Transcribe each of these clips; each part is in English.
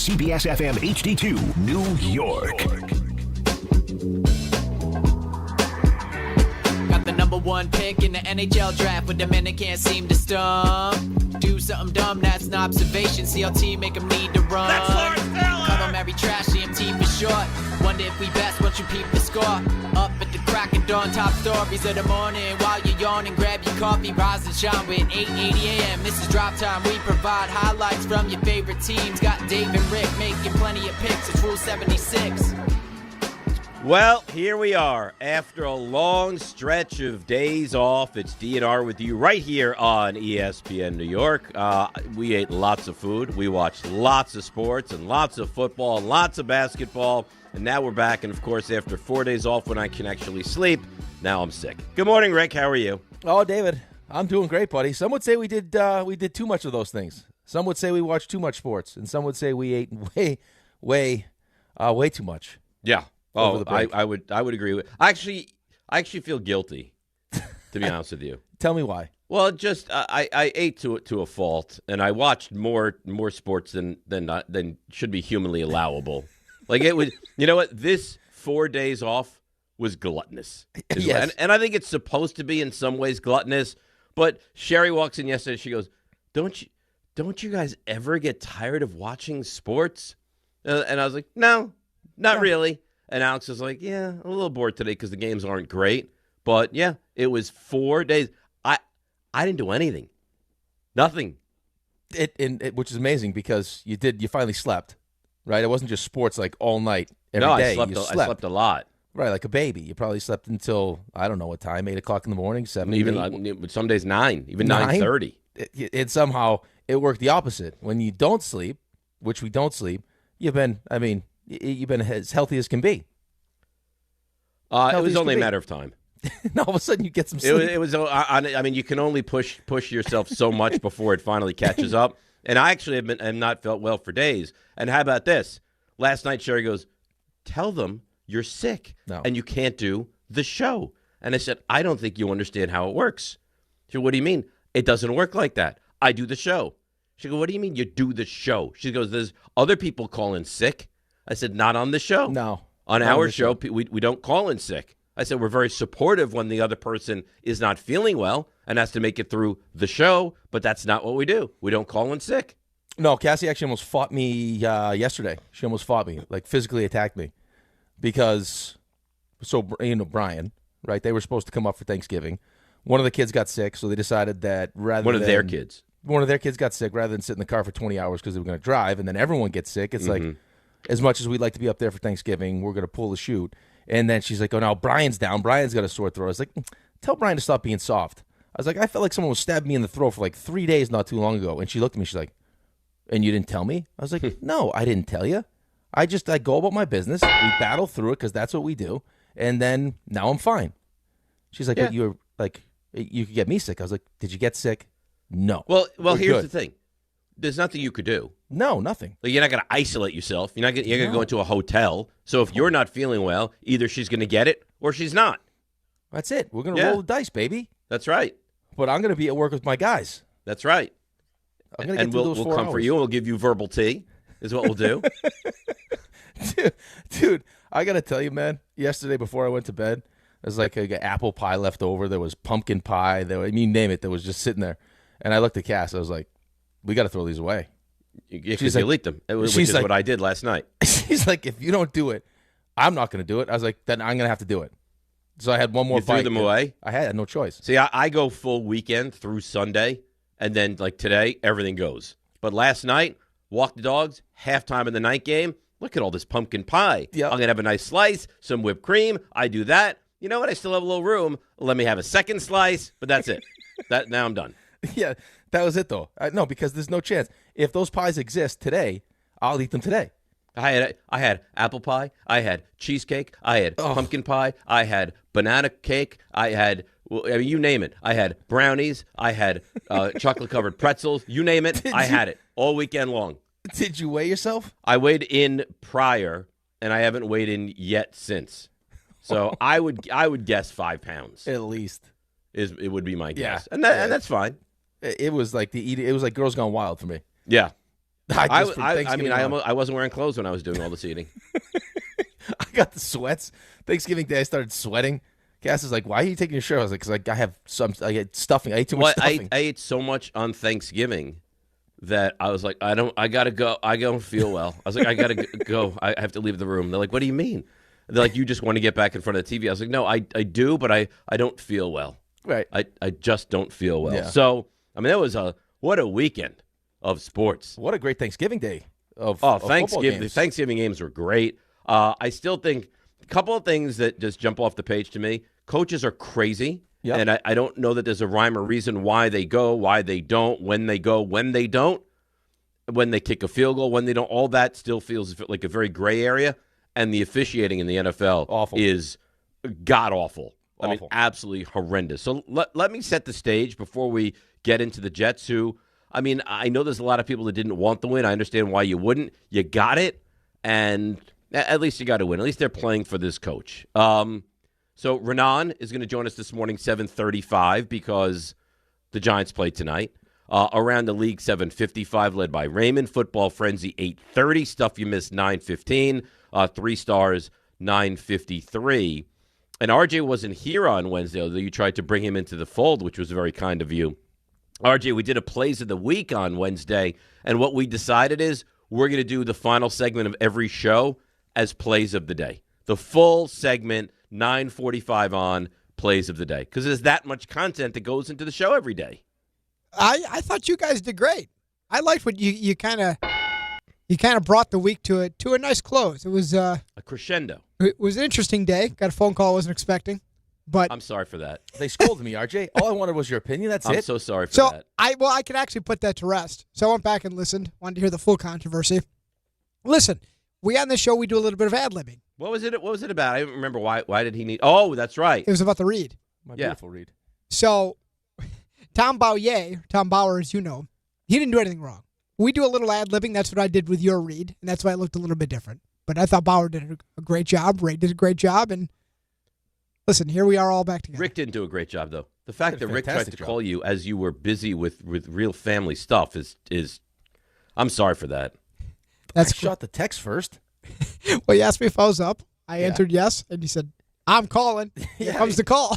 CBS FM HD2, New York. Got the number one pick in the NHL draft, but the men that can't seem to stump. Do something dumb, that's an observation. CLT make them need to run. That's Lawrence Taylor. Call them every trash, CMT for short. Wonder if we best once you peep the score. Up at the crack of dawn, top stories of the morning. While you're yawning, grab your coffee, rise and shine with 8:80 a.m. This is Drop Time. We provide highlights from your favorite teams. Got Dave and Rick making plenty of picks. It's Rule 76. Well, here we are. After a long stretch of days off, it's DNR with you right here on ESPN New York. We ate lots of food. We watched lots of sports and lots of football and lots of basketball. And now we're back. And, of course, after 4 days off when I can actually sleep, now I'm sick. Good morning, Rick. How are you? Oh, David, I'm doing great, buddy. Some would say we did too much of those things. Some would say we watched too much sports. And some would say we ate way too much. Yeah. Oh, I would agree with. I actually feel guilty, to be honest with you. Tell me why. Well, just I ate to a fault, and I watched more sports than should be humanly allowable. Like it was, you know what? This 4 days off was gluttonous. Yes. And I think it's supposed to be in some ways gluttonous. But Sherry walks in yesterday. She goes, "Don't you guys ever get tired of watching sports?" And I was like, "No, not really." And Alex was like, "Yeah, I'm a little bored today because the games aren't great." But, yeah, it was 4 days. I didn't do anything. Nothing. Which is amazing because you finally slept, right? It wasn't just sports like all night, every day. I slept a lot. Right, like a baby. You probably slept until, I don't know what time, 8 o'clock in the morning, 7, Even some days 9, even 9? 9:30. It somehow, it worked the opposite. When you don't sleep, which we don't sleep, you've been as healthy as can be. It was only a matter of time. And all of a sudden, you get some sleep. It was. I mean, you can only push yourself so much before it finally catches up. And I actually have not felt well for days. And how about this? Last night, Sherry goes, "Tell them you're sick and you can't do the show." And I said, "I don't think you understand how it works." She goes, "What do you mean? It doesn't work like that. I do the show." She goes, "What do you mean you do the show?" She goes, "There's other people calling sick." I said, "Not on the show." No. On our show, we don't call in sick. I said we're very supportive when the other person is not feeling well and has to make it through the show, but that's not what we do. We don't call in sick. No, Cassie actually almost fought me yesterday. She almost fought me, like physically attacked me. Because, Brian, right, they were supposed to come up for Thanksgiving. One of the kids got sick, so they decided that One of their kids got sick rather than sit in the car for 20 hours because they were going to drive, and then everyone gets sick. It's like, as much as we'd like to be up there for Thanksgiving, we're going to pull the shoot. And then she's like, "Oh, now Brian's down. Brian's got a sore throat." I was like, "Tell Brian to stop being soft." I was like, "I felt like someone was stabbing me in the throat for like 3 days not too long ago." And she looked at me. She's like, "And you didn't tell me?" I was like, "No, I didn't tell you. I go about my business. We battle through it because that's what we do. And then now I'm fine." She's like, "But you're like, you could get me sick." I was like, "Did you get sick?" No. Well, here's the thing. There's nothing you could do. No, nothing. Like, you're not going to isolate yourself. You're going to go into a hotel. So if you're not feeling well, either she's going to get it or she's not. That's it. We're going to roll the dice, baby. That's right. But I'm going to be at work with my guys. That's right. I'm going to get through those 4 hours. We'll comfort you and we'll give you verbal tea is what we'll do. Dude, I got to tell you, man, yesterday before I went to bed, there's like an apple pie left over. There was pumpkin pie. You name it, that was just sitting there. And I looked at Cass. I was like, "We got to throw these away." Because you leaked them, which is what I did last night. She's like, "If you don't do it, I'm not going to do it." I was like, "Then I'm going to have to do it." So I had one more bite. You threw them away? I had no choice. See, I go full weekend through Sunday, and then like today, everything goes. But last night, walk the dogs, halftime in the night game. Look at all this pumpkin pie. Yep. I'm going to have a nice slice, some whipped cream. I do that. You know what? I still have a little room. Let me have a second slice, but that's it. Now I'm done. Yeah, that was it, though. No, because there's no chance. If those pies exist today, I'll eat them today. I had apple pie. I had cheesecake. I had pumpkin pie. I had banana cake. I had, you name it. I had brownies. I had chocolate-covered pretzels. You name it, I had it all weekend long. Did you weigh yourself? I weighed in prior, and I haven't weighed in yet since. So I would guess 5 pounds. At least. It would be my guess. Yeah. And that's fine. It was like Girls Gone Wild for me. Yeah. I wasn't wearing clothes when I was doing all this eating. I got the sweats. Thanksgiving Day, I started sweating. Cass is like, "Why are you taking your shirt?" I was like, "Because I get stuffing. I ate too much stuffing." I ate so much on Thanksgiving that I was like, I gotta go. I don't feel well. I was like, I gotta go. I have to leave the room. They're like, "What do you mean?" They're like, "You just want to get back in front of the TV." I was like, "No, I do, but I don't feel well. Right. I just don't feel well." Yeah. So I mean, what a weekend of sports. What a great Thanksgiving Day of Thanksgiving. The Thanksgiving games were great. I still think a couple of things that just jump off the page to me. Coaches are crazy, and I don't know that there's a rhyme or reason why they go, why they don't, when they go, when they don't, when they kick a field goal, when they don't. All that still feels like a very gray area, and the officiating in the NFL is god-awful. I mean, absolutely horrendous. So let me set the stage before we get into the Jets, who, I mean, I know there's a lot of people that didn't want the win. I understand why you wouldn't. You got it, and at least you got to win. At least they're playing for this coach. So Raanan is going to join us this morning, 7:35, because the Giants play tonight. Around the league, 7:55, led by Raymond. Football Frenzy, 8:30. Stuff you missed, 9:15. 3 stars, 9:53. And RJ wasn't here on Wednesday, although you tried to bring him into the fold, which was very kind of you. RJ, we did a Plays of the Week on Wednesday, and what we decided is we're going to do the final segment of every show as Plays of the Day. The full segment, 9:45 on Plays of the Day, because there's that much content that goes into the show every day. I thought you guys did great. I liked what you kind of brought the week to a nice close. It was a crescendo. It was an interesting day. Got a phone call I wasn't expecting, but I'm sorry for that. They scolded me, RJ. All I wanted was your opinion. That's it. I'm so sorry for that. I could actually put that to rest. So I went back and listened. Wanted to hear the full controversy. Listen, we on this show we do a little bit of ad-libbing. What was it about? I don't remember why did he need? Oh, that's right. It was about the read. My beautiful read. So Tom Bauer, as you know, he didn't do anything wrong. We do a little ad-libbing. That's what I did with your read, and that's why it looked a little bit different. But I thought Bauer did a great job. Ray did a great job, and listen, here we are all back together. Rick didn't do a great job, though. The fact that Rick tried to call you as you were busy with real family stuff is I'm sorry for that. I shot the text first. Well, you asked me if I was up. I answered yes, and you said, "I'm calling." Here comes the call.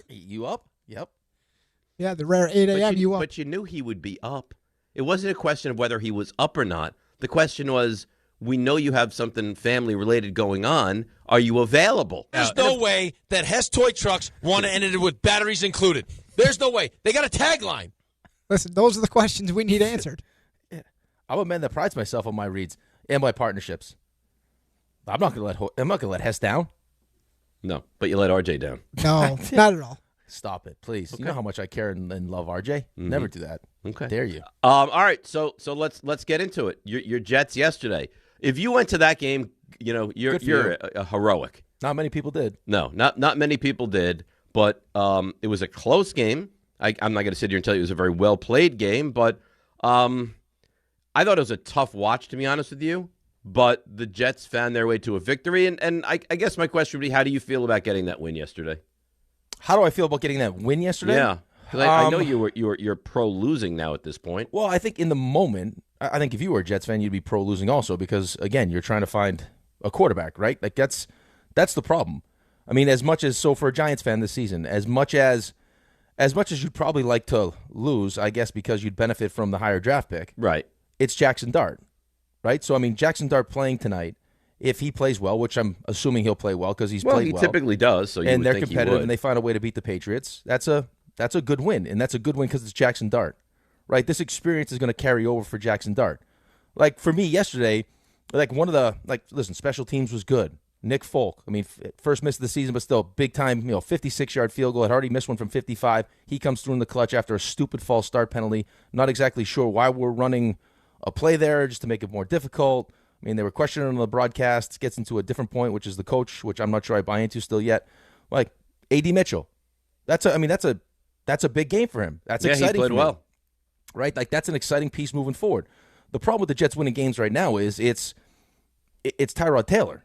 You up? Yep. Yeah, the rare 8 a.m. You up. But you knew he would be up. It wasn't a question of whether he was up or not. The question was, we know you have something family-related going on. Are you available? There's no way that Hess Toy Trucks want to end it with batteries included. There's no way. They got a tagline. Listen, those are the questions we need answered. I'm a man that prides myself on my reads and my partnerships. I'm not gonna let Hess down. No, but you let RJ down. No, not at all. Stop it, please. Okay. You know how much I care and love RJ. Mm-hmm. Never do that. Okay, dare you? All right, so let's get into it. Your Jets yesterday. If you went to that game, you know you're a heroic. Not many people did. No, not many people did. But it was a close game. I'm not going to sit here and tell you it was a very well played game, but I thought it was a tough watch, to be honest with you. But the Jets found their way to a victory, and I guess my question would be, how do you feel about getting that win yesterday? How do I feel about getting that win yesterday? Yeah, because I know you're pro losing now at this point. Well, I think in the moment, I think if you were a Jets fan, you'd be pro losing also, because again, you're trying to find a quarterback, right? Like that's the problem. I mean, as much as for a Giants fan this season, as much as you'd probably like to lose, I guess, because you'd benefit from the higher draft pick, right? It's Jaxson Dart. Right? So, I mean, Jaxson Dart playing tonight, if he plays well, which I'm assuming he'll play well because he's played well. He typically does. So and they're competitive and they find a way to beat the Patriots. That's a good win, and that's a good win because it's Jaxson Dart. Right? This experience is going to carry over for Jaxson Dart. Like, for me yesterday, listen, special teams was good. Nick Folk, I mean, first miss of the season, but still big time, 56-yard field goal. Had already missed one from 55. He comes through in the clutch after a stupid false start penalty. Not exactly sure why we're running a play there just to make it more difficult. I mean, they were questioning on the broadcast. Gets into a different point, which is the coach, which I'm not sure I buy into still yet. Like A.D. Mitchell, that's a big game for him. That's exciting. He played well, right? Like that's an exciting piece moving forward. The problem with the Jets winning games right now is it's Tyrod Taylor,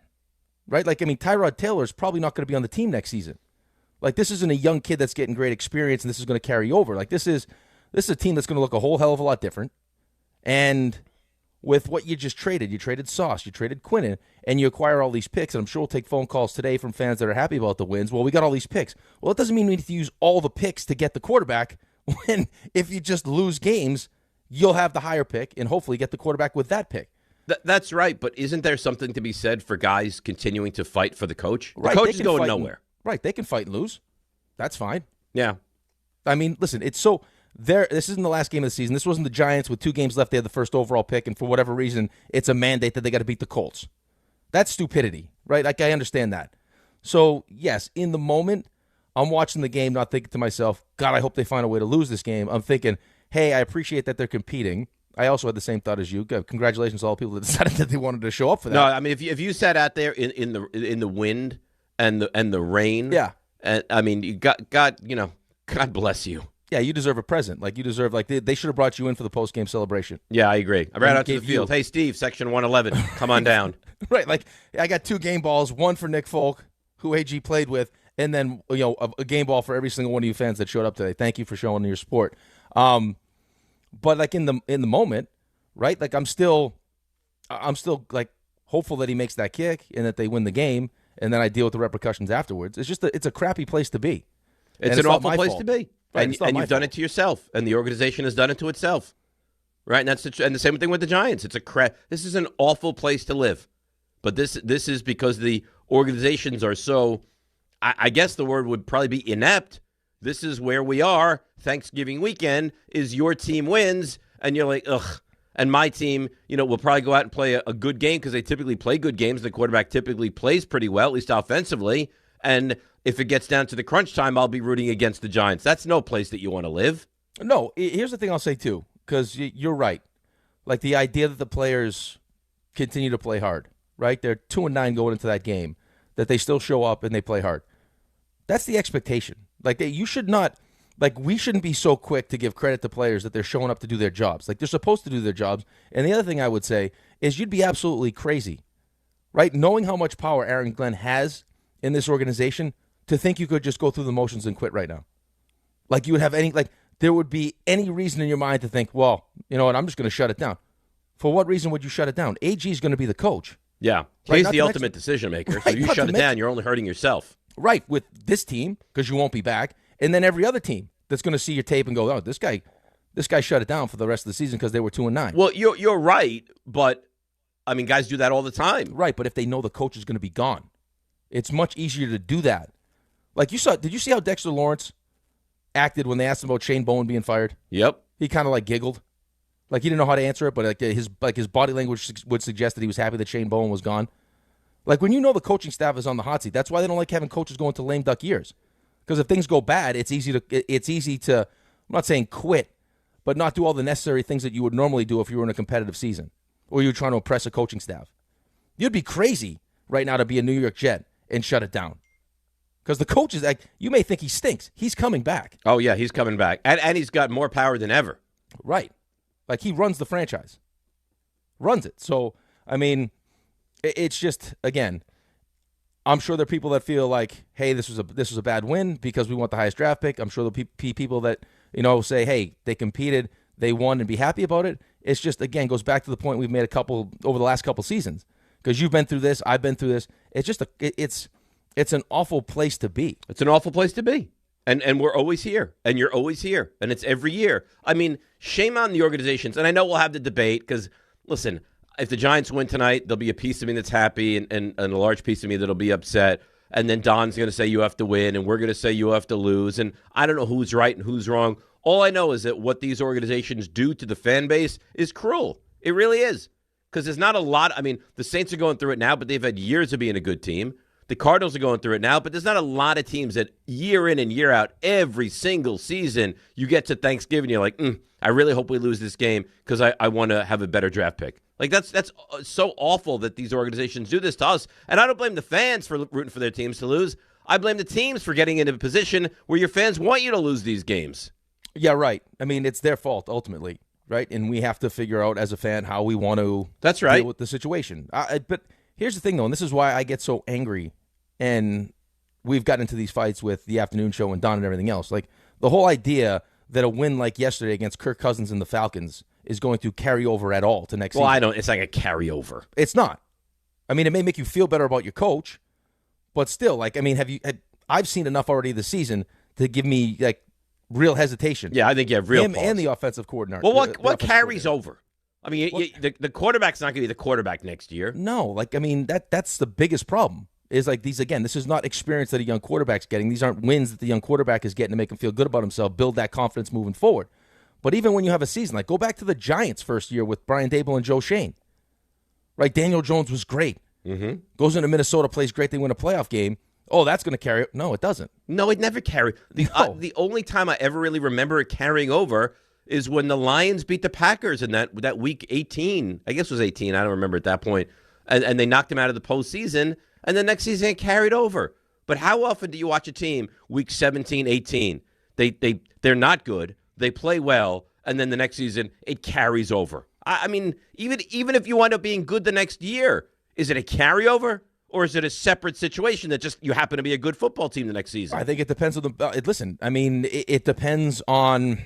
right? Like I mean, Tyrod Taylor is probably not going to be on the team next season. Like this isn't a young kid that's getting great experience, and this is going to carry over. Like this is a team that's going to look a whole hell of a lot different. And with what you just traded. You traded Sauce, you traded Quinnen, and you acquire all these picks. And I'm sure we'll take phone calls today from fans that are happy about the wins. Well, we got all these picks. Well, it doesn't mean we need to use all the picks to get the quarterback when if you just lose games, you'll have the higher pick and hopefully get the quarterback with that pick. That's right, but isn't there something to be said for guys continuing to fight for the coach? The Right, coach is going nowhere. Right, they can fight and lose. That's fine. Yeah. I mean, listen, it's so there. This isn't the last game of the season. This wasn't the Giants with 2 games left. They had the first overall pick, and for whatever reason, it's a mandate that they got to beat the Colts. That's stupidity, right? Like, I understand that. So, yes, in the moment, I'm watching the game, not thinking to myself, God, I hope they find a way to lose this game. I'm thinking, hey, I appreciate that they're competing. I also had the same thought as you. Congratulations to all the people that decided that they wanted to show up for that. No, I mean, if you sat out there in the wind and the rain, yeah, and I mean, you got God bless you. Yeah, you deserve a present. Like, you deserve, like, they should have brought you in for the post-game celebration. Yeah, I agree. I ran out to the field. Hey, Steve, section 111, come on down. Right, like, I got 2 game balls, one for Nick Folk, who AG played with, and then, a game ball for every single one of you fans that showed up today. Thank you for showing your support. But, like, in the moment, right, like, I'm still like, hopeful that he makes that kick and that they win the game, and then I deal with the repercussions afterwards. It's just it's a crappy place to be. It's an awful place to be. Right, and you've done it to yourself, and the organization has done it to itself. Right? And and the same thing with the Giants. This is an awful place to live. But this is because the organizations are so, I guess the word would probably be inept. This is where we are. Thanksgiving weekend is your team wins, and you're like, ugh. And my team, will probably go out and play a good game because they typically play good games. The quarterback typically plays pretty well, at least offensively. And if it gets down to the crunch time, I'll be rooting against the Giants. That's no place that you want to live. No, here's the thing I'll say, too, because you're right. Like, the idea that the players continue to play hard, right? They're 2-9 going into that game, that they still show up and they play hard. That's the expectation. Like, we shouldn't be so quick to give credit to players that they're showing up to do their jobs. Like, they're supposed to do their jobs. And the other thing I would say is you'd be absolutely crazy, right? Knowing how much power Aaron Glenn has in this organization, to think you could just go through the motions and quit right now. Like, you would have there would be any reason in your mind to think, well, you know what, I'm just going to shut it down. For what reason would you shut it down? AG is going to be the coach. Yeah. Right? He's the ultimate decision maker. Right, so if you shut it down, you're only hurting yourself. Right, with this team, because you won't be back, and then every other team that's going to see your tape and go, oh, this guy shut it down for the rest of the season because they were 2-9. Well, you're right, but, I mean, guys do that all the time. Right, but if they know the coach is going to be gone, it's much easier to do that. Like, did you see how Dexter Lawrence acted when they asked him about Shane Bowen being fired? Yep. He kind of, like, giggled. Like, he didn't know how to answer it, but his body language would suggest that he was happy that Shane Bowen was gone. Like, when you know the coaching staff is on the hot seat, that's why they don't like having coaches going to lame duck years. Because if things go bad, it's easy to, I'm not saying quit, but not do all the necessary things that you would normally do if you were in a competitive season or you were trying to impress a coaching staff. You'd be crazy right now to be a New York Jet and shut it down. Because the coach is, like, you may think he stinks. He's coming back. Oh, yeah, he's coming back. And he's got more power than ever. Right. Like, he runs the franchise. Runs it. So, I mean, it's just, again, I'm sure there are people that feel like, hey, this was a bad win because we want the highest draft pick. I'm sure there'll be people that, say, hey, they competed, they won, and be happy about it. It's just, again, goes back to the point we've made over the last couple seasons. Because you've been through this, I've been through this. It's just it's an awful place to be. It's an awful place to be. And we're always here. And you're always here. And it's every year. I mean, shame on the organizations. And I know we'll have the debate because, listen, if the Giants win tonight, there'll be a piece of me that's happy and a large piece of me that'll be upset. And then Don's going to say you have to win, and we're going to say you have to lose. And I don't know who's right and who's wrong. All I know is that what these organizations do to the fan base is cruel. It really is. Because there's not a lot. I mean, the Saints are going through it now, but they've had years of being a good team. The Cardinals are going through it now, but there's not a lot of teams that year in and year out, every single season, you get to Thanksgiving, you're like, I really hope we lose this game because I want to have a better draft pick. Like, that's so awful that these organizations do this to us. And I don't blame the fans for rooting for their teams to lose. I blame the teams for getting into a position where your fans want you to lose these games. Yeah, right. I mean, it's their fault, ultimately, right? And we have to figure out as a fan how we want to deal with the situation. But here's the thing, though, and this is why I get so angry, and we've gotten into these fights with the afternoon show and Don and everything else. Like, the whole idea that a win like yesterday against Kirk Cousins and the Falcons is going to carry over at all to next Well, season. it's like a carryover. It's not. I mean, it may make you feel better about your coach, but still, like, I mean, I've seen enough already this season to give me, like, real hesitation. Yeah, I think you have real Him pause. and the offensive coordinator. Well, what carries over? I mean, the quarterback's not going to be the quarterback next year. No, like, I mean, that's the biggest problem. Is like these, again, this is not experience that a young quarterback's getting. These aren't wins that the young quarterback is getting to make him feel good about himself, build that confidence moving forward. But even when you have a season, like go back to the Giants' first year with Brian Daboll and Joe Shane. Right? Daniel Jones was great. Mm-hmm. Goes into Minnesota, plays great, they win a playoff game. Oh, that's going to carry it. No, it doesn't. No, it never carried. The only time I ever really remember it carrying over is when the Lions beat the Packers in that week 18. I guess it was 18. I don't remember at that point. And they knocked them out of the postseason. And the next season it carried over. But how often do you watch a team week 17, 18? They're not good. They play well. And then the next season it carries over. I mean, even if you wind up being good the next year, is it a carryover? Or is it a separate situation that just you happen to be a good football team the next season? I think it depends on the listen, I mean, it depends on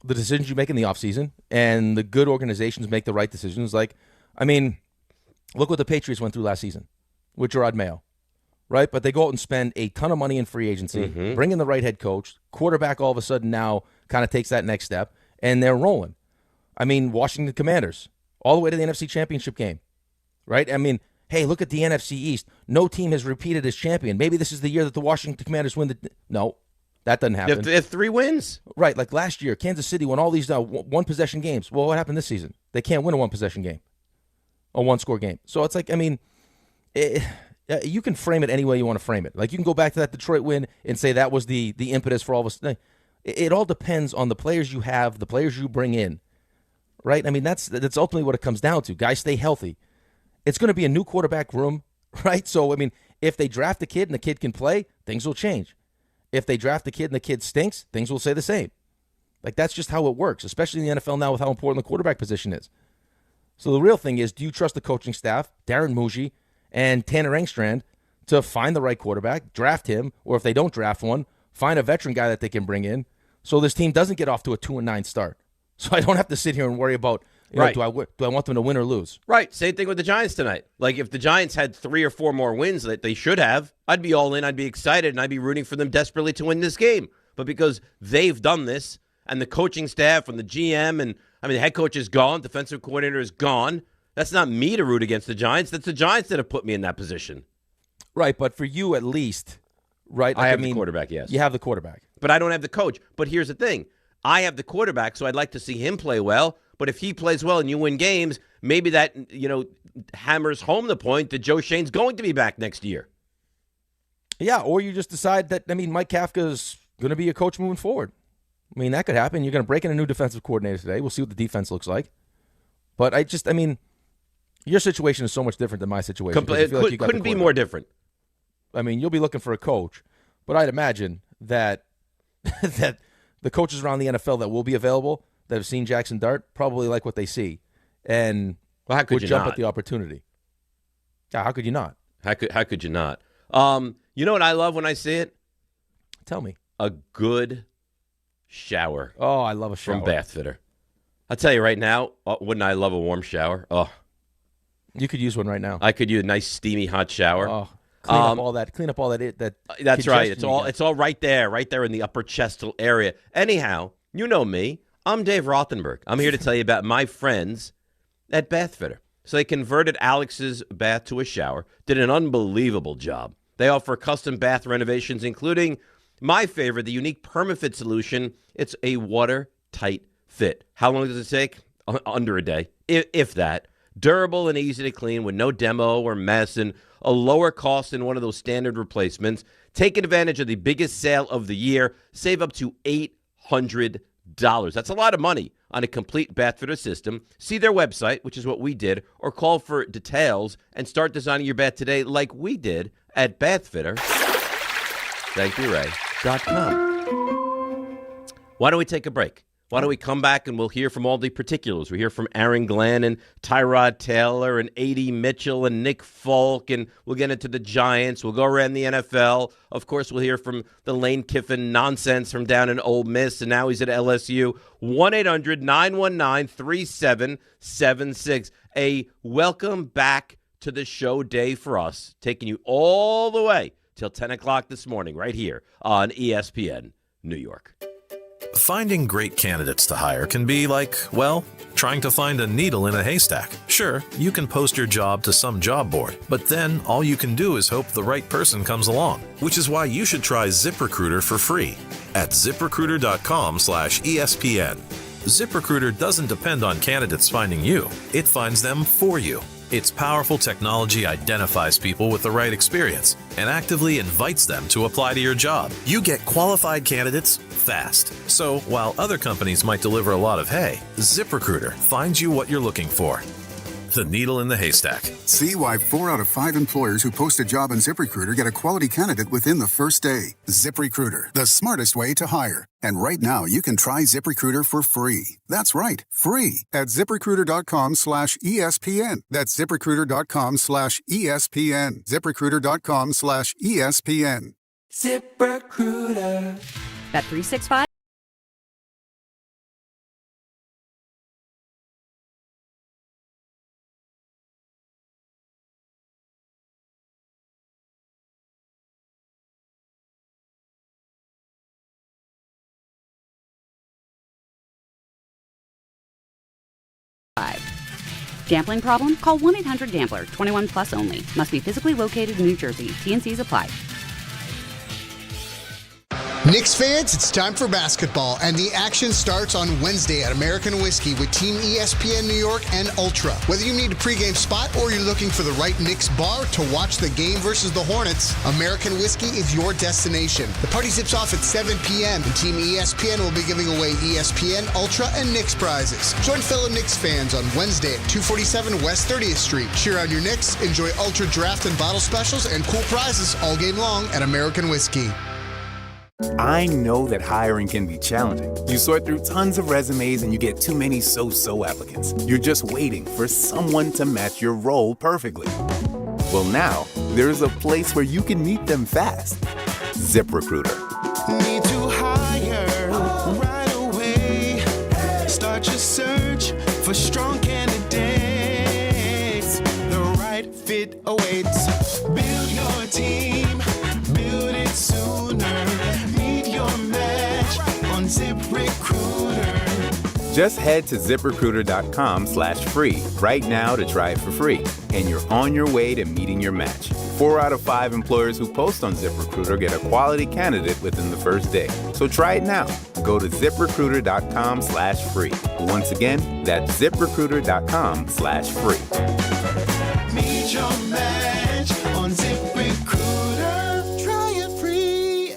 the decisions you make in the offseason, and the good organizations make the right decisions. Like, I mean, look what the Patriots went through last season with Gerard Mayo, right? But they go out and spend a ton of money in free agency, bring in the right head coach, quarterback all of a sudden now kind of takes that next step, and they're rolling. I mean, Washington Commanders, all the way to the NFC Championship game, right? I mean, hey, look at the NFC East. No team has repeated as champion. Maybe this is the year that the Washington Commanders win the... No, that doesn't happen. They have 3 wins. Right, like last year, Kansas City won all these one-possession games. Well, what happened this season? They can't win a one-possession game, a one-score game. So it's like, I mean, you can frame it any way you want to frame it. Like, you can go back to that Detroit win and say that was the impetus for all of us. It all depends on the players you have, the players you bring in, right? I mean, that's ultimately what it comes down to. Guys stay healthy. It's going to be a new quarterback room, right? So, I mean, if they draft a kid and the kid can play, things will change. If they draft a kid and the kid stinks, things will stay the same. Like, that's just how it works, especially in the NFL now with how important the quarterback position is. So the real thing is, do you trust the coaching staff, Darren Muji and Tanner Engstrand, to find the right quarterback, draft him, or if they don't draft one, find a veteran guy that they can bring in so this team doesn't get off to a 2-9 start. So I don't have to sit here and worry about, right, do I want them to win or lose? Right. Same thing with the Giants tonight. Like, if the Giants had 3 or 4 more wins that they should have, I'd be all in, I'd be excited, and I'd be rooting for them desperately to win this game. But because they've done this, and the coaching staff and the GM, and I mean, the head coach is gone, defensive coordinator is gone, that's not me to root against the Giants. That's the Giants that have put me in that position. Right, but for you at least, right? Like, I have the quarterback, yes. You have the quarterback. But I don't have the coach. But here's the thing. I have the quarterback, so I'd like to see him play well. But if he plays well and you win games, maybe that, hammers home the point that Joe Shane's going to be back next year. Yeah, or you just decide that, Mike Kafka's going to be a coach moving forward. I mean, that could happen. You're going to break in a new defensive coordinator today. We'll see what the defense looks like. But your situation is so much different than my situation. It couldn't be more different. I mean, you'll be looking for a coach, but I'd imagine that that the coaches around the NFL that will be available that have seen Jaxson Dart probably like what they see and would jump at the opportunity. Yeah, how could you not? How could you not? You know what I love when I see it? Tell me. A good shower. Oh, I love a shower. From Bath Fitter. I'll tell you right now, wouldn't I love a warm shower? Oh. You could use one right now. I could use a nice steamy hot shower. Oh, clean up all that. That's right. It's all right there in the upper chest area. Anyhow, you know me. I'm Dave Rothenberg. I'm here to tell you about my friends at Bath Fitter. So they converted Alex's bath to a shower, did an unbelievable job. They offer custom bath renovations, including my favorite, the unique PermaFit solution. It's a watertight fit. How long does it take? Under a day, if that. Durable and easy to clean with no demo or mess and a lower cost than one of those standard replacements. Take advantage of the biggest sale of the year. Save up to $800. That's a lot of money on a complete bath fitter system. See their website, which is what we did, or call for details and start designing your bath today like we did at bathfitter. Thank you, Ray.com. Why don't we take a break? Why don't we come back and we'll hear from all the particulars. We hear from Aaron Glenn and Tyrod Taylor and A.D. Mitchell and Nick Folk, and we'll get into the Giants. We'll go around the NFL. Of course, we'll hear from the Lane Kiffin nonsense from down in Ole Miss, and now he's at LSU. 1-800-919-3776. A welcome back to the show day for us, taking you all the way till 10 o'clock this morning right here on ESPN New York. Finding great candidates to hire can be like, well, trying to find a needle in a haystack. Sure, you can post your job to some job board, but then all you can do is hope the right person comes along, which is why you should try ZipRecruiter for free at ZipRecruiter.com/ESPN. ZipRecruiter doesn't depend on candidates finding you. It finds them for you. Its powerful technology identifies people with the right experience and actively invites them to apply to your job. You get qualified candidates fast. So while other companies might deliver a lot of hay, ZipRecruiter finds you what you're looking for. The needle in the haystack. See why 4 out of 5 employers who post a job on ZipRecruiter get a quality candidate within the first day. ZipRecruiter, the smartest way to hire. And right now, you can try ZipRecruiter for free. That's right, free at ZipRecruiter.com/ESPN. That's ZipRecruiter.com/ESPN. ZipRecruiter.com/ESPN. ZipRecruiter. Bet 365. Gambling problem? Call 1-800-GAMBLER. 21 plus only. Must be physically located in New Jersey. T&Cs apply. Knicks fans, it's time for basketball, and the action starts on Wednesday at American Whiskey with Team ESPN New York and Ultra. Whether you need a pregame spot or you're looking for the right Knicks bar to watch the game versus the Hornets, American Whiskey is your destination. The party zips off at 7 p.m., and Team ESPN will be giving away ESPN, Ultra, and Knicks prizes. Join fellow Knicks fans on Wednesday at 247 West 30th Street. Cheer on your Knicks, enjoy Ultra draft and bottle specials, and cool prizes all game long at American Whiskey. I know that hiring can be challenging. You sort through tons of resumes and you get too many so-so applicants. You're just waiting for someone to match your role perfectly. Well, now, there's a place where you can meet them fast. ZipRecruiter. Need to hire right away. Start your search for strong candidates. The right fit awaits. Build your team. Build it sooner. Meet your match on ZipRecruiter. Just head to ZipRecruiter.com/free right now to try it for free. And you're on your way to meeting your match. 4 out of 5 employers who post on ZipRecruiter get a quality candidate within the first day. So try it now. Go to ZipRecruiter.com/free. Once again, that's ZipRecruiter.com/free. Meet your match on ZipRecruiter. Try it free.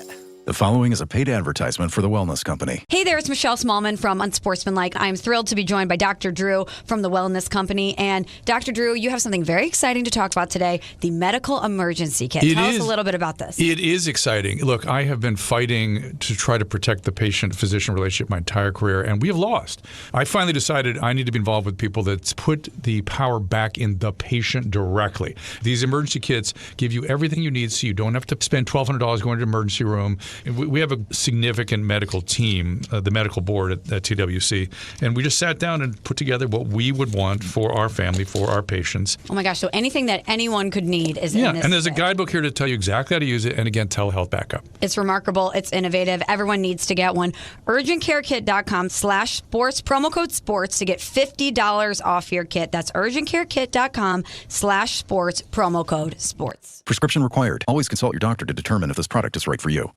The following is a paid advertisement for the Wellness Company. Hey there, it's Michelle Smallman from Unsportsmanlike. I'm thrilled to be joined by Dr. Drew from the Wellness Company. And Dr. Drew, you have something very exciting to talk about today, the medical emergency kit. Tell us a little bit about this. It is exciting. Look, I have been fighting to try to protect the patient-physician relationship my entire career, and we have lost. I finally decided I need to be involved with people that put the power back in the patient directly. These emergency kits give you everything you need so you don't have to spend $1,200 going to an emergency room. We have a significant medical team, the medical board at TWC, and we just sat down and put together what we would want for our family, for our patients. Oh my gosh, so anything that anyone could need is in this. Yeah, and there's a guidebook here to tell you exactly how to use it, and again, telehealth backup. It's remarkable. It's innovative. Everyone needs to get one. UrgentCareKit.com/sports, promo code sports to get $50 off your kit. That's UrgentCareKit.com/sports, promo code sports. Prescription required. Always consult your doctor to determine if this product is right for you.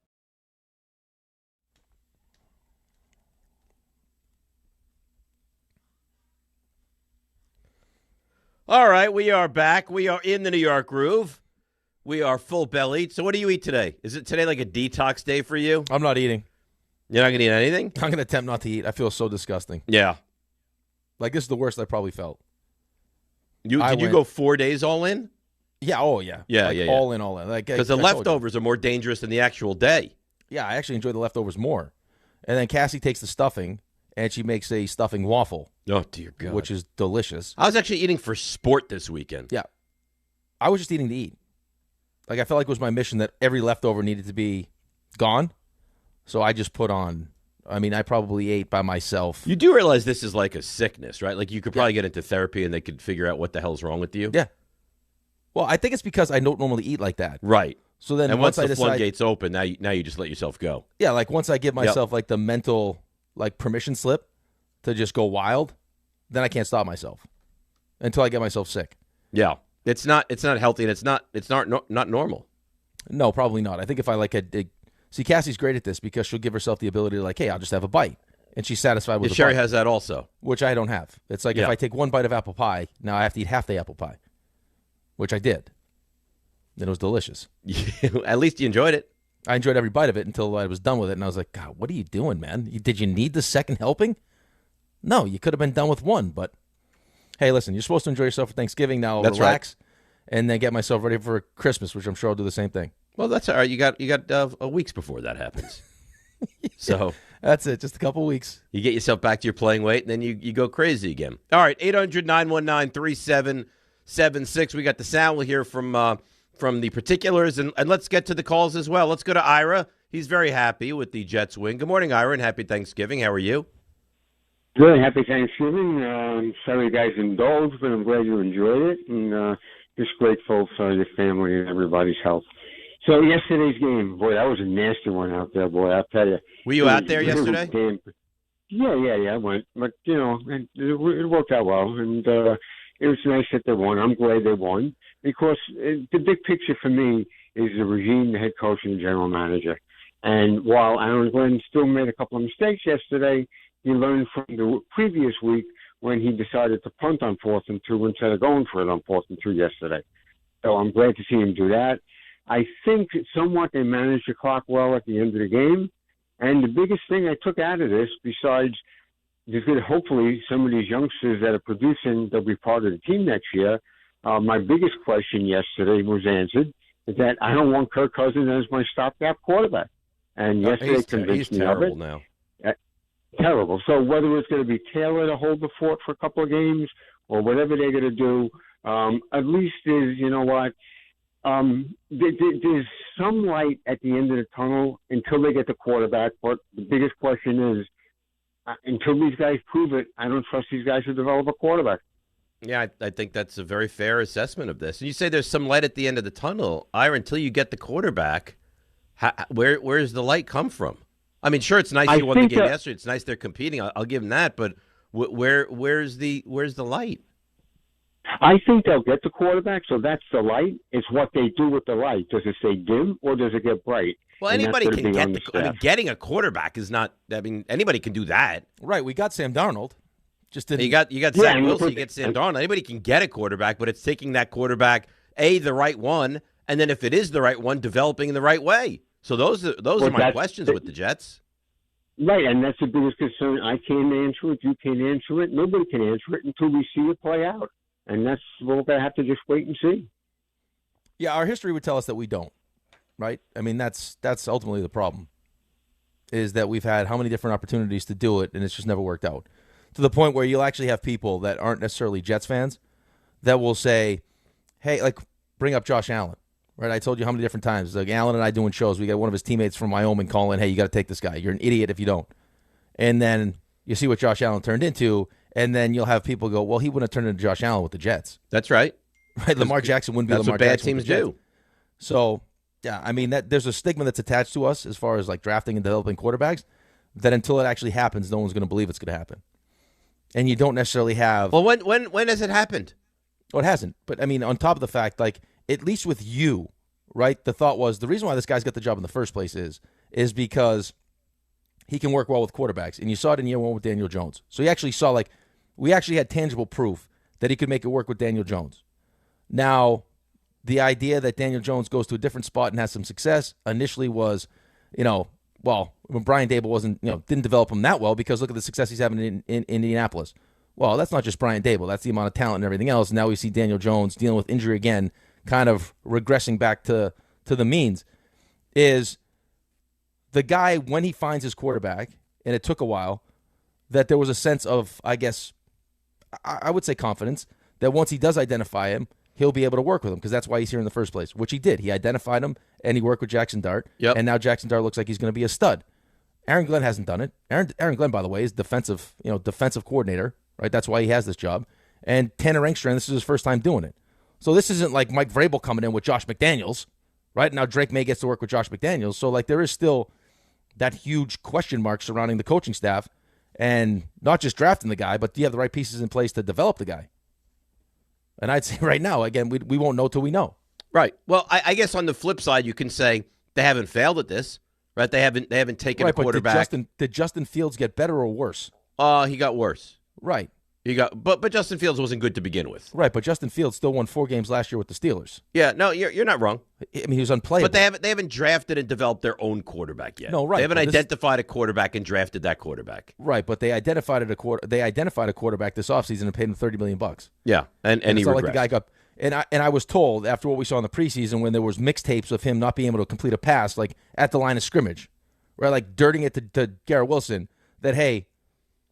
All right, we are back. We are in the New York groove. We are full-bellied. So what do you eat today? Is it today like a detox day for you? I'm not eating. You're not going to eat anything? I'm going to attempt not to eat. I feel so disgusting. Yeah. Like, this is the worst I probably felt. Did you go 4 days all in? Yeah, oh, yeah. Yeah, like, yeah. All in. Because the leftovers are more dangerous than the actual day. Yeah, I actually enjoy the leftovers more. And then Cassie takes the stuffing, and she makes a stuffing waffle. Oh, dear God. Which is delicious. I was actually eating for sport this weekend. Yeah. I was just eating to eat. Like, I felt like it was my mission that every leftover needed to be gone. So I just put on, I probably ate by myself. You do realize this is like a sickness, right? Like, you could probably get into therapy and they could figure out what the hell's wrong with you. Yeah. Well, I think it's because I don't normally eat like that. Right. So then once I the decide, floodgates open, now you just let yourself go. Yeah, like once I give myself like the mental permission slip to just go wild, then I can't stop myself until I get myself sick. Yeah. It's not healthy, and it's not normal. No, probably not. I think if I see, Cassie's great at this because she'll give herself the ability to hey, I'll just have a bite, and she's satisfied with. Sherry bite, has that also, which I don't have. It's like if I take one bite of apple pie, now I have to eat half the apple pie, which I did. Then it was delicious. At least you enjoyed it. I enjoyed every bite of it until I was done with it, and I was like, God, what are you doing, man? Did you need the second helping? No, you could have been done with one, but. Hey, listen, you're supposed to enjoy yourself for Thanksgiving. Now I'll relax and then get myself ready for Christmas, which I'm sure I'll do the same thing. Well, that's all right. You got weeks before that happens. So that's it. Just a couple weeks. You get yourself back to your playing weight, and then you go crazy again. All right, 800-919-3776. We got the sound. We'll hear from the particulars, and let's get to the calls as well. Let's go to Ira. He's very happy with the Jets win. Good morning, Ira, and happy Thanksgiving. How are you? Good. Happy Thanksgiving. I'm sorry you guys indulged, but I'm glad you enjoyed it, and just grateful for your family and everybody's health. So yesterday's game, boy, that was a nasty one out there, boy. I'll tell you. Were you out there yesterday? Yeah, I went, but it worked out well, and it was nice that they won. I'm glad they won because the big picture for me is the regime, the head coach, and the general manager. And while Aaron Glenn still made a couple of mistakes yesterday, he learned from the previous week when he decided to punt on 4th and 2 instead of going for it on 4th and 2 yesterday. So I'm glad to see him do that. I think somewhat they managed the clock well at the end of the game. And the biggest thing I took out of this, besides there's going to hopefully some of these youngsters that are producing, they'll be part of the team next year. My biggest question yesterday was answered, is that I don't want Kirk Cousins as my stopgap quarterback. And yesterday convinced me of it. Now. Terrible. So whether it's going to be Taylor to hold the fort for a couple of games or whatever they're going to do, at least there's some light at the end of the tunnel until they get the quarterback. But the biggest question is, until these guys prove it, I don't trust these guys to develop a quarterback. Yeah, I think that's a very fair assessment of this. And you say there's some light at the end of the tunnel. Ira, until you get the quarterback, where's the light come from? I mean, sure, it's nice you won the game yesterday. It's nice they're competing. I'll give them that. But where's the light? I think they'll get the quarterback, so that's the light. It's what they do with the light. Does it stay dim or does it get bright? Well, anybody can get getting a quarterback is not. I mean, anybody can do that. Right. We got Sam Darnold. Just didn't. You got Zach Wilson. You get Sam Darnold. Anybody can get a quarterback, but it's taking that quarterback the right one, and then if it is the right one, developing in the right way. So those are my questions with the Jets. Right, and that's the biggest concern. I can't answer it. You can't answer it. Nobody can answer it until we see it play out. And that's what we're going to have to just wait and see. Yeah, our history would tell us that we don't, right? I mean, that's ultimately the problem, is that we've had how many different opportunities to do it, and it's just never worked out. To the point where you'll actually have people that aren't necessarily Jets fans that will say, hey, bring up Josh Allen. Right, I told you how many different times. Like Allen and I doing shows, we got one of his teammates from Wyoming calling, hey, you got to take this guy. You're an idiot if you don't. And then you see what Josh Allen turned into, and then you'll have people go, well, he wouldn't have turned into Josh Allen with the Jets. That's right. Right, Lamar Jackson wouldn't be Lamar Jackson. That's what bad teams do. So, yeah, I mean, there's a stigma that's attached to us as far as drafting and developing quarterbacks that until it actually happens, no one's going to believe it's going to happen. And you don't necessarily have. Well, when has it happened? Well, it hasn't. But I mean, on top of the fact, at least with you, right? The thought was the reason why this guy's got the job in the first place is because he can work well with quarterbacks. And you saw it in year one with Daniel Jones. So you actually saw we actually had tangible proof that he could make it work with Daniel Jones. Now, the idea that Daniel Jones goes to a different spot and has some success initially was, when Brian Daboll wasn't, didn't develop him that well because look at the success he's having in Indianapolis. Well, that's not just Brian Daboll. That's the amount of talent and everything else. And now we see Daniel Jones dealing with injury again, kind of regressing back to the means. Is the guy, when he finds his quarterback, and it took a while, that there was a sense of, I guess, I would say confidence, that once he does identify him, he'll be able to work with him because that's why he's here in the first place, which he did. He identified him, and he worked with Jaxson Dart, and now Jaxson Dart looks like he's going to be a stud. Aaron Glenn hasn't done it. Aaron Glenn, by the way, is defensive coordinator, right? That's why he has this job. And Tanner Engstrand, this is his first time doing it. So this isn't like Mike Vrabel coming in with Josh McDaniels, right? Now Drake May gets to work with Josh McDaniels. So, like, there is still that huge question mark surrounding the coaching staff and not just drafting the guy, but do you have the right pieces in place to develop the guy? And I'd say right now, again, we won't know till we know. Right. Well, I guess on the flip side, you can say they haven't failed at this, right? They haven't taken a quarterback. But did Justin Fields get better or worse? He got worse. Right. But Justin Fields wasn't good to begin with. Right, but Justin Fields still won 4 games last year with the Steelers. Yeah, no, you're not wrong. I mean, he was unplayable. But they haven't drafted and developed their own quarterback yet. No, right. They haven't identified a quarterback and drafted that quarterback. Right, but they identified a quarterback this offseason and paid him $30 million. Yeah, and he regressed. Like the guy got. And I was told after what we saw in the preseason when there was mixtapes of him not being able to complete a pass, like at the line of scrimmage, right, like dirting it to Garrett Wilson, that hey,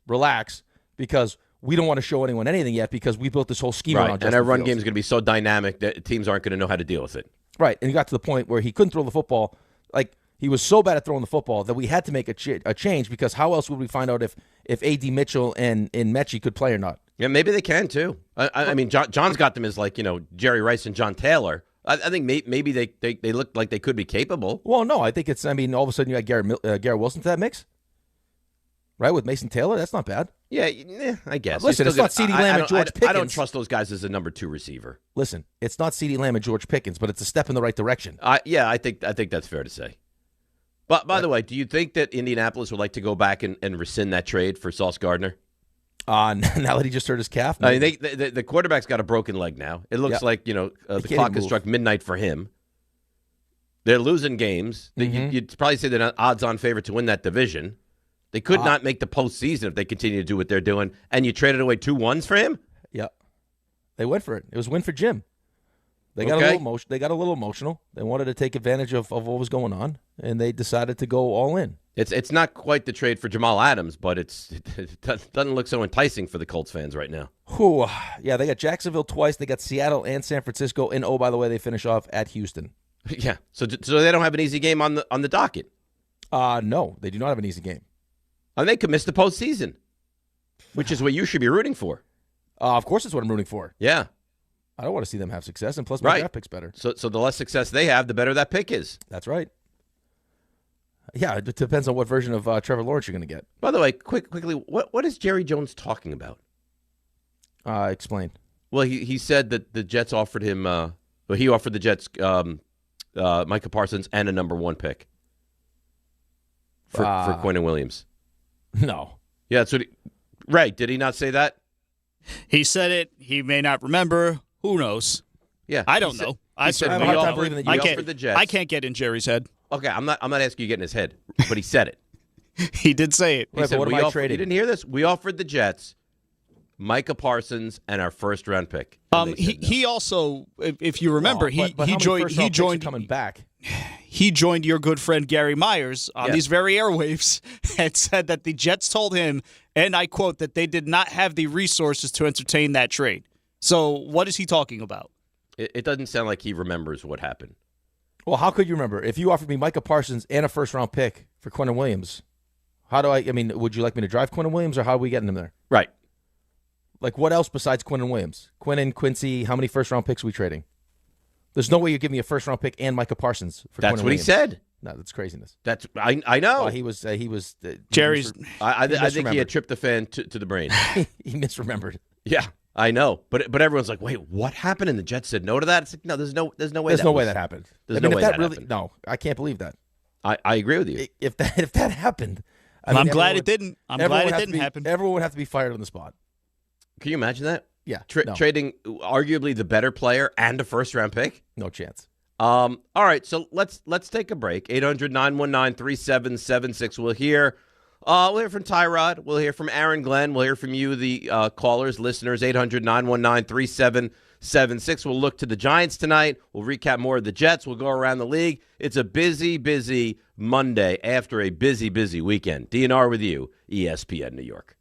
relax because we don't want to show anyone anything yet because we built this whole scheme around Justin and our run Fields. game is going to be so dynamic that teams aren't going to know how to deal with it. Right, and he got to the point where he couldn't throw the football. Like, he was so bad at throwing the football that we had to make a change because how else would we find out if A.D. Mitchell and Mechie could play or not? Yeah, maybe they can, too. I mean, John's got them as, like, Jerry Rice and John Taylor. I think maybe they look like they could be capable. Well, no, I think it's, all of a sudden you got Garrett Wilson to that mix? Right, with Mason Taylor? That's not bad. Yeah, I guess. Listen, it's not CeeDee Lamb and George Pickens. I don't trust those guys as a number 2 receiver. Listen, it's not CeeDee Lamb and George Pickens, but it's a step in the right direction. Yeah, I think that's fair to say. But by the way, do you think that Indianapolis would like to go back and rescind that trade for Sauce Gardner? Now that he just hurt his calf? I mean, the quarterback's got a broken leg now. It looks like, the clock has struck midnight for him. They're losing games. You'd probably say they're not odds-on favorite to win that division. They could not make the postseason if they continue to do what they're doing. And you traded away 2 1s for him? Yeah. They went for it. It was a win for Jim. They got a little emotional. They wanted to take advantage of what was going on, and they decided to go all in. It's not quite the trade for Jamal Adams, but it doesn't look so enticing for the Colts fans right now. Whew. Yeah, they got Jacksonville twice. They got Seattle and San Francisco. And, oh, by the way, they finish off at Houston. Yeah, so they don't have an easy game on the docket. No, they do not have an easy game. And they could miss the postseason, which is what you should be rooting for. Of course it's what I'm rooting for. Yeah. I don't want to see them have success, and plus my draft pick's better. So the less success they have, the better that pick is. That's right. Yeah, it depends on what version of Trevor Lawrence you're going to get. By the way, quickly, what is Jerry Jones talking about? Explain. Well, he said that the Jets offered him, he offered the Jets Micah Parsons and a number 1 pick for Quinnen Williams. No. Yeah, that's what Ray, did he not say that? He said it. He may not remember. Who knows? Yeah. I don't know. I certainly I can't get in Jerry's head. Okay, I'm not asking you to get in his head, but he said it. He did say it. He said, what am I trading? You didn't hear this? We offered the Jets Micah Parsons and our first-round pick. He also, if you remember, he joined coming back. He joined your good friend Gary Myers on these very airwaves and said that the Jets told him, and I quote, that they did not have the resources to entertain that trade. So what is he talking about? It doesn't sound like he remembers what happened. Well, how could you remember? If you offered me Micah Parsons and a first-round pick for Quinnen Williams, would you like me to drive Quinnen Williams, or how are we getting him there? Right. Like, what else besides Quinnen Williams? Quincy, how many first-round picks are we trading? There's no way you give me a first-round pick and Micah Parsons for That's Quinnen what Williams. he said. No, that's craziness. That's I know. Well, he was Jerry's. I think he had tryptophan to the brain. He misremembered. Yeah, I know. But everyone's like, wait, what happened? And the Jets said no to that. It's like, no, there's no way. There's no way that happened. There's no way that really happened. No, I can't believe that. I agree with you. If that happened, I'm glad it didn't. I'm glad it didn't happen. Everyone would have to be fired on the spot. Can you imagine that? Yeah. No. Trading arguably the better player and a first-round pick? No chance. All right, so let's take a break. 800-919-3776. We'll hear from Tyrod. We'll hear from Aaron Glenn. We'll hear from you, the callers, listeners. 800-919-3776. We'll look to the Giants tonight. We'll recap more of the Jets. We'll go around the league. It's a busy, busy Monday after a busy, busy weekend. DNR with you, ESPN New York.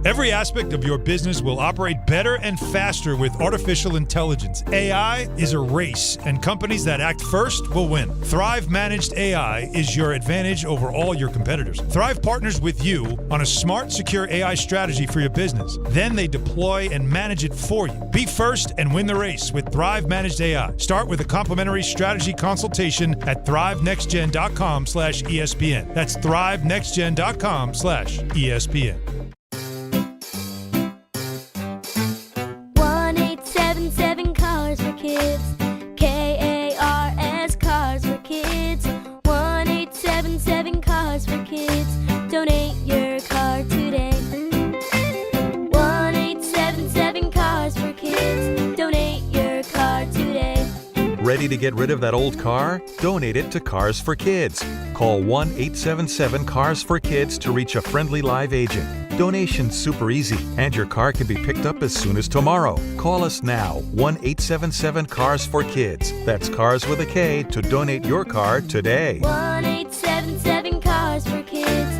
Every aspect of your business will operate better and faster with artificial intelligence. AI is a race, and companies that act first will win. Thrive Managed AI is your advantage over all your competitors. Thrive partners with you on a smart, secure AI strategy for your business. Then they deploy and manage it for you. Be first and win the race with Thrive Managed AI. Start with a complimentary strategy consultation at thrivenextgen.com/ESPN. That's thrivenextgen.com/ESPN. 1-877 Cars for Kids. KARS Cars for Kids. 1-877 Cars for Kids. Donate your car today. 1-877 Cars for Kids. Donate your car today. Ready to get rid of that old car? Donate it to Cars for Kids. Call 1-877-CARS-FOR-KIDS to reach a friendly live agent. Donation's super easy, and your car can be picked up as soon as tomorrow. Call us now, 1-877-CARS-FOR-KIDS. That's Cars with a K to donate your car today. 1-877 Cars for Kids.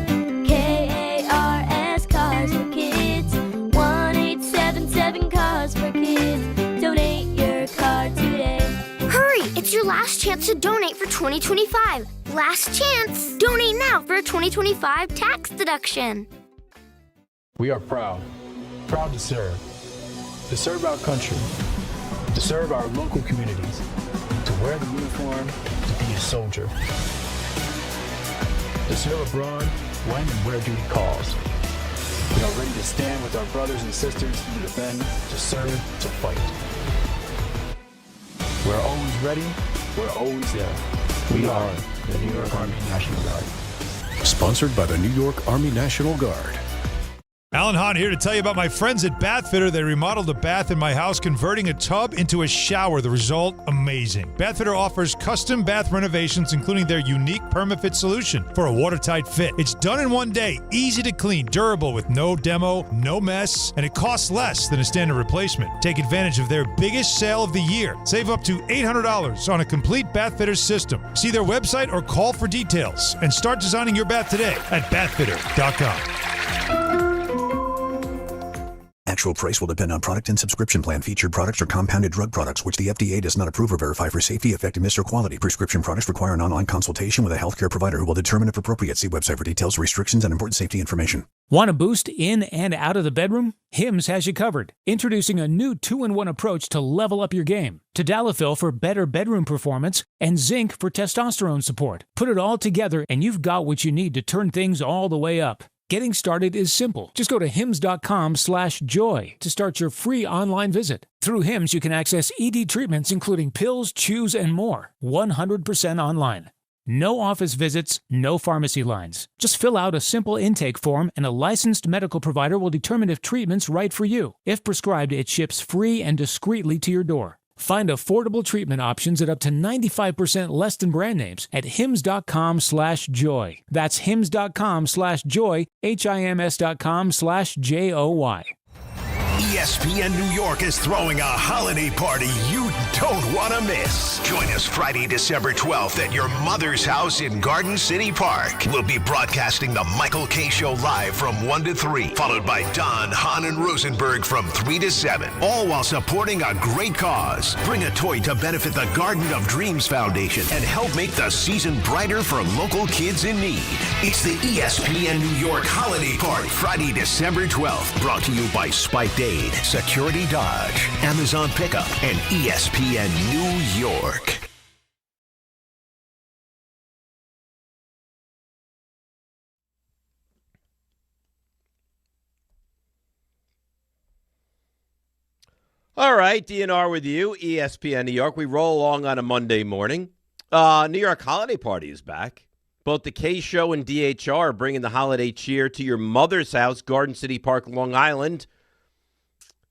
KARS Cars for Kids. 1-877 Cars for Kids. Donate your car today. Hurry! It's your last chance to donate for 2025. Last chance! Donate now for a 2025 tax deduction. We are proud to serve our country, to serve our local communities, to wear the uniform, to be a soldier, to serve abroad when and where duty calls. We are ready to stand with our brothers and sisters to defend, to serve, to fight. We're always ready, we're always there. We are the New York Army National Guard. Sponsored by the New York Army National Guard. Alan Hahn here to tell you about my friends at Bath Fitter. They remodeled a bath in my house, converting a tub into a shower. The result, amazing. Bath Fitter offers custom bath renovations, including their unique PermaFit solution for a watertight fit. It's done in one day, easy to clean, durable with no demo, no mess, and it costs less than a standard replacement. Take advantage of their biggest sale of the year. Save up to $800 on a complete Bath Fitter system. See their website or call for details and start designing your bath today at bathfitter.com. Actual price will depend on product and subscription plan. Featured products are compounded drug products, which the FDA does not approve or verify for safety, effectiveness, or quality. Prescription products require an online consultation with a healthcare provider who will determine if appropriate. See website for details, restrictions, and important safety information. Want a boost in and out of the bedroom? Hims has you covered. Introducing a new 2-in-1 approach to level up your game. Tadalafil for better bedroom performance and zinc for testosterone support. Put it all together and you've got what you need to turn things all the way up. Getting started is simple. Just go to hims.com/joy to start your free online visit. Through Hims, you can access ED treatments including pills, chews, and more. 100% online. No office visits, no pharmacy lines. Just fill out a simple intake form and a licensed medical provider will determine if treatment's right for you. If prescribed, it ships free and discreetly to your door. Find affordable treatment options at up to 95% less than brand names at hims.com/joy. That's hims.com/joy, hims.com/joy. ESPN New York is throwing a holiday party you don't want to miss. Join us Friday, December 12th at your mother's house in Garden City Park. We'll be broadcasting the Michael K. Show live from 1 to 3, followed by Don, Hahn, and Rosenberg from 3 to 7, all while supporting a great cause. Bring a toy to benefit the Garden of Dreams Foundation and help make the season brighter for local kids in need. It's the ESPN New York Holiday Party, Friday, December 12th, brought to you by Spiked Aid, Security Dodge, Amazon Pickup, and ESPN New York. All right, DNR with you, ESPN New York. We roll along on a Monday morning. New York Holiday Party is back. Both the K Show and DHR are bringing the holiday cheer to your mother's house, Garden City Park, Long Island,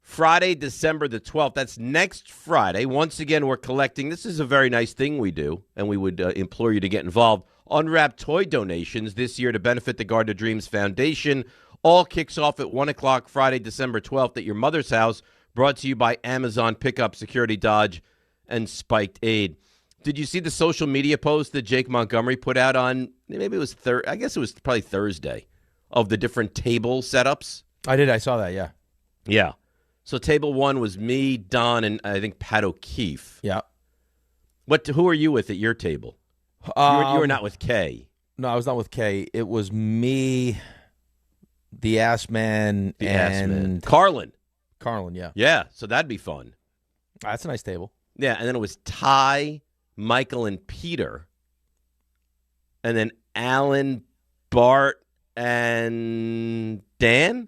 Friday, December the 12th. That's next Friday. Once again, we're collecting. This is a very nice thing we do, and we would implore you to get involved. Unwrapped toy donations this year to benefit the Garden of Dreams Foundation. All kicks off at 1 o'clock Friday, December 12th at your mother's house, brought to you by Amazon Pickup, Security Dodge, and Spiked Aid. Did you see the social media post that Jake Montgomery put out on, maybe it was I guess it was probably Thursday, of the different table setups I did. I saw that, yeah. Yeah. So table 1 was me, Don, and I think Pat O'Keefe. Yeah. Who are you with at your table? You were not with Kay. No, I was not with Kay. It was me, the Ass Man, and Carlin. Carlin, yeah. Yeah, so that'd be fun. That's a nice table. Yeah, and then it was Ty, Michael, and Peter. And then Alan, Bart, and Dan?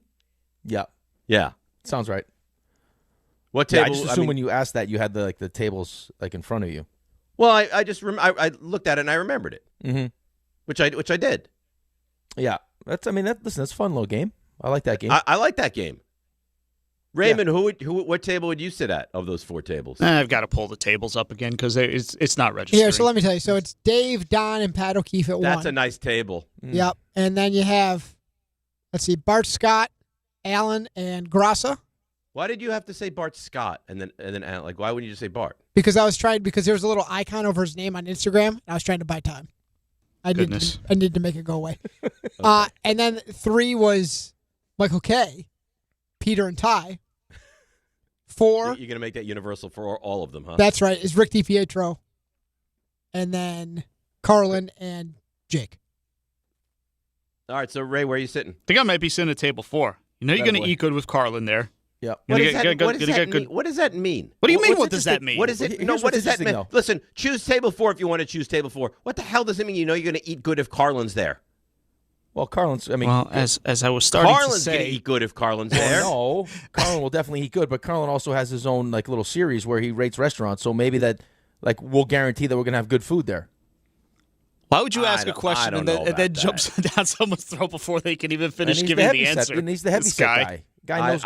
Yeah. Yeah. Sounds right. What table? I just assumed when you asked that you had the tables in front of you. Well, I just I looked at it and I remembered it. Mm-hmm. Which I did. Yeah. Listen, that's a fun little game. I like that game. I like that game. Raymond, what table would you sit at of those 4 tables? I've got to pull the tables up again because it's not registering. Here, so let me tell you. So it's Dave, Don, and Pat O'Keefe at 1. That's a nice table. Yep. And then you have, let's see, Bart Scott, Allen, and Grassa. Why did you have to say Bart Scott and then Allen? Like, why wouldn't you just say Bart? Because there was a little icon over his name on Instagram, and I was trying to buy time. I needed to make it go away. Okay. And then 3 was Michael K, Peter, and Ty. 4. You're going to make that universal for all of them, huh? That's right. Is Rick DiPietro. And then Carlin and Jake. All right, so Ray, where are you sitting? I think I might be sitting at table 4. You know you're going to eat good with Carlin there. Yep. What does that mean? What do you mean, what does that mean? What is it? No, what does that mean? Listen, choose table 4 if you want to choose table 4. What the hell does it mean? You know you're going to eat good if Carlin's there. Well, Carlin's, as I was starting Carlin's to say. going to eat good if Carlin's there. No, Carlin will definitely eat good, but Carlin also has his own little series where he rates restaurants, so maybe that we'll guarantee that we're going to have good food there. Why would you ask a question and then jumps down someone's throat before they can even finish giving the answer? He's the heavyset guy. Guy knows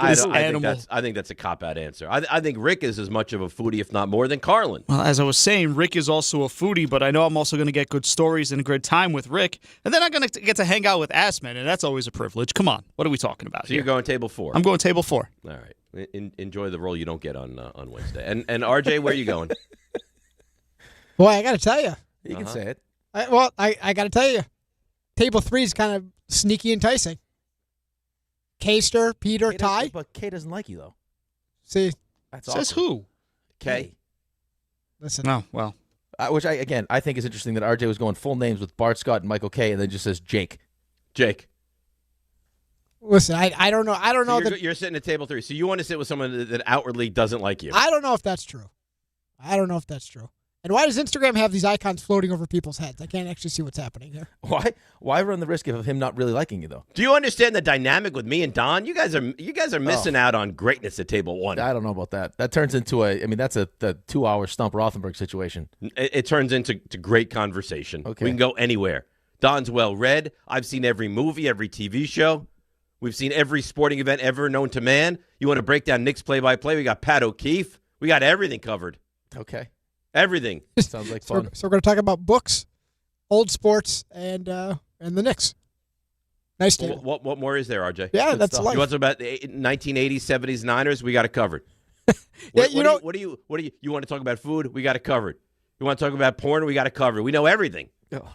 I think that's a cop-out answer. I think Rick is as much of a foodie, if not more, than Carlin. Well, as I was saying, Rick is also a foodie, but I know I'm also going to get good stories and a good time with Rick. And then I'm going to get to hang out with Assman, and that's always a privilege. Come on. What are we talking about So here? You're going table 4. I'm going table 4. All right. Enjoy the role you don't get on Wednesday. And RJ, where are you going? Boy, I got to tell you. You can say it. I got to tell you. Table 3 is kind of sneaky enticing. Keister, Peter, Ty. But Kay doesn't like you, though. See. That's Says awkward. who? Kay. Listen. No, well. Which, I think is interesting that RJ was going full names with Bart Scott and Michael Kay and then just says Jake. Listen, I don't know. I don't know You're sitting at table 3. So you want to sit with someone that outwardly doesn't like you. I don't know if that's true. And why does Instagram have these icons floating over people's heads? I can't actually see what's happening here. Why run the risk of him not really liking you, though? Do you understand the dynamic with me and Don? You guys are missing out on greatness at table 1. I don't know about that. That turns into that's a 2-hour stump Rothenberg situation. It turns into great conversation. Okay. We can go anywhere. Don's well-read. I've seen every movie, every TV show. We've seen every sporting event ever known to man. You want to break down Knicks play-by-play? We got Pat O'Keefe. We got everything covered. Okay. Everything. Sounds like fun. So we're going to talk about books, old sports, and the Knicks. Nice table. What more is there, RJ? Yeah, that's life. You want to talk about the 1980s, 70s, Niners? We got it covered. What do you want to talk about food? We got it covered. You want to talk about porn? We got it covered. We know everything. Oh.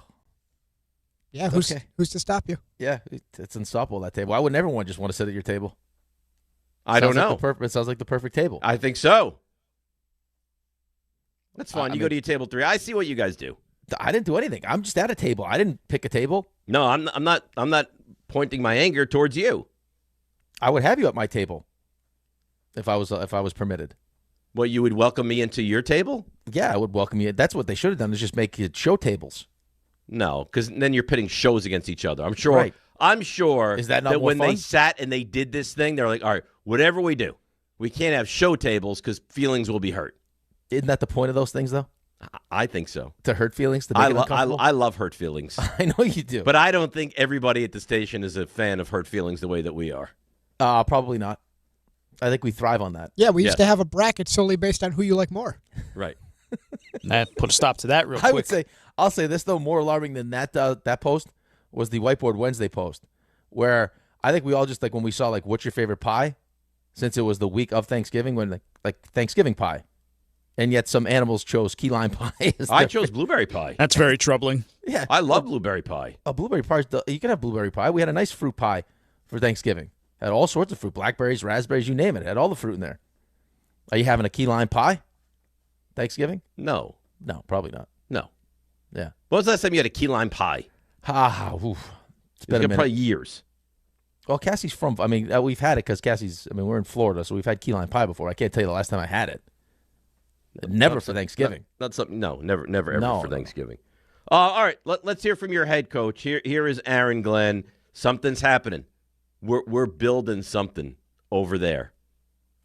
Yeah, who's to stop you? Yeah, it's unstoppable, that table. Why wouldn't everyone just want to sit at your table? I don't know. It sounds like the perfect table. I think so. That's fun. You go to your table 3. I see what you guys do. I didn't do anything. I'm just at a table. I didn't pick a table. No, I'm not pointing my anger towards you. I would have you at my table if I was permitted. Well, you would welcome me into your table? Yeah, I would welcome you. That's what they should have done, is just make it show tables. No, because then you're pitting shows against each other. I'm sure. Right. I'm sure is that not more when fun? They sat and they did this thing, they're like, all right, whatever we do, we can't have show tables because feelings will be hurt. Isn't that the point of those things, though? I think so. To hurt feelings? To make it uncomfortable? I love hurt feelings. I know you do. But I don't think everybody at the station is a fan of hurt feelings the way that we are. Probably not. I think we thrive on that. Yeah, we used to have a bracket solely based on who you like more. Right. Put a stop to that real quick. I would say, I'll say this, though, more alarming than that post was the Whiteboard Wednesday post, where I think we all just, when we saw, what's your favorite pie, since it was the week of Thanksgiving, when, Thanksgiving pie. And yet some animals chose key lime pie. I chose blueberry pie. That's very troubling. Yeah. I love blueberry pie. Blueberry pie, you can have blueberry pie. We had a nice fruit pie for Thanksgiving. Had all sorts of fruit. Blackberries, raspberries, you name it. Had all the fruit in there. Are you having a key lime pie? Thanksgiving? No. No, probably not. No. Yeah. When was the last time you had a key lime pie? It's been a minute. Probably years. Well, Cassie's from, we've had it because we're in Florida, so we've had key lime pie before. I can't tell you the last time I had it. Never for Thanksgiving. Not something, never ever No, for Thanksgiving. All right, let's hear from your head coach. Here is Aaron Glenn. Something's happening. We're building something over there.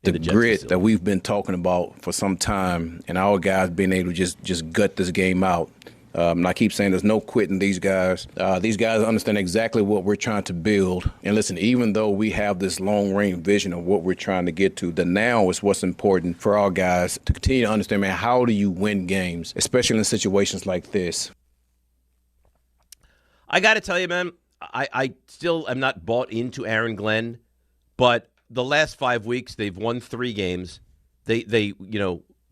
The grit that we've been talking about for some time, and our guys being able to just gut this game out. And I keep saying there's no quitting these guys. These guys understand exactly what we're trying to build. And listen, even though we have this long-range vision of what we're trying to get to, the now is what's important for our guys to continue to understand, man, how do you win games, especially in situations like this? I got to tell you, man, I still am not bought into Aaron Glenn, but the last 5 weeks they've won 3 games. They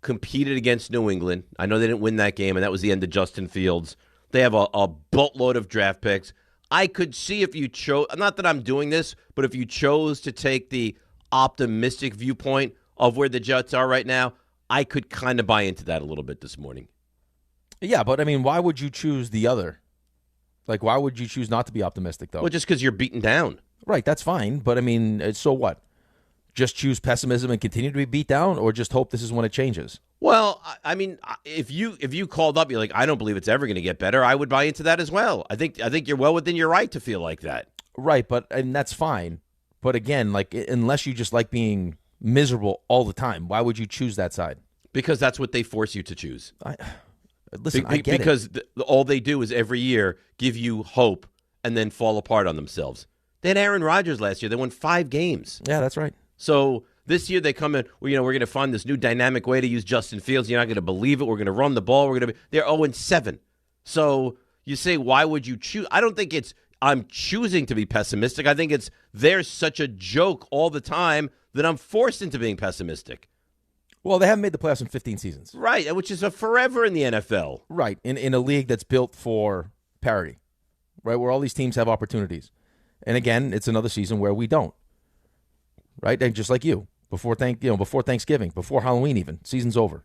competed against New England. I know they didn't win that game, and that was the end of Justin Fields. They have a boatload of draft picks. I could see if you chose, not that I'm doing this, but if you chose to take the optimistic viewpoint of where the Jets are right now, I could kind of buy into that a little bit this morning. Yeah, but why would you choose the other? Like, why would you choose not to be optimistic, though? Well, just because you're beaten down. Right, that's fine. But, so what? Just choose pessimism and continue to be beat down, or just hope this is when it changes? Well, if you called up, you're like, I don't believe it's ever going to get better, I would buy into that as well. I think you're well within your right to feel like that. Right, and that's fine. But again, unless you just like being miserable all the time, why would you choose that side? Because that's what they force you to choose. Listen, I get because it. All they do is every year give you hope and then fall apart on themselves. They had Aaron Rodgers last year. They won 5 games. Yeah, that's right. So this year they come in, we're going to find this new dynamic way to use Justin Fields. You're not going to believe it. We're going to run the ball. They're 0-7. So you say, why would you choose? I don't think it's I'm choosing to be pessimistic. I think it's there's such a joke all the time that I'm forced into being pessimistic. Well, they haven't made the playoffs in 15 seasons. Right, which is a forever in the NFL. Right, in a league that's built for parity, right, where all these teams have opportunities. And again, it's another season where we don't. Right, and just like you, before Thanksgiving, before Halloween even, season's over.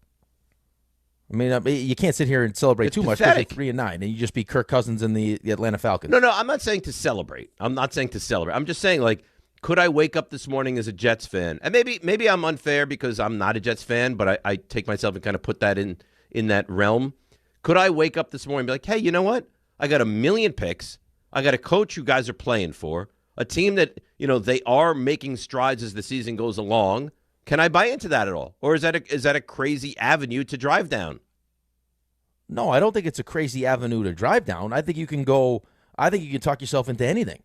You can't sit here and celebrate it's too pathetic. much because you're 3-9 and you just beat Kirk Cousins and the Atlanta Falcons. No, I'm not saying to celebrate. I'm just saying, could I wake up this morning as a Jets fan? And maybe I'm unfair because I'm not a Jets fan, but I take myself and kind of put that in that realm. Could I wake up this morning and be like, hey, you know what? I got 1 million picks. I got a coach you guys are playing for, a team that, they are making strides as the season goes along. Can I buy into that at all? Or is that a crazy avenue to drive down? No, I don't think it's a crazy avenue to drive down. I think you can talk yourself into anything.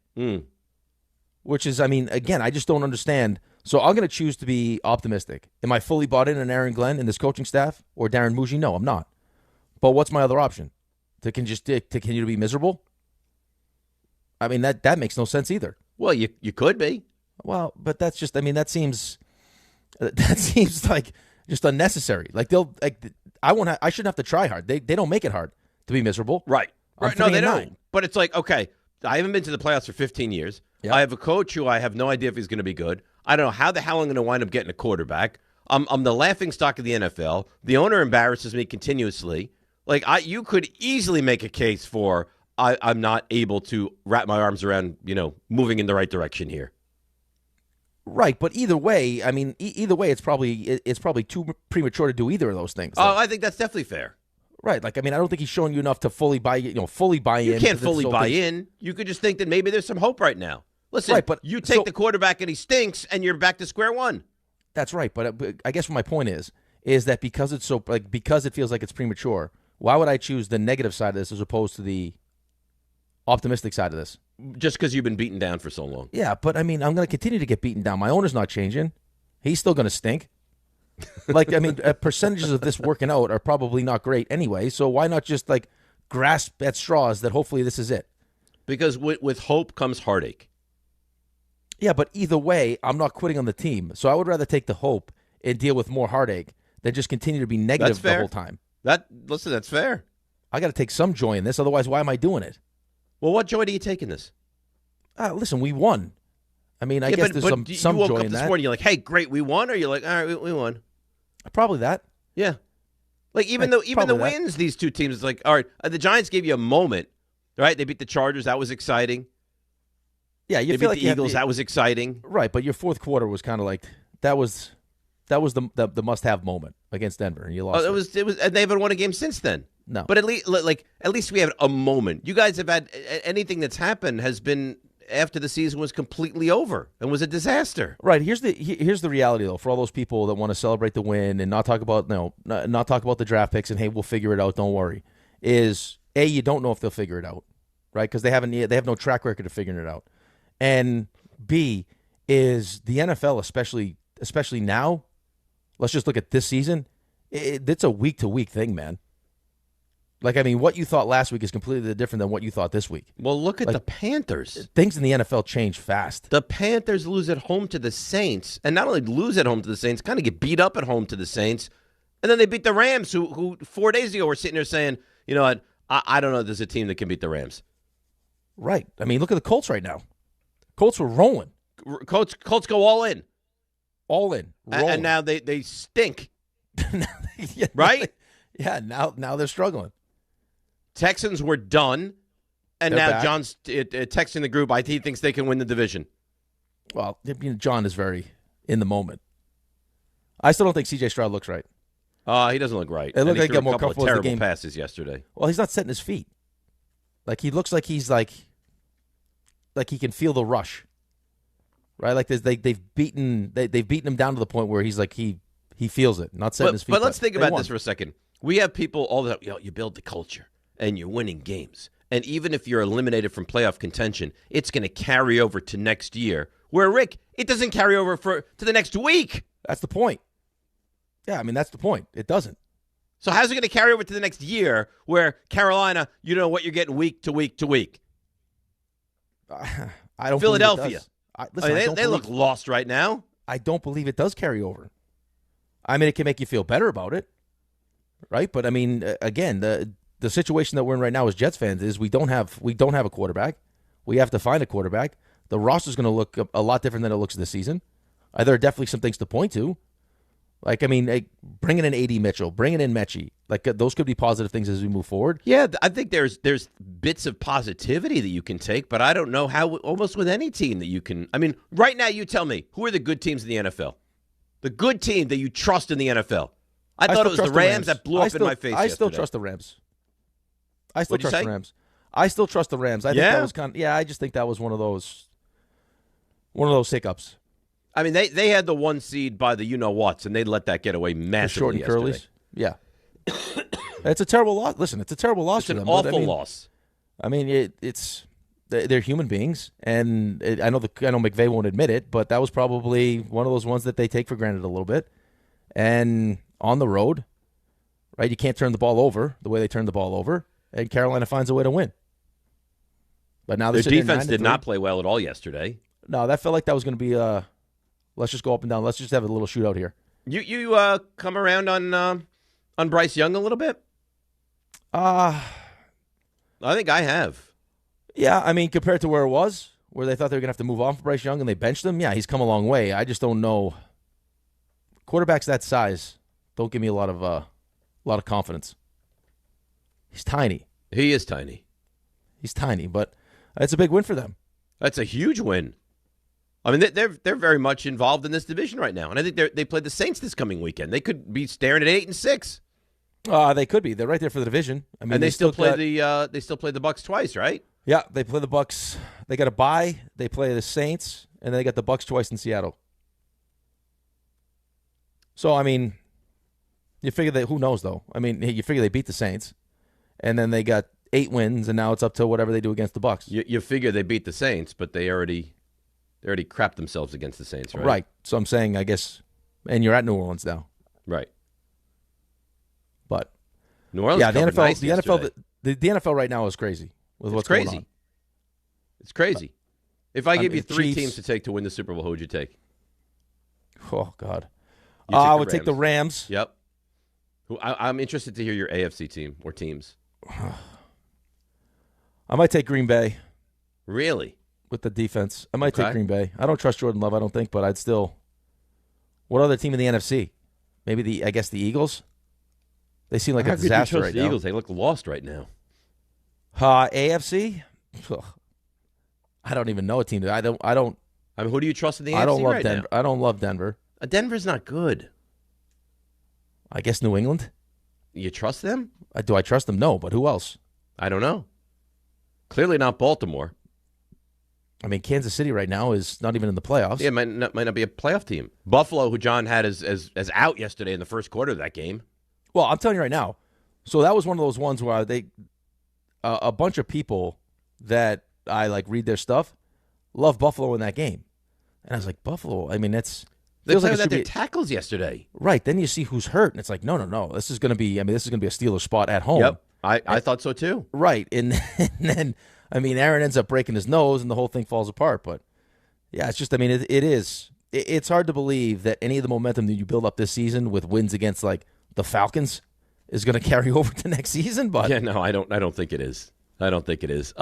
Which is, again, I just don't understand. So I'm going to choose to be optimistic. Am I fully bought in on Aaron Glenn and this coaching staff or Darren Muji? No, I'm not. But what's my other option? To continue to be miserable? That makes no sense either. Well, you could be. Well, but that's just, that seems like just unnecessary. I shouldn't have to try hard. They don't make it hard to be miserable. Right. No, they 3-9. don't. But it's like, okay, I haven't been to the playoffs for 15 years. Yep. I have a coach who I have no idea if he's going to be good. I don't know how the hell I'm going to wind up getting a quarterback. I'm the laughingstock of the NFL. The owner embarrasses me continuously. You could easily make a case for I'm not able to wrap my arms around, moving in the right direction here. Right, but either way, it's probably too premature to do either of those things. Oh, I think that's definitely fair. Right, I don't think he's showing you enough to fully buy in. You can't fully buy in. You could just think that maybe there's some hope right now. Listen, right, but you take the quarterback and he stinks, and you're back to square one. That's right, but I guess what my point is that because it's because it feels like it's premature, why would I choose the negative side of this as opposed to the optimistic side of this? Just because you've been beaten down for so long. Yeah, but I'm going to continue to get beaten down. My owner's not changing. He's still going to stink. Percentages of this working out are probably not great anyway, so why not just grasp at straws that hopefully this is it? Because with hope comes heartache. Yeah, but either way, I'm not quitting on the team, so I would rather take the hope and deal with more heartache than just continue to be negative the whole time. Listen, that's fair. I got to take some joy in this, otherwise why am I doing it? Well, what joy do you take in this? Listen, we won. I mean, I guess there's some you woke joy up in this that. morning, you're like, hey, great, we won? Or you're like, all right, we won? Probably that. Yeah. Like, even the wins, these two teams, it's like, all right, the Giants gave you a moment, right? They beat the Chargers. That was exciting. Yeah, you they feel beat like the Eagles. That was exciting. Right, but your fourth quarter was kind of like that was the must-have moment against Denver, and you lost. It was, and they haven't won a game since then. No, but at least we had a moment. You guys have had anything that's happened has been after the season was completely over and was a disaster. Right. Here's the reality though for all those people that want to celebrate the win and not talk about not talk about the draft picks and hey, we'll figure it out. Don't worry. Is A, you don't know if they'll figure it out, right? Because they have no track record of figuring it out. And B is the NFL, especially now. Let's just look at this season. It's a week-to-week thing, man. Like, I mean, what you thought last week is completely different than what you thought this week. Well, look at the Panthers. Things in the NFL change fast. The Panthers lose at home to the Saints, and not only lose at home to the Saints, kind of get beat up at home to the Saints, and then they beat the Rams, who 4 days ago were sitting there saying, you know what, I don't know if there's a team that can beat the Rams. Right. I mean, look at the Colts right now. Colts were rolling. Colts go all in. All in. And now they stink. Yeah, right? Yeah, now they're struggling. Texans were done, and They're now back. John's texting the group. He thinks they can win the division. Well, John is very in the moment. I still don't think C.J. Stroud looks right. He doesn't look right. It looked And he like he threw got more a couple of comfortable as the terrible game passes yesterday. Well, he's not setting his feet. Like he looks like he's like he can feel the rush. Right? Like they've beaten him down to the point where he's like he feels it, not setting his feet. But let's think about won. this for a second. We have people all the time, you build the culture and you're winning games. And even if you're eliminated from playoff contention, it's going to carry over to next year. Where, Rick, it doesn't carry over to the next week. That's the point. Yeah, I mean, that's the point. It doesn't. So how's it going to carry over to the next year where Carolina, you know what you're getting week to week to week? I don't Philadelphia. Believe it does. They look lost right now. I don't believe it does carry over. I mean, it can make you feel better about it, right? But I mean, again, the situation that we're in right now as Jets fans is we don't have a quarterback. We have to find a quarterback. The roster's going to look a lot different than it looks this season. There are definitely some things to point to. Like, I mean, bringing in A.D. Mitchell, bringing in Mechie, like those could be positive things as we move forward. Yeah, I think there's bits of positivity that you can take, but I don't know how almost with any team that you can. I mean, right now you tell me, who are the good teams in the NFL? The good team that you trust in the NFL. I thought it was the Rams that blew up in my face I still yesterday. trust the Rams. I still What'd you trust say? the Rams. I still trust the Rams. I think that was I just think that was one of those hiccups. I mean, they had the 1 seed by the you-know-whats, and they let that get away massively Short and yesterday. curlies. Yeah. It's a terrible loss. Listen, it's a terrible loss It's for an them. But, awful I mean, loss. I mean, they're human beings, and I know McVay won't admit it, but that was probably one of those ones that they take for granted a little bit. And on the road, right, you can't turn the ball over the way they turned the ball over, and Carolina finds a way to win. But now Their they're defense did not play well at all yesterday. No, that felt like that was going to be let's just go up and down. Let's just have a little shootout here. You come around on Bryce Young a little bit? I think I have. Yeah, I mean, compared to where it was, where they thought they were going to have to move on from Bryce Young and they benched him, yeah, he's come a long way. I just don't know. Quarterbacks that size don't give me a lot of confidence. He's tiny. He is tiny. He's tiny, but it's a big win for them. That's a huge win. I mean, they're very much involved in this division right now, and I think they play the Saints this coming weekend. They could be staring at 8-6. They could be. They're right there for the division. I mean, and they still play the Bucks twice, right? Yeah, they play the Bucks. They got a bye. They play the Saints, and then they got the Bucks twice in Seattle. So I mean, you figure that who knows though? I mean, you figure they beat the Saints, and then they got 8 wins, and now it's up to whatever they do against the Bucks. You figure they beat the Saints, but they already crapped themselves against the Saints, right? Right. So I'm saying, I guess, and you're at New Orleans now, right? But New Orleans, yeah, the NFL, nice the yesterday. NFL, the NFL right now is crazy with what's crazy. going on. It's crazy. If I give you 3 Chiefs. teams to take to win the Super Bowl, who would you take? Oh God, You take I the would take the Rams. Yep. I'm interested to hear your AFC team or teams. I might take Green Bay. Really? with the defense. I might take Green Bay. I don't trust Jordan Love, I don't think, but I'd still. What other team in the NFC? Maybe the Eagles? They seem like a disaster right now. The Eagles, they look lost right now. AFC? Ugh. I don't even know a team. I mean, who do you trust in the AFC I don't love right Denver. now? I don't love Denver. Denver's not good. I guess New England? You trust them? Do I trust them? No, but who else? I don't know. Clearly not Baltimore. I mean, Kansas City right now is not even in the playoffs. Yeah, it might not be a playoff team. Buffalo, who John had as out yesterday in the first quarter of that game. Well, I'm telling you right now. So that was one of those ones where a bunch of people that I read their stuff love Buffalo in that game, and I was like, Buffalo. I mean, They feels played like without their tackles yesterday. Right. Then you see who's hurt, and it's like, no. This is going to be. I mean, this is going to be a Steelers spot at home. Yep, I thought so too. Right, and then I mean, Aaron ends up breaking his nose, and the whole thing falls apart. But yeah, it's just. I mean, it is. It's hard to believe that any of the momentum that you build up this season with wins against the Falcons is going to carry over to next season. But yeah, no, I don't think it is. I don't think it is.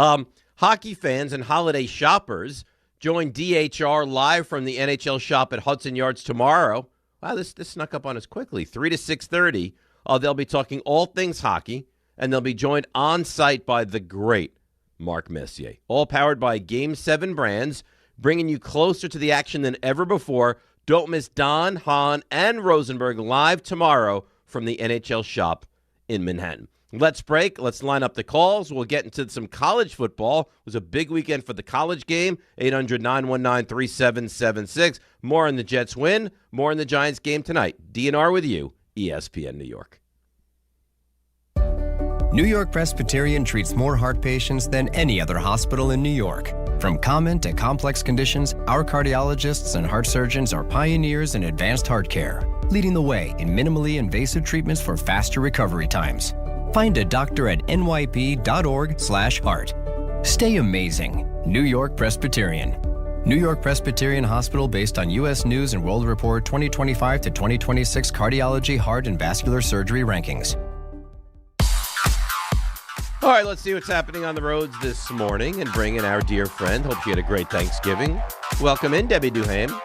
Hockey fans and holiday shoppers join DHR live from the NHL shop at Hudson Yards tomorrow. Wow, this snuck up on us quickly. 3 to 6:30. They'll be talking all things hockey, and they'll be joined on site by the great Mark Messier. All powered by Game 7 brands, bringing you closer to the action than ever before. Don't miss Don, Hahn, and Rosenberg live tomorrow from the NHL shop in Manhattan. Let's break. Let's line up the calls. We'll get into some college football. It was a big weekend for the college game. 800-919-3776. More on the Jets win. More on the Giants game tonight. DNR with you, ESPN New York. New York Presbyterian treats more heart patients than any other hospital in New York. From common to complex conditions, our cardiologists and heart surgeons are pioneers in advanced heart care, leading the way in minimally invasive treatments for faster recovery times. Find a doctor at nyp.org/heart. Stay amazing. New York Presbyterian. New York Presbyterian Hospital based on U.S. News and World Report 2025 to 2026 Cardiology, Heart, and Vascular Surgery Rankings. All right, let's see what's happening on the roads this morning and bring in our dear friend. Hope you had a great Thanksgiving. Welcome in, Debbie Duham.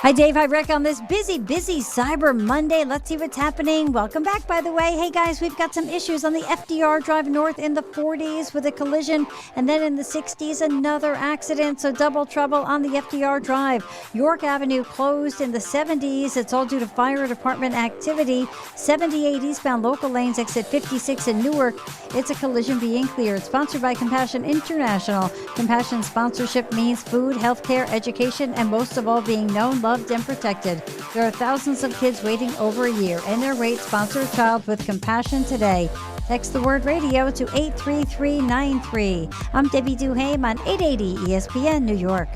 Hi, Dave. Hi, Rick. On this busy Cyber Monday, let's see what's happening. Welcome back, by the way. Hey, guys, we've got some issues on the FDR Drive North in the 40s with a collision, and then in the 60s, another accident. So double trouble on the FDR Drive. York Avenue closed in the 70s. It's all due to fire department activity. 78 eastbound local lanes, exit 56 in Newark. It's a collision being cleared. Sponsored by Compassion International. Compassion sponsorship means food, healthcare, education, and most of all, being known, loved, and protected. There are thousands of kids waiting over a year, and their rate sponsor a child with compassion today. Text the word radio to 83393. I'm Debbie Duham on 880 ESPN New York.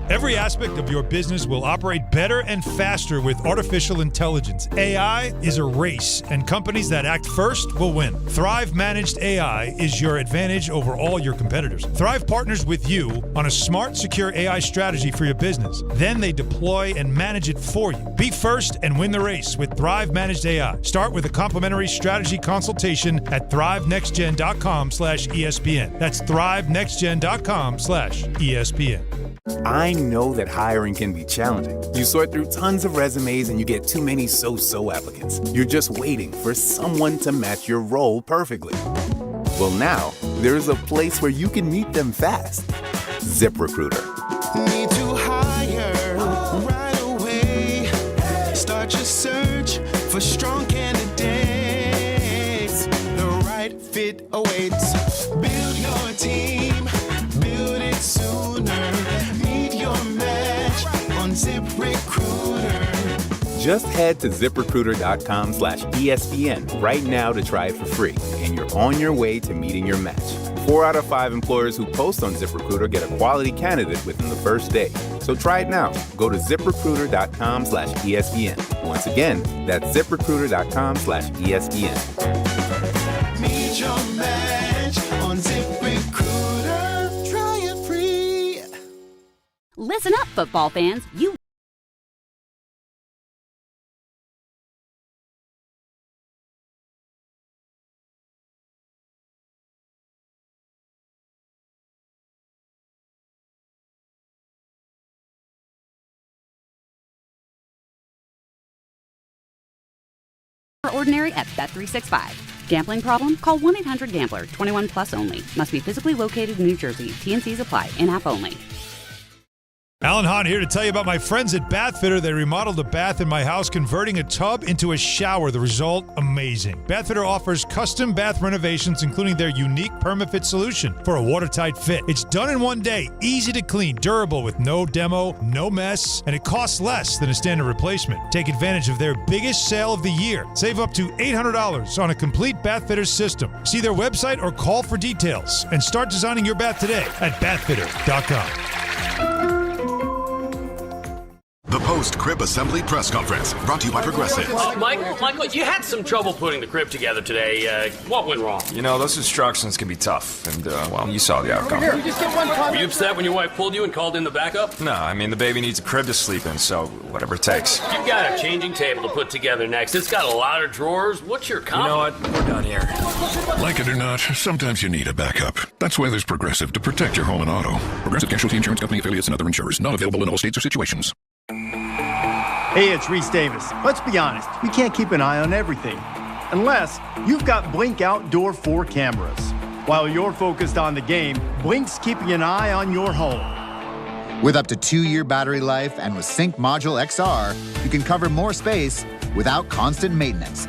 Every aspect of your business will operate better and faster with artificial intelligence. AI is a race, and companies that act first will win. Thrive Managed AI is your advantage over all your competitors. Thrive partners with you on a smart, secure AI strategy for your business. Then they deploy and manage it for you. Be first and win the race with Thrive Managed AI. Start with a complimentary strategy consultation at thrivenextgen.com/ESPN. That's thrivenextgen.com/ESPN. I know that hiring can be challenging. You sort through tons of resumes and you get too many so-so applicants. You're just waiting for someone to match your role perfectly. Well, now, there's a place where you can meet them fast. ZipRecruiter. Need to hire right away. Start your search for strong candidates. The right fit awaits. Build your team. Build it sooner. Meet your match on ZipRecruiter. Just head to ZipRecruiter.com/ESPN right now to try it for free, and you're on your way to meeting your match. 4 out of 5 employers who post on ZipRecruiter get a quality candidate within the first day. So try it now. Go to ZipRecruiter.com/ESPN. Once again, that's ZipRecruiter.com/ESPN. Meet your match on ZipRecruiter. Try it free. Listen up, football fans. You Ordinary at Bet365. Gambling problem? Call 1-800-GAMBLER. 21 plus only. Must be physically located in New Jersey. T&Cs apply. In-app only. Alan Hahn here to tell you about my friends at Bathfitter. They remodeled a bath in my house, converting a tub into a shower. The result, amazing. Bathfitter offers custom bath renovations, including their unique PermaFit solution for a watertight fit. It's done in one day, easy to clean, durable with no demo, no mess, and it costs less than a standard replacement. Take advantage of their biggest sale of the year. Save up to $800 on a complete Bathfitter system. See their website or call for details and start designing your bath today at bathfitter.com. The post-crib assembly press conference, brought to you by Progressive. Michael, you had some trouble putting the crib together today. What went wrong? You know, those instructions can be tough, and, well, you saw the outcome. Here, just get one Were you upset when your wife pulled you and called in the backup? No, I mean, the baby needs a crib to sleep in, so whatever it takes. You've got a changing table to put together next. It's got a lot of drawers. What's your comment? You know what? We're done here. Like it or not, sometimes you need a backup. That's why there's Progressive to protect your home and auto. Progressive Casualty Insurance Company affiliates and other insurers. Not available in all states or situations. Hey, it's Reese Davis. Let's be honest, you can't keep an eye on everything. Unless you've got Blink Outdoor 4 cameras. While you're focused on the game, Blink's keeping an eye on your home. With up to 2-year battery life and with Sync Module XR, you can cover more space without constant maintenance.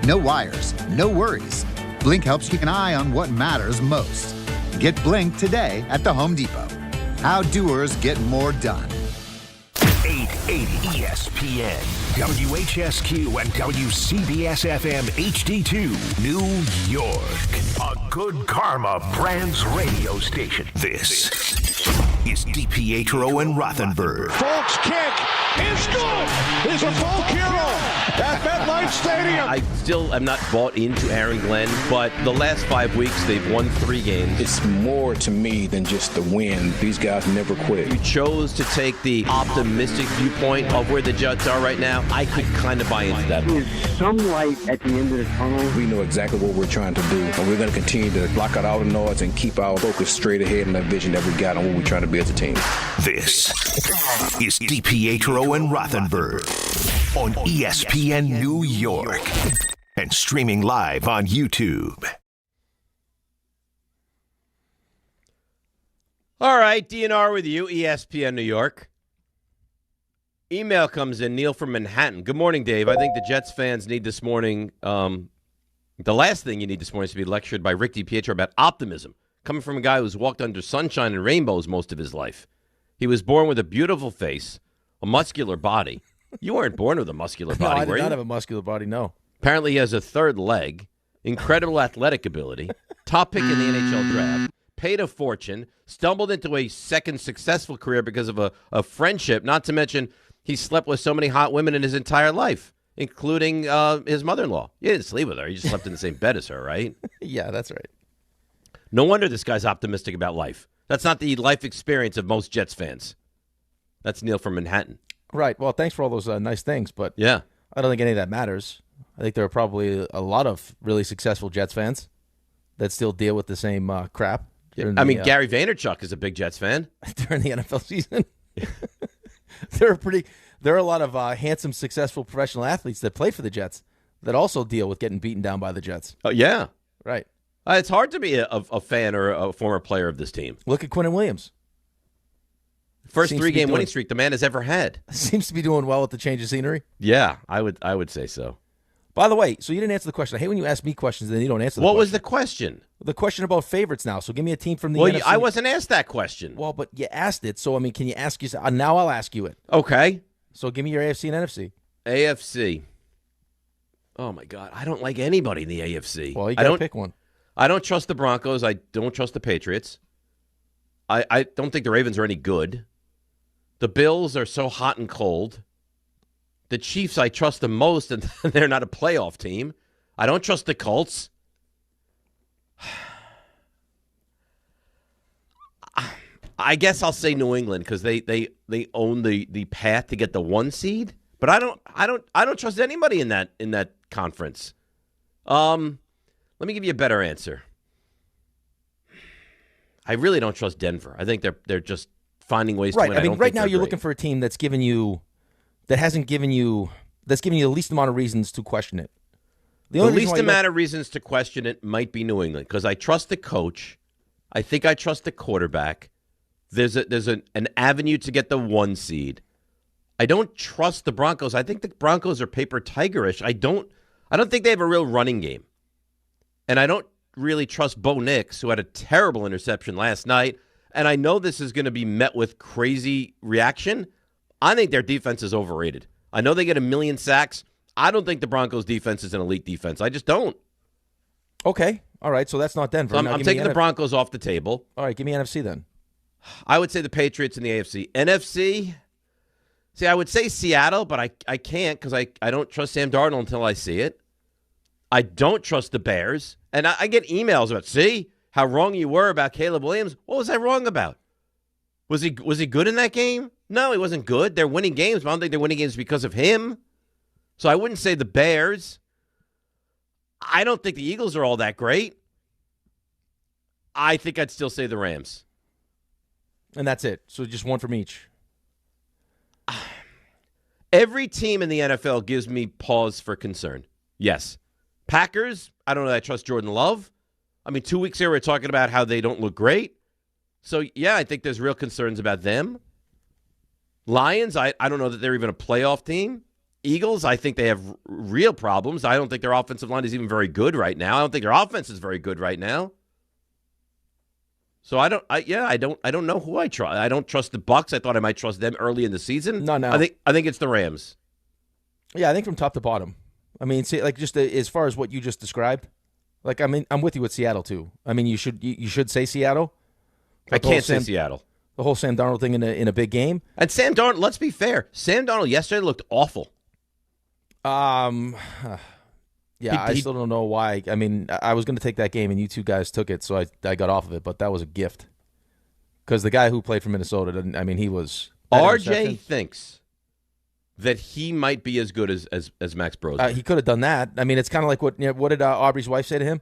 No wires, no worries. Blink helps keep an eye on what matters most. Get Blink today at the Home Depot. How doers get more done. 880 ESPN, WHSQ, and WCBS-FM HD2, New York. A Good Karma Brands radio station. This is DiPietro and Rothenberg. Falk's kick is good. He's a folk hero at MetLife Stadium. I still am not bought into Aaron Glenn, but the last 5 weeks they've won 3 games. It's more to me than just the win. These guys never quit. You chose to take the optimistic viewpoint of where the Jets are right now. I could kind of buy into that. There's some light at the end of the tunnel. We know exactly what we're trying to do, and we're going to continue to block out all the noise and keep our focus straight ahead in that vision that we got on what we're trying to be as a team. This is DiPietro and Rothenberg on ESPN New York and streaming live on YouTube. All right, DNR with you, ESPN New York. Email comes in, Neil from Manhattan. Good morning, Dave. I think the Jets fans need this morning, the last thing you need this morning is to be lectured by Rick DiPietro about optimism, coming from a guy who's walked under sunshine and rainbows most of his life. He was born with a beautiful face, a muscular body. You weren't born with a muscular body, no, I did were you? not have a muscular body, no. Apparently he has a third leg, incredible athletic ability, top pick in the NHL draft, paid a fortune, stumbled into a second successful career because of a friendship, not to mention he slept with so many hot women in his entire life, including his mother-in-law. You didn't sleep with her. You just slept in the same bed as her, right? Yeah, that's right. No wonder this guy's optimistic about life. That's not the life experience of most Jets fans. That's Neil from Manhattan. Right. Well, thanks for all those nice things, but yeah, I don't think any of that matters. I think there are probably a lot of really successful Jets fans that still deal with the same crap. I mean, Gary Vaynerchuk is a big Jets fan. During the NFL season. There are a lot of handsome, successful professional athletes that play for the Jets that also deal with getting beaten down by the Jets. Oh, yeah. Right. It's hard to be a fan or a former player of this team. Look at Quinnen Williams. First 3-game winning streak the man has ever had. Seems to be doing well with the change of scenery. Yeah, I would say so. By the way, so you didn't answer the question. I hate when you ask me questions and then you don't answer the question. What was the question? The question about favorites now. So give me a team from the Well, NFC. I wasn't asked that question. Well, but you asked it. So, I mean, can you ask you? Now I'll ask you it. Okay. So give me your AFC and NFC. AFC. Oh, my God. I don't like anybody in the AFC. Well, you got to pick one. I don't trust the Broncos. I don't trust the Patriots. I don't think the Ravens are any good. The Bills are so hot and cold. The Chiefs, I trust the most, and they're not a playoff team. I don't trust the Colts. I guess I'll say New England because they own the path to get the 1 seed. But I don't trust anybody in that conference. Let me give you a better answer. I really don't trust Denver. I think they're just finding ways to win. I mean, right now you're looking for a team that's given you the least amount of reasons to question it. The least amount of reasons to question it might be New England, because I trust the coach. I think I trust the quarterback. There's an avenue to get the 1 seed. I don't trust the Broncos. I think the Broncos are paper tigerish. I don't think they have a real running game. And I don't really trust Bo Nix, who had a terrible interception last night. And I know this is going to be met with crazy reaction. I think their defense is overrated. I know they get 1 million sacks. I don't think the Broncos defense is an elite defense. I just don't. Okay. All right. So that's not Denver. So I'm taking the Broncos off the table. All right. Give me NFC then. I would say the Patriots in the AFC. NFC, see, I would say Seattle, but I can't because I don't trust Sam Darnold until I see it. I don't trust the Bears. And I get emails about, see how wrong you were about Caleb Williams. What was I wrong about? Was he good in that game? No, he wasn't good. They're winning games, but I don't think they're winning games because of him. So I wouldn't say the Bears. I don't think the Eagles are all that great. I think I'd still say the Rams. And that's it. So just one from each. Every team in the NFL gives me pause for concern. Yes. Packers, I don't know that I trust Jordan Love. I mean, 2 weeks ago we were talking about how they don't look great. So, yeah, I think there's real concerns about them. Lions, I don't know that they're even a playoff team. Eagles, I think they have real problems. I don't think their offensive line is even very good right now. I don't think their offense is very good right now. So I don't know who I trust. I don't trust the Bucks. I thought I might trust them early in the season. No. I think it's the Rams. Yeah, I think from top to bottom. I mean, see, like just as far as what you just described, like I mean, I'm with you with Seattle too. I mean, you should say Seattle. I can't say Seattle. The whole Sam Darnold thing in a big game. And Sam Darnold, let's be fair. Sam Darnold yesterday looked awful. Yeah, I still don't know why. I mean, I was going to take that game, and you two guys took it, so I got off of it. But that was a gift because the guy who played for Minnesota, I mean, he was. RJ thinks that he might be as good as Max Brosnan. He could have done that. I mean, it's kind of like what did Aubrey's wife say to him?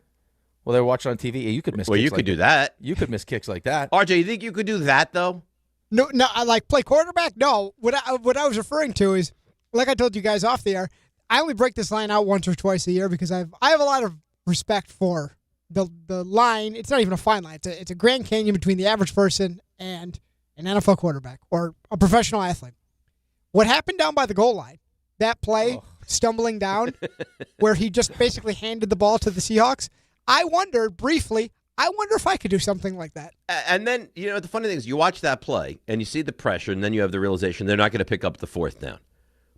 Well, they were watching on TV. Yeah, you could miss. Well, kicks you could like do that. You could miss kicks like that. RJ, you think you could do that though? No. I like play quarterback. No, what I was referring to is, like I told you guys off the air, I only break this line out once or twice a year because I have a lot of respect for the line. It's not even a fine line. It's a Grand Canyon between the average person and an NFL quarterback or a professional athlete. What happened down by the goal line? That play, stumbling down, where he just basically handed the ball to the Seahawks. I wondered briefly, if I could do something like that. And then, the funny thing is you watch that play and you see the pressure and then you have the realization they're not going to pick up the fourth down.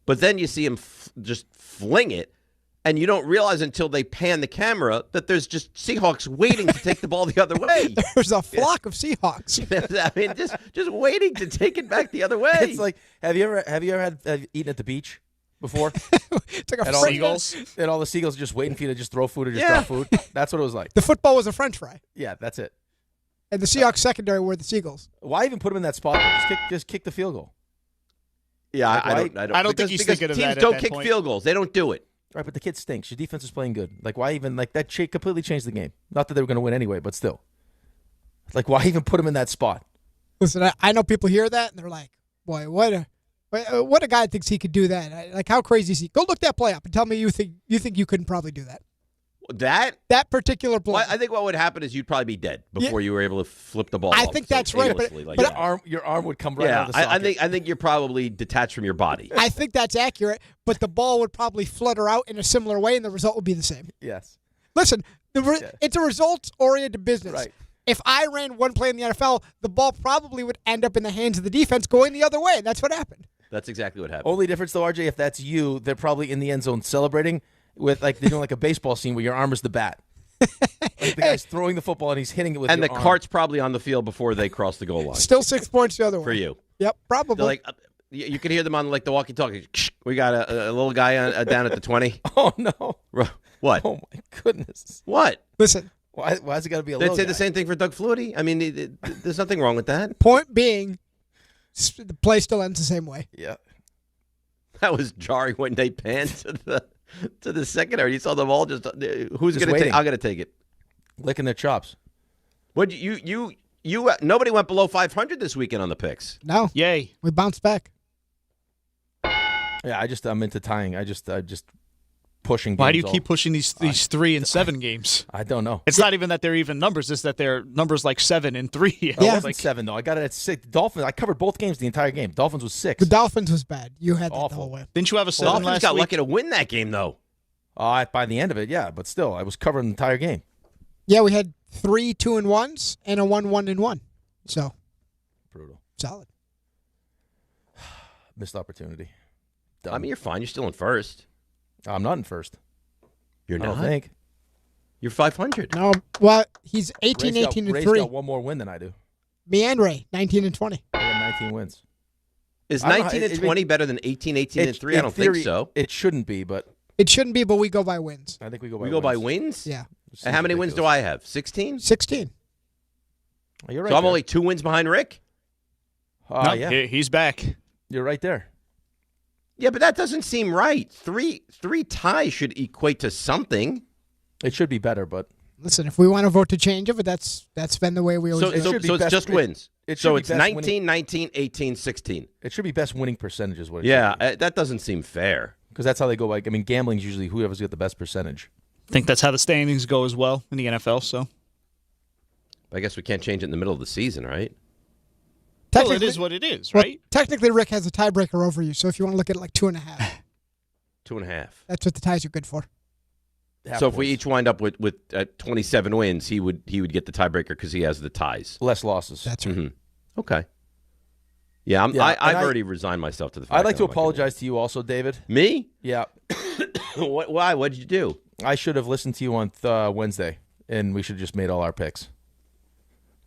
But then you see him just fling it, and you don't realize until they pan the camera that there's just Seahawks waiting to take the ball the other way. There's a flock of Seahawks. I mean, just waiting to take it back the other way. It's like, have you ever had eaten at the beach before? It's like seagulls, and all the seagulls are just waiting for you to just throw food or just drop food. That's what it was like. The football was a French fry. Yeah, that's it. And the Seahawks secondary were the Seagulls. Why even put him in that spot? Just kick the field goal. Yeah, like, I don't think he's thinking of that. Teams don't kick field goals; they don't do it. Right, but the kid stinks. Your defense is playing good. Like, why even that? Completely changed the game. Not that they were going to win anyway, but still. Like, why even put him in that spot? Listen, I know people hear that and they're like, "Boy, what a guy thinks he could do that? Like, how crazy is he? Go look that play up and tell me you think you couldn't probably do that." That particular play. Well, I think what would happen is you'd probably be dead before you were able to flip the ball. I think that's right, but your arm would come right out of the socket. I think you're probably detached from your body. I think that's accurate, but the ball would probably flutter out in a similar way, and the result would be the same. Yes. Listen, it's a results-oriented business. Right. If I ran one play in the NFL, the ball probably would end up in the hands of the defense going the other way, and that's what happened. That's exactly what happened. Only difference, though, RJ, if that's you, they're probably in the end zone celebrating with, like, they're doing like a baseball scene where your arm is the bat. Like the guy's throwing the football and he's hitting it with and your the arm. cart's probably on the field before they cross the goal line. Still 6 points the other way. For you. Yep, probably. They're like, you can hear them on like the walkie-talkie. We got a little guy down at the 20. Oh, no. What? Oh, my goodness. What? Listen. Why has it got to be a They'd little say guy? the same thing for Doug Flutie. I mean, there's nothing wrong with that. Point being, the play still ends the same way. Yeah. That was jarring when they panned to the secondary. You saw them all just who's going to take? I'm going to take it. Licking their chops. What you nobody went below 500 this weekend on the picks. No. Yay. We bounced back. Yeah, I'm into tying. I just pushing games. Why do you keep pushing these 3 and 7 games? I don't know. It's not even that they're even numbers; it's that they're numbers like 7 and 3. It wasn't 7 though. I got it at 6. Dolphins. I covered both games the entire game. Dolphins was 6. The Dolphins was bad. You had that the whole way. Didn't you have a 7 Dolphins last got week? lucky to win that game though. By the end of it, yeah, but still, I was covering the entire game. Yeah, we had 3 2-1s and a 1-1-1. So brutal, solid. Missed opportunity. I mean, you're fine. You're still in first. I'm not in first. You're I not. don't think. You're 500. No, well, he's 18, Ray's 18, got, and Ray's 3. got one more win than I do. Me and Ray, 19 and 20. I got 19 wins. Is I don't know, 19 and 20 better than 18, 18, and 3? I don't theory, think so. It shouldn't be, but It shouldn't be, but we go by wins. I think we go by We wins. go by wins? Yeah. And how many wins do I have? 16? 16. Oh, you're right. So I'm there. only 2 wins behind Rick? No, yeah. he's back. You're right there. Yeah, but that doesn't seem right. Three ties should equate to something. It should be better, but Listen, if we want to vote to change it, but that's been the way we always do it. So it's just wins. It So should be it's best 19, winning- 19, 18, 16. It should be best winning percentage is what it Yeah, should be. that doesn't seem fair. Because that's how they go. Like, I mean, gambling's usually whoever's got the best percentage. I think that's how the standings go as well in the NFL. So I guess we can't change it in the middle of the season, right? well, it is what it is, right? Technically, Rick has a tiebreaker over you, so if you want to look at it like 2.5, 2.5. that's what the ties are good for. So if we each wind up with 27 wins, he would get the tiebreaker because he has the ties. Less losses. That's right. Mm-hmm. Okay. Yeah, I've already resigned myself to the fact I'd like that to I'm not gonna apologize to you also, David. Me? Yeah. Why? What did you do? I should have listened to you on Wednesday, and we should have just made all our picks.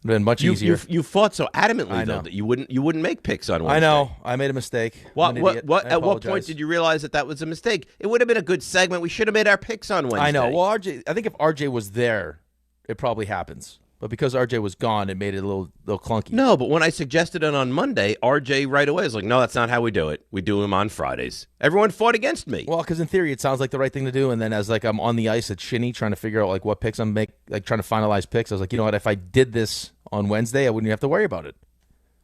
It would have been much easier. You fought so adamantly I know. though that you wouldn't make picks on Wednesday. I know. I made a mistake. I'm an idiot. I At what point apologize. did you realize that was a mistake? It would have been a good segment. We should have made our picks on Wednesday. I know. Well, RJ, I think if RJ was there, it probably happens. But because RJ was gone, it made it a little clunky. No, but when I suggested it on Monday, RJ right away was like, "No, that's not how we do it. We do them on Fridays." Everyone fought against me. Well, because in theory, it sounds like the right thing to do, and then as like I'm on the ice at Shinny trying to figure out like what picks I'm like trying to finalize picks, I was like, you know what? If I did this on Wednesday, I wouldn't have to worry about it.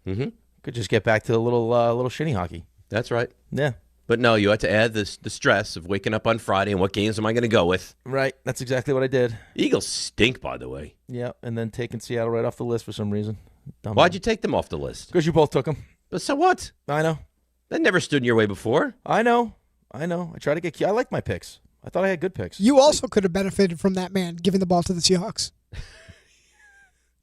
Mm-hmm. Could just get back to a little Shinny hockey. That's right. Yeah. But no, you had to add the stress of waking up on Friday and what games am I going to go with? Right. That's exactly what I did. Eagles stink, by the way. Yeah, and then taking Seattle right off the list for some reason. Why'd you take them off the list? Because you both took them. But so what? I know. That never stood in your way before. I know. I try to get. I like my picks. I thought I had good picks. You also could have benefited from that man giving the ball to the Seahawks.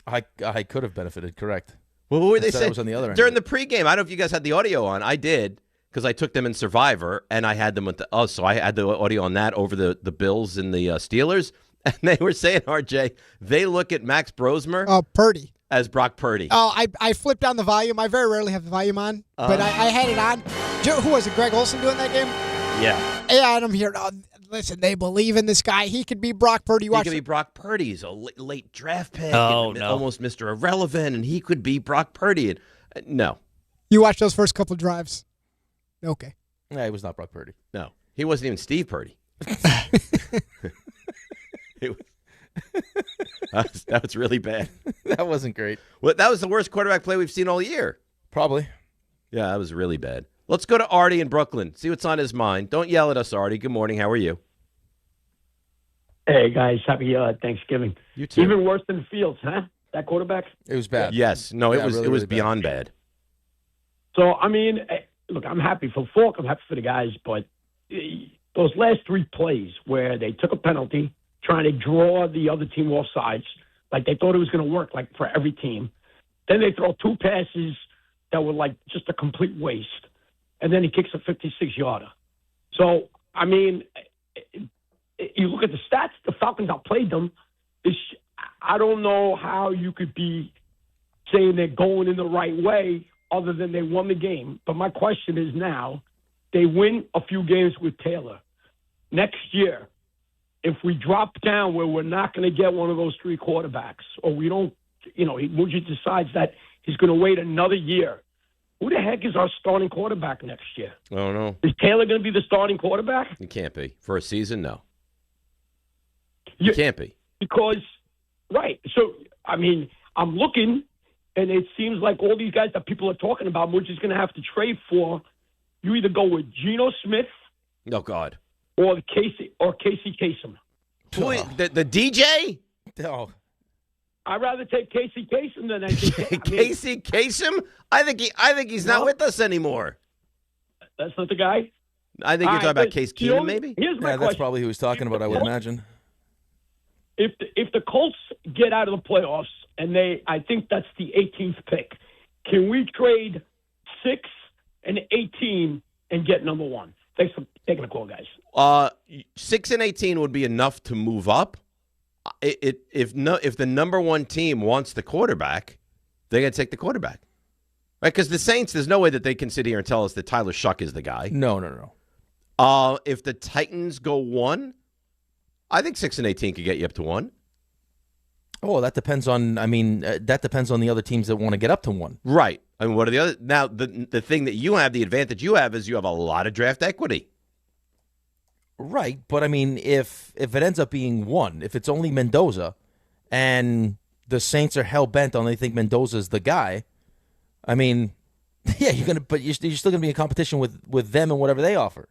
I could have benefited. Correct. Well, what were they Instead, saying? I was on the other end. During the pregame, I don't know if you guys had the audio on. I did because I took them in Survivor, and I had them with so I had the audio on that over the Bills and the Steelers, and they were saying, RJ, they look at Max Brosmer. Oh, Purdy. As Brock Purdy. Oh, I flipped down the volume. I very rarely have the volume on, but I had it on. Who was it, Greg Olsen doing that game? Yeah. Yeah, and I'm here. Oh, listen, they believe in this guy. He could be Brock Purdy. He could be Brock Purdy. He's a late draft pick. Oh, and no. Almost Mr. Irrelevant, and he could be Brock Purdy. And, no. You watch those first couple drives. Okay. Yeah, he was not Brock Purdy. No. He wasn't even Steve Purdy. That was really bad. That wasn't great. Well, that was the worst quarterback play we've seen all year. Probably. Yeah, that was really bad. Let's go to Artie in Brooklyn. See what's on his mind. Don't yell at us, Artie. Good morning. How are you? Hey, guys. Happy Thanksgiving. You too. Even worse than Fields, huh? That quarterback? It was bad. Yes. No, Yeah, it was really, it was really bad. beyond bad. So, I mean, look, I'm happy for Falk. I'm happy for the guys. But those last 3 plays where they took a penalty, trying to draw the other team off sides, like they thought it was going to work, like for every team. Then they throw 2 passes that were like just a complete waste. And then he kicks a 56-yarder. So, I mean, you look at the stats, the Falcons outplayed them. I don't know how you could be saying they're going in the right way other than they won the game. But my question is now, they win a few games with Taylor. Next year, if we drop down where we're not going to get one of those 3 quarterbacks, or we don't, Muji decides that he's going to wait another year, who the heck is our starting quarterback next year? I don't know. Is Taylor going to be the starting quarterback? It can't be. For a season, no. It can't be. Because, right. So, I mean, I'm looking, and it seems like all these guys that people are talking about, Muji's going to have to trade for. You either go with Geno Smith. Oh, God. or Casey Kasem. The DJ? Oh. I'd rather take Casey Kasem than I take Casey Kasem? I think he's not with us anymore. That's not the guy? I think you're talking about Case Keenum, maybe? Here's my question. That's probably who he's talking about, I would imagine. If the Colts get out of the playoffs, and I think that's the 18th pick, can we trade 6 and 18 and get number 1? Thanks for taking the call, guys. 6 and 18 would be enough to move up. If the number 1 team wants the quarterback, they're going to take the quarterback. Right? Because the Saints, there's no way that they can sit here and tell us that Tyler Shuck is the guy. No. If the Titans go 1, I think 6 and 18 could get you up to 1. Oh, that depends on. That depends on the other teams that want to get up to 1. Right. I mean, what are the other? Now, the thing that you have, the advantage you have, is you have a lot of draft equity. Right, but I mean, if it ends up being 1, if it's only Mendoza, and the Saints are hell bent on they think Mendoza's the guy, I mean, yeah, you're still gonna be in competition with them and whatever they offer.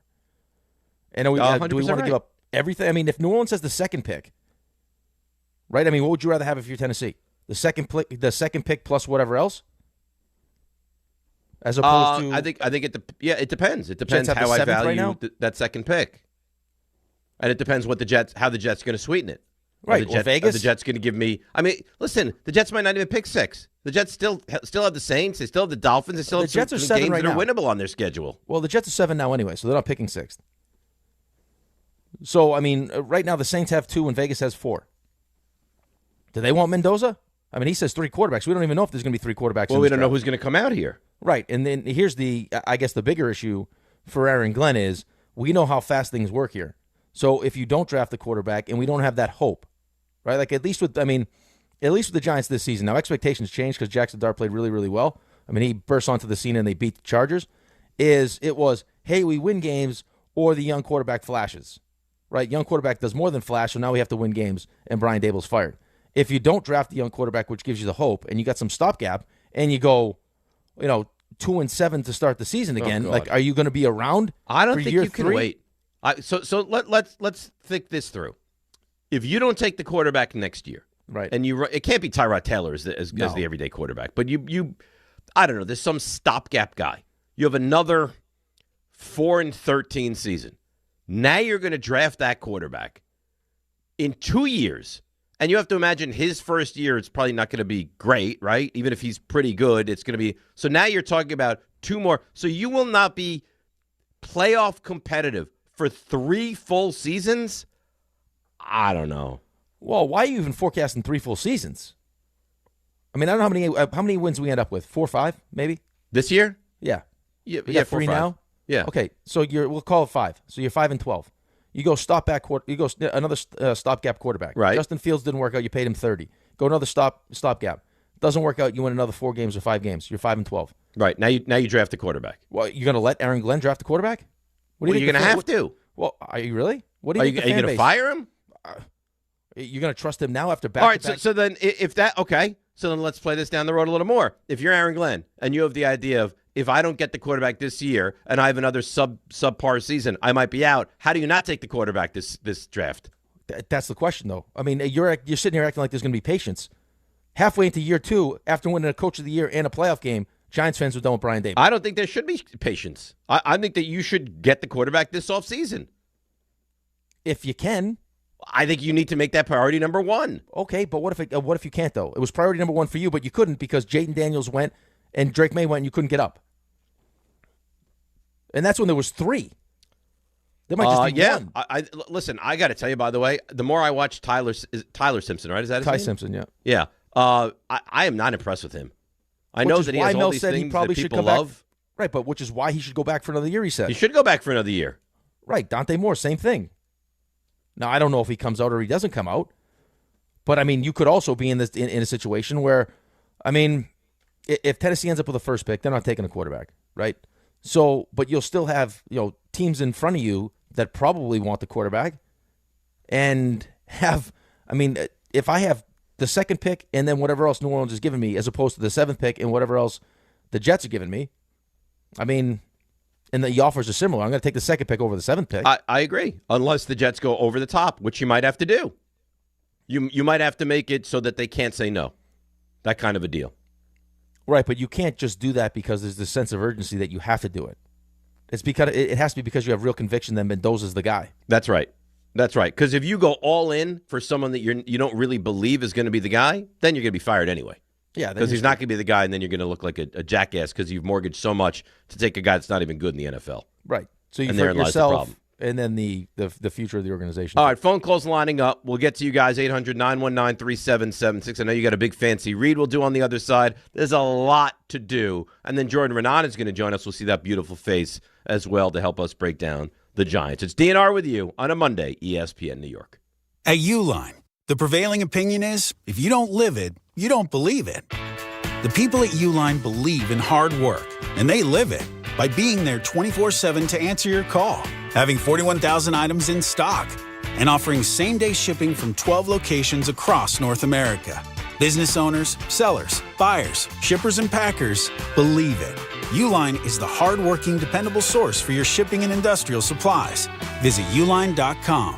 And do we want to give up everything? I mean, if New Orleans has the 2nd pick, right? I mean, what would you rather have if you're Tennessee? The second pick plus whatever else, as opposed to I think it depends. It depends how I value that 2nd pick. And it depends how the Jets are going to sweeten it. Right, or Vegas. Are the Jets going to give me? I mean, listen, the Jets might not even pick 6. The Jets still have the Saints. They still have the Dolphins. They still have Jets are some 7 games right that are now. winnable on their schedule. Well, the Jets are 7 now anyway, so they're not picking 6th. So I mean, right now the Saints have 2 and Vegas has 4. Do they want Mendoza? I mean, he says 3 quarterbacks. We don't even know if there's going to be 3 quarterbacks. Well, we don't know who's going to come out here. Right, and then here's I guess the bigger issue for Aaron Glenn is we know how fast things work here. So if you don't draft the quarterback and we don't have that hope, right? Like at least with the Giants this season. Now expectations changed because Jaxson Dart played really, really well. I mean, he burst onto the scene and they beat the Chargers. It was, hey, we win games or the young quarterback flashes, right? Young quarterback does more than flash, so now we have to win games and Brian Dable's fired. If you don't draft the young quarterback, which gives you the hope, and you got some stopgap, and you go, 2-7 to start the season again, like, are you going to be around? I don't for think year you can 3? wait. So let's think this through. If you don't take the quarterback next year, right, and it can't be Tyrod Taylor as the everyday quarterback, but you I don't know. There's some stopgap guy. You have another 4-13 season. Now you're going to draft that quarterback in 2 years. And you have to imagine his first year, it's probably not going to be great, right? Even if he's pretty good, it's going to be. So now you're talking about 2 more. So you will not be playoff competitive for 3 full seasons? I don't know. Well, why are you even forecasting 3 full seasons? I mean, I don't know how many wins we end up with. 4 or 5, maybe? This year? Yeah. Yeah, we got 3 now? Yeah. Okay, so we'll call it 5. So you're 5-12. You go another stopgap quarterback. Right. Justin Fields didn't work out. You paid him $30. Go another stopgap. Doesn't work out. You win another 4 games or 5 games. You're 5-12. Right. Now you draft a quarterback. Well, you're going to let Aaron Glenn draft the quarterback? What do you think? You're going to have to. Well, are you really? What do you think? Are you going to fire him? You're going to trust him now after back? All right. So then, if that so then let's play this down the road a little more. If you're Aaron Glenn and you have the idea of, if I don't get the quarterback this year and I have another subpar season, I might be out. How do you not take the quarterback this draft? That's the question, though. I mean, you're sitting here acting like there's going to be patience. Halfway into year 2, after winning a Coach of the Year and a playoff game, Giants fans are done with Brian Dable. I don't think there should be patience. I think that you should get the quarterback this offseason. If you can. I think you need to make that priority number 1. Okay, but what if you can't, though? It was priority number 1 for you, but you couldn't because Jayden Daniels went and Drake May went and you couldn't get up. And that's when there was 3. There might just be 1. I listen, I got to tell you, by the way, the more I watch Tyler Simpson, right? Is that his name? Simpson, yeah. Yeah. I am not impressed with him. I know that he has all these things that people love. Right, but which is why he should go back for another year, he said. He should go back for another year. Right, Dante Moore, same thing. Now, I don't know if he comes out or he doesn't come out. But, I mean, you could also be in a situation where, I mean, if Tennessee ends up with a first pick, they're not taking a quarterback, right? So, but you'll still have, teams in front of you that probably want the quarterback and if I have the 2nd pick and then whatever else New Orleans has given me as opposed to the 7th pick and whatever else the Jets are giving me, I mean, and the offers are similar, I'm going to take the second pick over the 7th pick. I agree, unless the Jets go over the top, which you might have to do. You might have to make it so that they can't say no. That kind of a deal. Right, but you can't just do that because there's this sense of urgency that you have to do it. It's because it has to be because you have real conviction that Mendoza's the guy. That's right. That's right. Because if you go all in for someone that you don't really believe is going to be the guy, then you're going to be fired anyway. Yeah, because he's not going to be the guy, and then you're going to look like a jackass because you've mortgaged so much to take a guy that's not even good in the NFL. Right. So you and hurt therein lies the yourself problem. and then the future of the organization. All right, phone calls lining up. We'll get to you guys, 800-919-3776. I know you got a big fancy read we'll do on the other side. There's a lot to do. And then Jordan Raanan is going to join us. We'll see that beautiful face as well to help us break down the Giants. It's DNR with you on a Monday, ESPN New York. At Uline, the prevailing opinion is if you don't live it, you don't believe it. The people at Uline believe in hard work, and they live it by being there 24/7 to answer your call, having 41,000 items in stock, and offering same-day shipping from 12 locations across North America. Business owners, sellers, buyers, shippers, and packers believe it. Uline is the hard-working, dependable source for your shipping and industrial supplies. Visit uline.com.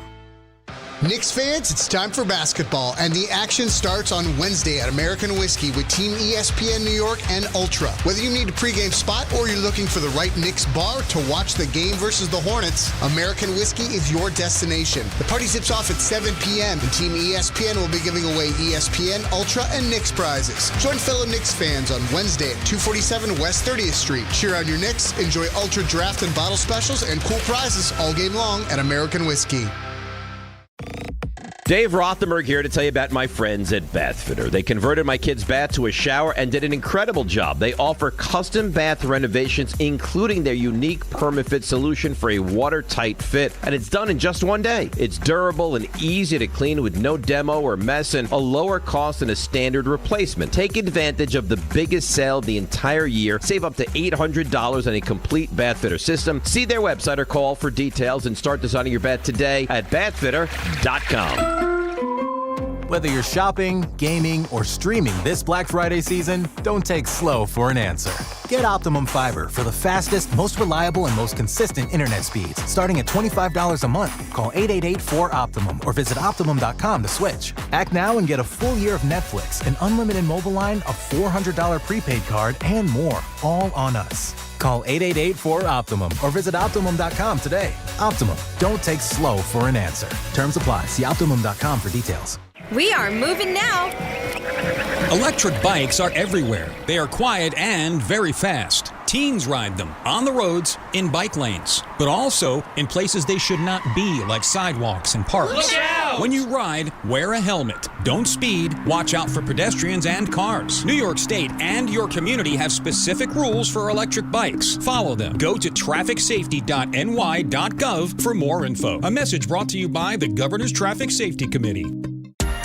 Knicks fans, it's time for basketball, and the action starts on Wednesday at American Whiskey with Team ESPN New York and Ultra. Whether you need a pregame spot or you're looking for the right Knicks bar to watch the game versus the Hornets, American Whiskey is your destination. The party zips off at 7 p.m., and Team ESPN will be giving away ESPN, Ultra, and Knicks prizes. Join fellow Knicks fans on Wednesday at 247 West 30th Street. Cheer on your Knicks, enjoy Ultra draft and bottle specials, and cool prizes all game long at American Whiskey. Dave Rothenberg here to tell you about my friends at Bathfitter. They converted my kid's bath to a shower and did an incredible job. They offer custom bath renovations, including their unique PermaFit solution for a watertight fit, and it's done in just one day. It's durable and easy to clean with no demo or mess and a lower cost than a standard replacement. Take advantage of the biggest sale of the entire year. Save up to $800 on a complete Bathfitter system. See their website or call for details and start designing your bath today at bathfitter.com. Whether you're shopping, gaming, or streaming this Black Friday season, don't take slow for an answer. Get Optimum Fiber for the fastest, most reliable, and most consistent internet speeds, starting at $25 a month. Call 888-4OPTIMUM or visit Optimum.com to switch. Act now and get a full year of Netflix, an unlimited mobile line, a $400 prepaid card, and more, all on us. Call 888-4OPTIMUM or visit Optimum.com today. Optimum, don't take slow for an answer. Terms apply. See Optimum.com for details. We are moving now. Electric bikes are everywhere. They are quiet and very fast. Teens ride them on the roads, in bike lanes, but also in places they should not be, like sidewalks and parks. Look out! When you ride, wear a helmet. Don't speed. Watch out for pedestrians and cars. New York State and your community have specific rules for electric bikes. Follow them. Go to trafficsafety.ny.gov for more info. A message brought to you by the Governor's Traffic Safety Committee.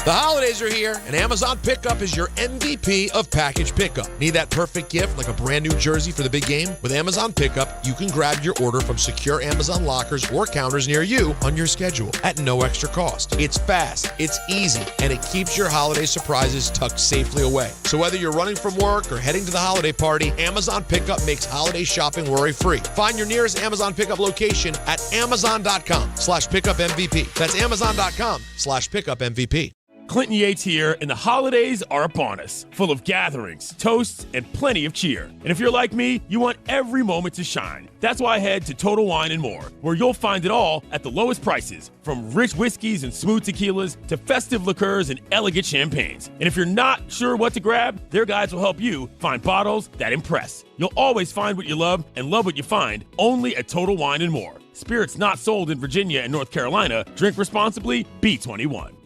The holidays are here, and Amazon Pickup is your MVP of package pickup. Need that perfect gift like a brand new jersey for the big game? With Amazon Pickup, you can grab your order from secure Amazon lockers or counters near you on your schedule at no extra cost. It's fast, it's easy, and it keeps your holiday surprises tucked safely away. So whether you're running from work or heading to the holiday party, Amazon Pickup makes holiday shopping worry-free. Find your nearest Amazon Pickup location at amazon.com/pickupmvp. That's amazon.com/pickupmvp. Clinton Yates here, and the holidays are upon us, full of gatherings, toasts, and plenty of cheer. And if you're like me, you want every moment to shine. That's why I head to Total Wine & More, where you'll find it all at the lowest prices, from rich whiskeys and smooth tequilas to festive liqueurs and elegant champagnes. And if you're not sure what to grab, their guides will help you find bottles that impress. You'll always find what you love and love what you find, only at Total Wine & More. Spirits not sold in Virginia and North Carolina. Drink responsibly. Be 21.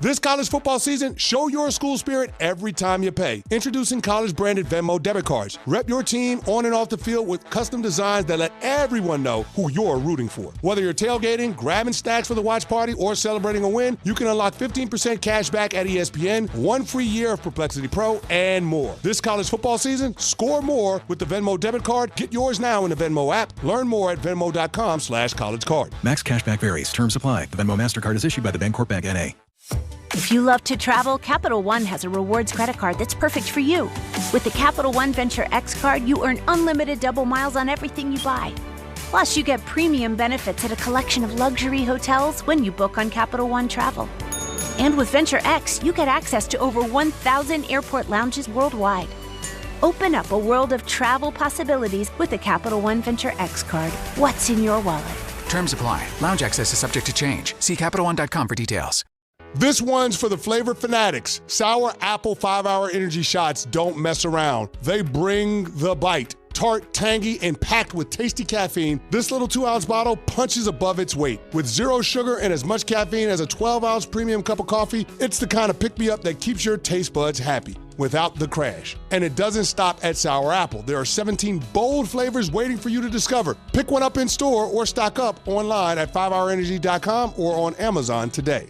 This college football season, show your school spirit every time you pay. Introducing college-branded Venmo debit cards. Rep your team on and off the field with custom designs that let everyone know who you're rooting for. Whether you're tailgating, grabbing stacks for the watch party, or celebrating a win, you can unlock 15% cash back at ESPN, 1 free year of Perplexity Pro, and more. This college football season, score more with the Venmo debit card. Get yours now in the Venmo app. Learn more at venmo.com/collegecard. Max cashback varies. Terms apply. The Venmo MasterCard is issued by the Bancorp Bank N.A. If you love to travel, Capital One has a rewards credit card that's perfect for you. With the Capital One Venture X card, you earn unlimited double miles on everything you buy. Plus, you get premium benefits at a collection of luxury hotels when you book on Capital One Travel. And with Venture X, you get access to over 1,000 airport lounges worldwide. Open up a world of travel possibilities with the Capital One Venture X card. What's in your wallet? Terms apply. Lounge access is subject to change. See CapitalOne.com for details. This one's for the flavor fanatics. Sour Apple 5-Hour Energy Shots don't mess around. They bring the bite. Tart, tangy, and packed with tasty caffeine, this little 2-ounce bottle punches above its weight. With 0 sugar and as much caffeine as a 12-ounce premium cup of coffee, it's the kind of pick-me-up that keeps your taste buds happy without the crash. And it doesn't stop at Sour Apple. There are 17 bold flavors waiting for you to discover. Pick one up in store or stock up online at 5hourenergy.com or on Amazon today.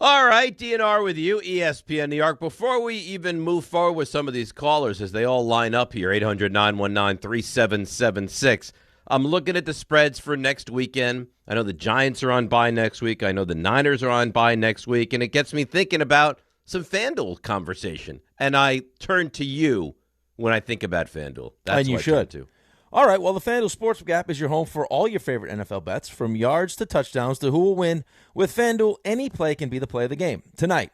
All right, DNR with you, ESPN New York. Before we even move forward with some of these callers, as they all line up here, 800-919-3776, I'm looking at the spreads for next weekend. I know the Giants are on bye next week. I know the Niners are on bye next week, and it gets me thinking about some FanDuel conversation. And I turn to you when I think about FanDuel. That's and you what I should. turn to. All right, well, the FanDuel Sportsbook app is your home for all your favorite NFL bets, from yards to touchdowns to who will win. With FanDuel, any play can be the play of the game. Tonight,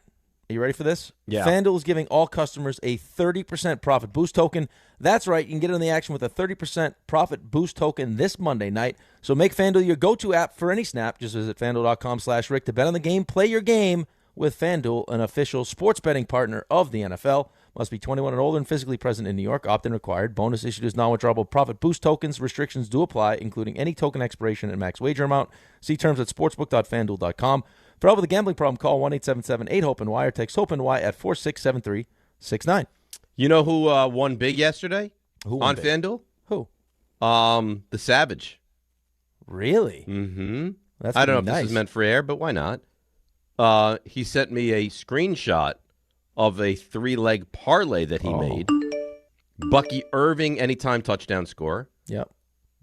are you ready for this? Yeah. FanDuel is giving all customers a 30% profit boost token. That's right, you can get in the action with a 30% profit boost token this Monday night. So make FanDuel your go-to app for any snap. Just visit FanDuel.com/Rick to bet on the game. Play your game with FanDuel, an official sports betting partner of the NFL. Must be 21 and older and physically present in New York. Opt-in required. Bonus issued as non-withdrawable profit boost tokens. Restrictions do apply, including any token expiration and max wager amount. See terms at sportsbook.fanduel.com. For help with a gambling problem, call 1-877-8-HOPE-NY or text HOPE-NY at 467-369. You know who won big yesterday on FanDuel? Who? The Savage. Really? Mm-hmm. That's I don't know if nice. this is meant for air, but why not? He sent me a screenshot of a 3-leg parlay that he made. Bucky Irving, anytime touchdown score. Yep.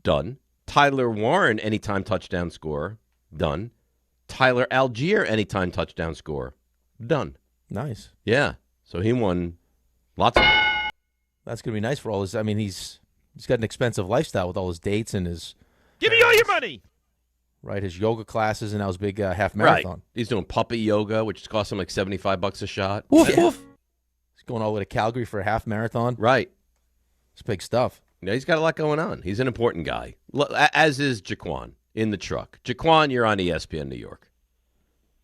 Done. Tyler Warren, anytime touchdown score. Done. Tyler Algier, anytime touchdown score. Done. Nice. Yeah. So he won lots of money. That's going to be nice for all his. I mean, he's got an expensive lifestyle with all his dates and his. Give me all your money. Right, his yoga classes and now his big half marathon. Right. He's doing puppy yoga, which costs him like $75 a shot. Woof, woof. He's going all the way to Calgary for a half marathon. Right. It's big stuff. Yeah, he's got a lot going on. He's an important guy, as is Jaquan in the truck. Jaquan, you're on ESPN New York.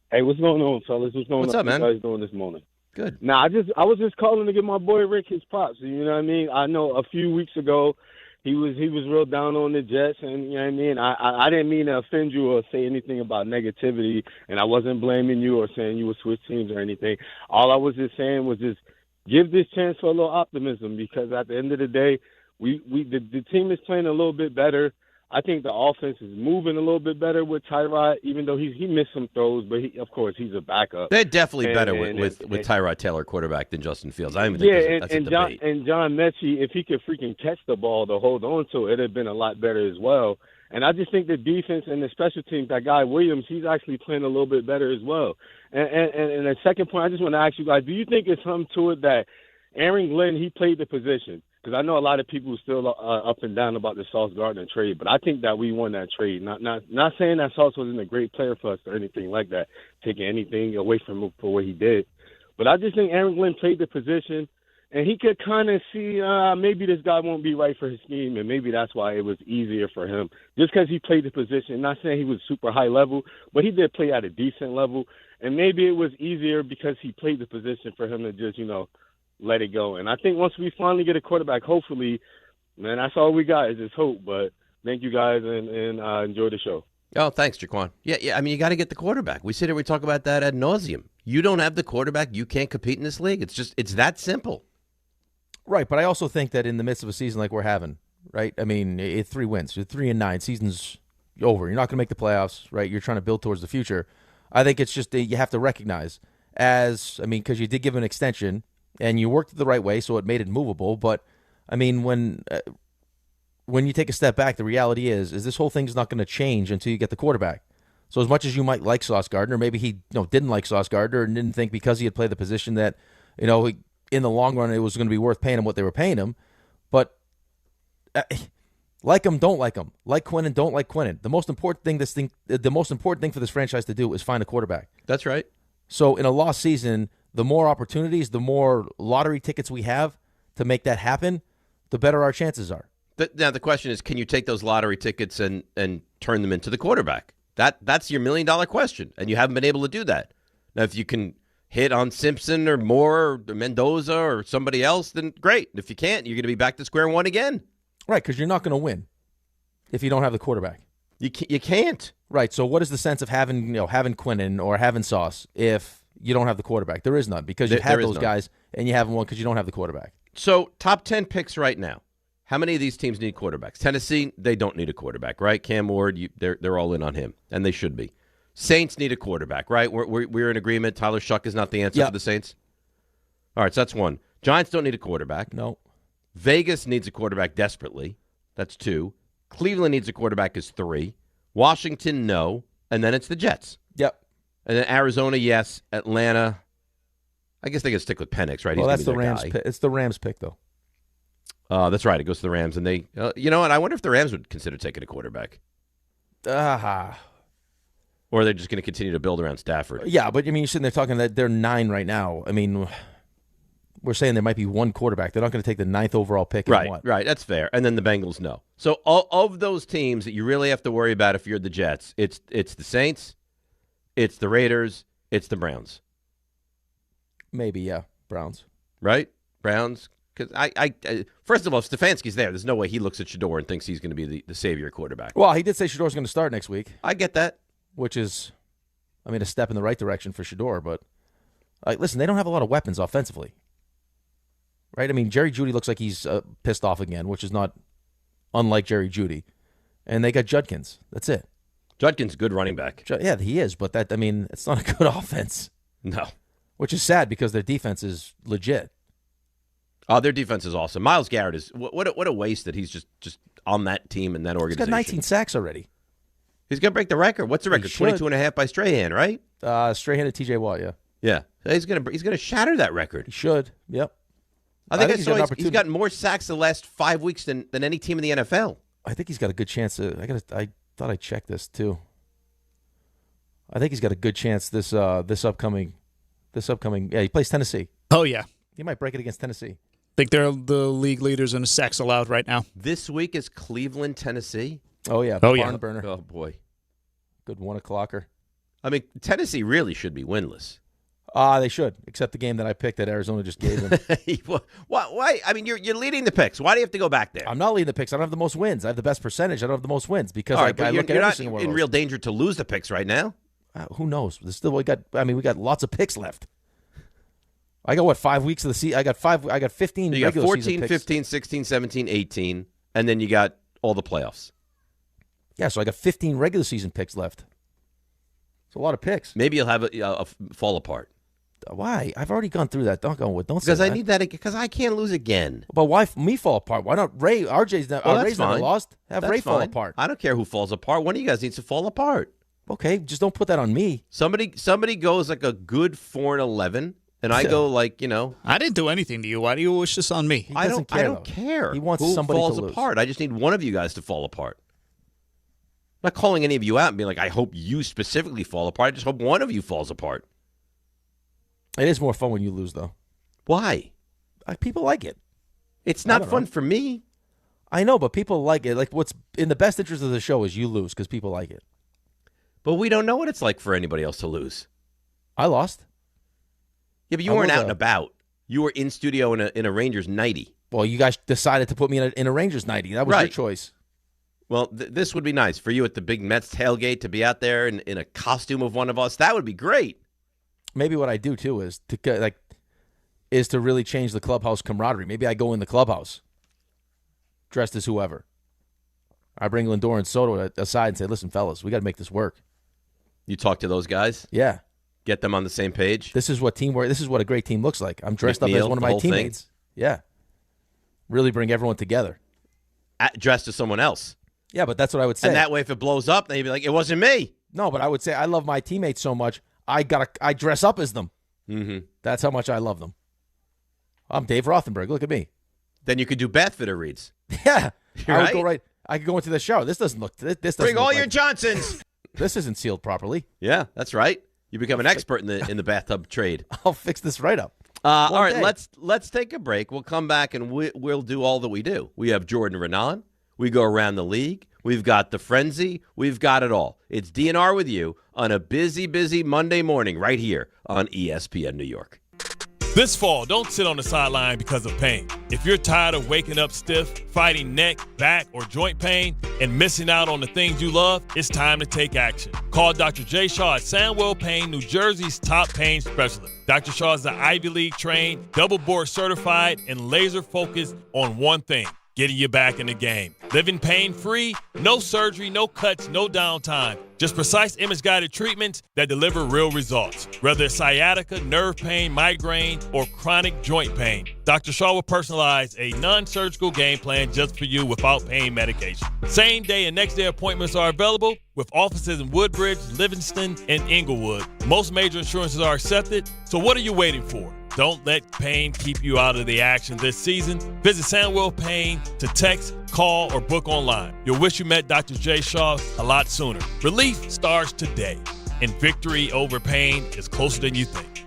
Hey, what's going on, fellas? What's going on? What's up, man? What you guys doing this morning? Good. Now, I was just calling to give my boy Rick his props. You know what I mean? I know a few weeks ago he was real down on the Jets, and you know what I mean. I didn't mean to offend you or say anything about negativity, and I wasn't blaming you or saying you would switch teams or anything. All I was just saying was just give this chance for a little optimism, because at the end of the day, the team is playing a little bit better. I think the offense is moving a little bit better with Tyrod, even though he missed some throws, but of course he's a backup. They're definitely better with Tyrod Taylor quarterback than Justin Fields. I don't even think that's a debate. John Mechie, if he could freaking catch the ball to hold on to it, it'd have been a lot better as well. And I just think the defense and the special teams, that guy Williams, he's actually playing a little bit better as well. And the second point, I just want to ask you guys, do you think it's something to it that Aaron Glenn, he played the position? Because I know a lot of people still up and down about the Sauce Gardner trade, but I think that we won that trade. Not saying that Sauce wasn't a great player for us or anything like that, taking anything away from him for what he did. But I just think Aaron Glenn played the position, and he could kind of see maybe this guy won't be right for his scheme, and maybe that's why it was easier for him. Just because he played the position, not saying he was super high level, but he did play at a decent level, and maybe it was easier because he played the position for him to just, let it go. And I think once we finally get a quarterback, hopefully, man, that's all we got is just hope. But thank you guys, and enjoy the show. Oh, thanks, Jaquan. Yeah. I mean, you got to get the quarterback. We sit here, we talk about that ad nauseum. You don't have the quarterback, you can't compete in this league. It's that simple. Right, but I also think that in the midst of a season like we're having, right? I mean, it's 3 wins. You're 3-9. Season's over. You're not going to make the playoffs, right? You're trying to build towards the future. I think it's just you have to recognize because you did give an extension, and you worked it the right way, so it made it movable. But, I mean, when you take a step back, the reality is this whole thing is not going to change until you get the quarterback. So as much as you might like Sauce Gardner, maybe he didn't like Sauce Gardner and didn't think because he had played the position that, in the long run it was going to be worth paying him what they were paying him. But like him, don't like him. Like Quinnen, don't like Quinnen. The most important thing for this franchise to do is find a quarterback. That's right. So in a lost season, the more opportunities, the more lottery tickets we have to make that happen, the better our chances are. Now the question is, can you take those lottery tickets and turn them into the quarterback? That's your $1 million question, and you haven't been able to do that. Now, if you can hit on Simpson or Moore or Mendoza or somebody else, then great. If you can't, you're going to be back to square one again. Right, because you're not going to win if you don't have the quarterback. You can't. Right, so what is the sense of having Quinnen or having Sauce if you don't have the quarterback? There is none, because you have those guys, and you haven't won because you don't have the quarterback. So top 10 picks right now. How many of these teams need quarterbacks? Tennessee, they don't need a quarterback, right? Cam Ward, they're all in on him, and they should be. Saints need a quarterback, right? We're in agreement. Tyler Shuck is not the answer for the Saints. All right, so that's one. Giants don't need a quarterback. No. Vegas needs a quarterback desperately. That's 2. Cleveland needs a quarterback is 3. Washington, no. And then it's the Jets. Yep. And then Arizona, yes. Atlanta, I guess they can stick with Penix, right? Well, that's the Rams pick. It's the Rams pick, though. That's right. It goes to the Rams, and they, you know what? I wonder if the Rams would consider taking a quarterback. Or are they just going to continue to build around Stafford? Yeah, but I mean, you're sitting there talking that they're 9 right now. I mean, we're saying there might be one quarterback. They're not going to take the 9th overall pick. Right. That's fair. And then the Bengals, no. So of those teams that you really have to worry about if you're the Jets, it's the Saints, it's the Raiders, it's the Browns. Maybe, yeah, Browns. Right? Browns. Because I first of all, if Stefanski's there's no way he looks at Shador and thinks he's going to be the savior quarterback. Well, he did say Shador's going to start next week. I get that. Which is, a step in the right direction for Shador. But, listen, they don't have a lot of weapons offensively. Right? I mean, Jerry Jeudy looks like he's pissed off again, which is not unlike Jerry Jeudy. And they got Judkins. That's it. Judkins, good running back. Yeah, he is. But it's not a good offense. No. Which is sad because their defense is legit. Oh, their defense is awesome. Myles Garrett is what a waste that he's just on that team and that organization. He's got 19 sacks already. He's going to break the record. What's the record? 22.5 by Strahan, right? Strahan and TJ Watt, yeah. Yeah. He's going to shatter that record. He should. Yep. I think he's gotten more sacks the last 5 weeks than any team in the NFL. I think he's got a good chance. I thought I checked this too. I think he's got a good chance this upcoming. Yeah, he plays Tennessee. Oh yeah. He might break it against Tennessee. I think they're the league leaders in sacks allowed right now. This week is Cleveland, Tennessee. Oh, yeah. Barn burner. Oh, boy. Good 1:00-er. I mean, Tennessee really should be winless. They should, except the game that I picked that Arizona just gave them. Why? I mean, you're leading the picks. Why do you have to go back there? I'm not leading the picks. I don't have the most wins. I have the best percentage. I don't have the most wins because I look at every single one. You're not in real danger to lose the picks right now. Who knows? We got lots of picks left. I got 5 weeks of the season. I got 15 you got regular 14, season picks. 15, 16, 17, 18, and then you got all the playoffs. Yeah, so I got 15 regular season picks left. It's a lot of picks. Maybe you'll have a fall apart. Why? I've already gone through that. Don't say because that. I need that because I can't lose again. But why me fall apart? Why not Ray? RJ's Ray's never lost. Have that's Ray fall fine. apart. I don't care who falls apart. One of you guys needs to fall apart. Okay, just don't put that on me. Somebody goes like a good 4-11. And I go I didn't do anything to you. Why do you wish this on me? I don't care. He wants who somebody falls to lose. apart. I just need one of you guys to fall apart. I'm not calling any of you out and being like, I hope you specifically fall apart. I just hope one of you falls apart. It is more fun when you lose, though. Why? People like it. It's not fun for me. I know, but people like it. Like, what's in the best interest of the show is you lose because people like it. But we don't know what it's like for anybody else to lose. I lost. Yeah, but you weren't out and about. You were in studio in a Rangers 90. Well, you guys decided to put me in a Rangers 90. That was your choice. Well, this would be nice for you at the big Mets tailgate to be out there in a costume of one of us. That would be great. Maybe what I do too is to really change the clubhouse camaraderie. Maybe I go in the clubhouse dressed as whoever. I bring Lindor and Soto aside and say, "Listen, fellas, we got to make this work." You talk to those guys? Yeah. Get them on the same page? This is what teamwork. This is what a great team looks like. I'm dressed up as one of my teammates. Thing. Yeah. Really bring everyone together. Dressed as someone else. Yeah, but that's what I would say. And that way, if it blows up, then you'd be like, it wasn't me. No, but I would say I love my teammates so much, I dress up as them. Mm-hmm. That's how much I love them. I'm Dave Rothenberg. Look at me. Then you could do bath fitter reads. Yeah. Right? I would go right. I could go into the shower. This doesn't look. This doesn't Bring look all like, your Johnsons. This isn't sealed properly. Yeah, that's right. You become an expert in the bathtub trade. I'll fix this right up. All right, let's take a break. We'll come back and we'll do all that we do. We have Jordan Raanan. We go around the league. We've got the frenzy. We've got it all. It's DNR with you on a busy, busy Monday morning right here on ESPN New York. This fall, don't sit on the sideline because of pain. If you're tired of waking up stiff, fighting neck, back, or joint pain, and missing out on the things you love, it's time to take action. Call Dr. Jay Shaw at Sandwell Pain, New Jersey's top pain specialist. Dr. Shaw is an Ivy League trained, double board certified, and laser focused on one thing: getting you back in the game. Living pain-free, no surgery, no cuts, no downtime. Just precise image-guided treatments that deliver real results. Whether it's sciatica, nerve pain, migraine, or chronic joint pain, Dr. Shaw will personalize a non-surgical game plan just for you without pain medication. Same day and next day appointments are available with offices in Woodbridge, Livingston, and Inglewood. Most major insurances are accepted, so what are you waiting for? Don't let pain keep you out of the action this season. Visit Sandwell Pain to text, call, or book online. You'll wish you met Dr. Jay Shaw a lot sooner. Relief starts today, and victory over pain is closer than you think.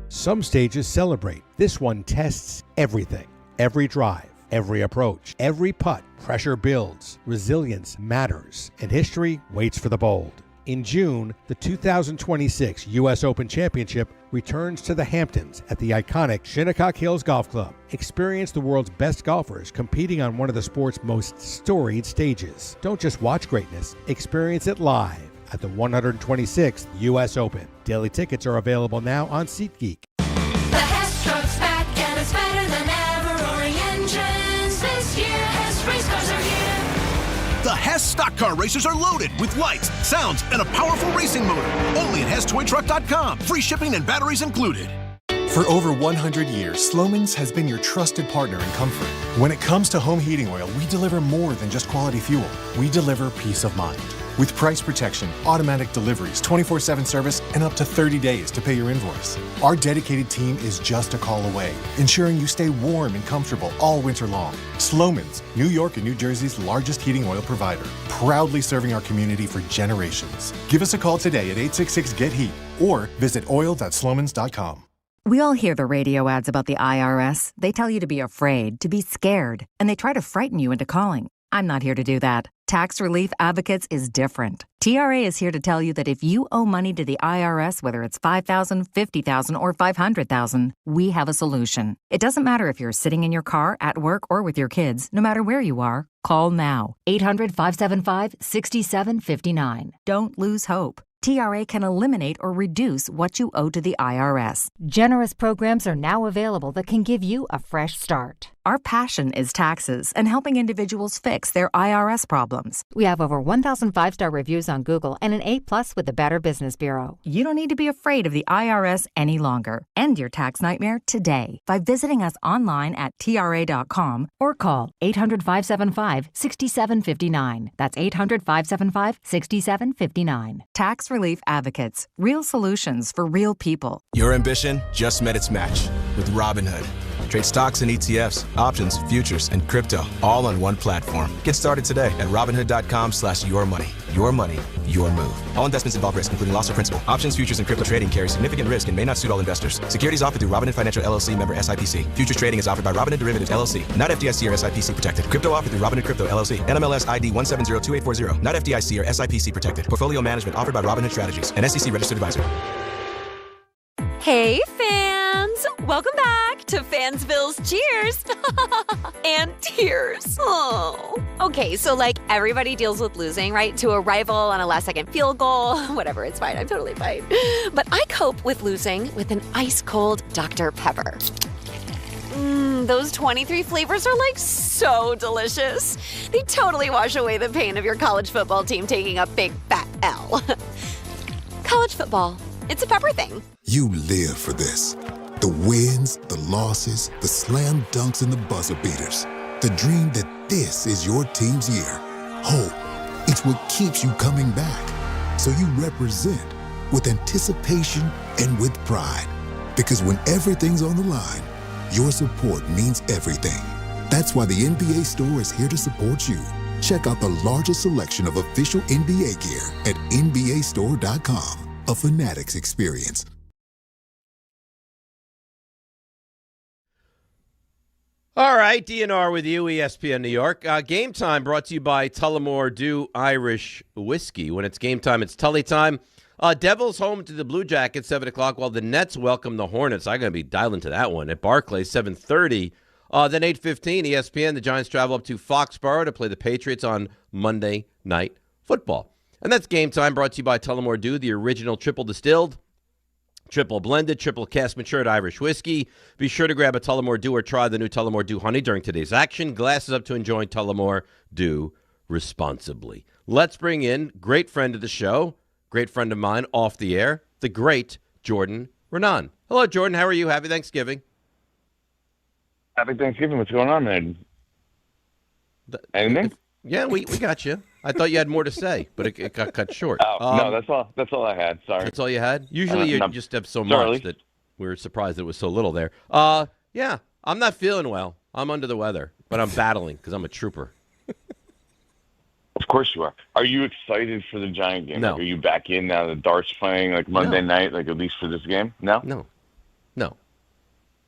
Some stages celebrate. This one tests everything. Every drive, every approach, every putt. Pressure builds, resilience matters, and history waits for the bold. In June, the 2026 U.S. Open Championship returns to the Hamptons at the iconic Shinnecock Hills Golf Club. Experience the world's best golfers competing on one of the sport's most storied stages. Don't just watch greatness, experience it live at the 126th U.S. Open. Daily tickets are available now on SeatGeek. The Hess truck's back and it's better than ever. Roaring engines this year. Hess race cars are here. The Hess stock car racers are loaded with lights, sounds, and a powerful racing motor. Only at HessToyTruck.com. Free shipping and batteries included. For over 100 years, Slomin's has been your trusted partner in comfort. When it comes to home heating oil, we deliver more than just quality fuel. We deliver peace of mind. With price protection, automatic deliveries, 24/7 service, and up to 30 days to pay your invoice. Our dedicated team is just a call away, ensuring you stay warm and comfortable all winter long. Slomin's, New York and New Jersey's largest heating oil provider, proudly serving our community for generations. Give us a call today at 866-GET-HEAT or visit oil.slomins.com. We all hear the radio ads about the IRS. They tell you to be afraid, to be scared, and they try to frighten you into calling. I'm not here to do that. Tax Relief Advocates is different. TRA is here to tell you that if you owe money to the IRS, whether it's $5,000, $50,000, or $500,000, we have a solution. It doesn't matter if you're sitting in your car, at work, or with your kids. No matter where you are, call now. 800-575-6759. Don't lose hope. TRA can eliminate or reduce what you owe to the IRS. Generous programs are now available that can give you a fresh start. Our passion is taxes and helping individuals fix their IRS problems. We have over 1,000 5-star reviews on Google and an A+ with the Better Business Bureau. You don't need to be afraid of the IRS any longer. End your tax nightmare today by visiting us online at TRA.com or call 800-575-6759. That's 800-575-6759. Tax Relief Advocates. Real solutions for real people. Your ambition just met its match with Robinhood. Trade stocks and ETFs, options, futures, and crypto all on one platform. Get started today at Robinhood.com/yourmoney. Your money, your move. All investments involve risk, including loss of principal. Options, futures, and crypto trading carry significant risk and may not suit all investors. Securities offered through Robinhood Financial LLC, member SIPC. Futures trading is offered by Robinhood Derivatives LLC, not FDIC or SIPC protected. Crypto offered through Robinhood Crypto LLC, NMLS ID 1702840, not FDIC or SIPC protected. Portfolio management offered by Robinhood Strategies, an SEC registered advisor. Hey, fans! Welcome back to Fansville's Cheers and Tears. Oh. Okay, so like everybody deals with losing, right? To a rival on a last-second field goal. Whatever, it's fine. I'm totally fine. But I cope with losing with an ice-cold Dr. Pepper. Those 23 flavors are like so delicious. They totally wash away the pain of your college football team taking a big fat L. College football. It's a pepper thing. You live for this. The wins, the losses, the slam dunks, and the buzzer beaters. The dream that this is your team's year. Hope, It's what keeps you coming back. So you represent with anticipation and with pride. Because when everything's on the line, your support means everything. That's why the NBA Store is here to support you. Check out the largest selection of official NBA gear at NBAstore.com. A Fanatics experience. All right, DNR with you, ESPN New York. Game time brought to you by Tullamore Dew Irish Whiskey. When it's game time, it's Tully time. Devils home to the Blue Jackets, 7 o'clock, while the Nets welcome the Hornets. I'm going to be dialing to that one at Barclays, 7:30. Then 8:15, ESPN, the Giants travel up to Foxborough to play the Patriots on Monday Night Football. And that's game time brought to you by Tullamore Dew, the original triple distilled, triple blended, triple cast matured Irish whiskey. Be sure to grab a Tullamore Dew or try the new Tullamore Dew Honey during today's action. Glasses up to enjoying Tullamore Dew responsibly. Let's bring in great friend of the show, great friend of mine off the air, the great Jordan Raanan. Hello, Jordan. How are you? Happy Thanksgiving. Happy Thanksgiving. What's going on, man? Anything? Yeah, we got you. I thought you had more to say, but it got cut short. No, that's all. That's all I had. Sorry. That's all you had? Usually you just have so much that we were surprised it was so little there. Yeah, I'm not feeling well. I'm under the weather, but I'm battling because I'm a trooper. Of course you are. Are you excited for the Giant game? No. Like, are you back in now that Dart's playing like Monday night, like at least for this game? No? No.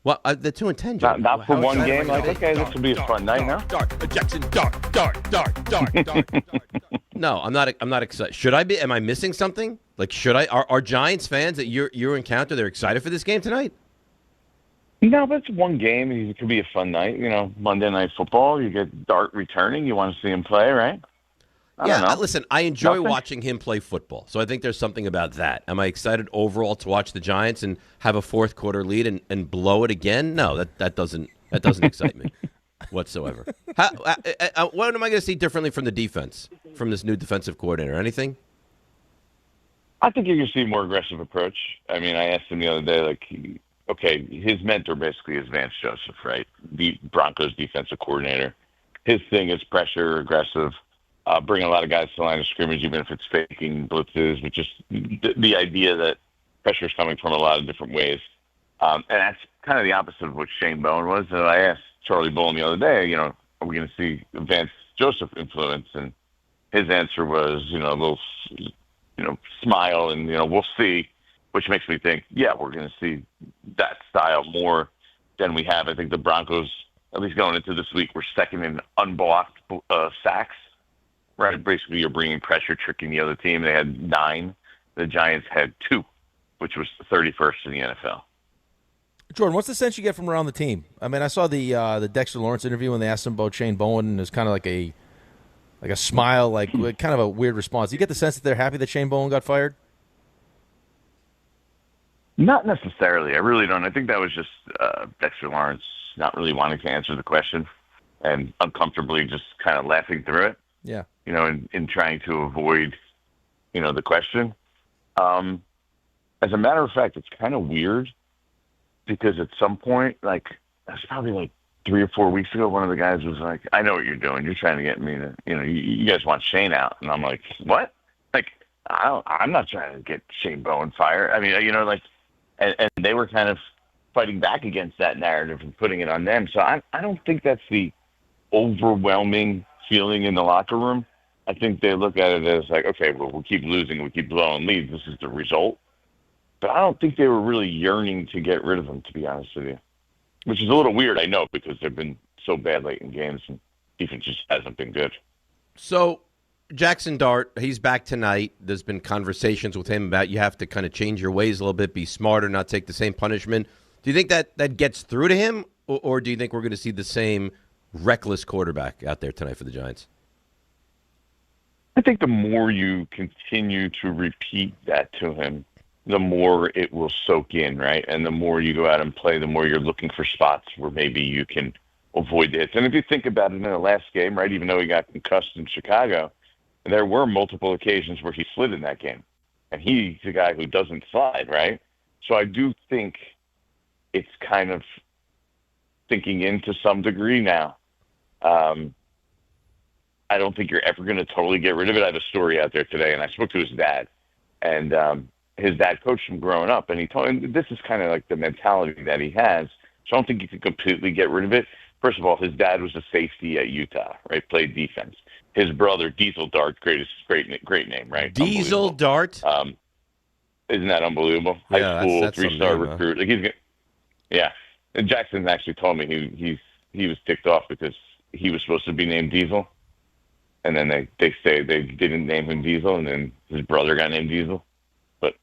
Well, the 2-10, Jordan. Not for one game? Like, okay, this will be a fun night, no? Jaxson Dart. No, I'm not excited. Should I be? Am I missing something? Like, should I? Are Giants fans that you encounter, they're excited for this game tonight? No, but it's one game. It could be a fun night. You know, Monday Night Football. You get Dart returning. You want to see him play, right? I don't know. Listen, I enjoy watching him play football, so I think there's something about that. Am I excited overall to watch the Giants and have a fourth quarter lead and blow it again? No, that doesn't excite me whatsoever. What am I going to see differently from the defense, from this new defensive coordinator? Anything? I think you're going to see a more aggressive approach. I mean, I asked him the other day, like, his mentor basically is Vance Joseph, right? The Broncos defensive coordinator. His thing is pressure, aggressive. Bring a lot of guys to the line of scrimmage, even if it's faking blitzes, but just the idea that pressure is coming from a lot of different ways. And that's kind of the opposite of what Shane Bowen was. And I asked Charlie Bolin the other day, are we going to see Vance Joseph influence? And his answer was, a little, smile and, we'll see, which makes me think, yeah, we're going to see that style more than we have. I think the Broncos, at least going into this week, were second in unblocked sacks. Right, basically you're bringing pressure, tricking the other team. They had 9. The Giants had 2, which was 31st in the NFL. Jordan, what's the sense you get from around the team? I mean, I saw the Dexter Lawrence interview when they asked him about Shane Bowen, and it was kind of like a smile, like kind of a weird response. Do you get the sense that they're happy that Shane Bowen got fired? Not necessarily. I really don't. I think that was just Dexter Lawrence not really wanting to answer the question and uncomfortably just kind of laughing through it. Yeah. In trying to avoid, the question. As a matter of fact, it's kind of weird because at some point, like, that's probably like 3 or 4 weeks ago, one of the guys was like, I know what you're doing. You're trying to get me to, you guys want Shane out. And I'm like, what? Like, I'm not trying to get Shane Bowen fired. I mean, and they were kind of fighting back against that narrative and putting it on them. So I don't think that's the overwhelming feeling in the locker room. I think they look at it as like, okay, well, we'll keep losing, we keep blowing leads. This is the result. But I don't think they were really yearning to get rid of him, to be honest with you, which is a little weird, I know, because they've been so bad late in games and defense just hasn't been good. So Jaxson Dart, he's back tonight. There's been conversations with him about you have to kind of change your ways a little bit, be smarter, not take the same punishment. Do you think that gets through to him, or do you think we're going to see the same reckless quarterback out there tonight for the Giants? I think the more you continue to repeat that to him, the more it will soak in, right? And the more you go out and play, the more you're looking for spots where maybe you can avoid the hits. And if you think about it in the last game, right, even though he got concussed in Chicago, there were multiple occasions where he slid in that game. And he's a guy who doesn't slide, right? So I do think it's kind of thinking in to some degree now. I don't think you're ever going to totally get rid of it. I have a story out there today, and I spoke to his dad, and his dad coached him growing up, and he told him this is kind of like the mentality that he has. So I don't think you can completely get rid of it. First of all, his dad was a safety at Utah, right? Played defense. His brother, Diesel Dart, great name, right? Diesel Dart. Isn't that unbelievable? Yeah, High school, that's 3-star some name, recruit. Like yeah. And Jackson actually told me he was ticked off because he was supposed to be named Diesel, and then they say they didn't name him Diesel, and then his brother got named Diesel. But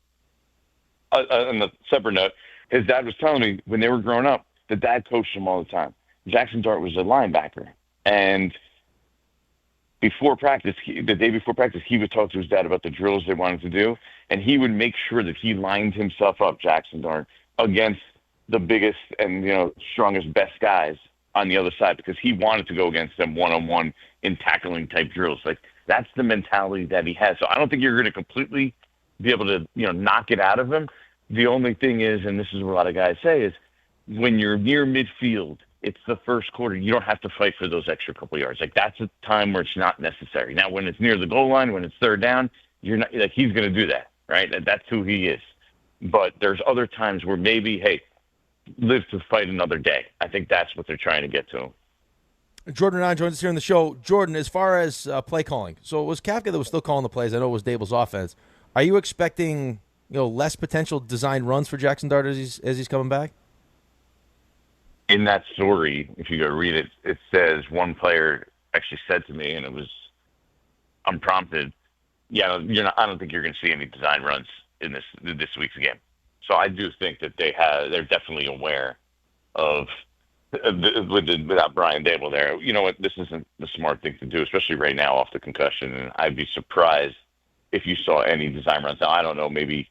on the separate note, his dad was telling me when they were growing up, the dad coached him all the time. Jaxson Dart was a linebacker, and before practice, the day before practice, he would talk to his dad about the drills they wanted to do, and he would make sure that he lined himself up, Jaxson Dart, against the biggest and strongest, best guys on the other side because he wanted to go against them one-on-one in tackling type drills. Like that's the mentality that he has. So I don't think you're going to completely be able to knock it out of him. The only thing is, and this is what a lot of guys say, is when you're near midfield, it's the first quarter. You don't have to fight for those extra couple yards. Like that's a time where it's not necessary. Now, when it's near the goal line, when it's third down, you're not like he's going to do that, right? That's who he is. But there's other times where maybe, hey, live to fight another day. I think that's what they're trying to get to. Jordan Raanan joins us here on the show. Jordan, as far as play calling, so it was Kafka that was still calling the plays. I know it was Dable's offense. Are you expecting less potential design runs for Jaxson Dart as he's coming back? In that story, if you go read it, it says one player actually said to me, and it was unprompted, I don't think you're going to see any design runs in this week's game. So I do think that they're definitely aware of without Brian Dable there. You know what? This isn't the smart thing to do, especially right now off the concussion. And I'd be surprised if you saw any design runs. Now I don't know, maybe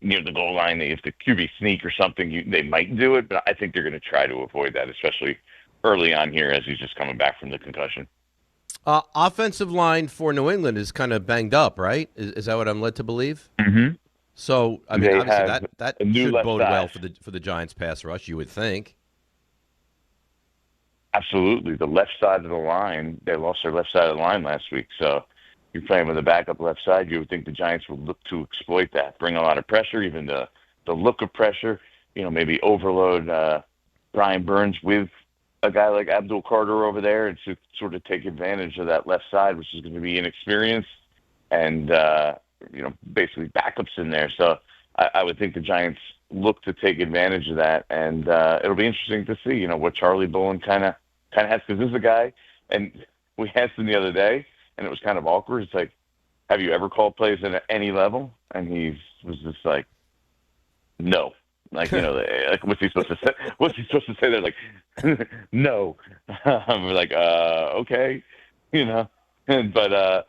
near the goal line, if the QB sneak or something, they might do it. But I think they're going to try to avoid that, especially early on here as he's just coming back from the concussion. Offensive line for New England is kind of banged up, right? Is that what I'm led to believe? Mm-hmm. So, I mean, They obviously have that a new should left bode side. well for the Giants' pass rush, you would think. Absolutely. The left side of the line, they lost their left side of the line last week. So you're playing with a backup left side. You would think the Giants would look to exploit that, bring a lot of pressure, even the look of pressure, maybe overload Brian Burns with a guy like Abdul Carter over there and to sort of take advantage of that left side, which is going to be inexperienced and, basically backups in there. So I would think the Giants look to take advantage of that. And it'll be interesting to see, what Charlie Bullen kind of has, because this is a guy, and we asked him the other day, and it was kind of awkward. It's like, have you ever called plays at any level? And he was just like, no. Like, like what's he supposed to say? What's he supposed to say? They're like, no. We're like, okay, But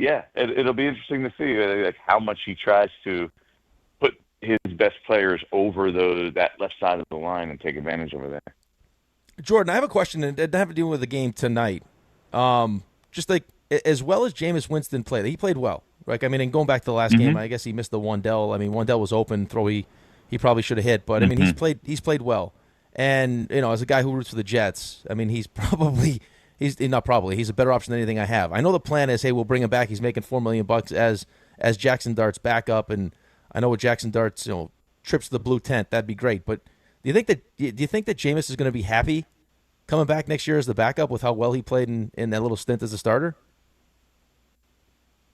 it'll be interesting to see like how much he tries to put his best players over that left side of the line and take advantage over there. Jordan, I have a question, and it doesn't have to do with the game tonight. Just like as well as Jameis Winston played, he played well. Right? I mean, and going back to the last game, I guess he missed the Wandell. I mean, Wandell was open, throw he probably should have hit, but I mean, he's played well. And as a guy who roots for the Jets, I mean, he's a better option than anything I have. I know the plan is, hey, we'll bring him back. He's making $4 million as Jaxson Dart's backup, and I know with Jaxson Dart's trips to the blue tent, that'd be great. But do you think that Jameis is going to be happy coming back next year as the backup with how well he played in that little stint as a starter?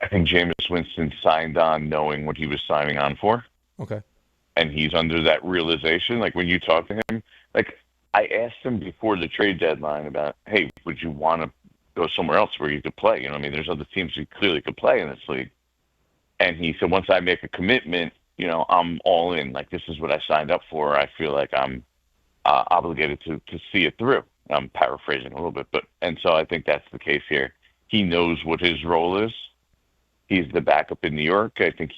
I think Jameis Winston signed on knowing what he was signing on for. Okay. And he's under that realization. Like when you talk to him, like I asked him before the trade deadline about, hey, would you want to go somewhere else where you could play? There's other teams who clearly could play in this league. And he said, once I make a commitment, I'm all in. Like, this is what I signed up for. I feel like I'm obligated to see it through. I'm paraphrasing a little bit. And so I think that's the case here. He knows what his role is. He's the backup in New York. I think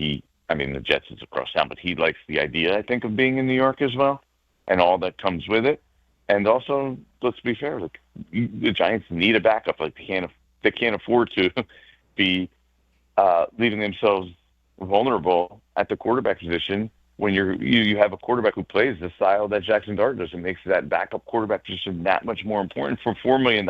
the Jets is across town, but he likes the idea, I think, of being in New York as well and all that comes with it. And also, let's be fair, like the Giants need a backup. Like they can't afford to be leaving themselves vulnerable at the quarterback position when you have a quarterback who plays the style that Jaxson Dart does. It makes that backup quarterback position that much more important. For $4 million,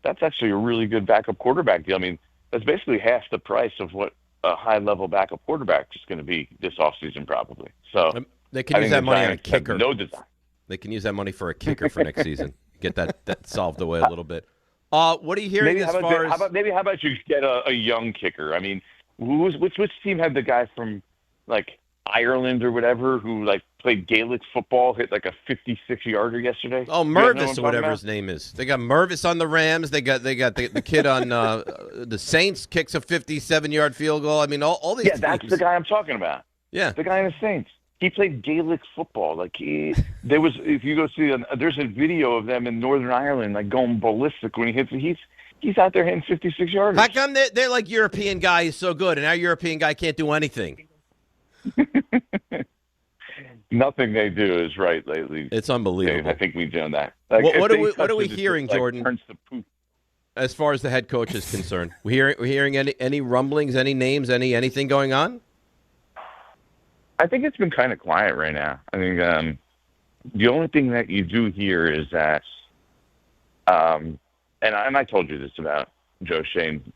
that's actually a really good backup quarterback deal. I mean, that's basically half the price of what a high-level backup quarterback is going to be this offseason probably. So they can use that money on a kicker. No design. They can use that money for a kicker for next season. Get that solved away a little bit. What are you hearing How about you get a young kicker? I mean, which team had the guy from like Ireland or whatever who like played Gaelic football, hit like a 56-yarder yesterday? Oh, Mervis or whatever his name is. They got Mervis on the Rams. They got the kid on the Saints kicks a 57-yard field goal. I mean, all these. Yeah, that's the guy I'm talking about. Yeah, the guy in the Saints. He played Gaelic football. Like there was, if you go see, there's a video of them in Northern Ireland, like going ballistic when he hits it. He's out there hitting 56-yarders. How come they're like European guy is so good, and our European guy can't do anything? Nothing they do is right lately. It's unbelievable. Dave, I think we've done that. Like, what are we hearing, Jordan? As far as the head coach is concerned, we hearing any rumblings, any names, anything going on? I think it's been kind of quiet right now. I think the only thing that you do hear is that, and I told you this about Joe Shane,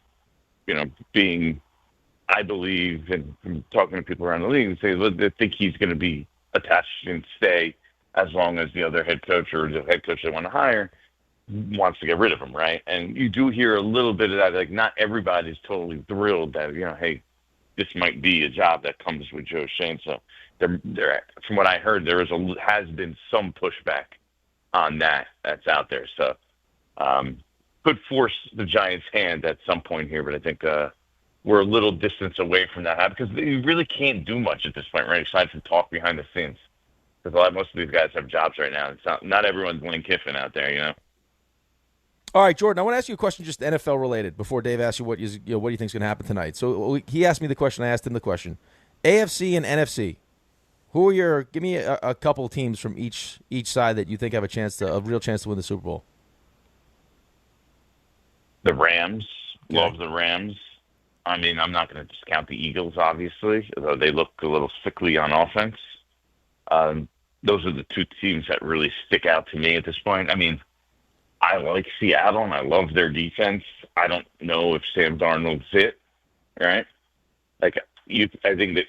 being, I believe, and from talking to people around the league, they think he's going to be attached and stay as long as the other head coach or the head coach they want to hire wants to get rid of him, right? And you do hear a little bit of that. Like, not everybody's totally thrilled that, hey, this might be a job that comes with Joe Shane. So there, from what I heard, has been some pushback on that's out there. So could force the Giants' hand at some point here, but I think we're a little distance away from that because you really can't do much at this point, right? Aside from talk behind the scenes, because most of these guys have jobs right now. It's not everyone's Lane Kiffin out there, All right, Jordan, I want to ask you a question just NFL related before Dave asks you what you think is going to happen tonight. So he asked me the question, I asked him the question. AFC and NFC, give me a couple teams from each side that you think have a real chance to win the Super Bowl. The Rams. Love the Rams. I mean, I'm not going to discount the Eagles, obviously, although they look a little sickly on offense. Those are the two teams that really stick out to me at this point. I mean, I like Seattle, and I love their defense. I don't know if Sam Darnold's it, right? Like, I think that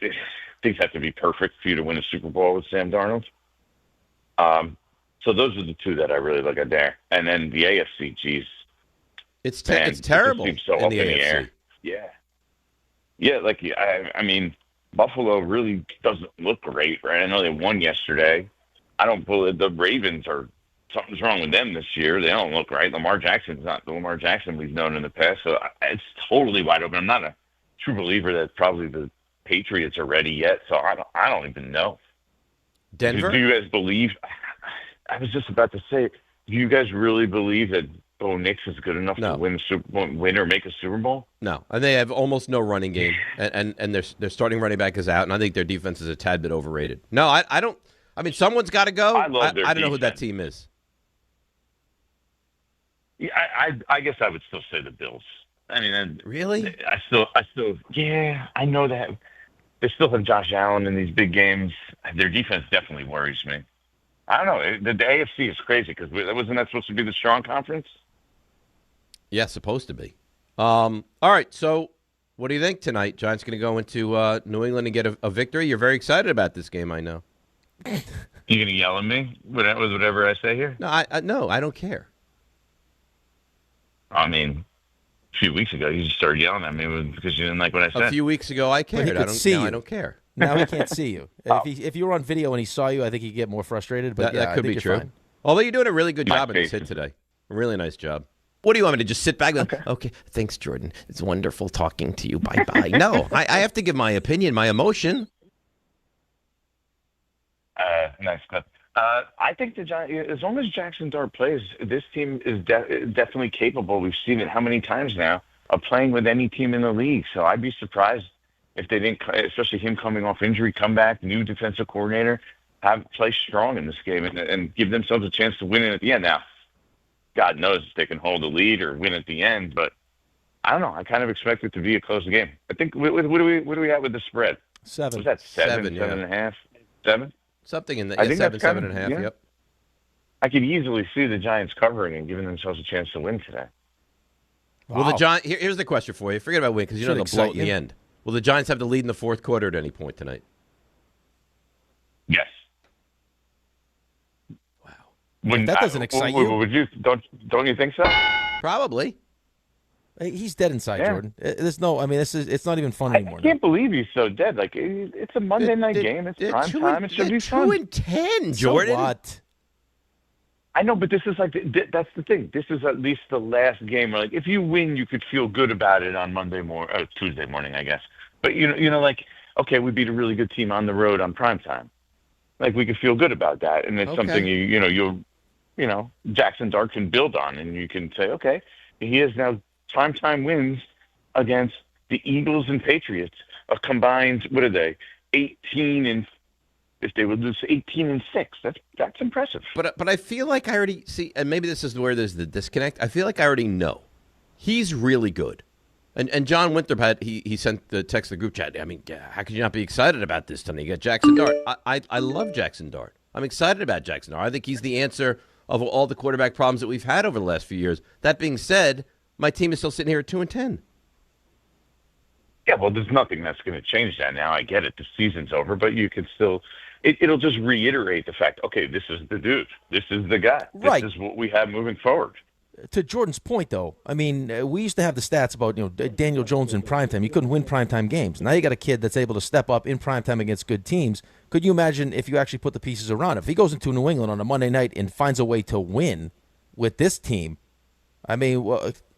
things have to be perfect for you to win a Super Bowl with Sam Darnold. So those are the two that I really look at there. And then the AFC, geez. It's terrible it seems so in up the in AFC. the air. Yeah. Yeah, like, I mean, Buffalo really doesn't look great, right? I know they won yesterday. I don't believe the Ravens are something's wrong with them this year. They don't look right. Lamar Jackson's not the Lamar Jackson we've known in the past, so it's totally wide open. I'm not a true believer that probably the Patriots are ready yet, so I don't even know. Denver? Do you guys believe? I was just about to say, do you guys really believe that Bo Nix is good enough to win or make a Super Bowl? No, and they have almost no running game, and their starting running back is out, and I think their defense is a tad bit overrated. No, I don't. I mean, someone's got to go. I don't know who that team is. Yeah, I guess I would still say the Bills. I mean, really? I still, yeah, I know that they still have Josh Allen in these big games. Their defense definitely worries me. I don't know. The AFC is crazy because wasn't that supposed to be the strong conference? Yeah, supposed to be. All right, so what do you think tonight? Giants going to go into New England and get a victory? You're very excited about this game, I know. You going to yell at me with whatever I say here? No, I don't care. I mean, a few weeks ago, you just started yelling at me because you didn't like what I said. A few weeks ago, I cared. I don't care. Now he can't see you. If you were on video and he saw you, I think he'd get more frustrated. But that could be true. Fine. Although you're doing a really good job in this hit today. A really nice job. What do you want me to just sit back? Okay, thanks, Jordan. It's wonderful talking to you. Bye-bye. No, I have to give my opinion, my emotion. Nice clip. I think the Giants, as long as Jaxson Dart plays, this team is definitely capable. We've seen it how many times now of playing with any team in the league. So I'd be surprised if they didn't, especially him coming off injury, come back, new defensive coordinator, play strong in this game and give themselves a chance to win it at the end. Now, God knows if they can hold the lead or win at the end, but I don't know. I kind of expect it to be a close game. I think what do we have with the spread? 7. Was that 7, yeah. 7.5? 7? Something in the I think 7.5. Yeah. Yep. I could easily see the Giants covering and giving themselves a chance to win today. Will the Giants? Here's the question for you. Forget about win because you know they'll blow it in the end. Will the Giants have the lead in the fourth quarter at any point tonight? Yes. Wow. That doesn't excite you. Would you? Don't you think so? Probably. He's dead inside, Jordan. There's no. I mean, it's not even fun anymore. I can't believe he's so dead. Like it's a Monday night game. It's prime time. It should be fun. 2-10, Jordan. So what? I know, but this is like that's the thing. This is at least the last game where, like, if you win, you could feel good about it on Tuesday morning, I guess. But you know, like, okay, we beat a really good team on the road on prime time. Like, we could feel good about that, and it's something you'll Jaxson Dart can build on, and you can say, okay, he has now primetime wins against the Eagles and Patriots, a combined, what are they, 18 and if they would lose 18-6, that's impressive. But I feel like I already see, and maybe this is where there's the disconnect. I feel like I already know he's really good. And John Winthrop he sent the text to the group chat. I mean, how could you not be excited about this tonight? You got Jaxson Dart. I love Jaxson Dart. I'm excited about Jaxson Dart. I think he's the answer of all the quarterback problems that we've had over the last few years. That being said, my team is still sitting here at 2-10. Yeah, well, there's nothing that's going to change that now. I get it. The season's over, but you can still it'll just reiterate the fact, okay, this is the dude. This is the guy. Right. This is what we have moving forward. To Jordan's point, though, I mean, we used to have the stats about Daniel Jones in primetime. You couldn't win primetime games. Now you got a kid that's able to step up in primetime against good teams. Could you imagine if you actually put the pieces around? If he goes into New England on a Monday night and finds a way to win with this team, I mean,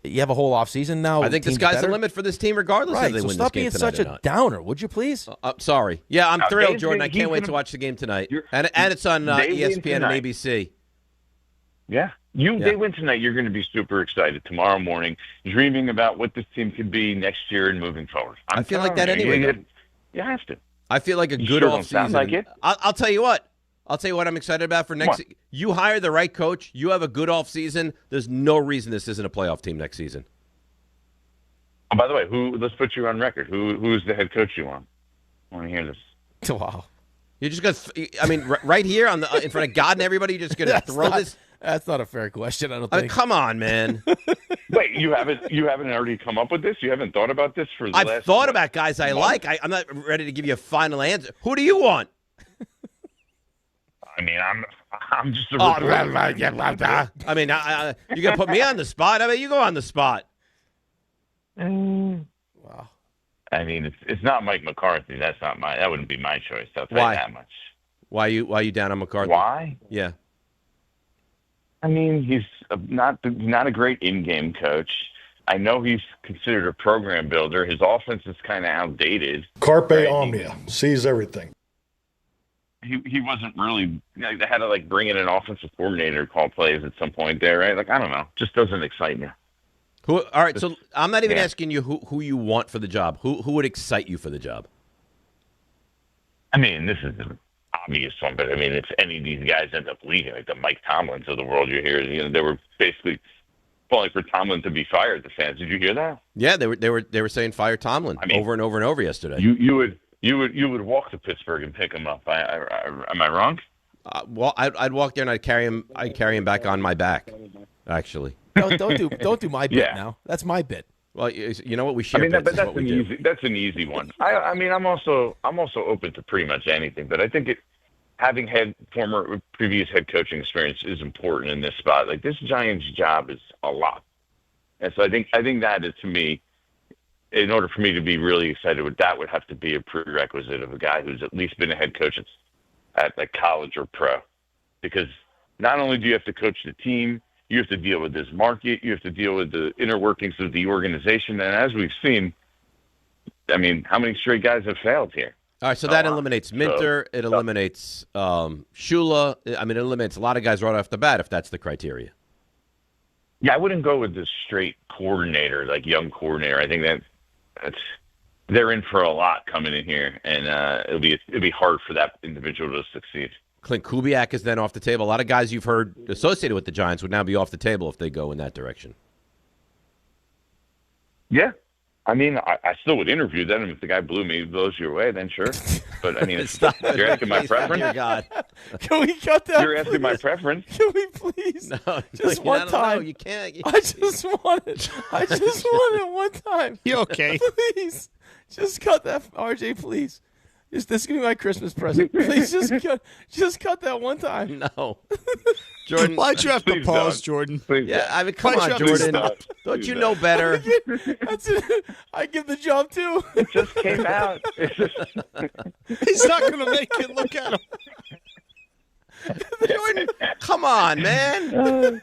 you have a whole offseason now. I think the sky's the limit for this team regardless if they win stop this game being such a downer, would you please? Sorry. Yeah, I'm thrilled, Jordan. I can't wait to watch the game tonight. And it's on ESPN and ABC. Yeah. They win tonight, you're going to be super excited tomorrow morning, dreaming about what this team could be next year and moving forward. I feel like that anyway. You have to. I feel like a good offseason. Like it. I'll tell you what. I'm excited about for next season. You hire the right coach. You have a good offseason. There's no reason this isn't a playoff team next season. Oh, by the way, let's put you on record. Who's the head coach you want? I want to hear this. Wow. You're just going to, I mean, right here in front of God and everybody, you're just going to throw this. That's not a fair question, I don't think. Come on, man. Wait, you haven't already come up with this? You haven't thought about this for the last... I've thought about guys I like. I'm not ready to give you a final answer. Who do you want? I mean, I'm just a reporter. I mean, you're going to put me on the spot? I mean, you go on the spot. Wow. I mean, it's not Mike McCarthy. That wouldn't be my choice. I'll tell you that much. Why you down on McCarthy? Why? Yeah. I mean, he's not a great in-game coach. I know he's considered a program builder. His offense is kind of outdated. Carpe omnia, sees everything. He wasn't really. They had to bring in an offensive coordinator to call plays at some point there, right? I don't know. Just doesn't excite me. All right, so I'm not even asking you who you want for the job. Who would excite you for the job? I mean, this is an obvious one, but I mean, if any of these guys end up leaving, like the Mike Tomlins of the world, you hear, they were basically calling for Tomlin to be fired. The fans, did you hear that? Yeah, they were saying fire Tomlin over and over and over yesterday. You would walk to Pittsburgh and pick him up. Am I wrong? Well, I'd walk there and I'd carry him back on my back. Actually, don't do my bit now. That's my bit. Well, you know what, we share. But that's an easy one. I mean, I'm also open to pretty much anything, but I think having had previous head coaching experience is important in this spot. Like, this Giants job is a lot, and so I think that is, to me, in order for me to be really excited with that, would have to be a prerequisite of a guy who's at least been a head coach at college or pro, because not only do you have to coach the team, you have to deal with this market, you have to deal with the inner workings of the organization, and as we've seen, I mean, how many straight guys have failed here? All right, so that eliminates Minter, it eliminates Shula. I mean, it eliminates a lot of guys right off the bat if that's the criteria. Yeah, I wouldn't go with the straight coordinator, like young coordinator. I think that's they're in for a lot coming in here, and it'll be hard for that individual to succeed. Clint Kubiak is then off the table. A lot of guys you've heard associated with the Giants would now be off the table if they go in that direction. Yeah, I mean, I still would interview them. If the guy blows you away, then sure. But I mean, you're asking my preference. Dear God. Can we cut that? You're asking my preference. Can we please? No, just one time. No, you can't. I just want it. I just want it one time. You okay? Please, just cut that, RJ. Please, this is gonna be my Christmas present. Please, just cut that one time. No, Jordan. Why'd you have to Please pause, don't. Jordan? Please Yeah, I mean, come Why'd you on, have to Jordan. stop? Don't you know better? That's it. I give the job too. It just came out. He's not going to make it. Look at him. Jordan, come on, man.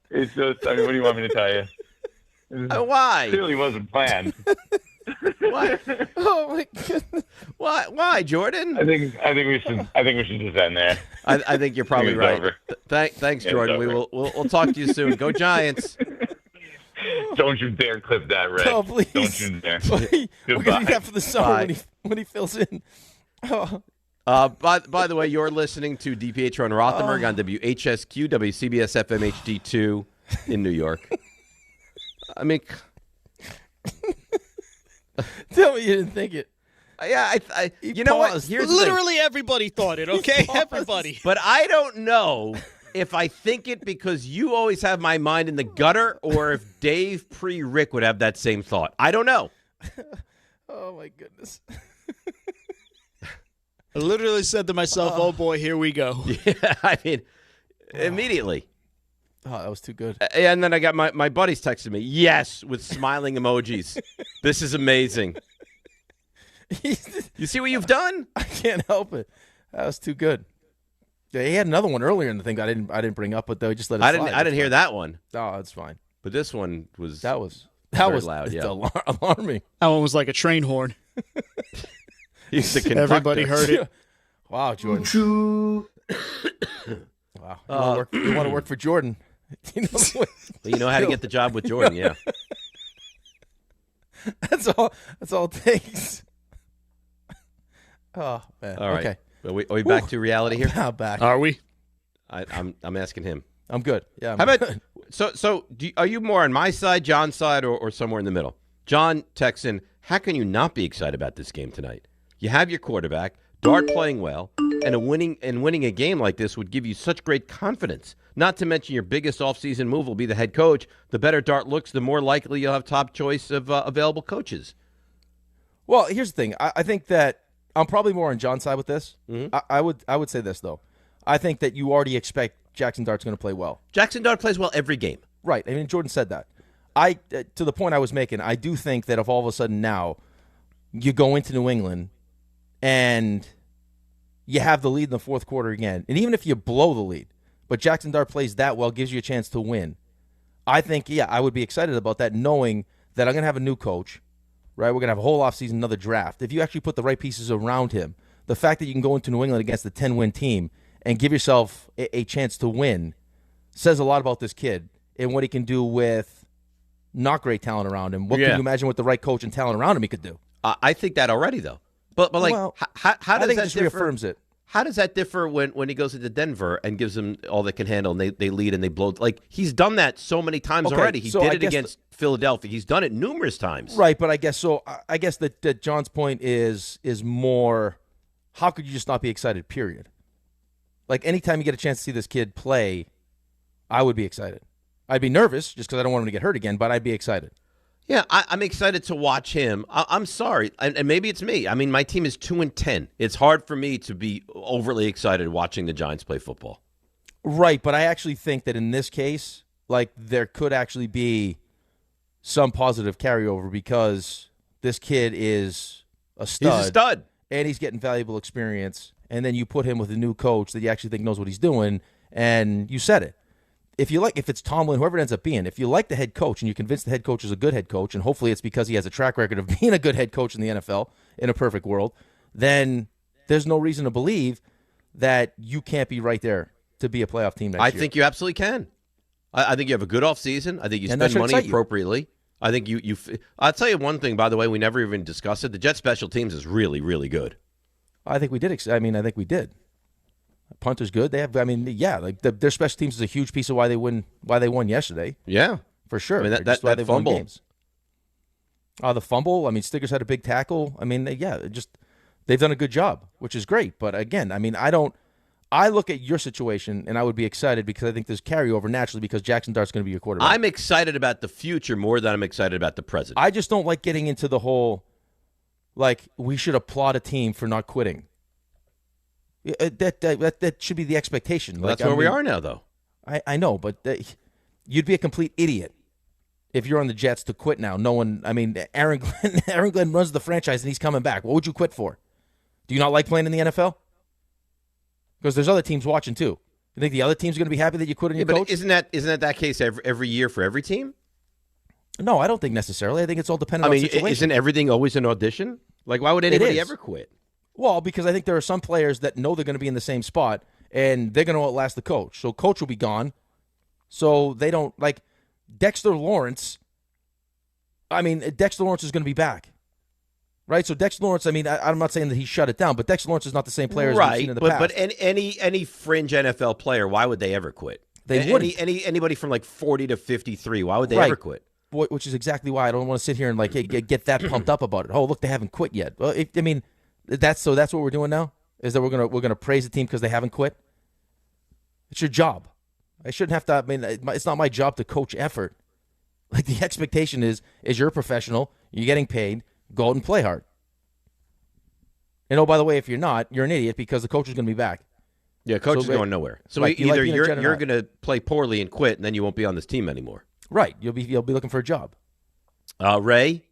It's just. I mean, what do you want me to tell you? Why? Clearly wasn't planned. Why? Oh my goodness. Why, Jordan? I think we should just end there. I think you're probably It's right. over. Thanks, Jordan. We'll talk to you soon. Go Giants. Don't you dare clip that, Red. Oh, please. Don't you dare. We're gonna do that for the summer Bye. when he fills in. Oh. By the way, you're listening to DiPietro and Rothenberg on WHSQ, WCBS FM HD2 in New York. I mean, Tell me you didn't think it. yeah, you know what? Here's the thing. Literally everybody thought it, okay? Everybody. But I don't know if I think it because you always have my mind in the gutter or if Dave pre-Rick would have that same thought. I don't know. Oh, my goodness. I literally said to myself, oh, boy, here we go. Yeah, I mean, immediately. Oh, that was too good. And then I got my buddies texting me, yes, with smiling emojis. This is amazing. You see what you've done? I can't help it. That was too good. Yeah, he had another one earlier in the thing that I didn't bring up, but though he just let it slide. I didn't hear that one. Oh, that's fine. But this one was that was loud. Yeah, alarming. That one was like a train horn. He's the conductor. Everybody heard it. Wow, Jordan. Wow. You want to work for Jordan? You know how to get the job with Jordan. Yeah. That's all it takes. Oh man. All right. Okay. Are we back to reality here? Now back. Are we? I'm asking him. I'm good. Yeah. How about so? Are you more on my side, John's side, or somewhere in the middle? John Texan, how can you not be excited about this game tonight? You have your quarterback, Dart playing well, and winning a game like this would give you such great confidence. Not to mention your biggest offseason move will be the head coach. The better Dart looks, the more likely you'll have top choice of available coaches. Well, here's the thing. I think that I'm probably more on John's side with this. Mm-hmm. I would say this though. I think that you already expect Jaxson Dart's going to play well. Jaxson Dart plays well every game. Right. I mean, Jordan said that. To the point I was making, I do think that if all of a sudden now you go into New England and you have the lead in the fourth quarter again, and even if you blow the lead, but Jaxson Dart plays that well, gives you a chance to win, I think, yeah, I would be excited about that, knowing that I'm going to have a new coach, right? We're going to have a whole offseason, another draft. If you actually put the right pieces around him, the fact that you can go into New England against a 10-win team and give yourself a chance to win says a lot about this kid and what he can do with not great talent around him. What can you imagine with the right coach and talent around him he could do? I think that already, though. But like, well, how does I think that it just differ? reaffirms it. How does that differ when he goes into Denver and gives them all they can handle and they lead and they blow? Like, he's done that so many times already. He did it against Philadelphia. He's done it numerous times. Right, but I guess so. I guess that John's point is more, how could you just not be excited, period? Like, anytime you get a chance to see this kid play, I would be excited. I'd be nervous just because I don't want him to get hurt again, but I'd be excited. Yeah, I'm excited to watch him. I'm sorry, and maybe it's me. I mean, my team is 2-10. It's hard for me to be overly excited watching the Giants play football. Right, but I actually think that in this case, like, there could actually be some positive carryover because this kid is a stud. He's a stud. And he's getting valuable experience. And then you put him with a new coach that you actually think knows what he's doing, and you said it. If it's Tomlin, whoever it ends up being, if you like the head coach and you're convinced the head coach is a good head coach, and hopefully it's because he has a track record of being a good head coach in the NFL in a perfect world, then there's no reason to believe that you can't be right there to be a playoff team next year. I think you absolutely can. I think you have a good offseason. I think you spend money appropriately. I think you. I'll tell you one thing, by the way, we never even discussed it. The Jets special teams is really, really good. I think we did. I think we did. Punter's good. They have. I mean, yeah, like their special teams is a huge piece of why they won yesterday. Yeah, for sure. I mean that fumble. The fumble. I mean, Stiggers had a big tackle. I mean, they've done a good job, which is great. But again, I mean, I look at your situation and I would be excited because I think there's carryover naturally because Jaxson Dart's going to be your quarterback. I'm excited about the future more than I'm excited about the present. I just don't like getting into the whole, like, we should applaud a team for not quitting. That should be the expectation. Well, that's where we are now, though. I know, but you'd be a complete idiot if you're on the Jets to quit now. Aaron Glenn runs the franchise and he's coming back. What would you quit for? Do you not like playing in the NFL? Because there's other teams watching too. You think the other team's going to be happy that you quit on your coach? But isn't that case every year for every team? No, I don't think necessarily. I think it's all dependent on the situation. Isn't everything always an audition? Like, why would anybody ever quit? Well, because I think there are some players that know they're going to be in the same spot, and they're going to outlast the coach. So coach will be gone. So they don't, like, Dexter Lawrence. I mean, Dexter Lawrence is going to be back. Right? So Dexter Lawrence, I mean, I'm not saying that he shut it down, but Dexter Lawrence is not the same player as we've seen in the past. But any fringe NFL player, why would they ever quit? They wouldn't. Anybody from like 40 to 53, why would they ever quit? Which is exactly why I don't want to sit here and like get that pumped up about it. Oh, look, they haven't quit yet. Well, that's what we're doing now. Is that we're gonna praise the team because they haven't quit? It's your job. I shouldn't have to. I mean, it's not my job to coach effort. Like the expectation is you're a professional. You're getting paid. Go out and play hard. And oh, by the way, if you're not, you're an idiot because the coach is going to be back. Yeah, coach is going nowhere. So either you're going to play poorly and quit, and then you won't be on this team anymore. Right. You'll be looking for a job. Ray.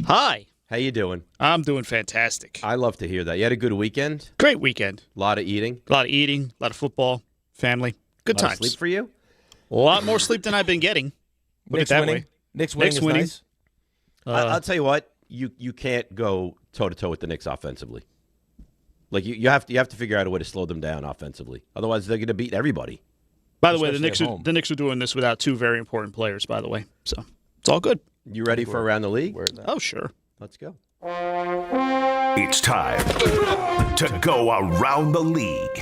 Hi. How you doing? I'm doing fantastic. I love to hear that. You had a good weekend? Great weekend. A lot of eating? A lot of football, family. Good times. Sleep for you? A lot more sleep than I've been getting. Nick's winning. Nick's winning is nice. I'll tell you what. You can't go toe-to-toe with the Knicks offensively. Like, you have to figure out a way to slow them down offensively. Otherwise, they're going to beat everybody. By the way, the Knicks are doing this without two very important players, by the way. So it's all good. You ready for Around the League? Oh, sure. Let's go. It's time to go around the league.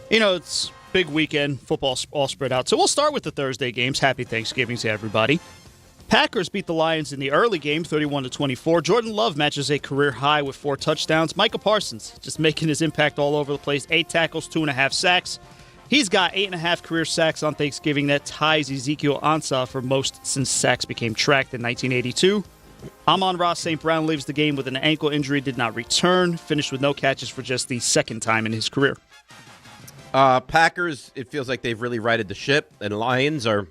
You know, it's big weekend. Football's all spread out. So we'll start with the Thursday games. Happy Thanksgiving to everybody. Packers beat the Lions in the early game, 31-24. Jordan Love matches a career high with 4 touchdowns. Micah Parsons just making his impact all over the place. 8 tackles, 2.5 sacks. He's got 8.5 career sacks on Thanksgiving. That ties Ezekiel Ansah for most since sacks became tracked in 1982. Amon-Ra St. Brown leaves the game with an ankle injury, did not return, finished with no catches for just the second time in his career. Packers, it feels like they've really righted the ship, and Lions they're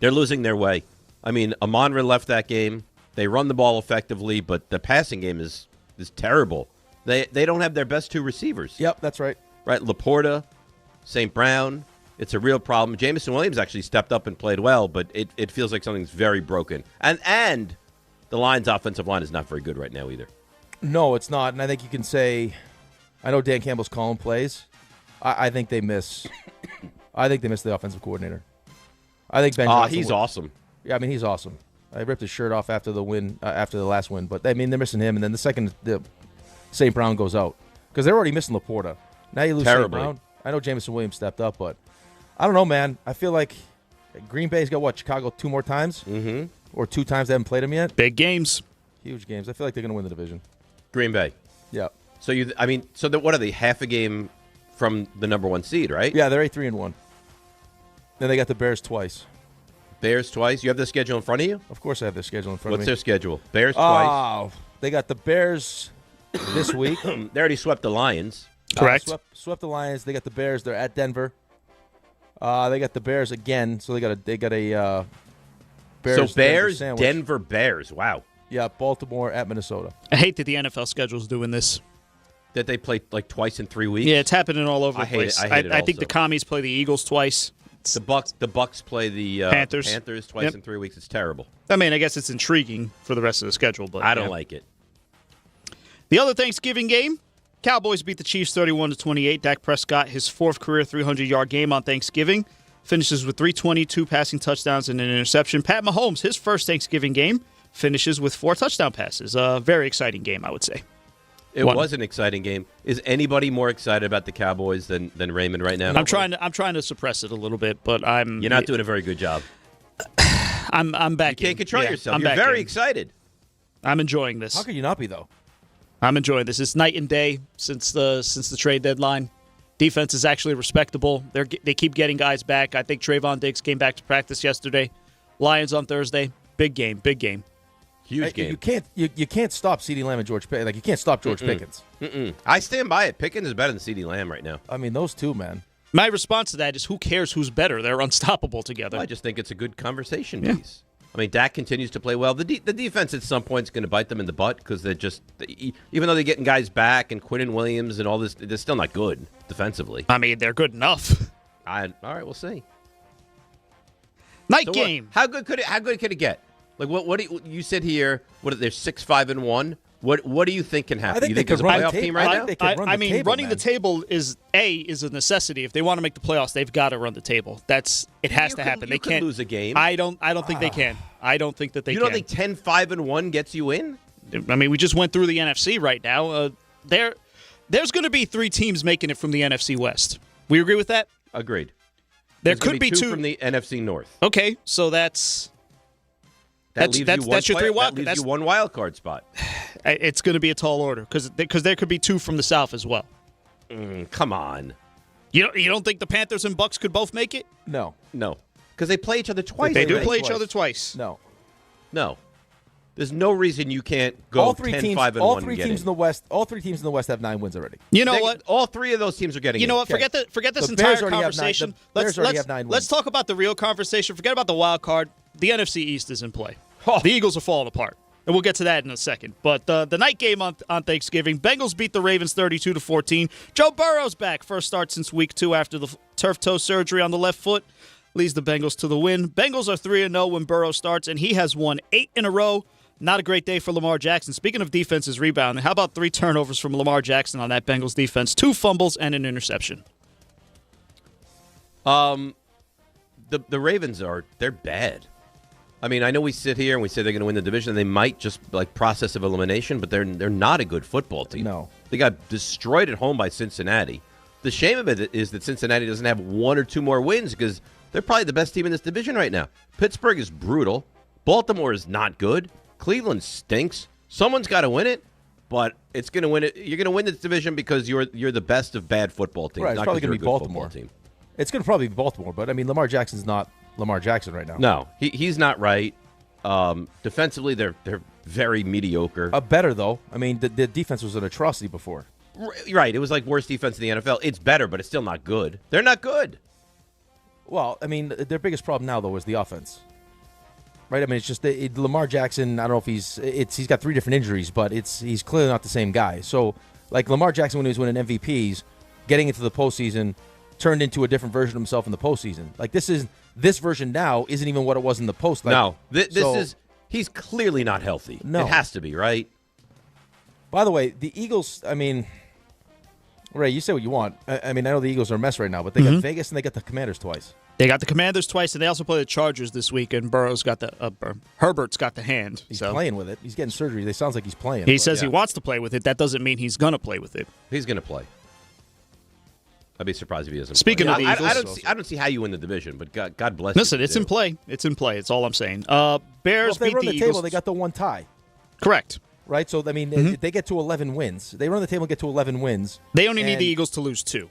losing their way. I mean, Amon-Ra left that game. They run the ball effectively, but the passing game is terrible. They don't have their best 2 receivers. Yep, that's right. Right, Laporta, St. Brown. It's a real problem. Jameson Williams actually stepped up and played well, but it feels like something's very broken. And the Lions' offensive line is not very good right now either. No, it's not. And I think you can say, I know Dan Campbell's calling plays. I think they miss. I think they miss the offensive coordinator. I think Ben Johnson. He's awesome. Yeah, I mean, he's awesome. I ripped his shirt off after the win, after the last win. But, I mean, they're missing him. And then the second St. Brown goes out. Because they're already missing Laporta. Now you lose St. Brown. I know Jameson Williams stepped up, but I don't know, man. I feel like Green Bay's got, Chicago 2 more times? Mm-hmm. Or 2 times they haven't played them yet? Big games. Huge games. I feel like they're going to win the division. Green Bay. Yeah. So, what are they, half a game from the number 1 seed, right? Yeah, they're 3-1. Then they got the Bears twice. Bears twice? You have the schedule in front of you? Of course I have the schedule in front of me. What's their schedule? Bears twice? Oh, they got the Bears this week. They already swept the Lions. Correct. Swept the Lions. They got the Bears. They're at Denver. They got the Bears again. So they got a Bears. So Bears, Denver Bears. Wow. Yeah, Baltimore at Minnesota. I hate that the NFL schedule's doing this. That they play like twice in 3 weeks? Yeah, it's happening all over the place. I think the Commies play the Eagles twice. The Bucks play the Panthers twice in 3 weeks. It's terrible. I mean, I guess it's intriguing for the rest of the schedule, but I don't like it. The other Thanksgiving game, Cowboys beat the Chiefs 31-28. Dak Prescott, his 4th career 300-yard game on Thanksgiving, finishes with 322 passing touchdowns and an interception. Pat Mahomes, his first Thanksgiving game, finishes with 4 touchdown passes. A very exciting game, I would say. It was an exciting game. Is anybody more excited about the Cowboys than Raymond right now? I'm trying to suppress it a little bit, but You're not doing a very good job. I'm back. You can't control yourself. You're very excited. I'm enjoying this. How could you not be though? I'm enjoying this. It's night and day since the trade deadline. Defense is actually respectable. They keep getting guys back. I think Trayvon Diggs came back to practice yesterday. Lions on Thursday. Big game. Huge game. You can't stop CeeDee Lamb and George Pickens. Like you can't stop George Pickens. I stand by it. Pickens is better than CeeDee Lamb right now. I mean, those two, man. My response to that is, who cares who's better? They're unstoppable together. Well, I just think it's a good conversation piece. I mean, Dak continues to play well. The defense at some point is going to bite them in the butt because they're just, even though they're getting guys back and Quinnen Williams and all this, they're still not good defensively. I mean, they're good enough. All right, we'll see. Night game. How good could it get? Like what do you sit here? What they're 6-5-1. What do you think can happen? You think there's a playoff team right now? I mean, running the table is a necessity. If they want to make the playoffs, they've got to run the table. It has to happen. They can't lose a game. I don't think they can. I don't think that they can. You don't think 10-5-1 gets you in? I mean, we just went through the NFC right now. There's going to be 3 teams making it from the NFC West. We agree with that? Agreed. There could be 2 from the NFC North. Okay, so that's your 3 wild. That leaves you 1 wild card spot. It's going to be a tall order because there could be 2 from the South as well. Come on. You don't think the Panthers and Bucks could both make it? No. Because they play each other twice. They do play each other twice. No. There's no reason you can't go all 3 teams, 10-5-1. All 3 teams in the West. All 3 teams in the West have 9 wins already. You know what? All 3 of those teams are getting. You know what? Forget this entire conversation. Let's talk about the real conversation. Forget about the wild card. The NFC East is in play. The Eagles are falling apart, and we'll get to that in a second. But the night game on Thanksgiving, Bengals beat the Ravens 32-14. Joe Burrow's back, first start since week 2 after the turf toe surgery on the left foot, leads the Bengals to the win. Bengals are 3-0 when Burrow starts, and he has won 8 in a row. Not a great day for Lamar Jackson. Speaking of defenses rebounding, how about 3 turnovers from Lamar Jackson on that Bengals defense? 2 fumbles and an interception. The Ravens they're bad. I mean, I know we sit here and we say they're going to win the division. They might just like process of elimination, but they're not a good football team. No. They got destroyed at home by Cincinnati. The shame of it is that Cincinnati doesn't have 1 or 2 more wins because they're probably the best team in this division right now. Pittsburgh is brutal. Baltimore is not good. Cleveland stinks. Someone's got to win it, but it's going to win it. You're going to win this division because you're the best of bad football teams. Right, it's probably going to be Baltimore. Team. It's going to probably be Baltimore, but I mean, Lamar Jackson's not Lamar Jackson right now. No, he's not right. Defensively, they're very mediocre. Better though. I mean, the defense was an atrocity before. Right, it was like worst defense in the NFL. It's better, but it's still not good. They're not good. Well, I mean, their biggest problem now though is the offense. Right, I mean, it's just Lamar Jackson. I don't know if he's got 3 different injuries, but he's clearly not the same guy. So, like Lamar Jackson when he was winning MVPs, getting into the postseason, turned into a different version of himself in the postseason. Like this version now isn't even what it was in the post. Like, no, he's clearly not healthy. No, it has to be, right? By the way, the Eagles. I mean, Ray, you say what you want. I mean, I know the Eagles are a mess right now, but they got Vegas and they got the Commanders twice. They got the Commanders twice, and they also play the Chargers this week. And Burrow's got Herbert's got the hand. He's playing with it. He's getting surgery. It sounds like he's playing. He says he wants to play with it. That doesn't mean he's gonna play with it. He's gonna play. I'd be surprised if he doesn't. Speaking play. of the Eagles, I don't see how you win the division, but God bless. Listen, it's in play. It's in play. It's all I'm saying. Bears beat the Eagles. Table, they got the 1 tie. Correct. Right. So I mean, they get to 11 wins. They run the table and get to 11 wins. They only need the Eagles to lose 2.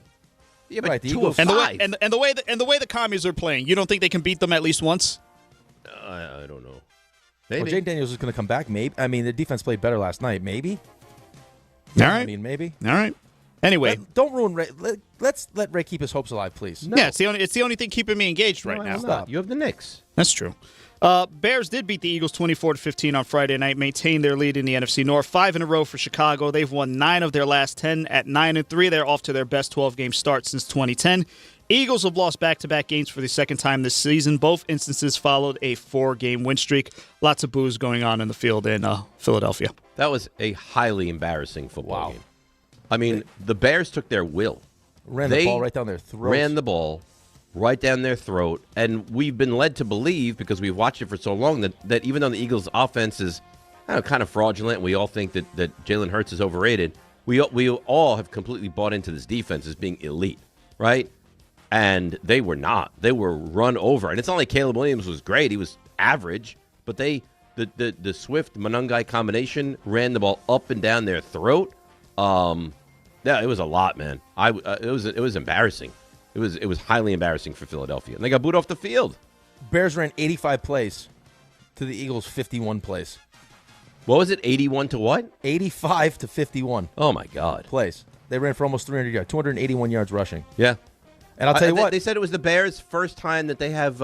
Yeah, but right, the 2 Eagles, of 5. And the way the Commies are playing, you don't think they can beat them at least once? I don't know. Maybe. Well, Jane Daniels is going to come back. Maybe. I mean, the defense played better last night. Maybe. All right. I mean, maybe. All right. Anyway, don't ruin Ray. Let's let Ray keep his hopes alive, please. No. Yeah, it's the only thing keeping me engaged right now. Stop. You have the Knicks. That's true. Bears did beat the Eagles 24-15 on Friday night, maintain their lead in the NFC North. 5 in a row for Chicago. They've won 9 of their last 10 at 9-3. They're off to their best 12-game start since 2010. Eagles have lost back-to-back games for the second time this season. Both instances followed a 4-game win streak. Lots of boos going on in the field in Philadelphia. That was a highly embarrassing football game. I mean, the Bears took their will. Ran the ball right down their throat. Ran the ball right down their throat. And we've been led to believe, because we've watched it for so long, that even though the Eagles' offense is kind of fraudulent, we all think that Jalen Hurts is overrated, we all have completely bought into this defense as being elite, right? And they were not. They were run over. And it's not like Caleb Williams was great. He was average, but the Swift Monangai combination ran the ball up and down their throat. Yeah, it was a lot, man. It was embarrassing. It was highly embarrassing for Philadelphia, and they got booed off the field. Bears ran 85 plays to the Eagles' 51 plays. What was it? 81 to what? 85 to 51. Oh my God! Plays. They ran for almost 300 yards, 281 yards rushing. Yeah, and I'll tell you what. They said it was the Bears' first time that they had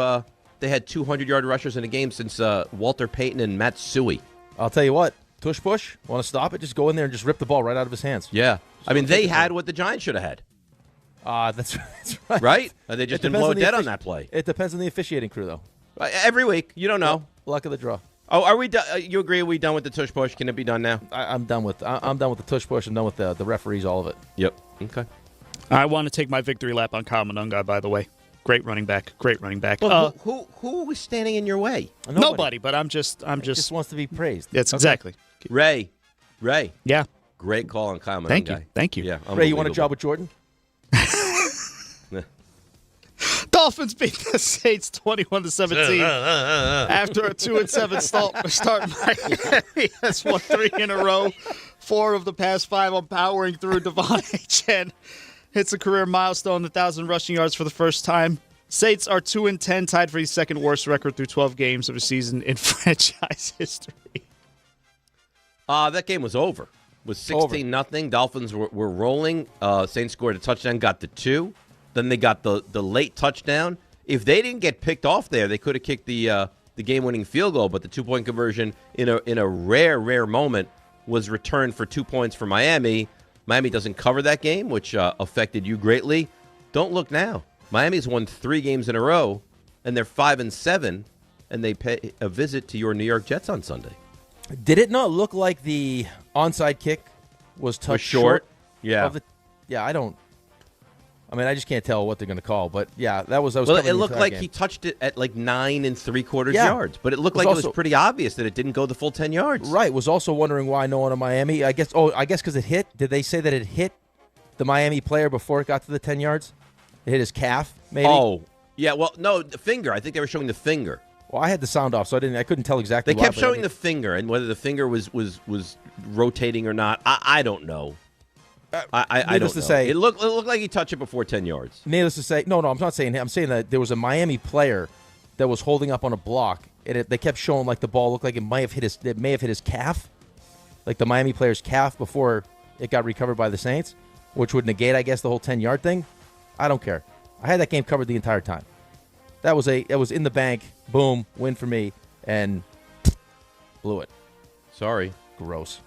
200-yard rushers in a game since Walter Payton and Matt Suhey. I'll tell you what. Tush push. Want to stop it? Just go in there and just rip the ball right out of his hands. Yeah, I mean they had what the Giants should have had. That's right. Right? They just didn't blow dead on that play. It depends on the officiating crew, though. Every week, you don't know. Luck of the draw. Oh, are we done? You agree? Are we done with the tush push? Can it be done now? I'm done with. I'm done with the tush push. I'm done with the referees. All of it. Yep. Okay. I want to take my victory lap on Kyle Monangai, by the way. Great running back. Great running back. Well, who was standing in your way? Nobody. But I'm just wants to be praised. Yes, exactly. Ray. Yeah. Great call on Kyle Monangai. Thank you. Yeah. Ray, you want a job with Jordan? Dolphins beat the Saints 21-17 after a 2-7 start. Miami has won 3 in a row, 4 of the past 5 on powering through. Devon Achane hits a career milestone, 1,000 rushing yards for the first time. Saints are 2-10, tied for the second worst record through 12 games of a season in franchise history. That game was over. It was 16-0. Dolphins were rolling. Saints scored a touchdown, got the 2. Then they got the late touchdown. If they didn't get picked off there, they could have kicked the game-winning field goal. But the 2-point conversion in a rare moment was returned for 2 points for Miami. Miami doesn't cover that game, which affected you greatly. Don't look now. Miami's won 3 games in a row, and they're 5-7, and they pay a visit to your New York Jets on Sunday. Did it not look like the onside kick was touched short? Yeah. I just can't tell what they're going to call, but yeah, that was. Well, it looked like he touched it at like 9 3/4 yards, but it looked like it was pretty obvious that it didn't go the full 10 yards. Right. Was also wondering why no one in Miami. I guess because it hit. Did they say that it hit the Miami player before it got to the 10 yards? It hit his calf, maybe. Oh, yeah. Well, no, the finger. I think they were showing the finger. Well, I had the sound off, so I couldn't tell exactly. They kept showing the finger, and whether the finger was rotating or not, I don't know. I don't know. Say, it looked like he touched it before 10 yards. Needless to say, no, I'm not saying him. I'm saying that there was a Miami player that was holding up on a block, and they kept showing like the ball looked like it may have hit his calf, like the Miami player's calf before it got recovered by the Saints, which would negate, I guess, the whole 10-yard thing. I don't care. I had that game covered the entire time. That was in the bank. Boom, win for me, and blew it. Sorry, gross.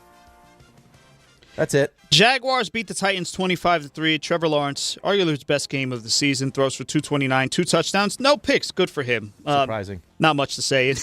That's it. Jaguars beat the Titans 25-3. Trevor Lawrence, arguably his best game of the season, throws for 229, 2 touchdowns, no picks. Good for him. Surprising. Not much to say.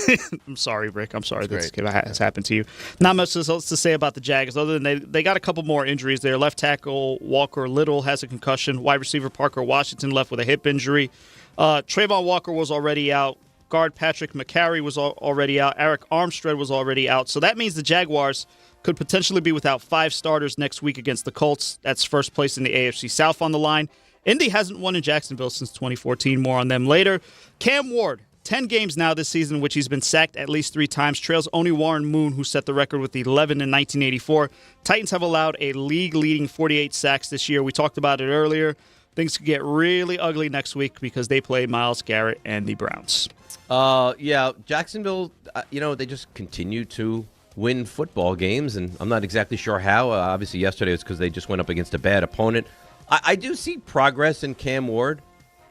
I'm sorry, Rick. I'm sorry this has happened to you. Not much to say about the Jags, other than they got a couple more injuries there. Left tackle Walker Little has a concussion. Wide receiver Parker Washington left with a hip injury. Trayvon Walker was already out. Guard Patrick McCarry was already out. Eric Armstead was already out. So that means the Jaguars could potentially be without 5 starters next week against the Colts. That's first place in the AFC South on the line. Indy hasn't won in Jacksonville since 2014. More on them later. Cam Ward, 10 games now this season in which he's been sacked at least 3 times. Trails only Warren Moon, who set the record with 11 in 1984. Titans have allowed a league-leading 48 sacks this year. We talked about it earlier. Things could get really ugly next week because they play Myles Garrett and the Browns. Yeah, Jacksonville, they just continue to win football games, and I'm not exactly sure how. Obviously, yesterday was because they just went up against a bad opponent. I do see progress in Cam Ward,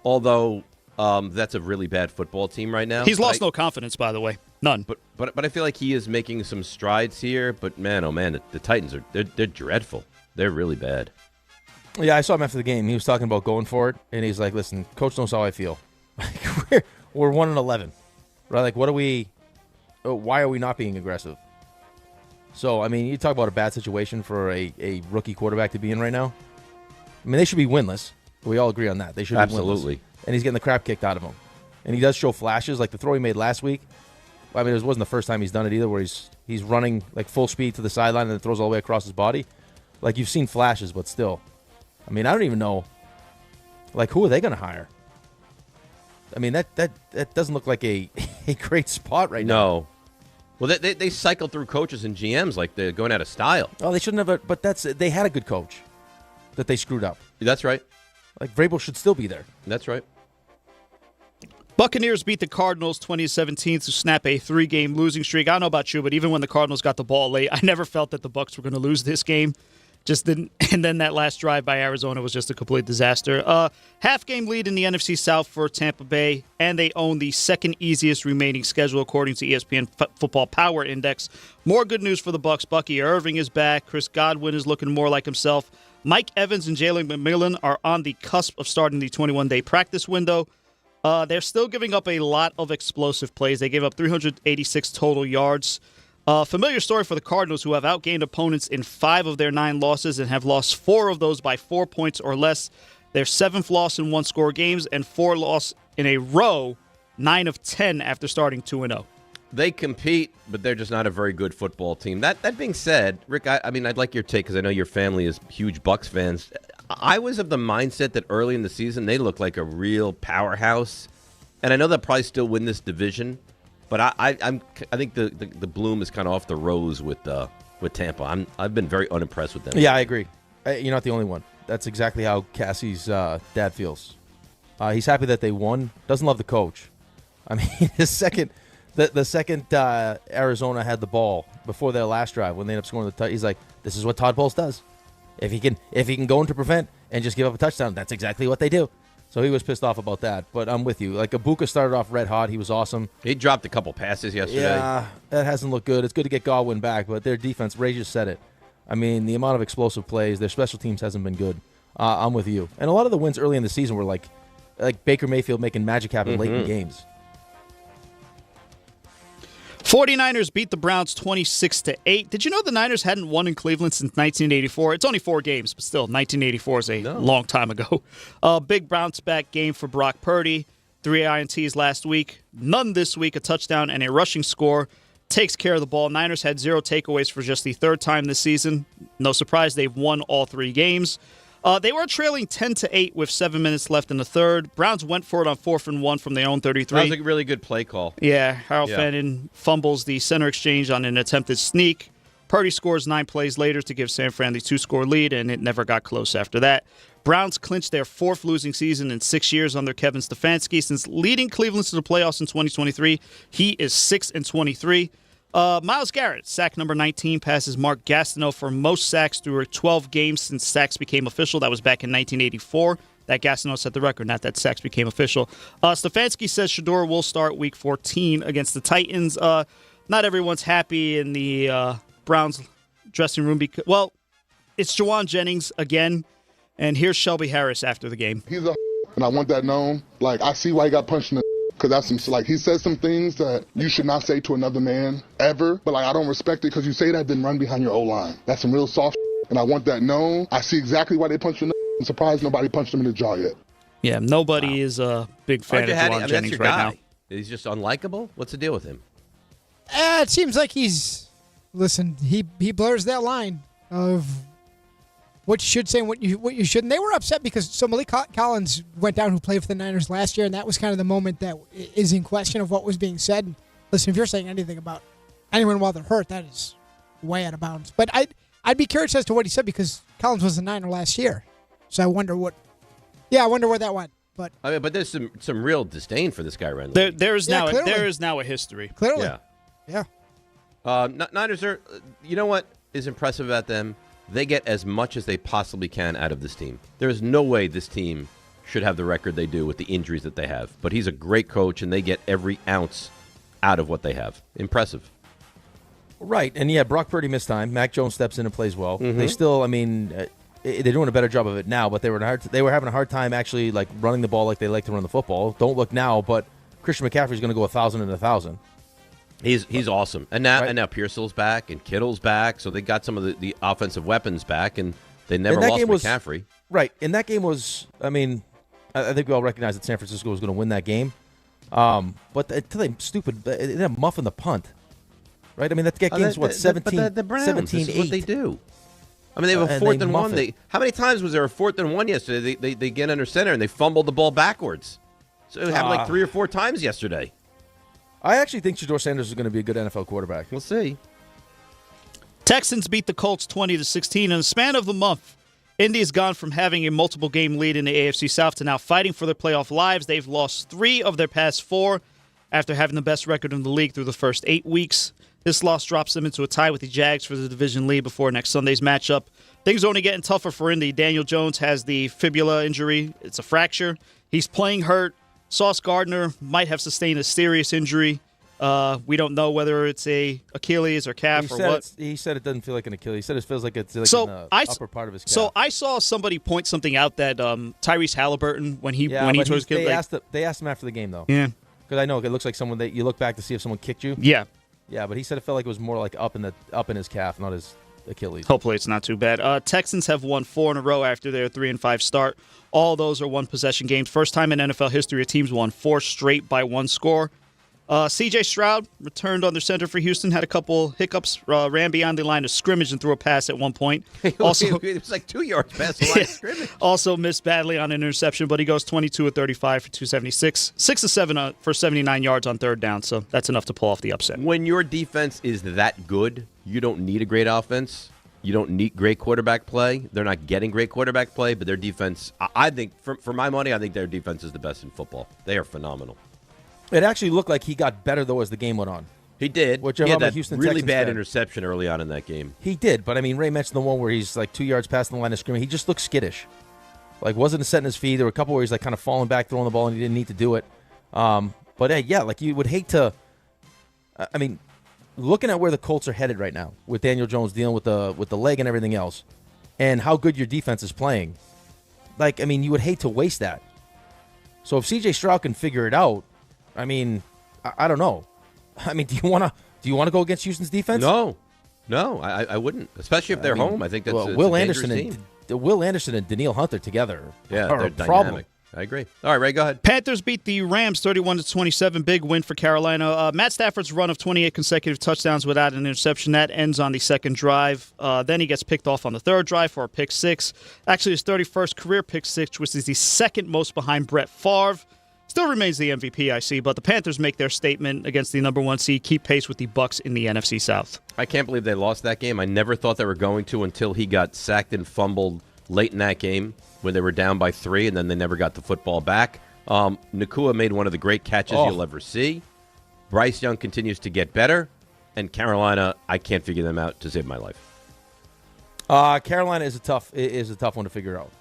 although that's a really bad football team right now. He's lost no confidence, by the way. None. But I feel like he is making some strides here. But, man, oh, man, the Titans, they're dreadful. They're really bad. Yeah, I saw him after the game. He was talking about going for it, and he's like, listen, coach knows how I feel. We're 1-11. Right? Like, why are we not being aggressive? So, I mean, you talk about a bad situation for a rookie quarterback to be in right now. I mean, they should be winless. We all agree on that. They should be absolutely winless. And he's getting the crap kicked out of him. And he does show flashes, like the throw he made last week. I mean, it wasn't the first time he's done it either, where he's running like full speed to the sideline and then throws all the way across his body. Like, you've seen flashes, but still. I mean, I don't even know. Like, who are they going to hire? I mean, that doesn't look like a a great spot right now. No. Well, they cycle through coaches and GMs like they're going out of style. Oh, they shouldn't have. But they had a good coach that they screwed up. That's right. Like Vrabel should still be there. That's right. Buccaneers beat the Cardinals 20-17 to snap a 3-game losing streak. I don't know about you, but even when the Cardinals got the ball late, I never felt that the Bucs were going to lose this game. Just didn't. And then that last drive by Arizona was just a complete disaster. Half-game lead in the NFC South for Tampa Bay, and they own the second easiest remaining schedule according to ESPN Football Power Index. More good news for the Bucs. Bucky Irving is back. Chris Godwin is looking more like himself. Mike Evans and Jalen McMillan are on the cusp of starting the 21-day practice window. They're still giving up a lot of explosive plays. They gave up 386 total yards. Familiar story for the Cardinals, who have outgained opponents in 5 of their 9 losses and have lost 4 of those by 4 points or less. Their 7th loss in 1-score games and 4 loss in a row, 9 of 10 after starting 2-0. They compete, but they're just not a very good football team. That being said, Rick, I mean, I'd like your take because I know your family is huge Bucs fans. I was of the mindset that early in the season they looked like a real powerhouse, and I know they'll probably still win this division. But I think the bloom is kind of off the rose with Tampa. I've been very unimpressed with them. Yeah, I agree. You're not the only one. That's exactly how Cassie's dad feels. He's happy that they won. Doesn't love the coach. I mean, the second Arizona had the ball before their last drive when they ended up scoring he's like, this is what Todd Bowles does. If he can go into prevent and just give up a touchdown, that's exactly what they do. So he was pissed off about that. But I'm with you. Like, Ibuka started off red hot. He was awesome. He dropped a couple passes yesterday. Yeah, that hasn't looked good. It's good to get Godwin back, but their defense, Ray just said it. I mean, the amount of explosive plays, their special teams hasn't been good. I'm with you. And a lot of the wins early in the season were like Baker Mayfield making magic happen late in games. 49ers beat the Browns 26-8. Did you know the Niners hadn't won in Cleveland since 1984? It's only 4 games, but still, 1984 is a long time ago. Big bounce back game for Brock Purdy. 3 INTs last week, none this week, a touchdown and a rushing score. Takes care of the ball. Niners had 0 takeaways for just the 3rd time this season. No surprise, they've won all 3 games. They were trailing 10-8 with 7 minutes left in the 3rd. Browns went for it on 4th and 1 from their own 33. That was a really good play call. Yeah, Harold Fannin fumbles the center exchange on an attempted sneak. Purdy scores 9 plays later to give San Fran the 2-score lead, and it never got close after that. Browns clinched their 4th losing season in 6 years under Kevin Stefanski. Since leading Cleveland to the playoffs in 2023, he is 6-23. Myles Garrett, sack number 19, passes Mark Gastineau for most sacks through 12 games since sacks became official. That was back in 1984. That Gastineau set the record, not that sacks became official. Stefanski says Shedeur will start Week 14 against the Titans. Not everyone's happy in the Browns dressing room because, well, it's Jawan Jennings again, and here's Shelby Harris after the game. He's and I want that known. Like, I see why he got punched in the because that's some, like, he says some things that you should not say to another man ever. But, like, I don't respect it because you say that, then run behind your O-line. That's some real soft and I want that known. I see exactly why they punched him. I'm surprised nobody punched him in the jaw yet. Yeah, nobody is a big fan of Jawan Jennings right now. He's just unlikable? What's the deal with him? It seems like listen, he blurs that line of what you should say and what you shouldn't. They were upset because Malik Collins went down, who played for the Niners last year, and that was kind of the moment that is in question of what was being said. Listen, if you're saying anything about anyone while they're hurt, that is way out of bounds. But I'd be curious as to what he said because Collins was a Niner last year, so I wonder where that went. But I mean, but there's some real disdain for this guy around the league. There is now a history. Clearly, yeah. Niners are. You know what is impressive about them? They get as much as they possibly can out of this team. There is no way this team should have the record they do with the injuries that they have. But he's a great coach, and they get every ounce out of what they have. Impressive. Right, and yeah, Brock Purdy missed time. Mac Jones steps in and plays well. They still, I mean, they're doing a better job of it now, but they were having a hard time actually like running the ball like they like to run the football. Don't look now, but Christian McCaffrey's going to go 1,000 and 1,000. He's awesome, and now Pearsall's back and Kittle's back, so they got some of the offensive weapons back, and they never lost McCaffrey. Right, and that game was, I mean, I think we all recognize that San Francisco was going to win that game, but they stupid, they didn't muffin the punt, right? I mean, that game's what 17, but the Browns, 17-8. This is what they do. I mean, they have a 4th and 1. How many times was there a 4th and 1 yesterday? They get under center and they fumbled the ball backwards. So it happened like 3 or 4 times yesterday. I actually think Shedeur Sanders is going to be a good NFL quarterback. We'll see. Texans beat the Colts 20-16 in the span of a month. Indy has gone from having a multiple-game lead in the AFC South to now fighting for their playoff lives. They've lost 3 of their past 4 after having the best record in the league through the first 8 weeks. This loss drops them into a tie with the Jags for the division lead before next Sunday's matchup. Things are only getting tougher for Indy. Daniel Jones has the fibula injury. It's a fracture. He's playing hurt. Sauce Gardner might have sustained a serious injury. We don't know whether it's a Achilles or calf or what. He said it doesn't feel like an Achilles. He said it feels like it's like So in the I- upper part of his calf. So I saw somebody point something out that Tyrese Halliburton, when he but was they asked him after the game, though. Yeah. Because I know it looks like someone that you look back to see if someone kicked you. Yeah. Yeah, but he said it felt like it was more like up in his calf, not his Achilles. Hopefully it's not too bad. Texans have won 4 in a row after their 3-5 start. All those are one-possession games. First time in NFL history a team's won 4 straight by 1 score. C.J. Stroud returned under center for Houston, had a couple hiccups, ran beyond the line of scrimmage and threw a pass at one point. Also, it was like 2 yards past the line of scrimmage. Also missed badly on an interception, but he goes 22 of 35 for 276, 6 of 7 for 79 yards on third down, so that's enough to pull off the upset. When your defense is that good, you don't need a great offense. You don't need great quarterback play. They're not getting great quarterback play, but their defense, I think, for my money, I think their defense is the best in football. They are phenomenal. It actually looked like he got better, though, as the game went on. He did. Which He I'm had a that Houston really Texans bad fan. interception early on in that game. He did, but I mean, Ray mentioned the one where he's like 2 yards past the line of scrimmage. He just looked skittish. Like, wasn't setting his feet. There were a couple where he's like kind of falling back, throwing the ball, and he didn't need to do it. But yeah, like you would hate to. I mean, looking at where the Colts are headed right now, with Daniel Jones dealing with the leg and everything else, and how good your defense is playing, like, I mean, you would hate to waste that. So if C.J. Stroud can figure it out, I mean, I don't know. I mean, do you want to go against Houston's defense? No, I wouldn't. Especially if they're home. I think that's Will a Anderson dangerous team. Will Anderson and Daniil Hunter together. Yeah, are they're a problem. dynamic. I agree. All right, Ray, go ahead. Panthers beat the Rams 31-27. Big win for Carolina. Matt Stafford's run of 28 consecutive touchdowns without an interception. That ends on the second drive. Then he gets picked off on the third drive for a pick six. Actually, his 31st career pick six, which is the second most behind Brett Favre. Still remains the MVP, I see, but the Panthers make their statement against the number 1 seed, keep pace with the Bucs in the NFC South. I can't believe they lost that game. I never thought they were going to until he got sacked and fumbled late in that game when they were down by 3, and then they never got the football back. Nakua made one of the great catches you'll ever see. Bryce Young continues to get better, and Carolina, I can't figure them out to save my life. Carolina is a tough one to figure out.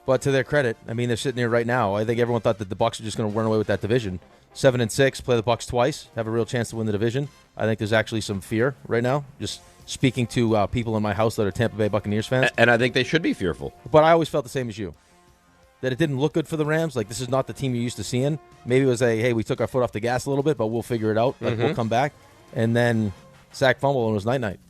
But to their credit, I mean, they're sitting here right now. I think everyone thought that the Bucs were just going to run away with that division. 7-6, play the Bucs twice, have a real chance to win the division. I think there's actually some fear right now, just speaking to people in my house that are Tampa Bay Buccaneers fans. And I think they should be fearful. But I always felt the same as you, that it didn't look good for the Rams. Like, this is not the team you're used to seeing. Maybe it was hey, we took our foot off the gas a little bit, but we'll figure it out. Like, we'll come back. And then sack fumble, and it was night-night.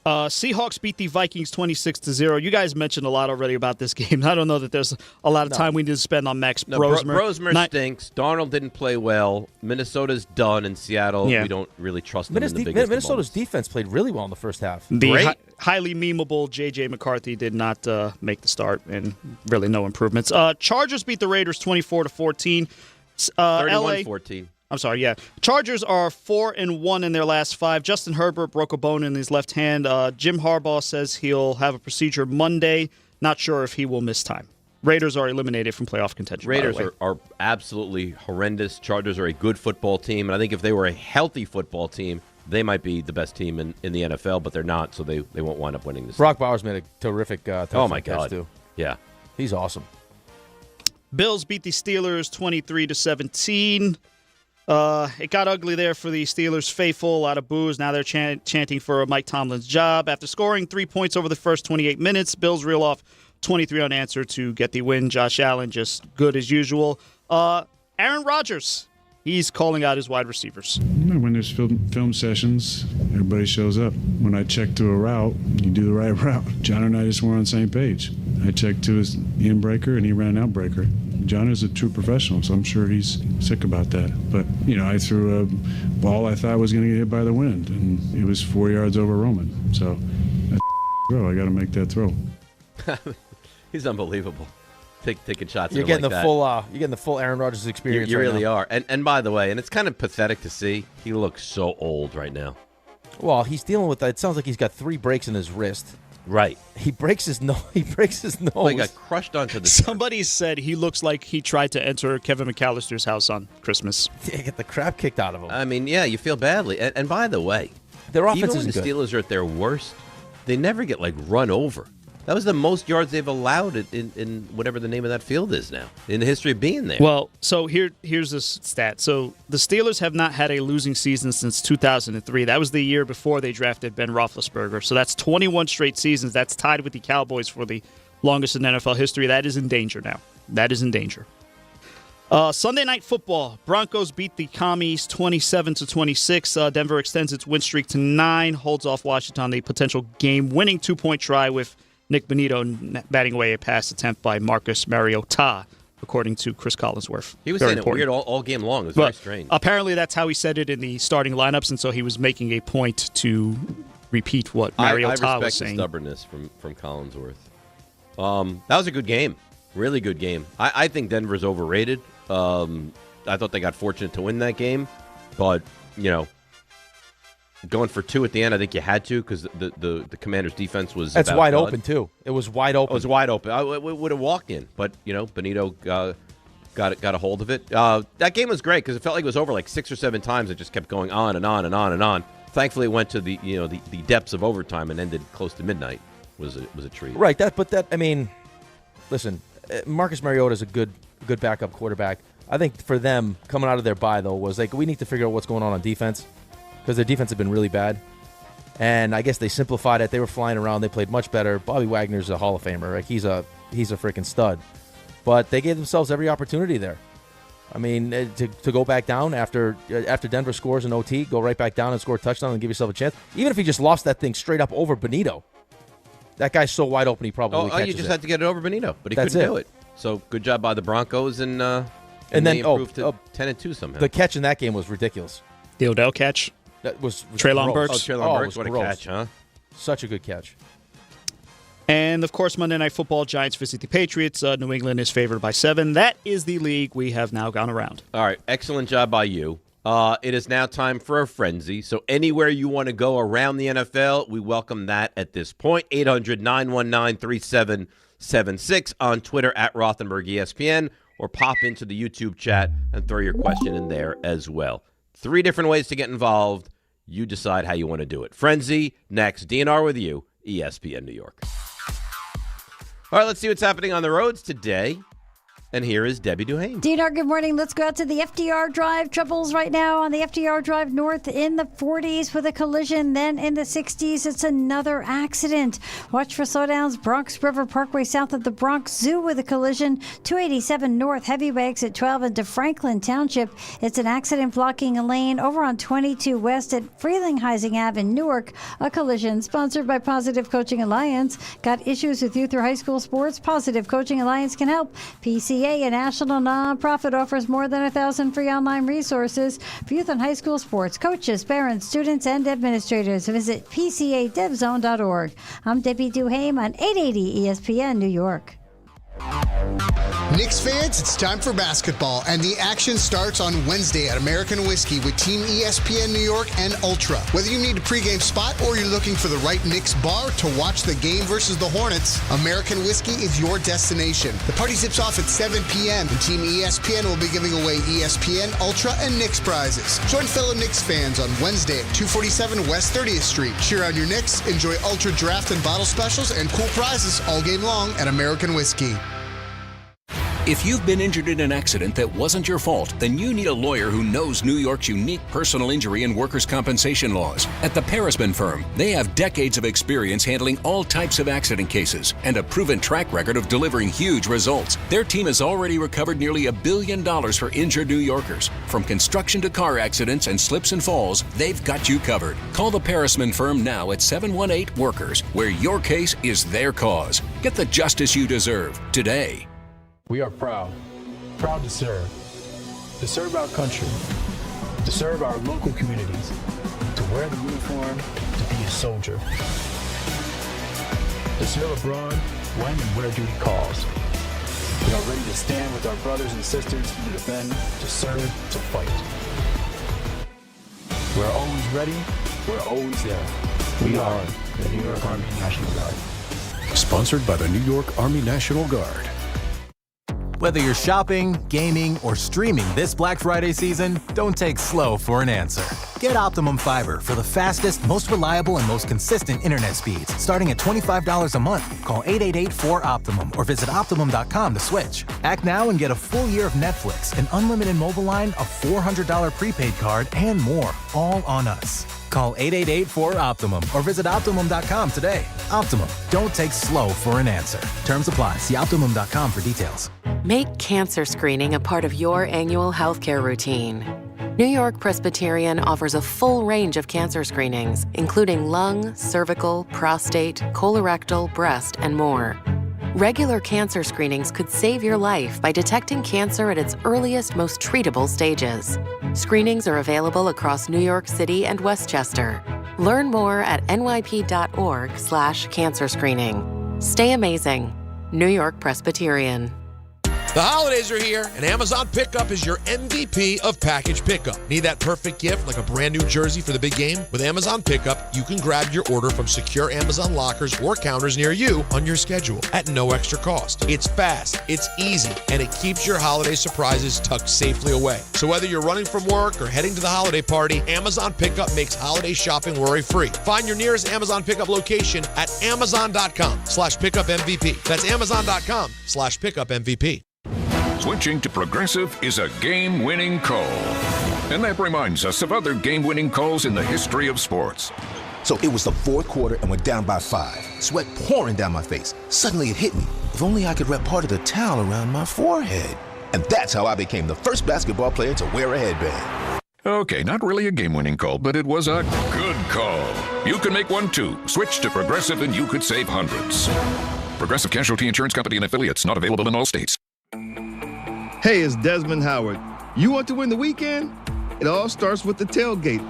Seahawks beat the Vikings 26-0. You guys mentioned a lot already about this game. I don't know that there's a lot of time we need to spend on Max Brosmer. Brosmer stinks. Darnold didn't play well. Minnesota's done. In Seattle, we don't really trust them in the biggest Minnesota's defense played really well in the first half. The highly memeable J.J. McCarthy did not make the start, and really no improvements. Chargers beat the Raiders 24-14. 31-14. I'm sorry, yeah. Chargers are 4-1 in their last 5. Justin Herbert broke a bone in his left hand. Jim Harbaugh says he'll have a procedure Monday. Not sure if he will miss time. Raiders are eliminated from playoff contention. Raiders are absolutely horrendous. Chargers are a good football team, and I think if they were a healthy football team, they might be the best team in the NFL, but they're not, so they won't wind up winning this. Brock Bowers made a terrific oh my God, too. Yeah. He's awesome. Bills beat the Steelers 23-17. It got ugly there for the Steelers faithful. A lot of boos. Now they're chanting for Mike Tomlin's job. After scoring 3 points over the first 28 minutes, Bills reel off 23 unanswered to get the win. Josh Allen just good as usual. Aaron Rodgers, he's calling out his wide receivers. When there's film sessions, everybody shows up. When I check to a route, you do the right route. John and I just weren't on the same page. I checked to his in-breaker, and he ran an out-breaker. John is a true professional, so I'm sure he's sick about that. But, I threw a ball I thought was going to get hit by the wind, and it was 4 yards over Roman. So, that's throw. I got to make that throw. He's unbelievable. taking shots. You're at getting him the like full. that. You're getting the full Aaron Rodgers experience. You right really now. are. And by the way, and it's kind of pathetic to see. He looks so old right now. Well, he's dealing with that. It sounds like he's got 3 breaks in his wrist. Right. He breaks his nose. He breaks his nose. Well, he got crushed onto the. Somebody said he looks like he tried to enter Kevin McAllister's house on Christmas. Yeah, get the crap kicked out of him. I mean, yeah, you feel badly. And by the way, their offense even when isn't the good. Steelers are at their worst, they never get run over. That was the most yards they've allowed in whatever the name of that field is now in the history of being there. Well, so here's this stat. So the Steelers have not had a losing season since 2003. That was the year before they drafted Ben Roethlisberger. So that's 21 straight seasons. That's tied with the Cowboys for the longest in NFL history. That is in danger now. That is in danger. Sunday Night Football. Broncos beat the Commies 27-26. Denver extends its win streak to 9, holds off Washington on the potential game-winning 2-point try with Nick Benito batting away a pass attempt by Marcus Mariota, according to Chris Collinsworth. He was Very saying important. it weird all game long. It was very strange. Apparently, that's how he said it in the starting lineups, and so he was making a point to repeat what Mariota I respect was the saying. stubbornness from Collinsworth. That was a good game. Really good game. I think Denver's overrated. I thought they got fortunate to win that game, but, going for 2 at the end, I think you had to because the Commanders' defense was That's about wide done. open, too. It was wide open. It was wide open. I would have walked in, but, Benito got a hold of it. That game was great because it felt like it was over 6 or 7 times. It just kept going on and on and on and on. Thankfully, it went to the depths of overtime and ended close to midnight. Was a treat. Right. Listen, Marcus Mariota is a good backup quarterback. I think for them, coming out of their bye, though, was we need to figure out what's going on defense because their defense had been really bad. And I guess they simplified it. They were flying around. They played much better. Bobby Wagner's a Hall of Famer. Right? He's a freaking stud. But they gave themselves every opportunity there. I mean, to go back down after Denver scores an OT, go right back down and score a touchdown and give yourself a chance. Even if he just lost that thing straight up over Benito. That guy's so wide open, he probably catches it. You just had to get it over Benito, but he couldn't do it. So good job by the Broncos, and then they improved to 10-2 somehow. The catch in that game was ridiculous. The Odell catch? That was Treylon gross. Burks? Treylon Burks, what a catch, huh? Such a good catch. And, of course, Monday Night Football, Giants visit the Patriots. New England is favored by 7. That is the league we have now gone around. All right, excellent job by you. It is now time for a frenzy. So anywhere you want to go around the NFL, we welcome that at this point. 800-919-3776 on Twitter at Rothenberg ESPN, or pop into the YouTube chat and throw your question in there as well. 3 different ways to get involved. You decide how you want to do it. Frenzy, next. DNR with you, ESPN New York. All right, let's see what's happening on the roads today. And here is Debbie Duhane. DNR, good morning. Let's go out to the FDR Drive. Troubles right now on the FDR Drive North in the 40s with a collision. Then in the 60s, it's another accident. Watch for slowdowns. Bronx River Parkway south of the Bronx Zoo with a collision. 287 North, heavyway exit 12 into Franklin Township. It's an accident blocking a lane over on 22 West at Frelinghuysen Ave in Newark. A collision sponsored by Positive Coaching Alliance. Got issues with youth or high school sports? Positive Coaching Alliance can help. PCA, a national nonprofit, offers more than 1,000 free online resources for youth and high school sports, coaches, parents, students, and administrators. Visit PCADevZone.org. I'm Debbie Duhame on 880 ESPN New York. Knicks fans, it's time for basketball, and the action starts on Wednesday at American Whiskey with Team ESPN New York and Ultra. Whether you need a pregame spot or you're looking for the right Knicks bar to watch the game versus the Hornets, American Whiskey is your destination. The party zips off at 7 p.m., and Team ESPN will be giving away ESPN, Ultra, and Knicks prizes. Join fellow Knicks fans on Wednesday at 247 West 30th Street. Cheer on your Knicks, enjoy Ultra draft and bottle specials, and cool prizes all game long at American Whiskey. If you've been injured in an accident that wasn't your fault, then you need a lawyer who knows New York's unique personal injury and workers' compensation laws. At the Parisman Firm, they have decades of experience handling all types of accident cases and a proven track record of delivering huge results. Their team has already recovered nearly $1 billion for injured New Yorkers. From construction to car accidents and slips and falls, they've got you covered. Call the Parisman Firm now at 718-WORKERS, where your case is their cause. Get the justice you deserve today. We are proud to serve our country, to serve our local communities, to wear the uniform, to be a soldier, to serve abroad when and where duty calls. We are ready to stand with our brothers and sisters to defend, to serve, to fight. We're always ready. We're always there. We are the New York Army National Guard. Sponsored by the New York Army National Guard. Whether you're shopping, gaming, or streaming this Black Friday season, don't take slow for an answer. Get Optimum Fiber for the fastest, most reliable, and most consistent internet speeds, starting at $25 a month. Call 888-4OPTIMUM or visit Optimum.com to switch. Act now and get a full year of Netflix, an unlimited mobile line, a $400 prepaid card, and more, all on us. Call 888-4OPTIMUM or visit Optimum.com today. Optimum, don't take slow for an answer. Terms apply. See Optimum.com for details. Make cancer screening a part of your annual healthcare routine. New York Presbyterian offers a full range of cancer screenings, including lung, cervical, prostate, colorectal, breast, and more. Regular cancer screenings could save your life by detecting cancer at its earliest, most treatable stages. Screenings are available across New York City and Westchester. Learn more at nyp.org/cancer screening. Stay amazing. New York Presbyterian. The holidays are here, and Amazon Pickup is your MVP of package pickup. Need that perfect gift like a brand new jersey for the big game? With Amazon Pickup, you can grab your order from secure Amazon lockers or counters near you on your schedule at no extra cost. It's fast, it's easy, and it keeps your holiday surprises tucked safely away. So whether you're running from work or heading to the holiday party, Amazon Pickup makes holiday shopping worry-free. Find your nearest Amazon Pickup location at amazon.com/pickupmvp. That's amazon.com/pickupmvp. Switching to Progressive is a game-winning call. And that reminds us of other game-winning calls in the history of sports. So it was the fourth quarter and we're down by 5. Sweat pouring down my face. Suddenly it hit me. If only I could wrap part of the towel around my forehead. And that's how I became the first basketball player to wear a headband. Okay, not really a game-winning call, but it was a good call. You can make one too. Switch to Progressive and you could save hundreds. Progressive Casualty Insurance Company and Affiliates, not available in all states. Hey, it's Desmond Howard. You want to win the weekend? It all starts with the tailgate.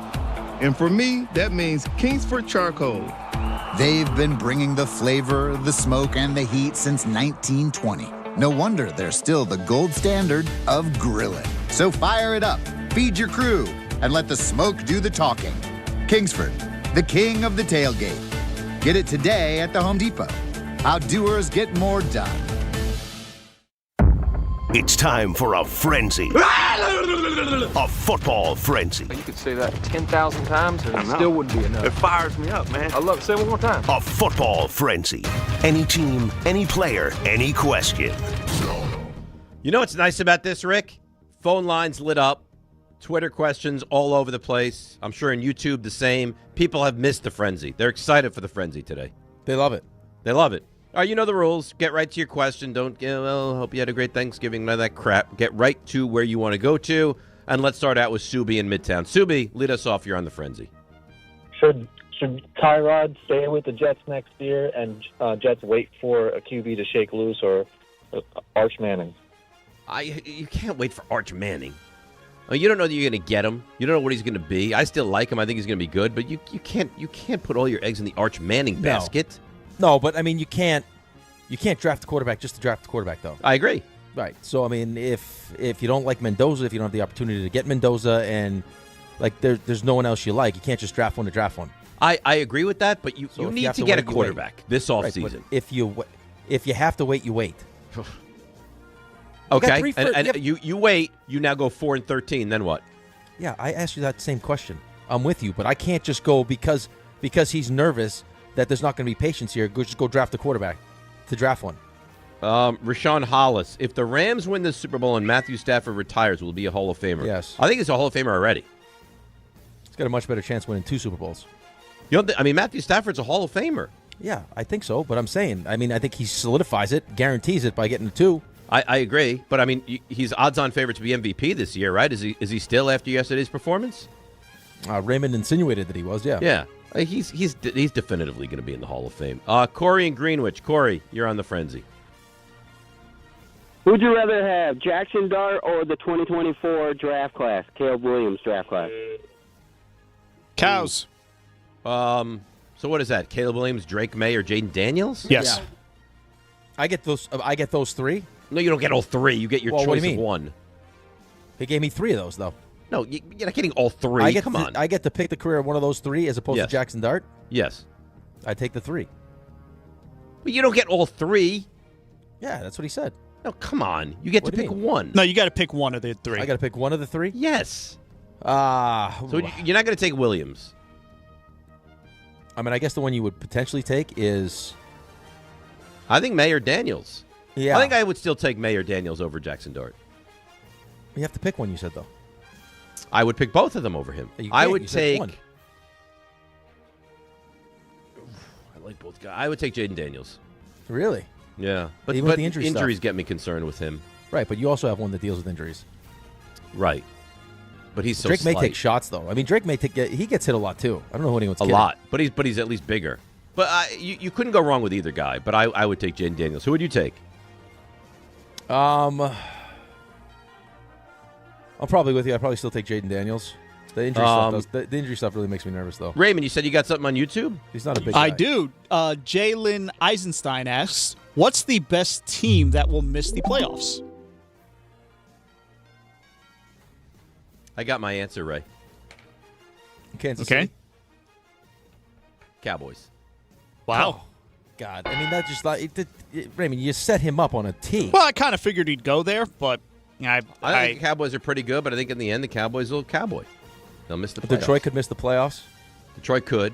And for me, that means Kingsford Charcoal. They've been bringing the flavor, the smoke, and the heat since 1920. No wonder they're still the gold standard of grilling. So fire it up, feed your crew, and let the smoke do the talking. Kingsford, the king of the tailgate. Get it today at the Home Depot. How doers get more done. It's time for a frenzy. A football frenzy. You could say that 10,000 times and it still wouldn't be enough. It fires me up, man. I love it. Say it one more time. A football frenzy. Any team, any player, any question. You know what's nice about this, Rick? Phone lines lit up. Twitter questions all over the place. I'm sure in YouTube the same. People have missed the frenzy. They're excited for the frenzy today. They love it. They love it. All right, you know the rules. Get right to your question. Don't, hope you had a great Thanksgiving, none of that crap. Get right to where you want to go to. And let's start out with Subi in Midtown. Subi, lead us off. You're on the frenzy. Should Tyrod stay with the Jets next year and Jets wait for a QB to shake loose or Arch Manning? You can't wait for Arch Manning. You don't know that you're going to get him. You don't know what he's going to be. I still like him. I think he's going to be good. But you can't put all your eggs in the Arch Manning basket. No, but I mean you can't draft the quarterback just to draft the quarterback, though. I agree. Right. So I mean, if you don't like Mendoza, if you don't have the opportunity to get Mendoza, and like there's no one else you like, you can't just draft one to draft one. I agree with that, but you need to get a quarterback this offseason. Right, if you have to wait, you wait. Okay, and you wait. You now go 4-13. Then what? Yeah, I asked you that same question. I'm with you, but I can't just go because he's nervous that there's not going to be patience here. Just go draft a quarterback to draft one. Rashawn Hollis. If the Rams win the Super Bowl and Matthew Stafford retires, will be a Hall of Famer. Yes. I think he's a Hall of Famer already. He's got a much better chance winning 2 Super Bowls. Matthew Stafford's a Hall of Famer. Yeah, I think so. But I'm saying, I think he solidifies it, guarantees it by getting the 2. I agree. But, he's odds-on favorite to be MVP this year, right? Is he still after yesterday's performance? Raymond insinuated that he was, yeah. Yeah. He's definitively going to be in the Hall of Fame. Corey in Greenwich. Corey, you're on the frenzy. Who'd you rather have, Jaxson Dart or the 2024 draft class, Caleb Williams draft class? Cows. So what is that? Caleb Williams, Drake May, or Jaden Daniels? Yes. Yeah. I get those 3. No, you don't get all three. You get your Well, what do choice you of mean? one. He gave me 3 of those, though. No, you're not getting all 3. Come on. I get to pick the career of one of those 3 as opposed to Jaxson Dart? Yes. I take the 3. But you don't get all 3. Yeah, that's what he said. No, come on. You get to pick one. No, you got to pick one of the 3. I got to pick one of the 3? Yes. So you're not going to take Williams. I mean, I guess the one you would potentially take is... I think Mayor Daniels. Yeah. I think I would still take Mayor Daniels over Jaxson Dart. You have to pick one, you said, though. I would pick both of them over him. You I can't. would You said take... one. I like both guys. I would take Jaden Daniels. Really? Yeah. But, Even with the injury injuries stuff. get me concerned with him. Right, but you also have one that deals with injuries. Right. But he's so Drake may slight. take shots, though. I mean, Drake may take... He gets hit a lot, too. I don't know who anyone's A kidding. lot. But he's at least bigger. But you couldn't go wrong with either guy. But I would take Jaden Daniels. Who would you take? I'm probably with you. I'd probably still take Jaden Daniels. The injury stuff really makes me nervous, though. Raymond, you said you got something on YouTube? He's not a big guy. I do. Jalen Eisenstein asks, what's the best team that will miss the playoffs? I got my answer, Ray. Kansas Okay. City. Cowboys. Wow. Oh, God. I mean, that just like... Raymond, you set him up on a tee. Well, I kind of figured he'd go there, but I think the Cowboys are pretty good, but I think in the end, the Cowboys will cowboy. They'll miss the playoffs. Detroit could miss the playoffs. Detroit could.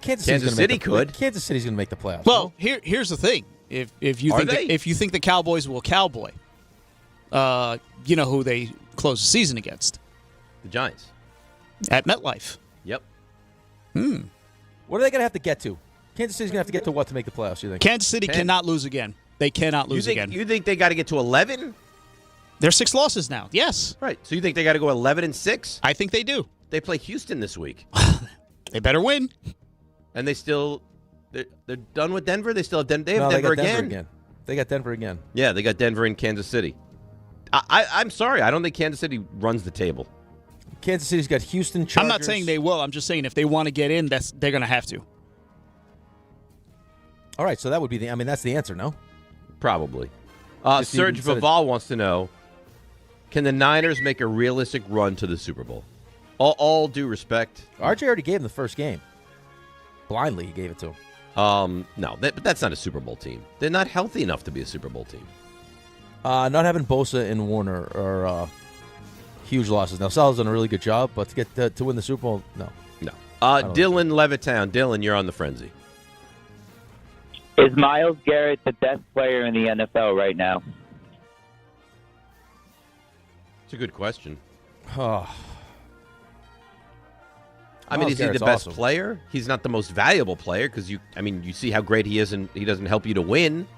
Kansas City could. Kansas City's going to make the playoffs. Well, here's the thing. If you think the Cowboys will cowboy, you know who they close the season against? The Giants. At MetLife. Yep. What are they going to have to get to? Kansas City's going to have to get to what to make the playoffs, you think? Kansas City cannot lose again. They cannot lose again. You think they got to get to 11? They're 6 losses now. Yes. Right. So you think they got to go 11-6? I think they do. They play Houston this week. They better win. And they're done with Denver? They still have Denver. They have No, Denver, they got Denver again. again. They got Denver again. Yeah, they got Denver and Kansas City. I'm sorry. I don't think Kansas City runs the table. Kansas City's got Houston Chargers. I'm not saying they will. I'm just saying if they want to get in, they're going to have to. All right, so that would be that's the answer, no? Probably. Just Serge even said it- Vival wants to know, can the Niners make a realistic run to the Super Bowl? All due respect. RJ already gave him the first game. Blindly, he gave it to him. No, but that's not a Super Bowl team. They're not healthy enough to be a Super Bowl team. Not having Bosa and Warner are huge losses. Now, Salah's done a really good job, but to get to win the Super Bowl, no. No. Dylan Levittown. Dylan, you're on the frenzy. Is Myles Garrett the best player in the NFL right now? It's a good question. Oh. I mean, Myles is he the Garrett's best awesome. player? He's not the most valuable player because you see how great he is, and he doesn't help you to win.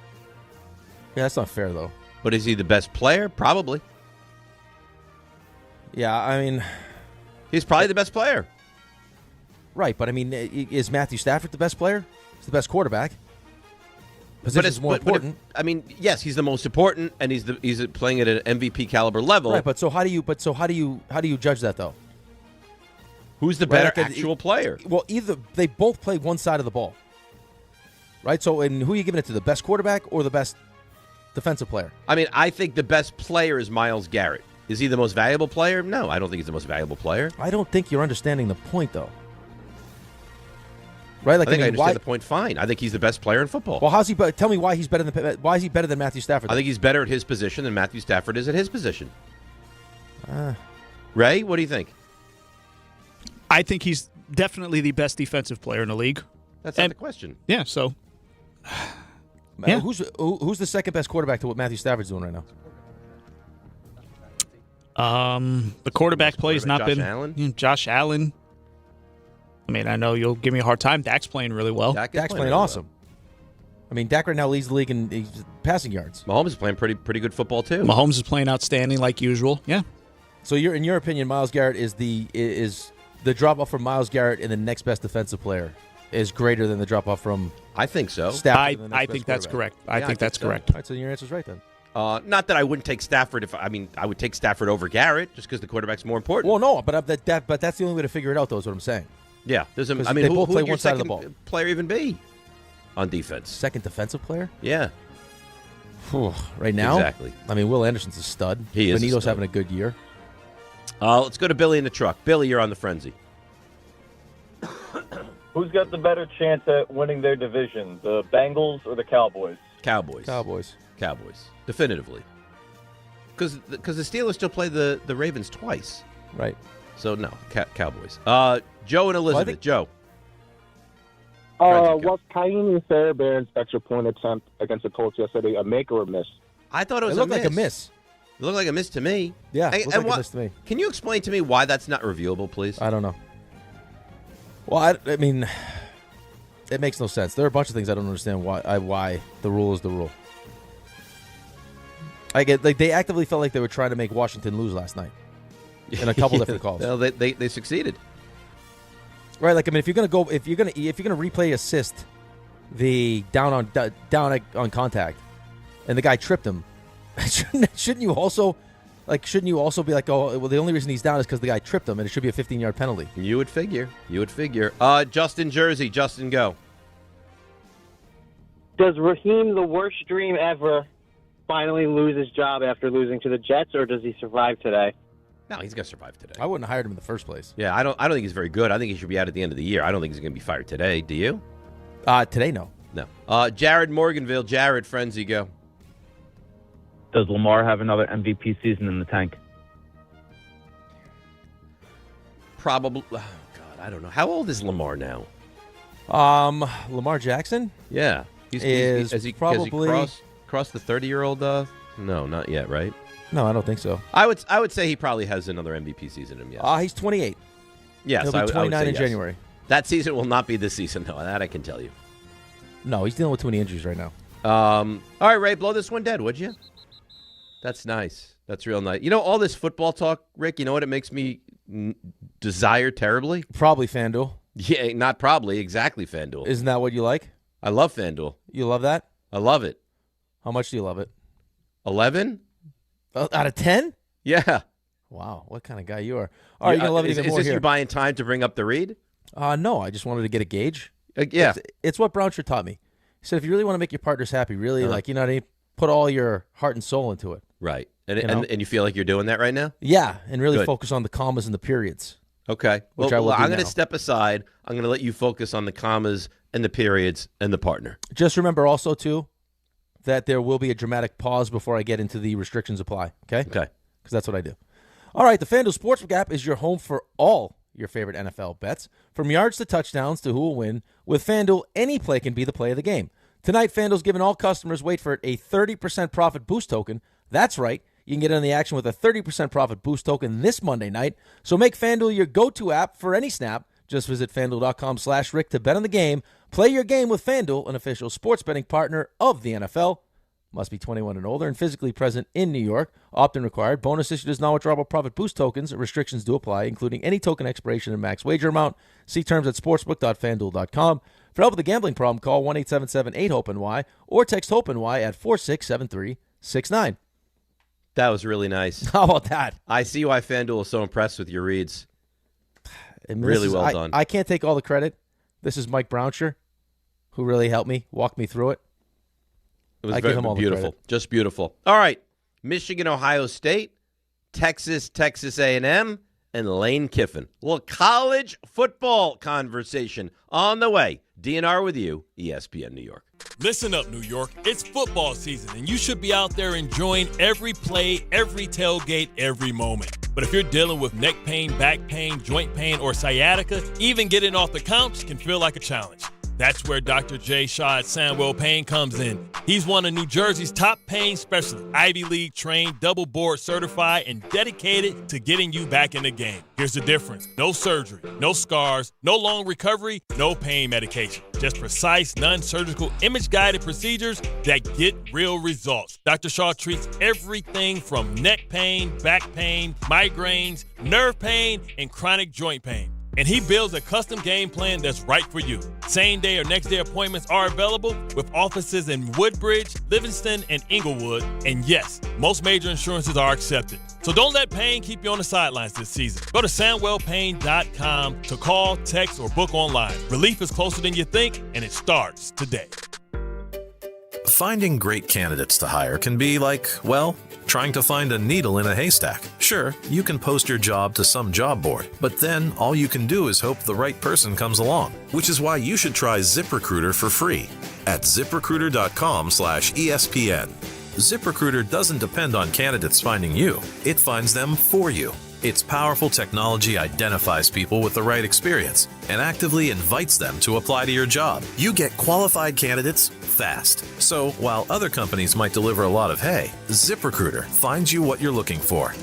Yeah, that's not fair, though. But is he the best player? Probably. Yeah, I mean... He's probably the best player. Right, but I mean, is Matthew Stafford the best player? He's the best quarterback. Position's more important. Yes, he's the most important, and he's playing at an MVP caliber level. Right, but how do you judge that though? Who's the better actual player? Well, either they both play one side of the ball. Right? So, and who are you giving it to, the best quarterback or the best defensive player? I mean, I think the best player is Myles Garrett. Is he the most valuable player? No, I don't think he's the most valuable player. I don't think you're understanding the point, though. Right? Like, I think I understand the point fine. I think he's the best player in football. Well, tell me why he's better than Matthew Stafford? I think he's better at his position than Matthew Stafford is at his position. Ray, what do you think? I think he's definitely the best defensive player in the league. That's not the question. Yeah, so. Yeah. Who's the second best quarterback to what Matthew Stafford's doing right now? The quarterback play has not Josh been Allen? Josh Allen. I mean, I know you'll give me a hard time. Dak's playing really well. Dak's playing really awesome. I mean, Dak right now leads the league in passing yards. Mahomes is playing pretty good football too. Mahomes is playing outstanding like usual. Yeah. So in your opinion, Myles Garrett is the drop off from Myles Garrett in the next best defensive player is greater than the drop off from. I think so. Stafford I think that's correct. I think that's so. correct. All right, so your answer's right then. Not that I wouldn't take Stafford I would take Stafford over Garrett just because the quarterback's more important. Well, no, but that's the only way to figure it out, though. Is what I'm saying. Yeah, they both play one side of the ball. Player even be on defense? Second defensive player? Yeah. Right now? Exactly. I mean, Will Anderson's a stud. He is a Benito's stud. having a good year. Let's go to Billy in the truck. Billy, you're on the frenzy. Who's got the better chance at winning their division, the Bengals or the Cowboys? Cowboys. Definitively. Because the Steelers still play the Ravens twice. Right. So, no, Cowboys. Joe and Elizabeth. Joe. Was Ka'imi Fairbairn's extra point attempt against the Colts yesterday a make or a miss? I thought it was looked like a miss. It looked like a miss to me. Yeah, it looked like a miss to me. Can you explain to me why that's not reviewable, please? I don't know. Well, I mean, it makes no sense. There are a bunch of things I don't understand why the rule is the rule. I get they actively felt like they were trying to make Washington lose last night in a couple different calls. Well, they succeeded. Right, like I mean, if you're gonna replay assist the down on contact, and the guy tripped him, shouldn't you also be like, oh, well, the only reason he's down is because the guy tripped him, and it should be a 15-yard penalty. You would figure. Justin Jersey. Justin, go. Does Raheem, the worst dream ever, finally lose his job after losing to the Jets, or does he survive today? No, he's going to survive today. I wouldn't have hired him in the first place. Yeah, I don't think he's very good. I think he should be out at the end of the year. I don't think he's going to be fired today. Do you? Today, no. No. Jared Morganville. Jared, frenzy, go. Does Lamar have another MVP season in the tank? Probably. Oh, God, I don't know. How old is Lamar now? Lamar Jackson? Yeah. Has he probably crossed the 30-year-old? No, not yet, right? No, I don't think so. I would say he probably has another MVP season in him, yes. He's 28. Yes, He'll be 29 in January. That season will not be this season, though. That I can tell you. No, he's dealing with too many injuries right now. All right, Ray, blow this one dead, would you? That's nice. That's real nice. You know, all this football talk, Rick, you know what it makes me desire terribly? Probably FanDuel. Yeah, not probably. Exactly FanDuel. Isn't that what you like? I love FanDuel. You love that? I love it. How much do you love it? 11? Out of 10? Yeah. Wow, what kind of guy you are. All right, you're going to love it even more Is this here. you buying time to bring up the read? No, I just wanted to get a gauge. Yeah. It's what Brownshire taught me. He said if you really want to make your partners happy, really, like, you know what I mean, put all your heart and soul into it. Right. And you feel like you're doing that right now? Yeah, and really Good. focus on the commas and the periods. Okay. Which I will do I'm going to now. step aside. I'm going to let you focus on the commas and the periods and the partner. Just remember also, too, that there will be a dramatic pause before I get into the restrictions apply. Okay? Okay. Because that's what I do. All right, the FanDuel Sportsbook app is your home for all your favorite NFL bets. From yards to touchdowns to who will win, with FanDuel, any play can be the play of the game. Tonight, FanDuel's giving all customers, wait for it, a 30% profit boost token. That's right. You can get in the action with a 30% profit boost token this Monday night. So make FanDuel your go-to app for any snap. Just visit FanDuel.com/Rick to bet on the game. Play your game with FanDuel, an official sports betting partner of the NFL. Must be 21 and older and physically present in New York. Opt-in required. Bonus issued as non-withdrawable profit boost tokens. Restrictions do apply, including any token expiration and max wager amount. See terms at sportsbook.fanduel.com. For help with a gambling problem, call 1-877-8-HOPE-NY or text HOPE-NY at 467369. That was really nice. How about that? I see why FanDuel is so impressed with your reads. Really well done. I can't take all the credit. This is Mike Brownshire, who really helped me, walk me through it. It was give him all the beautiful. credit. Just beautiful. All right. Michigan, Ohio State, Texas, Texas A&M, and Lane Kiffin. A little college football conversation on the way. DNR with you, ESPN New York. Listen up, New York. It's football season, and you should be out there enjoying every play, every tailgate, every moment. But if you're dealing with neck pain, back pain, joint pain, or sciatica, even getting off the couch can feel like a challenge. That's where Dr. Jay Shaw at Sandwell Pain comes in. He's one of New Jersey's top pain specialists, Ivy League trained, double board certified, and dedicated to getting you back in the game. Here's the difference. No surgery, no scars, no long recovery, no pain medication. Just precise, non-surgical, image-guided procedures that get real results. Dr. Shaw treats everything from neck pain, back pain, migraines, nerve pain, and chronic joint pain. And he builds a custom game plan that's right for you. Same-day or next-day appointments are available with offices in Woodbridge, Livingston, and Inglewood. And yes, most major insurances are accepted. So don't let pain keep you on the sidelines this season. Go to SandwellPain.com to call, text, or book online. Relief is closer than you think, and it starts today. Finding great candidates to hire can be like, well, trying to find a needle in a haystack. Sure, you can post your job to some job board, but then all you can do is hope the right person comes along, which is why you should try ZipRecruiter for free at ZipRecruiter.com/ESPN. ZipRecruiter doesn't depend on candidates finding you. It finds them for you. Its powerful technology identifies people with the right experience and actively invites them to apply to your job. You get qualified candidates fast. So while other companies might deliver a lot of hay, ZipRecruiter finds you what you're looking for.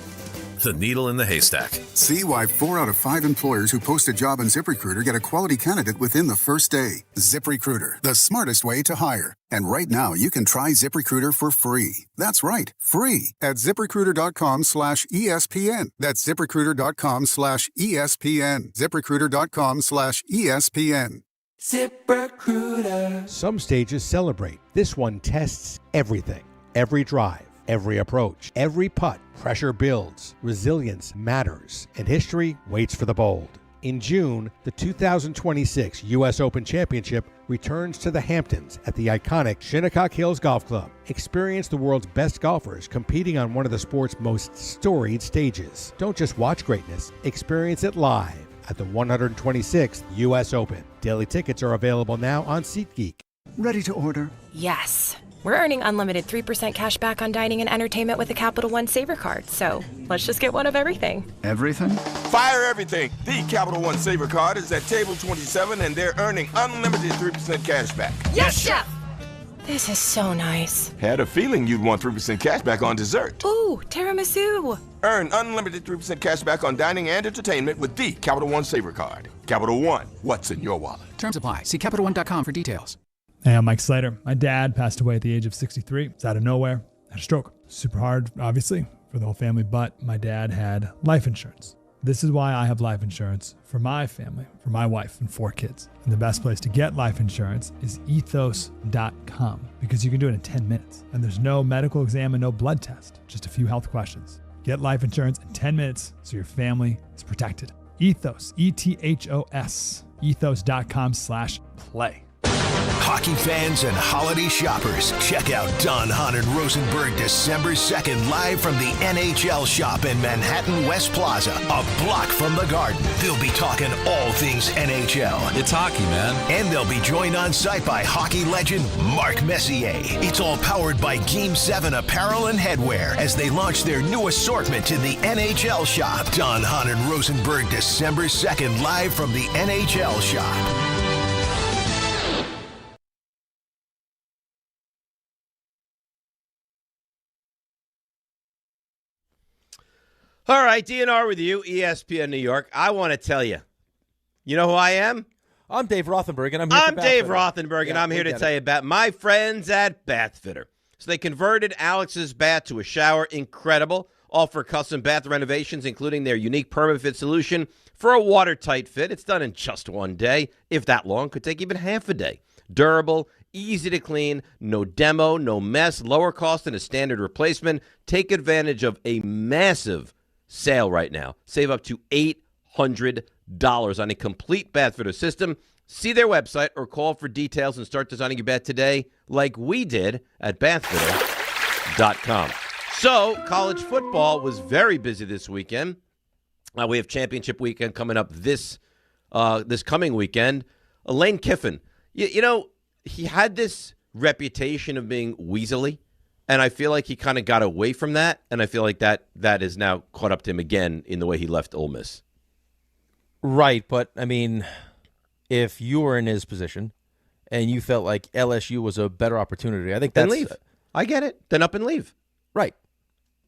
The needle in the haystack. See why 4 out of 5 employers who post a job on ZipRecruiter get a quality candidate within the first day. ZipRecruiter, the smartest way to hire. And right now, you can try ZipRecruiter for free. That's right, free at ZipRecruiter.com/ESPN. That's ZipRecruiter.com/ESPN. ZipRecruiter.com/ESPN. ZipRecruiter. Some stages celebrate. This one tests everything. Every drive, every approach, every putt. Pressure builds, resilience matters, and history waits for the bold. In June, the 2026 U.S. Open Championship returns to the Hamptons at the iconic Shinnecock Hills Golf Club. Experience the world's best golfers competing on one of the sport's most storied stages. Don't just watch greatness, experience it live at the 126th U.S. Open. Daily tickets are available now on SeatGeek. Ready to order? Yes. We're earning unlimited 3% cash back on dining and entertainment with a Capital One Saver card. So let's just get one of everything. Everything? Fire everything. The Capital One Saver card is at table 27, and they're earning unlimited 3% cash back. Yes, Chef! This is so nice. Had a feeling you'd want 3% cash back on dessert. Ooh, tiramisu. Earn unlimited 3% cash back on dining and entertainment with the Capital One Saver card. Capital One, what's in your wallet? Terms apply. See CapitalOne.com for details. Hey, I'm Mike Slater. My dad passed away at the age of 63. It's out of nowhere. Had a stroke. Super hard, obviously, for the whole family, but my dad had life insurance. This is why I have life insurance for my family, for my wife and 4 kids. And the best place to get life insurance is ethos.com, because you can do it in 10 minutes. And there's no medical exam and no blood test, just a few health questions. Get life insurance in 10 minutes so your family is protected. Ethos, ETHOS, ethos.com/play. Hockey fans and holiday shoppers, check out Don, Hahn, and Rosenberg December 2nd live from the NHL shop in Manhattan West Plaza, a block from the Garden. They'll be talking all things NHL. It's hockey, man. And they'll be joined on site by hockey legend Mark Messier. It's all powered by Game 7 apparel and headwear as they launch their new assortment in the NHL shop. Don, Hahn, and Rosenberg December 2nd live from the NHL shop. All right, DNR with you, ESPN New York. I want to tell you, you know who I am? I'm Dave Rothenberg, and I'm here I'm Dave Rothenberg, and I'm here to tell you about my friends at Bathfitter. So they converted Alex's bath to a shower. Incredible. Offer custom bath renovations, including their unique PermaFit solution for a watertight fit. It's done in just one day, if that long. Could take even half a day. Durable, easy to clean, no demo, no mess, lower cost than a standard replacement. Take advantage of a massive sale right now. Save up to $800 on a complete Bathfitter system. See their website or call for details and start designing your bath today like we did at bathfitter.com. So, college football was very busy this weekend. We have championship weekend coming up this coming weekend. Lane Kiffin, you know, he had this reputation of being weaselly. And I feel like he kind of got away from that, and I feel like that is now caught up to him again in the way he left Ole Miss. Right, but, I mean, if you were in his position and you felt like LSU was a better opportunity, I think that's... Then leave. I get it. Then up and leave. Right.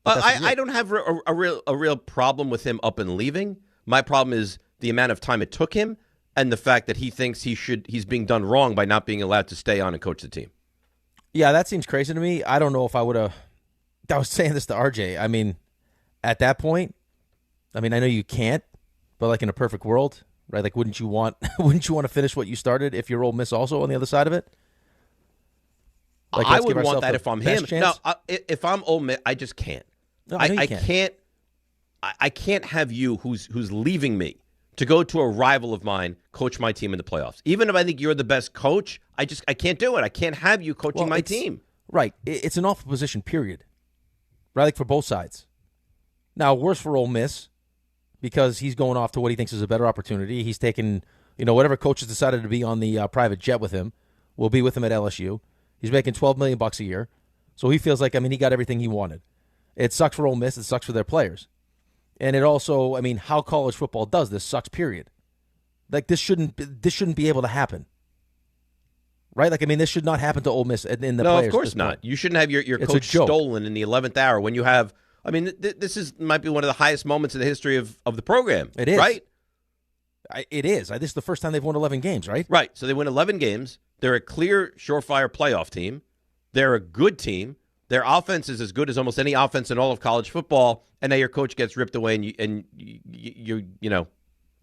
I don't have a real problem with him up and leaving. My problem is the amount of time it took him and the fact that he thinks he's being done wrong by not being allowed to stay on and coach the team. Yeah, that seems crazy to me. I don't know if I would have... I was saying this to RJ. I mean, at that point, I mean, I know you can't, but like in a perfect world, right? Like, wouldn't you want to finish what you started if you're Ole Miss also on the other side of it? Like, I would want that if I'm him. Chance? No, if I'm Ole Miss, I just can't. No, I can't. I can't have you, who's leaving me, to go to a rival of mine, coach my team in the playoffs. Even if I think you're the best coach, I can't do it. I can't have you coaching my team. Right. It's an awful position, period. Right, like for both sides. Now, worse for Ole Miss because he's going off to what he thinks is a better opportunity. He's taken, whatever coach has decided to be on the private jet with him will be with him at LSU. He's making $12 million a year. So he feels like, he got everything he wanted. It sucks for Ole Miss. It sucks for their players. And it also, how college football does this sucks, period. Like, this shouldn't be able to happen. Right? Like, this should not happen to Ole Miss in the players. No, of course not. You shouldn't have your coach stolen in the 11th hour when you have, this might be one of the highest moments in the history of the program. It is. Right? It is. This is the first time they've won 11 games, right? Right. So they win 11 games. They're a clear, surefire playoff team. They're a good team. Their offense is as good as almost any offense in all of college football, and now your coach gets ripped away, and you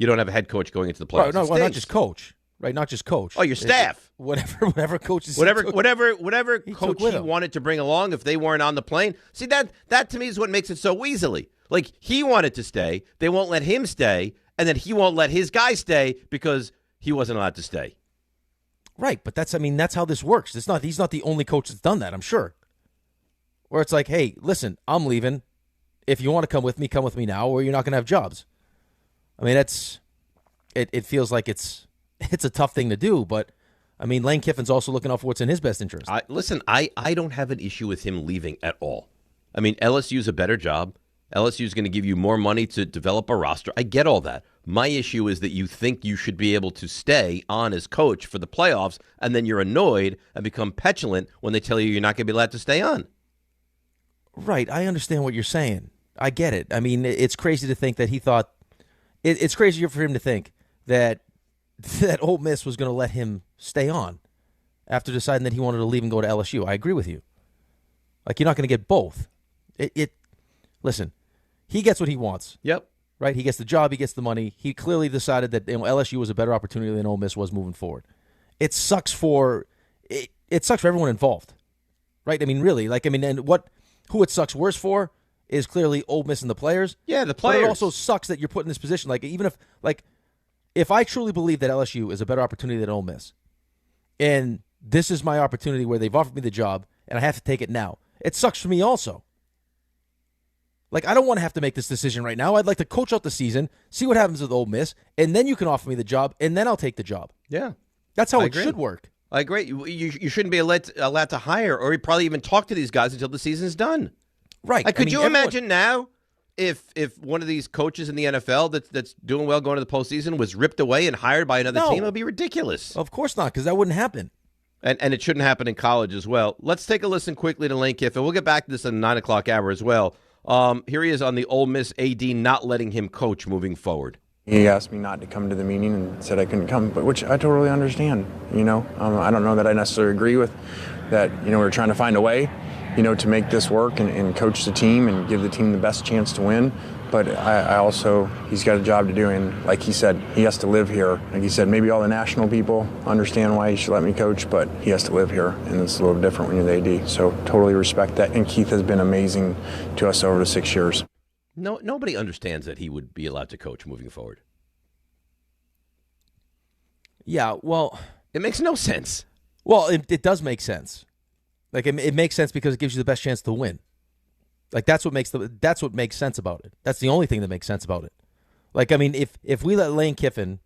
don't have a head coach going into the playoffs. Right, no, well, not just coach, right? Not just coach. Oh, your staff. Whatever coaches. Whatever coach he wanted to bring along, if they weren't on the plane. See, that to me is what makes it so easily. Like, he wanted to stay, they won't let him stay, and then he won't let his guy stay because he wasn't allowed to stay. Right, but that's how this works. He's not the only coach that's done that, I'm sure. Where it's like, hey, listen, I'm leaving. If you want to come with me now, or you're not going to have jobs. It feels like it's a tough thing to do, but Lane Kiffin's also looking out for what's in his best interest. I don't have an issue with him leaving at all. LSU's a better job. LSU's going to give you more money to develop a roster. I get all that. My issue is that you think you should be able to stay on as coach for the playoffs, and then you're annoyed and become petulant when they tell you you're not going to be allowed to stay on. Right. I understand what you're saying. I get it. It's crazy to think that he thought it's crazier for him to think that Ole Miss was going to let him stay on after deciding that he wanted to leave and go to LSU. I agree with you. Like, you're not going to get both. Listen, he gets what he wants. Yep. Right? He gets the job. He gets the money. He clearly decided that LSU was a better opportunity than Ole Miss was moving forward. It sucks for everyone involved. Right? Really. And who it sucks worse for is clearly Ole Miss and the players. Yeah, the players. But it also sucks that you're put in this position. Like, even if I truly believe that LSU is a better opportunity than Ole Miss, and this is my opportunity where they've offered me the job, and I have to take it now, it sucks for me also. Like, I don't want to have to make this decision right now. I'd like to coach out the season, see what happens with Ole Miss, and then you can offer me the job, and then I'll take the job. Yeah. That's how it should work. I agree. You shouldn't be allowed to hire or probably even talk to these guys until the season's done. Right. Could you imagine now if one of these coaches in the NFL that's doing well going to the postseason was ripped away and hired by another team? It would be ridiculous. Of course not, because that wouldn't happen. And it shouldn't happen in college as well. Let's take a listen quickly to Lane Kiffin. We'll get back to this at the 9 o'clock hour as well. Here he is on the Ole Miss AD not letting him coach moving forward. He asked me not to come to the meeting and said I couldn't come, but which I totally understand. I don't know that I necessarily agree with that. We're trying to find a way, to make this work and coach the team and give the team the best chance to win. But I also, he's got a job to do, and like he said, he has to live here. Like he said, maybe all the national people understand why he should let me coach, but he has to live here, and it's a little different when you're the AD. So totally respect that, and Keith has been amazing to us over the 6 years. No, nobody understands that he would be allowed to coach moving forward. Yeah, well, it makes no sense. Well, it does make sense. Like, it makes sense because it gives you the best chance to win. Like, that's what makes sense about it. That's the only thing that makes sense about it. Like, if we let Lane Kiffin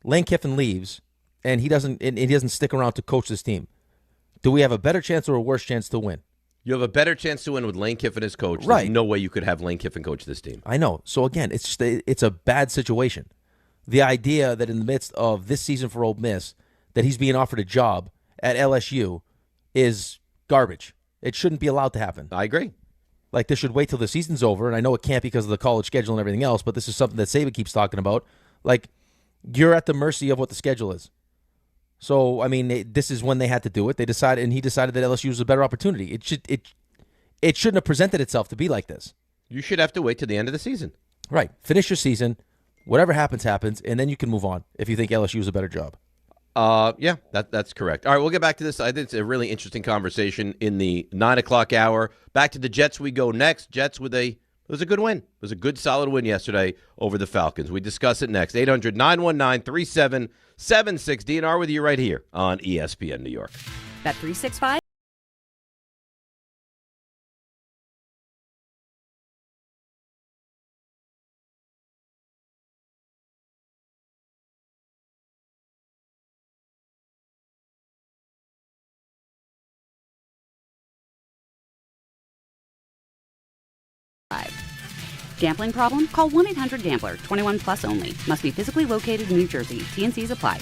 leaves and he doesn't stick around to coach this team, do we have a better chance or a worse chance to win? You have a better chance to win with Lane Kiffin as coach. Right. There's no way you could have Lane Kiffin coach this team. I know. So again, it's a bad situation. The idea that in the midst of this season for Ole Miss that he's being offered a job at LSU is garbage. It shouldn't be allowed to happen. I agree. Like, this should wait till the season's over, and I know it can't because of the college schedule and everything else, but this is something that Saban keeps talking about. Like, you're at the mercy of what the schedule is. So, this is when they had to do it. He decided that LSU was a better opportunity. It shouldn't have presented itself to be like this. You should have to wait till the end of the season. Right. Finish your season. Whatever happens, happens, and then you can move on if you think LSU is a better job. Yeah, that's correct. All right, we'll get back to this. I think it's a really interesting conversation in the 9 o'clock hour. Back to the Jets we go next. Jets it was a good win. It was a good, solid win yesterday over the Falcons. We discuss it next. 800-919-3776. DNR with you right here on ESPN New York. Bet365 Gambling problem? Call 1-800-GAMBLER. 21 plus only. Must be physically located in New Jersey. T&Cs apply.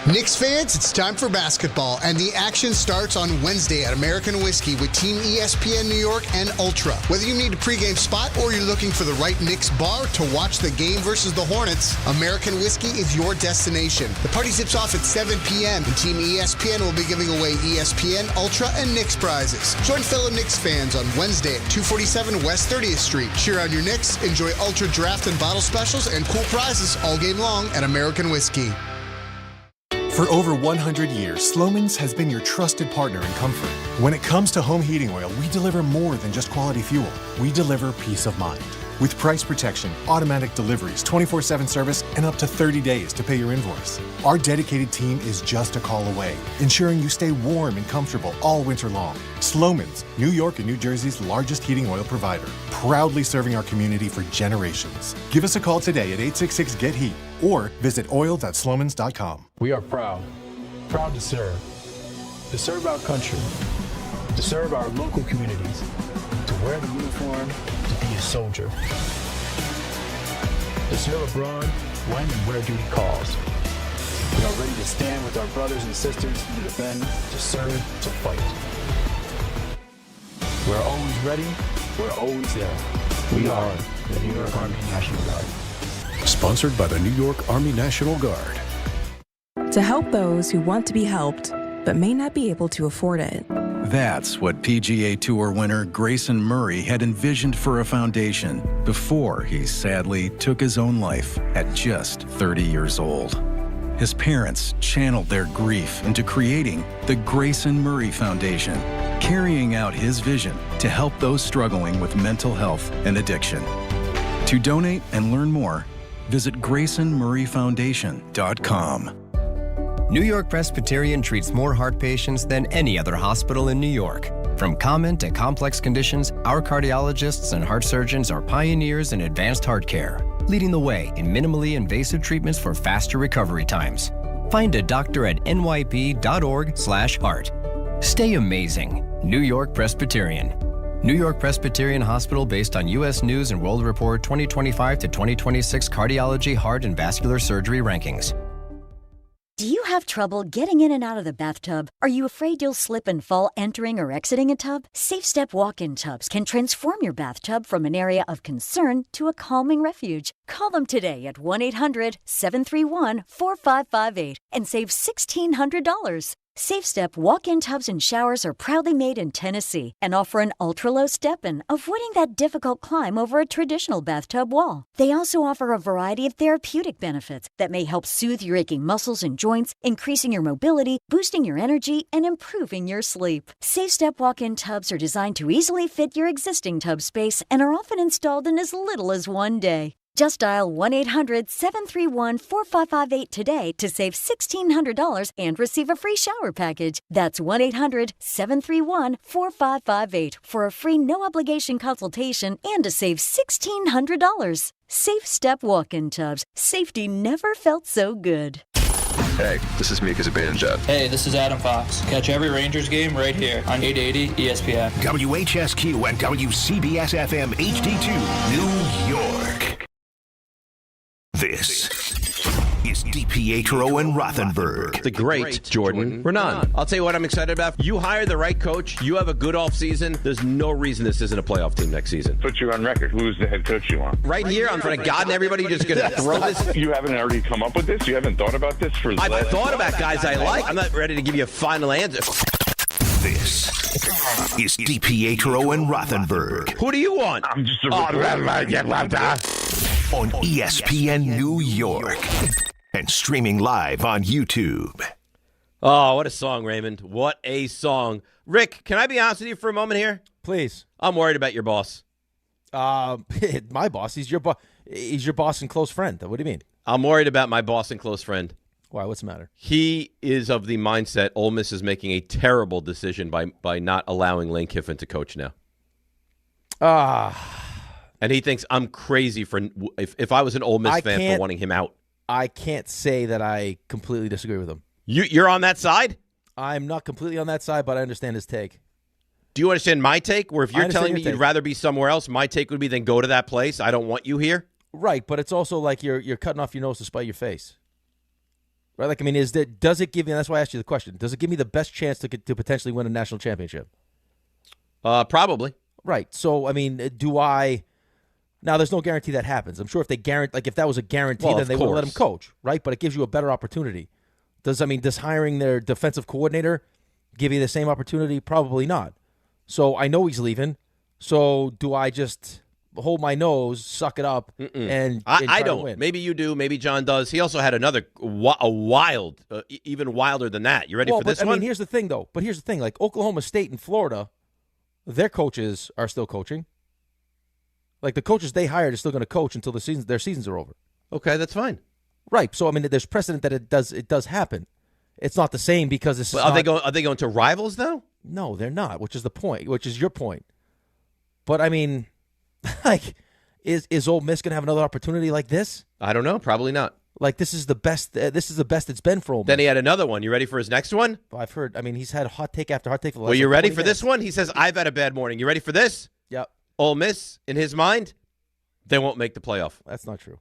Knicks fans, it's time for basketball, and the action starts on Wednesday at American Whiskey with Team ESPN New York and Ultra. Whether you need a pregame spot or you're looking for the right Knicks bar to watch the game versus the Hornets, American Whiskey is your destination. The party zips off at 7 p.m., and Team ESPN will be giving away ESPN, Ultra, and Knicks prizes. Join fellow Knicks fans on Wednesday at 247 West 30th Street. Cheer on your Knicks, enjoy Ultra draft and bottle specials, and cool prizes all game long at American Whiskey. For over 100 years, Slomin's has been your trusted partner in comfort. When it comes to home heating oil, we deliver more than just quality fuel. We deliver peace of mind. With price protection, automatic deliveries, 24/7 service, and up to 30 days to pay your invoice. Our dedicated team is just a call away, ensuring you stay warm and comfortable all winter long. Slomin's, New York and New Jersey's largest heating oil provider, proudly serving our community for generations. Give us a call today at 866-GET-HEAT or visit oil.slomans.com. We are proud to serve our country, to serve our local communities, to wear the uniform, to be a soldier, to serve abroad when and where duty calls. We are ready to stand with our brothers and sisters to defend, to serve, to fight. We're always ready, we're always there. We are the New York Army National Guard. Sponsored by the New York Army National Guard. To help those who want to be helped, but may not be able to afford it. That's what PGA Tour winner Grayson Murray had envisioned for a foundation before he sadly took his own life at just 30 years old. His parents channeled their grief into creating the Grayson Murray Foundation, carrying out his vision to help those struggling with mental health and addiction. To donate and learn more, visit GraysonMurrayFoundation.com. New York Presbyterian treats more heart patients than any other hospital in New York. From common to complex conditions, our cardiologists and heart surgeons are pioneers in advanced heart care, leading the way in minimally invasive treatments for faster recovery times. Find a doctor at nyp.org/heart. Stay amazing. New York Presbyterian. New York Presbyterian Hospital based on U.S. News and World Report 2025 to 2026 Cardiology, Heart, and Vascular Surgery Rankings. Do you have trouble getting in and out of the bathtub? Are you afraid you'll slip and fall entering or exiting a tub? Safe Step walk-in tubs can transform your bathtub from an area of concern to a calming refuge. Call them today at 1-800-731-4558 and save $1,600. Safe Step walk-in tubs and showers are proudly made in Tennessee and offer an ultra-low step-in, avoiding that difficult climb over a traditional bathtub wall. They also offer a variety of therapeutic benefits that may help soothe your aching muscles and joints, increasing your mobility, boosting your energy, and improving your sleep. Safe Step walk-in tubs are designed to easily fit your existing tub space and are often installed in as little as one day. Just dial 1-800-731-4558 today to save $1,600 and receive a free shower package. That's 1-800-731-4558 for a free no-obligation consultation and to save $1,600. Safe Step walk-in tubs. Safety never felt so good. Hey, this is Mika Zibanejad. Hey, this is Adam Fox. Catch every Rangers game right here on 880 ESPN. WHSQ and WCBS-FM HD2, New York. This is DiPietro and Rothenberg. The great Jordan Raanan. I'll tell you what I'm excited about. You hire the right coach. You have a good offseason. There's no reason this isn't a playoff team next season. Put you on record. Who's the head coach you want? Right here, in front of God and everybody, you're just going to throw this? You haven't already come up with this? You haven't thought about this for I've thought about guys I like. I'm not ready to give you a final answer. This is DiPietro and Rothenberg. Who do you want? I'm just on ESPN New York and streaming live on YouTube. Oh, what a song, Raymond. What a song. Rick, can I be honest with you for a moment here? Please. I'm worried about your boss. My boss? He's your boss. He's your boss and close friend. What do you mean? I'm worried about my boss and close friend. Why? What's the matter? He is of the mindset Ole Miss is making a terrible decision by not allowing Lane Kiffin to coach now. And he thinks I'm crazy for if I was an Ole Miss fan for wanting him out. I can't say that I completely disagree with him. You're on that side? I'm not completely on that side, but I understand his take. Do you understand my take? Where if you're telling me your you'd rather be somewhere else, my take would be then go to that place. I don't want you here. Right, but it's also like you're cutting off your nose to spite your face. Right? Like, I mean, does it give you, and that's why I asked you the question, does it give me the best chance to potentially win a national championship? Probably. Right. So, I mean, now there's no guarantee that happens. I'm sure if that was a guarantee, then they would let him coach, right? But it gives you a better opportunity. Does hiring their defensive coordinator give you the same opportunity? Probably not. So I know he's leaving. So do I just hold my nose, suck it up, and I try don't. to win? Maybe you do. Maybe John does. He also had another wild, even wilder than that. You ready for this one? I mean, here's the thing, though. But here's the thing. Like Oklahoma State and Florida, their coaches are still coaching. Like the coaches they hired are still going to coach until their seasons are over. Okay, that's fine. Right. So I mean, there's precedent that it does happen. It's not the same because this. Are they going to rivals though? No, they're not. Which is the point. Which is your point. But I mean, like, is Ole Miss going to have another opportunity like this? I don't know. Probably not. Like this is the best. This is the best it's been for Ole Miss. Then he had another one. You ready for his next one? Well, I've heard. I mean, he's had hot take after hot take for the last. Well, you ready for 20 minutes. this one? He says, "I've had a bad morning." You ready for this? Yep. Ole Miss, in his mind, they won't make the playoff. That's not true.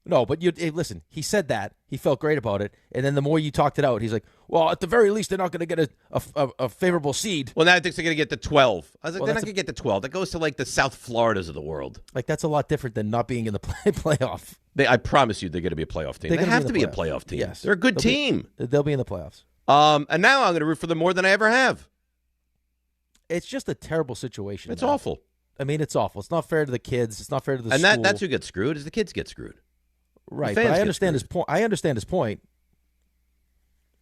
No, but listen, he said that. He felt great about it. And then the more you talked it out, he's like, well, at the very least, they're not going to get a favorable seed. Well, now I think they're going to get to 12. I was like, they're not going to get to 12. That goes to, like, the South Floridas of the world. Like, that's a lot different than not being in the playoff. I promise you they're going to be a playoff team. They have to be a playoff team. Yes. They're a good team. They'll be in the playoffs. And now I'm going to root for them more than I ever have. It's just a terrible situation. It's awful. I mean, it's awful. It's not fair to the kids. It's not fair to the school. And that's who gets screwed, is the kids get screwed. Right, but I understand his point. I understand his point.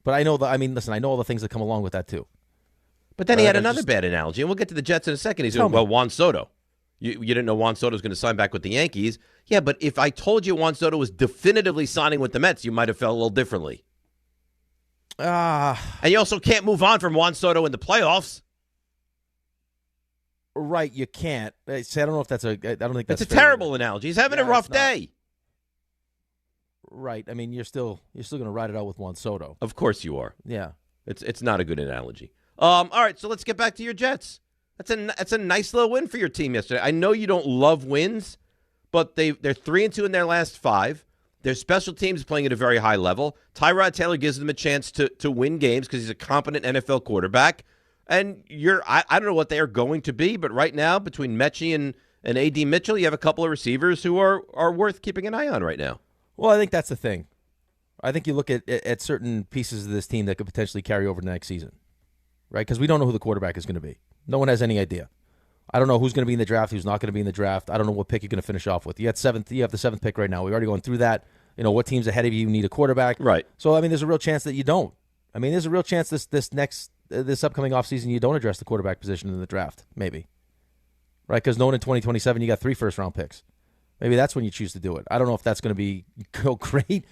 But I know listen, I know all the things that come along with that too. But then he had another bad analogy, and we'll get to the Jets in a second. He's going, well, Juan Soto. You didn't know Juan Soto was going to sign back with the Yankees. Yeah, but if I told you Juan Soto was definitively signing with the Mets, you might have felt a little differently. And you also can't move on from Juan Soto in the playoffs. Right, you can't. I don't know if that's I don't think that's a terrible analogy. He's having a rough day. Right. I mean, you're still going to ride it out with Juan Soto. Of course you are. Yeah. It's not a good analogy. All right, so let's get back to your Jets. That's a nice little win for your team yesterday. I know you don't love wins, but they're 3-2 in their last 5. Their special teams is playing at a very high level. Tyrod Taylor gives them a chance to win games because he's a competent NFL quarterback. And I don't know what they are going to be, but right now between Mechie and A.D. Mitchell, you have a couple of receivers who are worth keeping an eye on right now. Well, I think that's the thing. I think you look at certain pieces of this team that could potentially carry over to next season, right? Because we don't know who the quarterback is going to be. No one has any idea. I don't know who's going to be in the draft, who's not going to be in the draft. I don't know what pick you're going to finish off with. You have the 7th pick right now. We've already gone through that. You know, what teams ahead of you need a quarterback. Right. So, I mean, there's a real chance that you don't. I mean, there's a real chance this upcoming offseason you don't address the quarterback position in the draft, maybe. Right? Because knowing in 2027 you got 3 first-round picks. Maybe that's when you choose to do it. I don't know if that's going to go great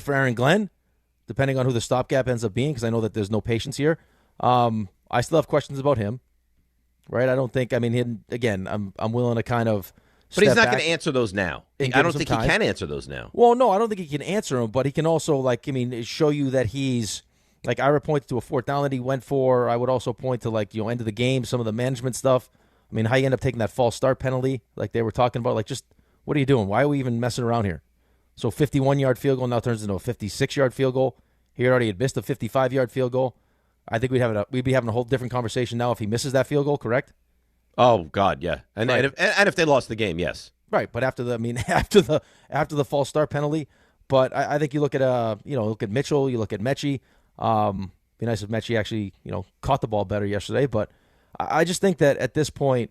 for Aaron Glenn, depending on who the stopgap ends up being, because I know that there's no patience here. I still have questions about him, right? I don't think, I mean, again, I'm willing to kind of But he's not going to answer those now. I don't think he can answer those now. Well, no, I don't think he can answer them, but he can also, show you that he's, I pointed to a 4th down that he went for. I would also point to, end of the game, some of the management stuff. I mean, how you end up taking that false start penalty, like they were talking about, just what are you doing? Why are we even messing around here? So 51-yard field goal now turns into a 56-yard field goal. He already had missed a 55-yard field goal. I think we'd be having a whole different conversation now if he misses that field goal, correct? Oh God, yeah. And right. if they lost the game, yes. Right, but after the false start penalty, but I think you look at look at Mitchell, you look at Mechie. Be nice if Mechie actually caught the ball better yesterday, but I just think that at this point,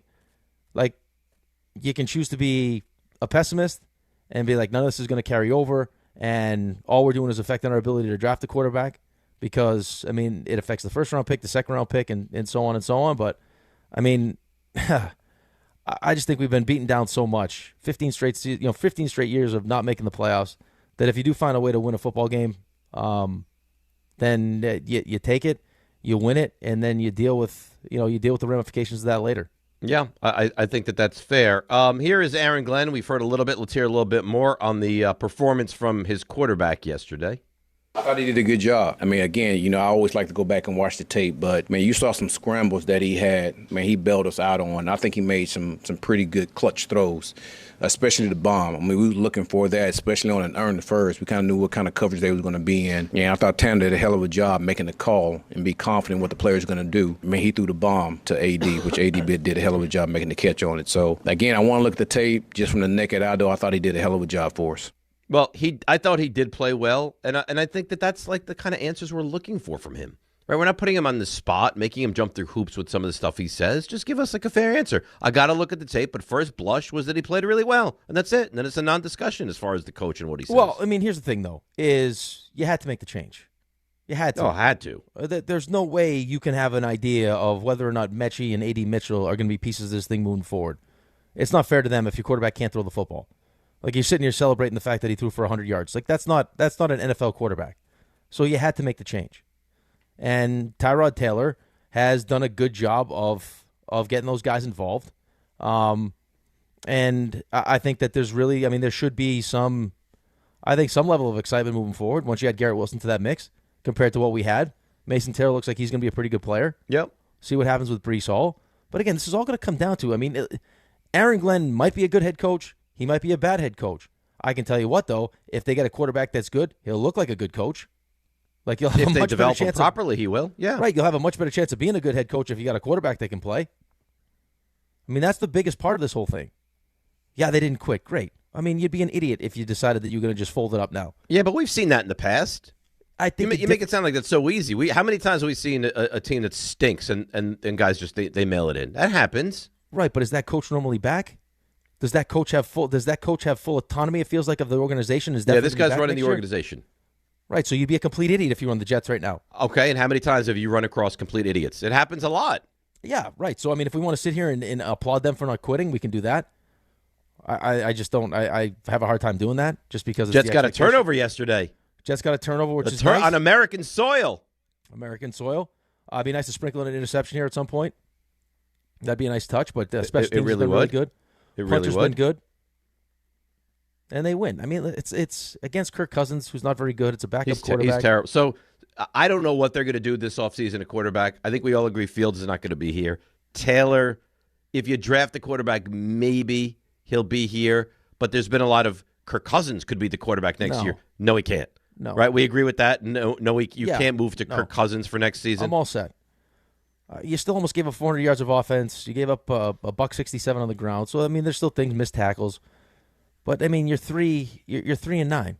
you can choose to be a pessimist and be like, none of this is going to carry over, and all we're doing is affecting our ability to draft a quarterback because, I mean, it affects the 1st round pick, the 2nd round pick, and so on and so on. But, I mean, I just think we've been beaten down so much, 15 straight years of not making the playoffs, that if you do find a way to win a football game, then you take it, you win it, and then you deal with the ramifications of that later. Yeah, I think that's fair. Here is Aaron Glenn. We've heard a little bit. Let's hear a little bit more on the performance from his quarterback yesterday. I thought he did a good job. I mean, again, I always like to go back and watch the tape, but, man, you saw some scrambles that he had. Man, he bailed us out on. I think he made some pretty good clutch throws, especially the bomb. I mean, we were looking for that, especially on an earned first. We kind of knew what kind of coverage they was going to be in. Yeah, I thought Tanner did a hell of a job making the call and be confident what the player's going to do. I mean, he threw the bomb to AD, which AD did a hell of a job making the catch on it. So, again, I want to look at the tape just from the naked eye, though. I thought he did a hell of a job for us. Well, I thought he did play well, and I think that's like the kind of answers we're looking for from him. Right? We're not putting him on the spot, making him jump through hoops with some of the stuff he says. Just give us like a fair answer. I got to look at the tape, but first blush was that he played really well, and that's it. And then it's a non-discussion as far as the coach and what he says. Well, I mean, here's the thing, though, is you had to make the change. You had to. Oh, had to. There's no way you can have an idea of whether or not Mechie and A.D. Mitchell are going to be pieces of this thing moving forward. It's not fair to them if your quarterback can't throw the football. Like, you're sitting here celebrating the fact that he threw for 100 yards. Like, that's not an NFL quarterback. So you had to make the change. And Tyrod Taylor has done a good job of getting those guys involved. And I think that there should be some level of excitement moving forward once you had Garrett Wilson to that mix compared to what we had. Mason Taylor looks like he's going to be a pretty good player. Yep. See what happens with Breece Hall. But again, this is all going to come down to, Aaron Glenn might be a good head coach. He might be a bad head coach. I can tell you what, though, if they get a quarterback that's good, he'll look like a good coach. Like, you'll have if a they much develop better chance him properly, he will. Yeah. Right. You'll have a much better chance of being a good head coach if you got a quarterback that can play. That's the biggest part of this whole thing. Yeah, they didn't quit. Great. You'd be an idiot if you decided that you're going to just fold it up now. Yeah, but we've seen that in the past. I think you make it sound like that's so easy. How many times have we seen a team that stinks and guys just they mail it in? That happens. Right, but is that coach normally back? Does that coach have full autonomy? It feels like of the organization. This guy's running the organization. Right, so you'd be a complete idiot if you run the Jets right now. Okay, and how many times have you run across complete idiots? It happens a lot. Yeah, right. So if we want to sit here and applaud them for not quitting, we can do that. I just don't. I have a hard time doing that just because Jets got a turnover yesterday. Jets got a turnover, which is nice. On American soil. American soil. It'd be nice to sprinkle in an interception here at some point. That'd be a nice touch, but special teams has been really good. It really Puncher's been good. And they win. It's against Kirk Cousins, who's not very good. It's a backup quarterback. He's terrible. So I don't know what they're going to do this offseason at quarterback. I think we all agree Fields is not going to be here. Taylor, if you draft the quarterback, maybe he'll be here. But there's been a lot of Kirk Cousins could be the quarterback next year. No, he can't. No. Right? We agree with that? No, you can't move to Kirk Cousins for next season. I'm all set. You still almost gave up 400 yards of offense. You gave up a $167 on the ground. So there's still things, missed tackles. But you're 3-9.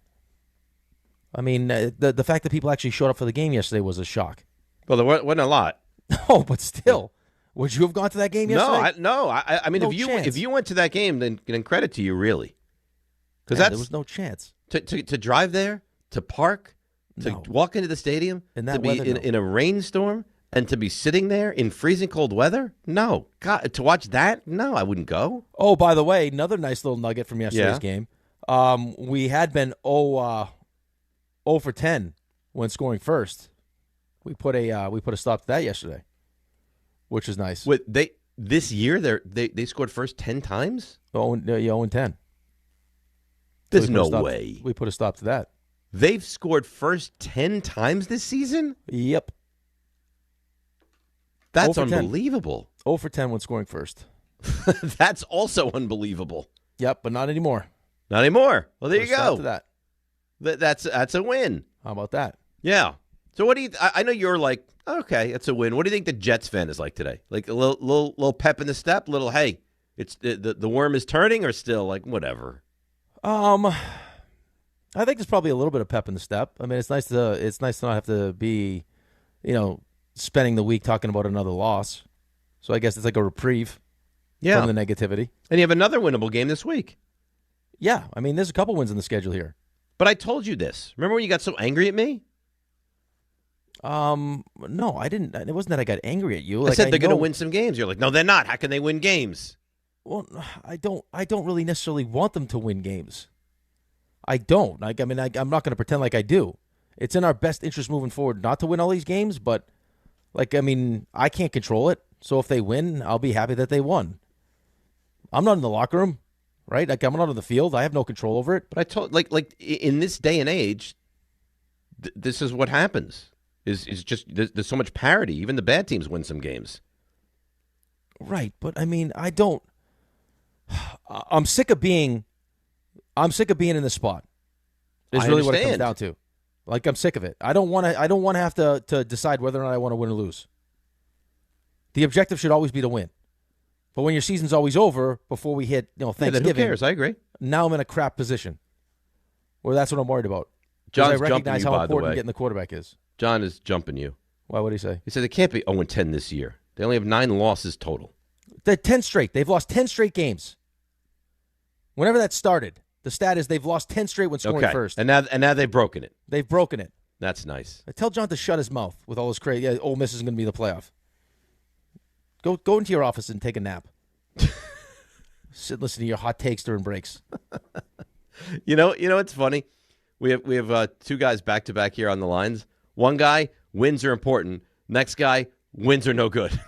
The fact that people actually showed up for the game yesterday was a shock. Well, there wasn't a lot. No, but still, would you have gone to that game yesterday? No. If you went to that game, then credit to you, really, because there was no chance to drive there, to park, to walk into the stadium, to be in a rainstorm. And to be sitting there in freezing cold weather? No. God, to watch that? No, I wouldn't go. Oh, by the way, another nice little nugget from yesterday's game. We had been 0 for 10 when scoring first. We put a stop to that yesterday, which is nice. This year they scored first 10 times? 0-10. There's no way. We put a stop to that. They've scored first 10 times this season? Yep. That's unbelievable. 0 for 10 when scoring first. That's also unbelievable. Yep, but not anymore. Not anymore. Well, there you go. To that. That's a win. How about that? Yeah. So what do you? I know you're like, okay, it's a win. What do you think the Jets fan is like today? Like a little pep in the step, little hey, it's the worm is turning, or still like whatever. I think there's probably a little bit of pep in the step. It's nice to not have to be, spending the week talking about another loss. So I guess it's like a reprieve from the negativity. And you have another winnable game this week. Yeah. There's a couple wins in the schedule here. But I told you this. Remember when you got so angry at me? No, I didn't. It wasn't that I got angry at you. I said they're going to win some games. You're like, no, they're not. How can they win games? Well, I don't really necessarily want them to win games. I don't. I'm not going to pretend like I do. It's in our best interest moving forward not to win all these games, but I can't control it. So if they win, I'll be happy that they won. I'm not in the locker room, right? I'm not on the field. I have no control over it. But I told, like in this day and age, this is what happens. Is just there's so much parity. Even the bad teams win some games. Right, but I mean, I'm sick of being in this spot. Is really what it comes down to. Like, I'm sick of it. I don't want to have to decide whether or not I want to win or lose. The objective should always be to win. But when your season's always over before we hit Thanksgiving, then who cares? I agree. Now I'm in a crap position. Well, that's what I'm worried about. John's I recognize jumping you, how by the important way. getting the quarterback is. John is jumping you. Why? What did he say? He said they can't be 0-10 this year. They only have 9 losses total. They're 10 straight. They've lost 10 straight games. Whenever that started, the stat is they've lost 10 straight when scoring first. And now they've broken it. They've broken it. That's nice. I tell John to shut his mouth with all this crazy. Yeah, Ole Miss is going to be in the playoff. Go into your office and take a nap. Sit and listen to your hot takes during breaks. You know, it's funny. We have 2 guys back to back here on the lines. One guy, wins are important. Next guy, wins are no good.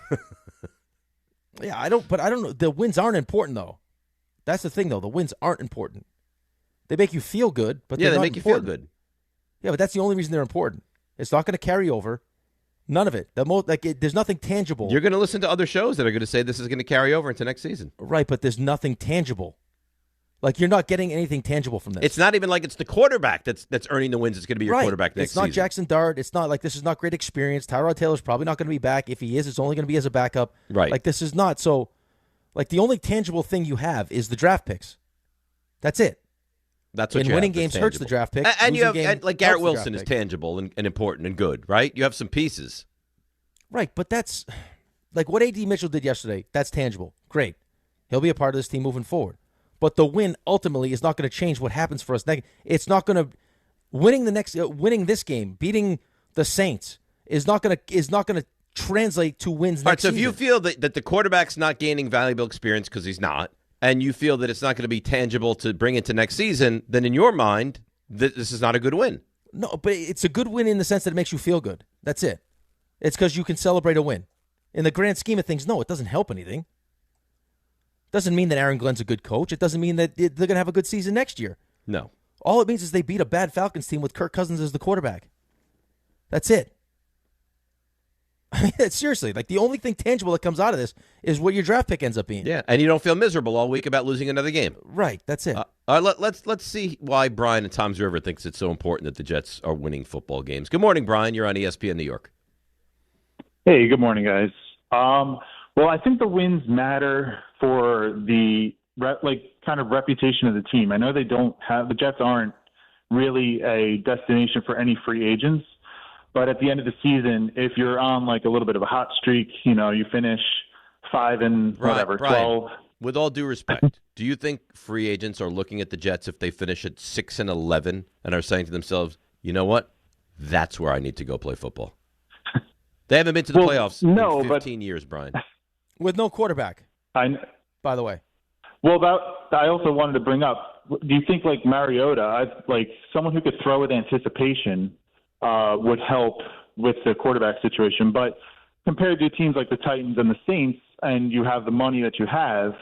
Yeah, I don't know. The wins aren't important though. That's the thing though. The wins aren't important. They make you feel good, but yeah, they make you feel good. Yeah, but that's the only reason they're important. It's not going to carry over. None of it. There's nothing tangible. You're going to listen to other shows that are going to say this is going to carry over into next season. Right, but there's nothing tangible. Like, you're not getting anything tangible from this. It's not even like it's the quarterback that's earning the wins. It's going to be your quarterback next season. It's not Jaxson Dart. It's not like this is not great experience. Tyrod Taylor's probably not going to be back. If he is, it's only going to be as a backup. Right. Like, this is not. So, like, the only tangible thing you have is the draft picks. That's it. That's what and you winning have games hurts the draft picks. And you have, like, Garrett Wilson is tangible and important and good, right? You have some pieces. Right, but that's like what A.D. Mitchell did yesterday. That's tangible. Great. He'll be a part of this team moving forward. But the win ultimately is not going to change what happens for us next. It's not going to winning this game, beating the Saints is not going to translate to wins next season. So if you feel that the quarterback's not gaining valuable experience because he's not, and you feel that it's not going to be tangible to bring into next season, then in your mind, this is not a good win. No, but it's a good win in the sense that it makes you feel good. That's it. It's because you can celebrate a win. In the grand scheme of things, no, it doesn't help anything. Doesn't mean that Aaron Glenn's a good coach. It doesn't mean that they're going to have a good season next year. No. All it means is they beat a bad Falcons team with Kirk Cousins as the quarterback. That's it. I mean, seriously, like the only thing tangible that comes out of this is what your draft pick ends up being. Yeah, and you don't feel miserable all week about losing another game. Right, that's it. All right, let's see why Brian in Toms River thinks it's so important that the Jets are winning football games. Good morning, Brian. You're on ESPN New York. Hey, good morning, guys. Well, I think the wins matter for the kind of reputation of the team. I know the Jets aren't really a destination for any free agents, but at the end of the season, if you're on like a little bit of a hot streak, you finish 5 and whatever, Brian, 12. With all due respect, do you think free agents are looking at the Jets if they finish at 6-11 and are saying to themselves, you know what? That's where I need to go play football. They haven't been to the playoffs in 15 years, Brian. With no quarterback, by the way. Well, I also wanted to bring up, do you think like Mariota, someone who could throw with anticipation would help with the quarterback situation? But compared to teams like the Titans and the Saints, and you have the money that you have,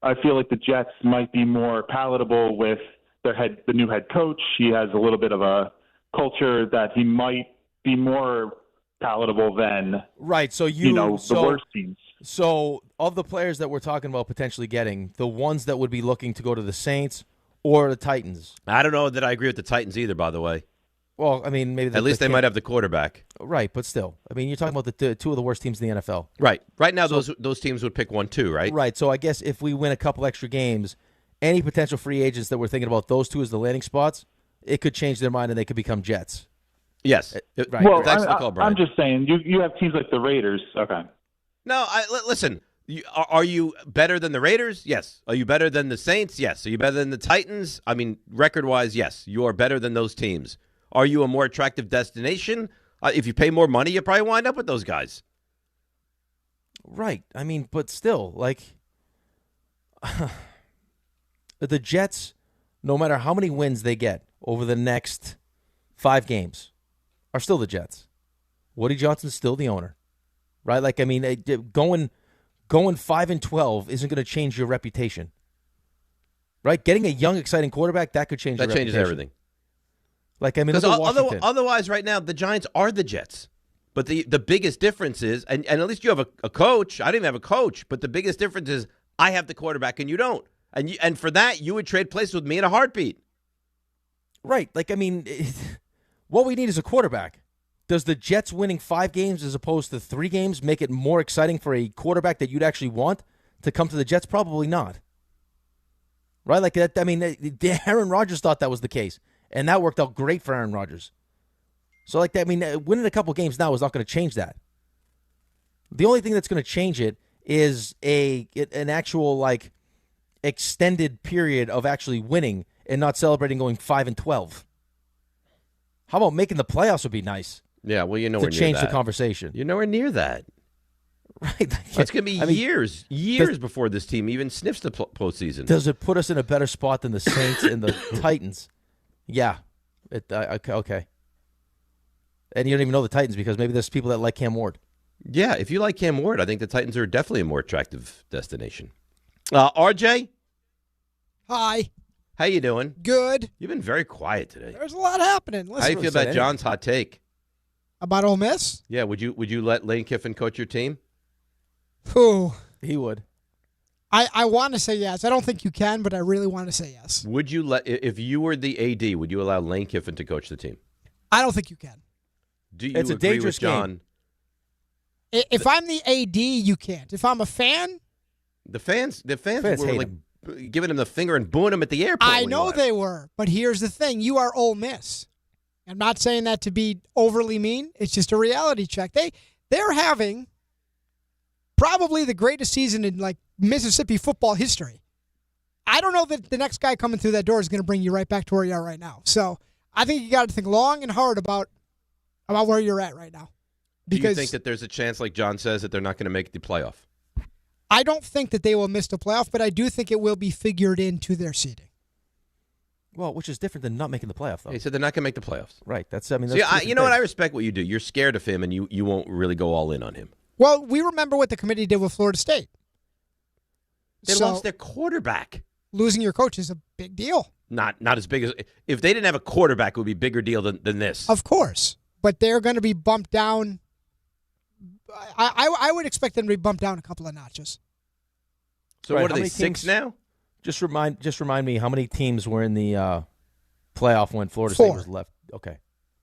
I feel like the Jets might be more palatable with the new head coach. He has a little bit of a culture that he might be more palatable than the worst teams. So of the players that we're talking about potentially getting, the ones that would be looking to go to the Saints or the Titans. I don't know that I agree with the Titans either, by the way. Well, I mean, maybe at least they might have the quarterback. Right, but still. I mean, you're talking about the 2 of the worst teams in the NFL. Right. Right now, those teams would pick 1-2, right? Right. So I guess if we win a couple extra games, any potential free agents that we're thinking about those 2 as the landing spots, it could change their mind and they could become Jets. Yes. Right. Well, I'm just saying, you have teams like the Raiders. Okay. No, listen. Are you better than the Raiders? Yes. Are you better than the Saints? Yes. Are you better than the Titans? I mean, record-wise, yes. You are better than those teams. Are you a more attractive destination? If you pay more money, you probably wind up with those guys. Right. I mean, but still, the Jets, no matter how many wins they get over the next 5 games, are still the Jets. Woody Johnson's still the owner, right? Like, I mean, going 5-12 isn't going to change your reputation, right? Getting a young, exciting quarterback, that could change. That changes everything. Like, I mean, otherwise, right now, the Giants are the Jets. But the biggest difference is, and at least you have a coach. I didn't even have a coach. But the biggest difference is I have the quarterback and you don't. And for that, you would trade places with me in a heartbeat. Right. Like, I mean, what we need is a quarterback. Does the Jets winning 5 games as opposed to 3 games make it more exciting for a quarterback that you'd actually want to come to the Jets? Probably not. Right? Like, that. I mean, Aaron Rodgers thought that was the case. And that worked out great for Aaron Rodgers. So, like, I mean, winning a couple games now is not going to change that. The only thing that's going to change it is an actual, like, extended period of actually winning and not celebrating going 5-12. How about making the playoffs would be nice? Yeah, well, you're nowhere near that. To change the conversation. You're nowhere near that. Right. It's going to be years before this team even sniffs the postseason. Does it put us in a better spot than the Saints and the Titans? Yeah. Okay. And you don't even know the Titans because maybe there's people that like Cam Ward. Yeah, if you like Cam Ward, I think the Titans are definitely a more attractive destination. RJ? Hi. How you doing? Good. You've been very quiet today. There's a lot happening. How do you feel about John's hot take? About Ole Miss? Yeah, would you let Lane Kiffin coach your team? Who? He would. I want to say yes. I don't think you can, but I really want to say yes. Would you if you were the AD, would you allow Lane Kiffin to coach the team? I don't think you can. Do you it's a agree dangerous with John? Game. If I'm the AD, you can't. If I'm a fan, the fans were like giving him the finger and booing him at the airport. I know they were, but here's the thing: you are Ole Miss. I'm not saying that to be overly mean. It's just a reality check. They're having probably the greatest season in like Mississippi football history. I don't know that the next guy coming through that door is going to bring you right back to where you are right now. So I think you got to think long and hard about where you're at right now. Because do you think that there's a chance, like John says, that they're not going to make the playoff? I don't think that they will miss the playoff, but I do think it will be figured into their seeding. Well, which is different than not making the playoff, though. He said they're not going to make the playoffs. Right. That's you know what? I respect what you do. You're scared of him, and you won't really go all in on him. Well, we remember what the committee did with Florida State. They lost their quarterback. Losing your coach is a big deal. Not as big as if they didn't have a quarterback, it would be a bigger deal than this. Of course, but they're going to be bumped down. I would expect them to be bumped down a couple of notches. So what are they, 6 now? Just remind me how many teams were in the playoff when Florida State was left. Okay.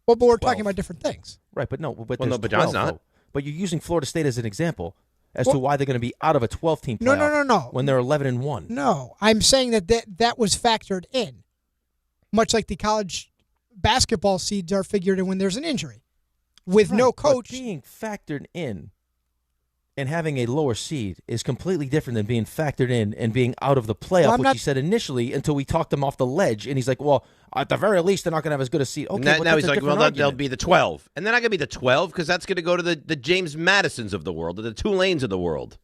Well, but we're talking about different things. Right, but no, but John's not. Though. But you're using Florida State as an example as to why they're going to be out of a 12-team playoff. No. When they're 11-1. No, I'm saying that was factored in, much like the college basketball seeds are figured in when there's an injury. With no coach. But being factored in and having a lower seed is completely different than being factored in and being out of the playoff, which he said initially until we talked him off the ledge. And he's like, well, at the very least, they're not going to have as good a seed. Okay, now he's like, well, they'll be the 12. And they're not going to be the 12 because that's going to go to the James Madisons of the world, or the Tulanes of the world.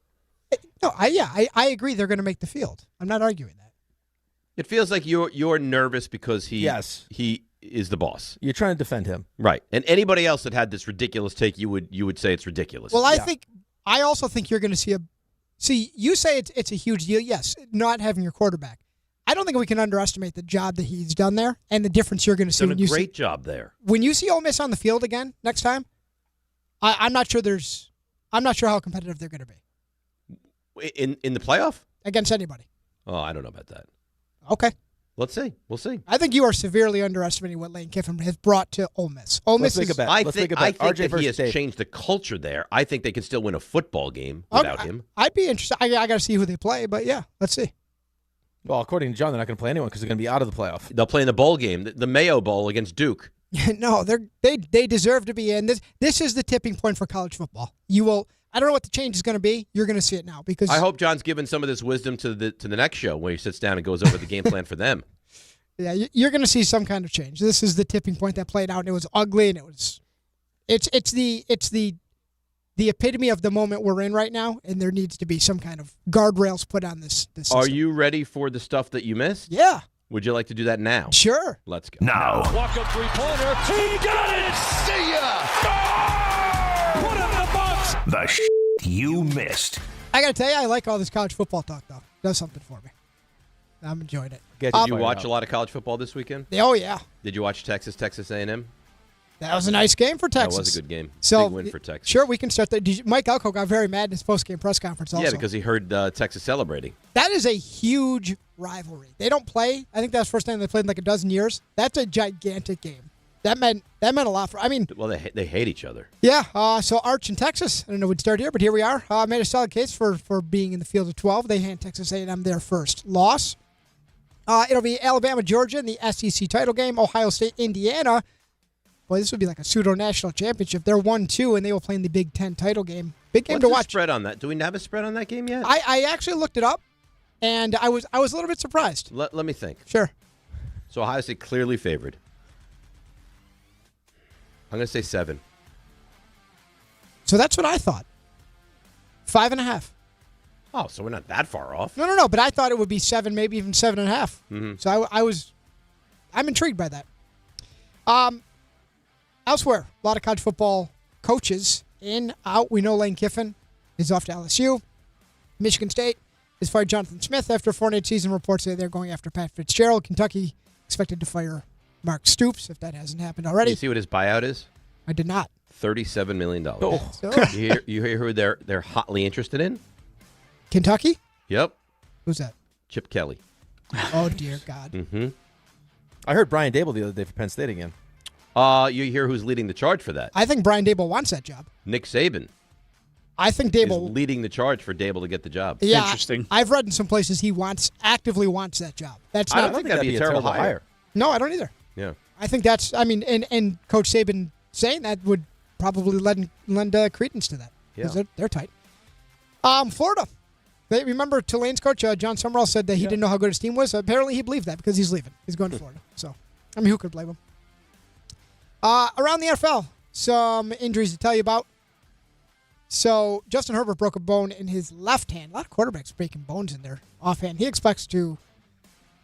No, I agree they're going to make the field. I'm not arguing that. It feels like you're nervous because he is the boss. You're trying to defend him. Right. And anybody else that had this ridiculous take, you would say it's ridiculous. Well, I also think you're going to see you say it's a huge deal. Yes, not having your quarterback. I don't think we can underestimate the job that he's done there and the difference you're going to see. Done a great job there. When you see Ole Miss on the field again next time, I'm not sure how competitive they're going to be. In the playoff? Against anybody. Oh, I don't know about that. Okay. Let's see. We'll see. I think you are severely underestimating what Lane Kiffin has brought to Ole Miss. I think that he has changed the culture there. I think they can still win a football game without him. I'd be interested. I got to see who they play, but yeah, let's see. Well, according to John, they're not going to play anyone because they're going to be out of the playoff. They'll play in the bowl game, the Mayo Bowl against Duke. No, they deserve to be in. This is the tipping point for college football. I don't know what the change is going to be. You're going to see it now because I hope John's given some of this wisdom to the next show where he sits down and goes over the game plan for them. Yeah, you're going to see some kind of change. This is the tipping point that played out, and it was ugly, and it's the epitome of the moment we're in right now, and there needs to be some kind of guardrails put on this system. Are you ready for the stuff that you missed? Yeah. Would you like to do that now? Sure. Let's go. Now. Walk up three-pointer. He got it! See ya! Score! Put in the box! The you missed. I got to tell you, I like all this college football talk, though. It does something for me. I'm enjoying it. Did you watch a lot of college football this weekend? Oh, yeah. Did you watch Texas A&M? That was a nice game for Texas. That was a good game. So, big win for Texas. Sure, we can start there. Mike Elko got very mad in his post-game press conference also. Yeah, because he heard Texas celebrating. That is a huge rivalry. They don't play. I think that's the first time they played in like a dozen years. That's a gigantic game. That meant a lot for. I mean, well, they hate each other. Yeah. So Arch in Texas. I don't know we'd start here, but here we are. Made a solid case for being in the field of 12. They hand Texas A&M their first loss. It'll be Alabama, Georgia in the SEC title game. Ohio State, Indiana. Boy, this would be like a pseudo-national championship. They're 1-2, and they will play in the Big Ten title game. Big game to watch. What's the spread on that? Do we have a spread on that game yet? I actually looked it up, and I was a little bit surprised. Let me think. Sure. So Ohio State clearly favored. I'm going to say 7. So that's what I thought. 5.5. Oh, so we're not that far off. No. But I thought it would be 7, maybe even 7.5. Mm-hmm. So I'm intrigued by that. Elsewhere, a lot of college football coaches in, out. We know Lane Kiffin is off to LSU. Michigan State has fired Jonathan Smith after a 4-8 season. Reports say they're going after Pat Fitzgerald. Kentucky expected to fire Mark Stoops, if that hasn't happened already. You see what his buyout is? I did not. $37 million. Oh. You hear who they're hotly interested in? Kentucky? Yep. Who's that? Chip Kelly. Oh, dear God. Mm-hmm. I heard Brian Dable the other day for Penn State again. You hear who's leading the charge for that? I think Brian Dable wants that job. Nick Saban. I think Dable is leading the charge for Dable to get the job. Yeah, interesting. I've read in some places he actively wants that job. I don't think that'd be a terrible hire. No, I don't either. Yeah. I think that's. I mean, and Coach Saban saying that would probably lend credence to that because they're tight. Florida. Remember Tulane's coach John Summerall said that he didn't know how good his team was. Apparently, he believed that because he's leaving. He's going to Florida. So, I mean, who could blame him? Around the NFL, some injuries to tell you about. So, Justin Herbert broke a bone in his left hand. A lot of quarterbacks breaking bones in their offhand. He expects to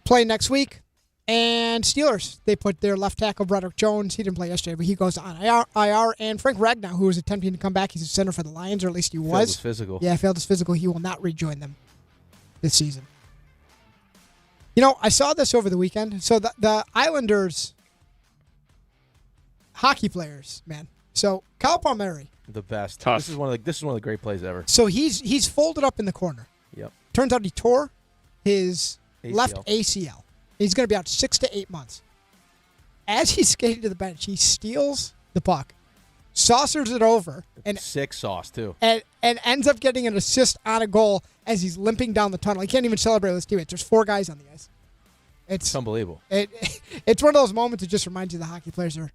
play next week. And Steelers, they put their left tackle, Broderick Jones. He didn't play yesterday, but he goes on IR. And Frank Ragnow, who was attempting to come back, he's a center for the Lions, or at least he was. Failed his physical. Yeah, failed his physical. He will not rejoin them this season. You know, I saw this over the weekend. So the Islanders hockey players, man. So Kyle Palmieri, the best. Tough. This is one of the great plays ever. So he's folded up in the corner. Yep. Turns out he tore his ACL. left ACL. He's going to be out 6 to 8 months. As he's skating to the bench, he steals the puck, saucers it over, and sick sauce too, and ends up getting an assist on a goal as he's limping down the tunnel. He can't even celebrate with his teammates. There's 4 guys on the ice. It's unbelievable. It's one of those moments that just reminds you the hockey players are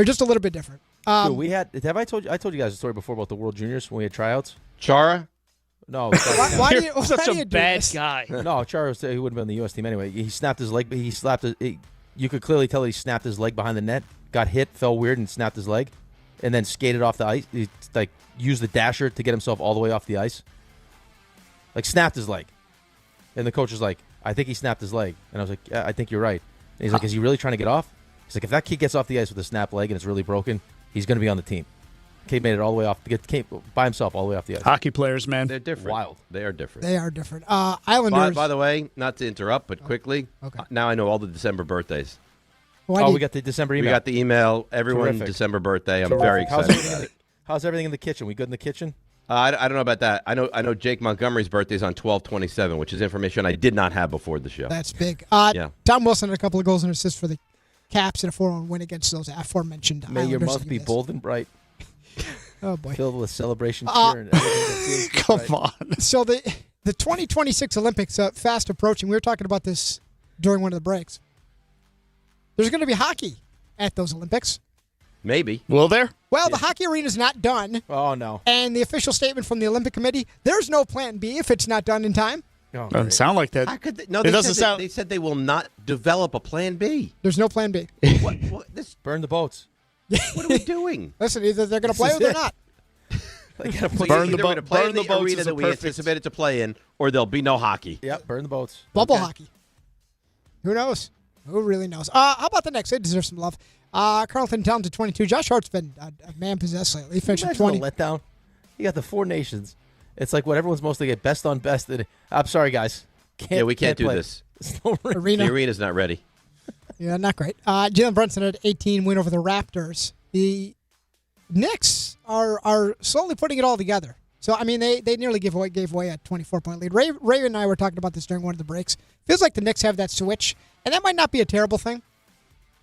just a little bit different. Dude, I told you guys a story before about the World Juniors when we had tryouts. Chara? No. Why do you such do a you do bad this? guy? No, Chara he wouldn't be on the U.S. team anyway. He snapped his leg. He slapped it. You could clearly tell he snapped his leg behind the net. Got hit, fell weird, and snapped his leg, and then skated off the ice. He used the dasher to get himself all the way off the ice. Snapped his leg, and the coach was like, "I think he snapped his leg," and I was like, "Yeah, I think you're right." And he's like, "Is he really trying to get off?" He's like, "If that kid gets off the ice with a snapped leg and it's really broken, he's going to be on the team." Kid made it all the way off. Came by himself all the way off the ice. Hockey players, man. They're different. Wild. They are different. They are different. Islanders. By the way, not to interrupt, but quickly, now I know all the December birthdays. We got the December email. We got the email. Everyone Terrific. December birthday. I'm Terrific. very excited about it. How's everything in the kitchen? We good in the kitchen? I don't know about that. I know Jake Montgomery's birthday is on 12/27, which is information I did not have before the show. That's big. Yeah. Tom Wilson had a couple of goals and assists for the Caps in a 4-1 win against those aforementioned May your Islanders. mouth be bold and bright. Oh, boy. Filled with celebration, cheer, and everything. Come on. So the 2026 Olympics fast approaching. We were talking about this during one of the breaks. There's going to be hockey at those Olympics. Maybe. Will there? Well, the hockey arena's not done. Oh, no. And the official statement from the Olympic Committee, there's no plan B if it's not done in time. Oh, Doesn't sound like that. How could they, they said they will not develop a plan B. There's no plan B. Burn the boats. What are we doing? Listen, either they're going to play or they're not. Burn the arena that we anticipated to play in, or there'll be no hockey. Yep, burn the boats. Bubble hockey. Who knows? Who really knows? How about the next? They deserve some love. Carlton Towns at 22. Josh Hart's been a man possessed lately. He finished at 20. Let down. You got the 4 nations. It's like what everyone's mostly get best on best. I'm sorry, guys. We can't do play. this. Arena. The arena's not ready. Yeah, not great. Jalen Brunson had 18 win over the Raptors. The Knicks are slowly putting it all together. So, I mean, they nearly gave away a 24-point lead. Ray and I were talking about this during one of the breaks. Feels like the Knicks have that switch, and that might not be a terrible thing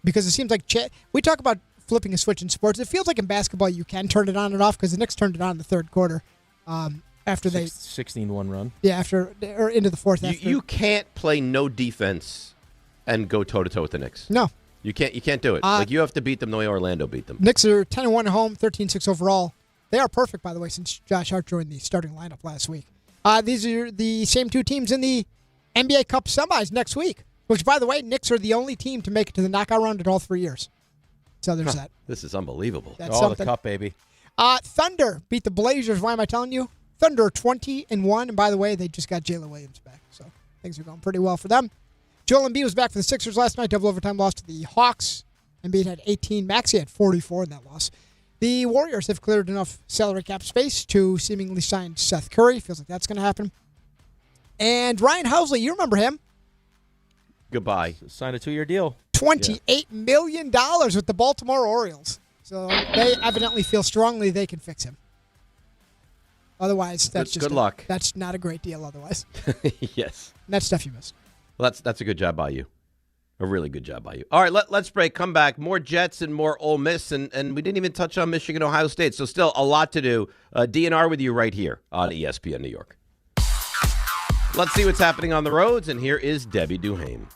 because it seems like we talk about flipping a switch in sports. It feels like in basketball you can turn it on and off because the Knicks turned it on in the third quarter after they 16-1 run. Yeah, or into the fourth. You can't play no defense and go toe-to-toe with the Knicks. No. You can't do it. You have to beat them the way Orlando beat them. Knicks are 10-1 at home, 13-6 overall. They are perfect, by the way, since Josh Hart joined the starting lineup last week. These are the same two teams in the NBA Cup semis next week, which, by the way, Knicks are the only team to make it to the knockout round in all 3 years. So there's that. This is unbelievable. That's something. The Cup, baby. Thunder beat the Blazers. Why am I telling you? Thunder 20-1, and by the way, they just got Jalen Williams back, so things are going pretty well for them. Joel Embiid was back for the Sixers last night. Double overtime loss to the Hawks. Embiid had 18. Maxey had 44 in that loss. The Warriors have cleared enough salary cap space to seemingly sign Seth Curry. Feels like that's going to happen. And Ryan Housley, you remember him? Goodbye. Signed a 2-year deal. $28 million with the Baltimore Orioles. So they evidently feel strongly they can fix him. Otherwise, that's good luck. That's not a great deal otherwise. Yes. And that's stuff you missed. Well, that's a good job by you. A really good job by you. All right, let's break. Come back. More Jets and more Ole Miss, and we didn't even touch on Michigan, Ohio State. So still a lot to do. DNR with you right here on ESPN New York. Let's see what's happening on the roads, and here is Debbie Duhame.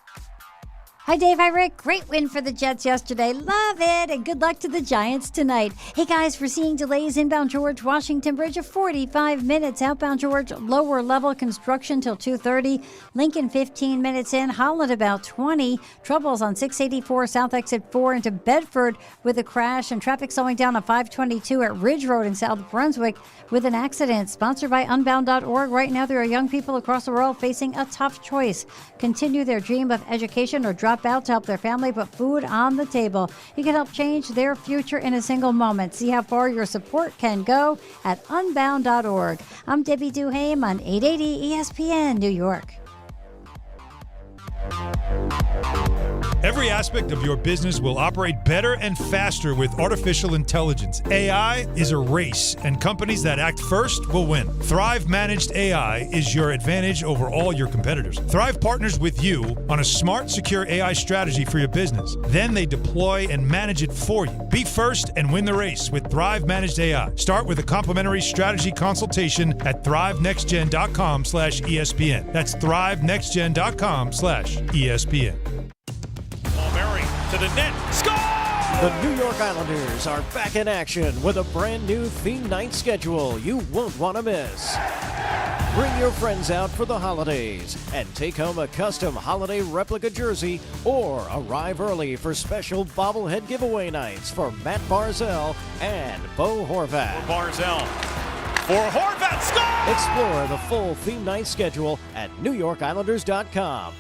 Hi, Dave. Hi, Rick. Great win for the Jets yesterday. Love it. And good luck to the Giants tonight. Hey, guys, we're seeing delays inbound George Washington Bridge of 45 minutes. Outbound George, lower level construction till 2:30. Lincoln, 15 minutes in. Holland, about 20. Troubles on 684 South Exit 4 into Bedford with a crash. And traffic slowing down on 522 at Ridge Road in South Brunswick with an accident. Sponsored by Unbound.org. Right now, there are young people across the world facing a tough choice. Continue their dream of education or drop out to help their family put food on the table. You can help change their future in a single moment. See how far your support can go at Unbound.org. I'm Debbie Duhame on 880 ESPN New York. Every aspect of your business will operate better and faster with artificial intelligence. AI is a race, and companies that act first will win. Thrive Managed AI is your advantage over all your competitors. Thrive partners with you on a smart, secure AI strategy for your business. Then they deploy and manage it for you. Be first and win the race with Thrive Managed AI. Start with a complimentary strategy consultation at thrivenextgen.com/ESPN. That's thrivenextgen.com/ESPN. To the net. Score! The New York Islanders are back in action with a brand new theme night schedule you won't want to miss. Bring your friends out for the holidays and take home a custom holiday replica jersey or arrive early for special bobblehead giveaway nights for Matt Barzell and Bo Horvat. Barzell for Horvat. Score! Explore the full theme night schedule at NewYorkIslanders.com.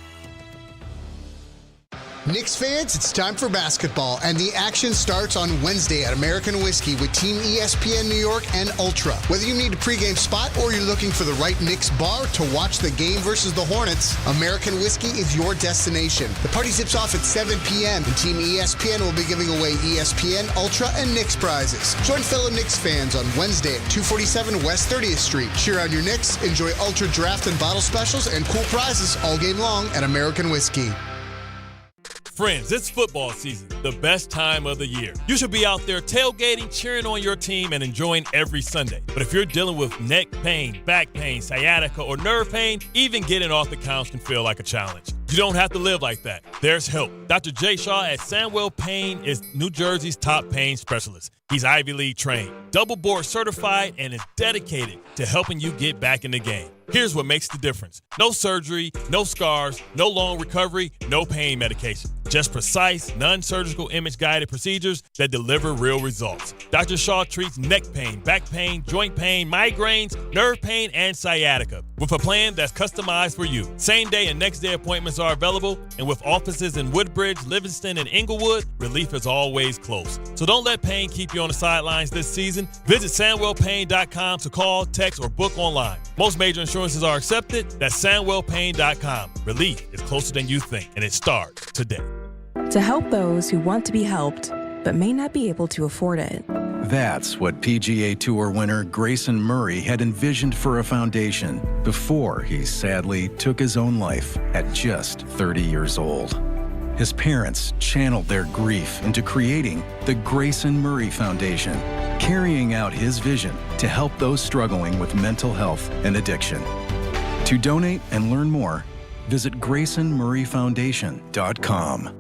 Knicks fans, it's time for basketball, and the action starts on Wednesday at American Whiskey with Team ESPN New York and Ultra. Whether you need a pregame spot or you're looking for the right Knicks bar to watch the game versus the Hornets, American Whiskey is your destination. The party zips off at 7 p.m., and Team ESPN will be giving away ESPN, Ultra, and Knicks prizes. Join fellow Knicks fans on Wednesday at 247 West 30th Street. Cheer on your Knicks, enjoy Ultra draft and bottle specials, and cool prizes all game long at American Whiskey. Friends, it's football season, the best time of the year. You should be out there tailgating, cheering on your team, and enjoying every Sunday. But if you're dealing with neck pain, back pain, sciatica, or nerve pain, even getting off the couch can feel like a challenge. You don't have to live like that. There's help. Dr. Jay Shaw at Sandwell Pain is New Jersey's top pain specialist. He's Ivy League trained, double board certified, and is dedicated to helping you get back in the game. Here's what makes the difference. No surgery, no scars, no long recovery, no pain medication. Just precise, non-surgical image-guided procedures that deliver real results. Dr. Shaw treats neck pain, back pain, joint pain, migraines, nerve pain, and sciatica. with a plan that's customized for you. Same-day and next-day appointments are available, and with offices in Woodbridge, Livingston, and Inglewood, relief is always close. So don't let pain keep you on the sidelines this season. Visit SamwellPain.com to call, text, or book online. Most major insurances are accepted. That's SamwellPain.com. Relief is closer than you think, and it starts today. To help those who want to be helped, but may not be able to afford it. That's what PGA Tour winner Grayson Murray had envisioned for a foundation before he sadly took his own life at just 30 years old. His parents channeled their grief into creating the Grayson Murray Foundation, carrying out his vision to help those struggling with mental health and addiction. To donate and learn more, visit GraysonMurrayFoundation.com.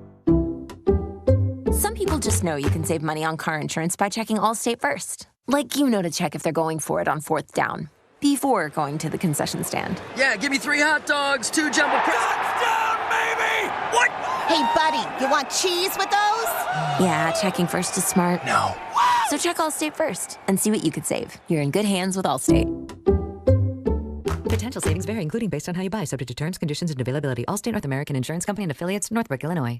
Some people just know you can save money on car insurance by checking Allstate first. Like you know to check if they're going for it on 4th down, before going to the concession stand. Yeah, give me 3 hot dogs, 2 jumbo touchdown, baby! What? Hey, buddy, you want cheese with those? Yeah, checking first is smart. No. So check Allstate first and see what you could save. You're in good hands with Allstate. Potential savings vary, including based on how you buy, subject to terms, conditions, and availability. Allstate North American Insurance Company and affiliates, Northbrook, Illinois.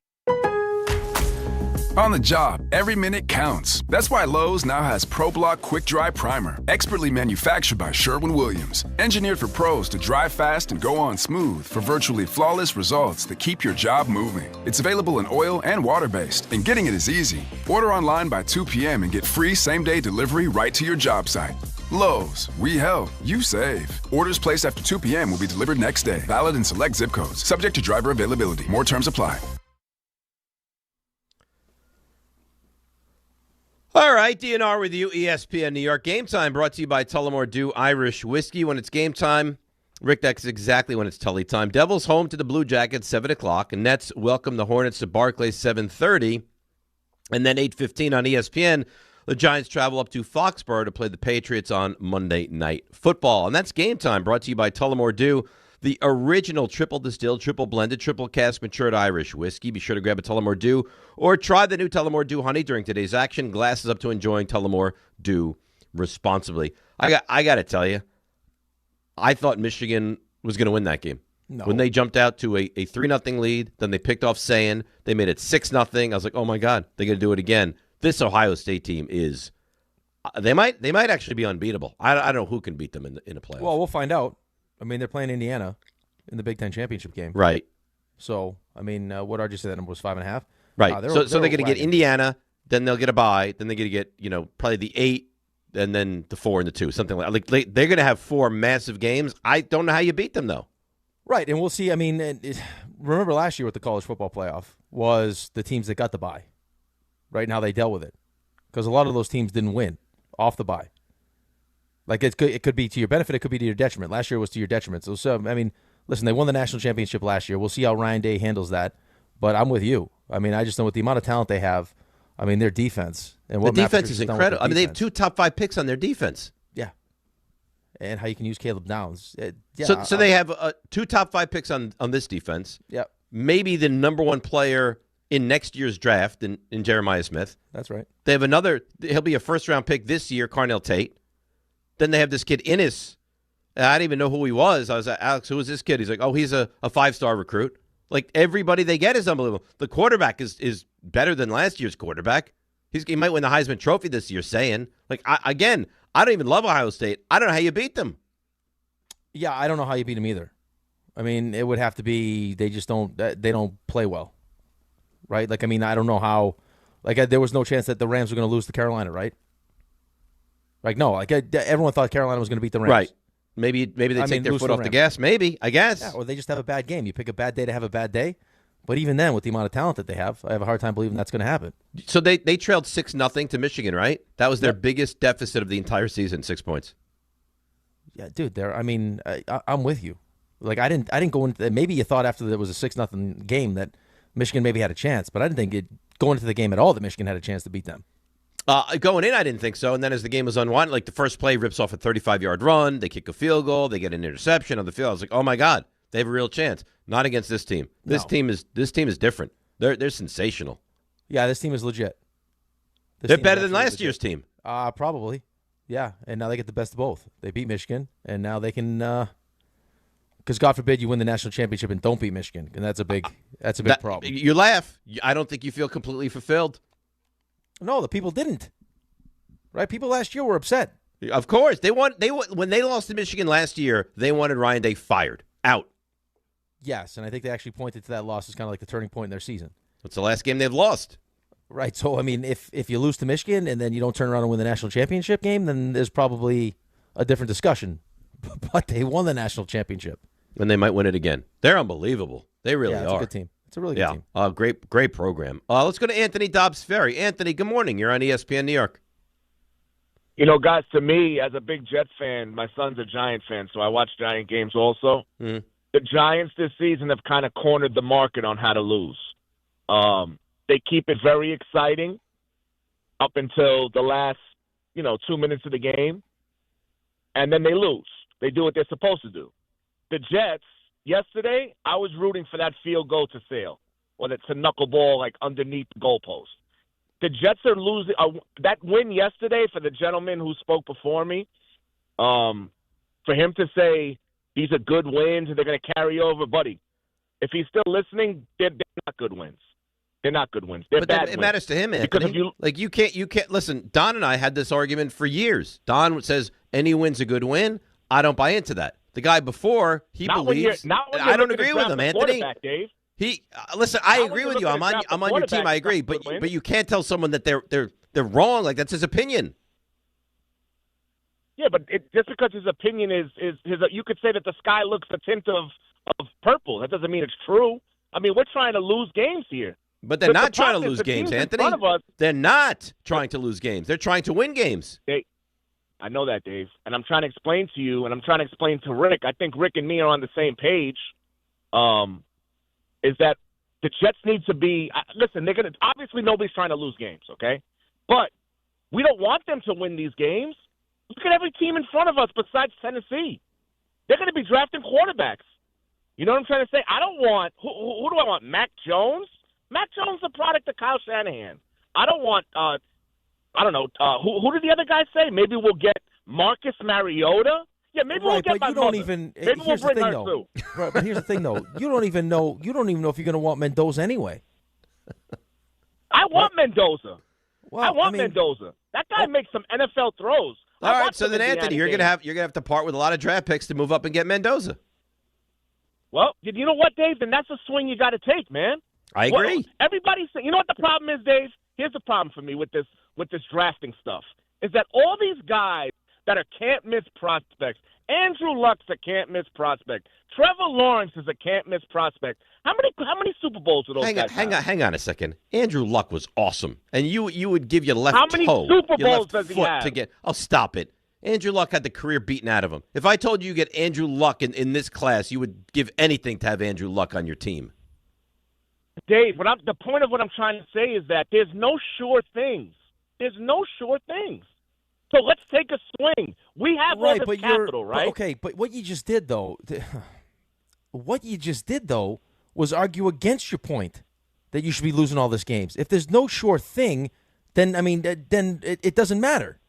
On the job, every minute counts. That's why Lowe's now has ProBlock Quick Dry Primer, expertly manufactured by Sherwin-Williams. Engineered for pros to dry fast and go on smooth for virtually flawless results that keep your job moving. It's available in oil and water-based, and getting it is easy. Order online by 2 p.m. and get free same-day delivery right to your job site. Lowe's, we help, you save. Orders placed after 2 p.m. will be delivered next day. Valid in select zip codes. Subject to driver availability. More terms apply. All right, DNR with you, ESPN New York. Game Time brought to you by Tullamore Dew Irish Whiskey. When it's game time, Rick, that's exactly when it's Tully time. Devils home to the Blue Jackets, 7 o'clock. And Nets welcome the Hornets to Barclays, 7:30. And then 8:15 on ESPN, the Giants travel up to Foxborough to play the Patriots on Monday Night Football. And that's Game Time brought to you by Tullamore Dew, the original triple distilled, triple blended, triple cask matured Irish whiskey. Be sure to grab a Tullamore Dew or try the new Tullamore Dew Honey during today's action. Glasses up to enjoying Tullamore Dew responsibly. I got to tell you, I thought Michigan was going to win that game. No. When they jumped out to a 3-0 lead, then they picked off Sayin. They made it 6-0. I was like, oh, my God, they're going to do it again. This Ohio State team is they might actually be unbeatable. I don't know who can beat them in the playoffs. Well, we'll find out. I mean, they're playing Indiana in the Big Ten championship game. Right. So, I mean, what did you say that number was 5.5? Right. So they're going to get Indiana, then they'll get a bye, then they're going to get, probably the 8, and then the 4 and the 2, something like they're going to have 4 massive games. I don't know how you beat them, though. Right, and we'll see. I mean, remember last year with the college football playoff was the teams that got the bye, right, and how they dealt with it. Because a lot of those teams didn't win off the bye. Like, it could be to your benefit, it could be to your detriment. Last year was to your detriment. So, I mean, listen, they won the national championship last year. We'll see how Ryan Day handles that. But I'm with you. I mean, I just know with the amount of talent they have, I mean, their defense. And what the defense is incredible. I mean, they have 2 top 5 picks on their defense. Yeah. And how you can use Caleb Downs. Yeah, so they have 2 top 5 picks on this defense. Yep. Maybe the number 1 player in next year's draft in Jeremiah Smith. That's right. They have he'll be a first-round pick this year, Carnell Tate. Then they have this kid, Innis. I didn't even know who he was. I was like, Alex, who is this kid? He's like, oh, he's a 5-star recruit. Like, everybody they get is unbelievable. The quarterback is better than last year's quarterback. He might win the Heisman Trophy this year, saying. Like, I don't even love Ohio State. I don't know how you beat them. Yeah, I don't know how you beat them either. I mean, it would have to be they don't play well, right? Like, I mean, I don't know how. Like, there was no chance that the Rams were going to lose to Carolina, right? Like, no, like everyone thought Carolina was going to beat the Rams. Right. Maybe they take their foot off the gas. Maybe, I guess. Yeah, or they just have a bad game. You pick a bad day to have a bad day. But even then, with the amount of talent that they have, I have a hard time believing that's going to happen. So they trailed 6-0 to Michigan, right? That was their biggest deficit of the entire season, 6 points. Yeah, dude. I'm with you. Like, I didn't go into. Maybe you thought after there was a 6-0 game that Michigan maybe had a chance, but I didn't think going into the game at all that Michigan had a chance to beat them. Going in, I didn't think so. And then as the game was unwound, like the first play rips off a 35-yard run. They kick a field goal. They get an interception on the field. I was like, oh, my God, they have a real chance. Not against this team. This team is different. They're sensational. Yeah, this team is legit. They're better than last year's team. Probably. Yeah, and now they get the best of both. They beat Michigan, and now they can Because God forbid you win the national championship and don't beat Michigan, and that's a big problem. You laugh. I don't think you feel completely fulfilled. No, the people didn't. Right? People last year were upset. Of course, when they lost to Michigan last year, they wanted Ryan Day fired, out. Yes, and I think they actually pointed to that loss as kind of like the turning point in their season. It's the last game they've lost. Right. So I mean, if you lose to Michigan and then you don't turn around and win the national championship game, then there's probably a different discussion. But they won the national championship. And they might win it again. They're unbelievable. They really it's are. A good team. It's a really good team. Great program. Let's go to Anthony Dobbs-Ferry. Anthony, good morning. You're on ESPN New York. You know, guys, to me, as a big Jets fan, my son's a Giant fan, so I watch Giant games also. Mm. The Giants this season have kind of cornered the market on how to lose. They keep it very exciting up until the last, 2 minutes of the game, and then they lose. They do what they're supposed to do. The Jets, yesterday, I was rooting for that field goal to sail, or to knuckleball like underneath the goalpost. The Jets are losing. That win yesterday, for the gentleman who spoke before me, for him to say these are good wins and they're going to carry over, buddy, if he's still listening, they're not good wins. They're not good wins. They're bad wins. It matters to him, Anthony. Because you can't listen. Don and I had this argument for years. Don says any win's a good win. I don't buy into that. The guy before, he believes. I don't agree with him, Anthony. Dave. Listen. I agree with you. I'm on your team. I agree, but you can't tell someone that they're wrong. Like, that's his opinion. Yeah, but just because his opinion is you could say that the sky looks a tint of purple. That doesn't mean it's true. I mean, we're trying to lose games here. But they're not trying to lose games, Anthony. They're not trying to lose games. They're trying to win games. I know that, Dave. And I'm trying to explain to you, and I'm trying to explain to Rick. I think Rick and me are on the same page. Is that the Jets need to be – listen, they're going to – obviously nobody's trying to lose games, okay? But we don't want them to win these games. Look at every team in front of us besides Tennessee. They're going to be drafting quarterbacks. You know what I'm trying to say? I don't want who do I want? Mac Jones? Mac Jones is a product of Kyle Shanahan. I don't want I don't know. Who did the other guy say? Maybe we'll get Marcus Mariota? Yeah, maybe we'll get my mother. Maybe we'll bring her too. Right, but here's the thing, though. You don't even know if you're going to want Mendoza anyway. I want Mendoza. Mendoza. That guy makes some NFL throws. All right, so then, Anthony, you're gonna have to part with a lot of draft picks to move up and get Mendoza. Well, you know what, Dave? Then that's a swing you got to take, man. I agree. Well, everybody's saying, you know what the problem is, Dave? Here's the problem for me with this drafting stuff, is that all these guys that are can't-miss prospects, Andrew Luck's a can't-miss prospect, Trevor Lawrence is a can't-miss prospect. How many Super Bowls are those guys have? Hang on a second. Andrew Luck was awesome, and you would give your left toe. How many Super Bowls does he have? To get, stop it. Andrew Luck had the career beaten out of him. If I told you get Andrew Luck in this class, you would give anything to have Andrew Luck on your team. Dave, the point of what I'm trying to say is that there's no sure things. There's no sure things. So let's take a swing. We have all this capital, right? Okay, but what you just did, though, was argue against your point that you should be losing all these games. If there's no sure thing, then it doesn't matter.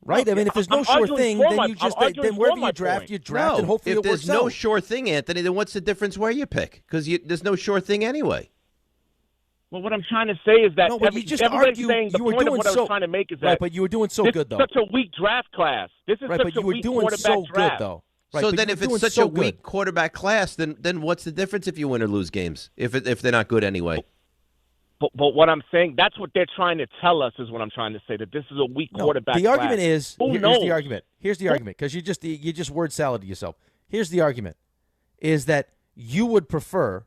Right? I mean, if there's no sure thing, then wherever you draft, and hopefully it works out. If there's no sure thing, Anthony, then what's the difference where you pick? Because there's no sure thing anyway. Well, what I'm trying to say is that everybody's saying the point of what I was trying to make is that right, but you were doing so good, though. This is such a weak draft class. This is such a weak quarterback draft. Though. Right, so then if it's such a weak quarterback class, then what's the difference if you win or lose games, if they're not good anyway? But what I'm saying, that's what they're trying to tell us is what I'm trying to say, that this is a weak quarterback The argument class. is, here's the argument. Here's the argument, because you just word saladed yourself. Here's the argument, is that you would prefer,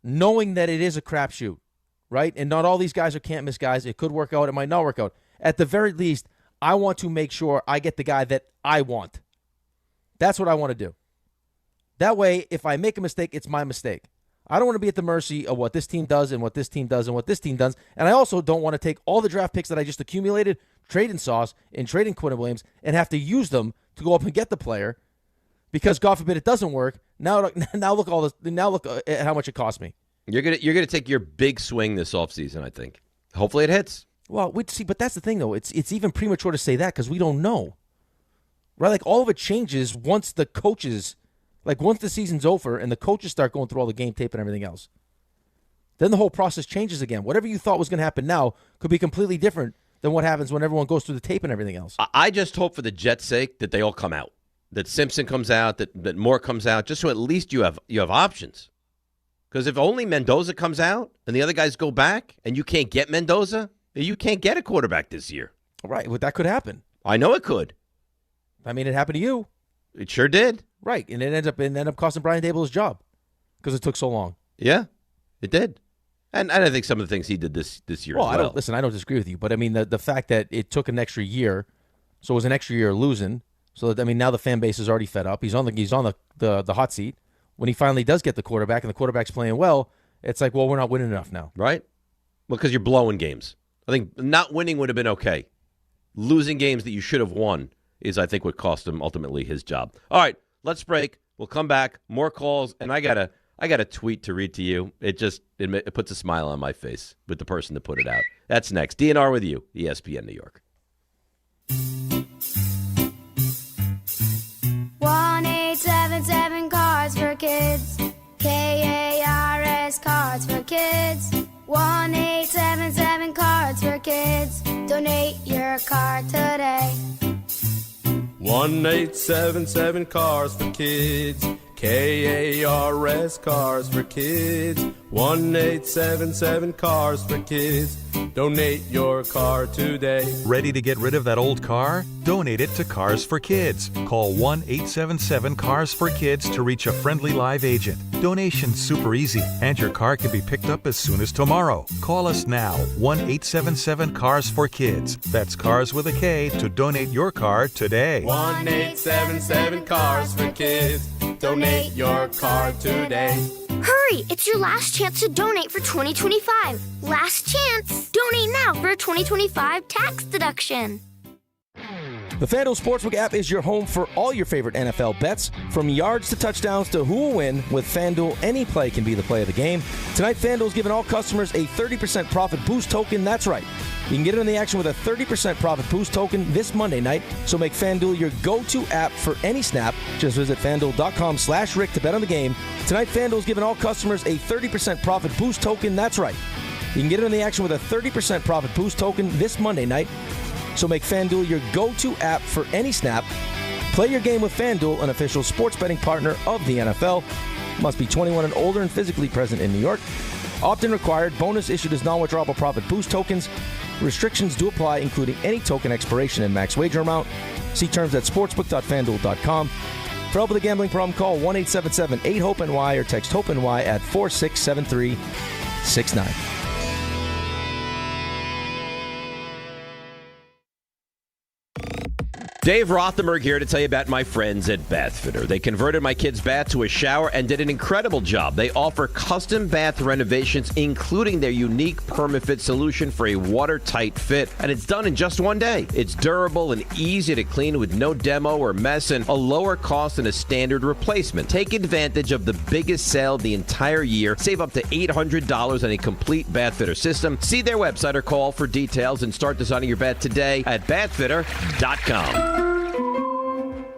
knowing that it is a crapshoot, right? And not all these guys are can't-miss guys. It could work out. It might not work out. At the very least, I want to make sure I get the guy that I want. That's what I want to do. That way, if I make a mistake, it's my mistake. I don't want to be at the mercy of what this team does and what this team does and what this team does. And I also don't want to take all the draft picks that I just accumulated, trade in Sauce, and trade in Quinn Williams, and have to use them to go up and get the player because, God forbid, it doesn't work. Now look at how much it cost me. You're gonna take your big swing this offseason, I think. Hopefully it hits. Well, we'd see, but that's the thing, though. It's even premature to say that because we don't know. right? Like all of it changes once the coaches, like once the season's over and the coaches start going through all the game tape and everything else. Then the whole process changes again. Whatever you thought was going to happen now could be completely different than what happens when everyone goes through the tape and everything else. I just hope for the Jets' sake that they all come out, that Simpson comes out, that Moore comes out, just so at least you have options. Because if only Mendoza comes out and the other guys go back and you can't get Mendoza, you can't get a quarterback this year. Right, well, that could happen. I know it could. I mean, it happened to you. It sure did. Right, and it ended up costing Brian Dable his job because it took so long. Yeah, it did. And I think some of the things he did this year as well. I don't disagree with you, but I mean the fact that it took an extra year, so it was an extra year losing. So I mean now the fan base is already fed up. He's on the hot seat. When he finally does get the quarterback and the quarterback's playing well, it's like, well, we're not winning enough now, right? Well, because you're blowing games. I think not winning would have been okay. Losing games that you should have won is, I think, what cost him ultimately his job. All right, let's break. We'll come back. More calls, and I got a tweet to read to you. It puts a smile on my face with the person that put it out. That's next. DNR with you, ESPN New York. 1-877 Cards for Kids. KARS Cards for Kids. 1-877 Cards for Kids. Donate your card today. 1-877 Cars for Kids. KARS Cars for Kids. 1-877 Cars for Kids. Donate your car today. Ready to get rid of that old car? Donate it to Cars for Kids. Call 1-877-CARS-FOR-KIDS to reach a friendly live agent. Donation's super easy, and your car can be picked up as soon as tomorrow. Call us now, 1-877-CARS-FOR-KIDS. That's Cars with a K to donate your car today. 1-877 Cars for Kids. Donate your car today. Hurry! It's your last chance to donate for 2025. Last chance! Donate now for a 2025 tax deduction. The FanDuel Sportsbook app is your home for all your favorite NFL bets. From yards to touchdowns to who will win, with FanDuel, any play can be the play of the game. Tonight, FanDuel is giving all customers a 30% profit boost token. That's right. You can get in on the action with a 30% profit boost token this Monday night. So make FanDuel your go-to app for any snap. Just visit FanDuel.com/Rick to bet on the game. Tonight, FanDuel is giving all customers a 30% profit boost token. That's right. You can get in on the action with a 30% profit boost token this Monday night. So make FanDuel your go-to app for any snap. Play your game with FanDuel, an official sports betting partner of the NFL. Must be 21 and older and physically present in New York. Opt-in required. Bonus issued as non-withdrawable profit boost tokens. Restrictions do apply, including any token expiration and max wager amount. See terms at sportsbook.fanduel.com. For help with a gambling problem, call 1-877-8-HOPE-NY or text HOPE-NY at 467369. Dave Rothenberg here to tell you about my friends at Bathfitter. They converted my kid's bath to a shower and did an incredible job. They offer custom bath renovations, including their unique PermaFit solution for a watertight fit, and it's done in just one day. It's durable and easy to clean with no demo or mess and a lower cost than a standard replacement. Take advantage of the biggest sale of the entire year. Save up to $800 on a complete Bathfitter system. See their website or call for details and start designing your bath today at bathfitter.com.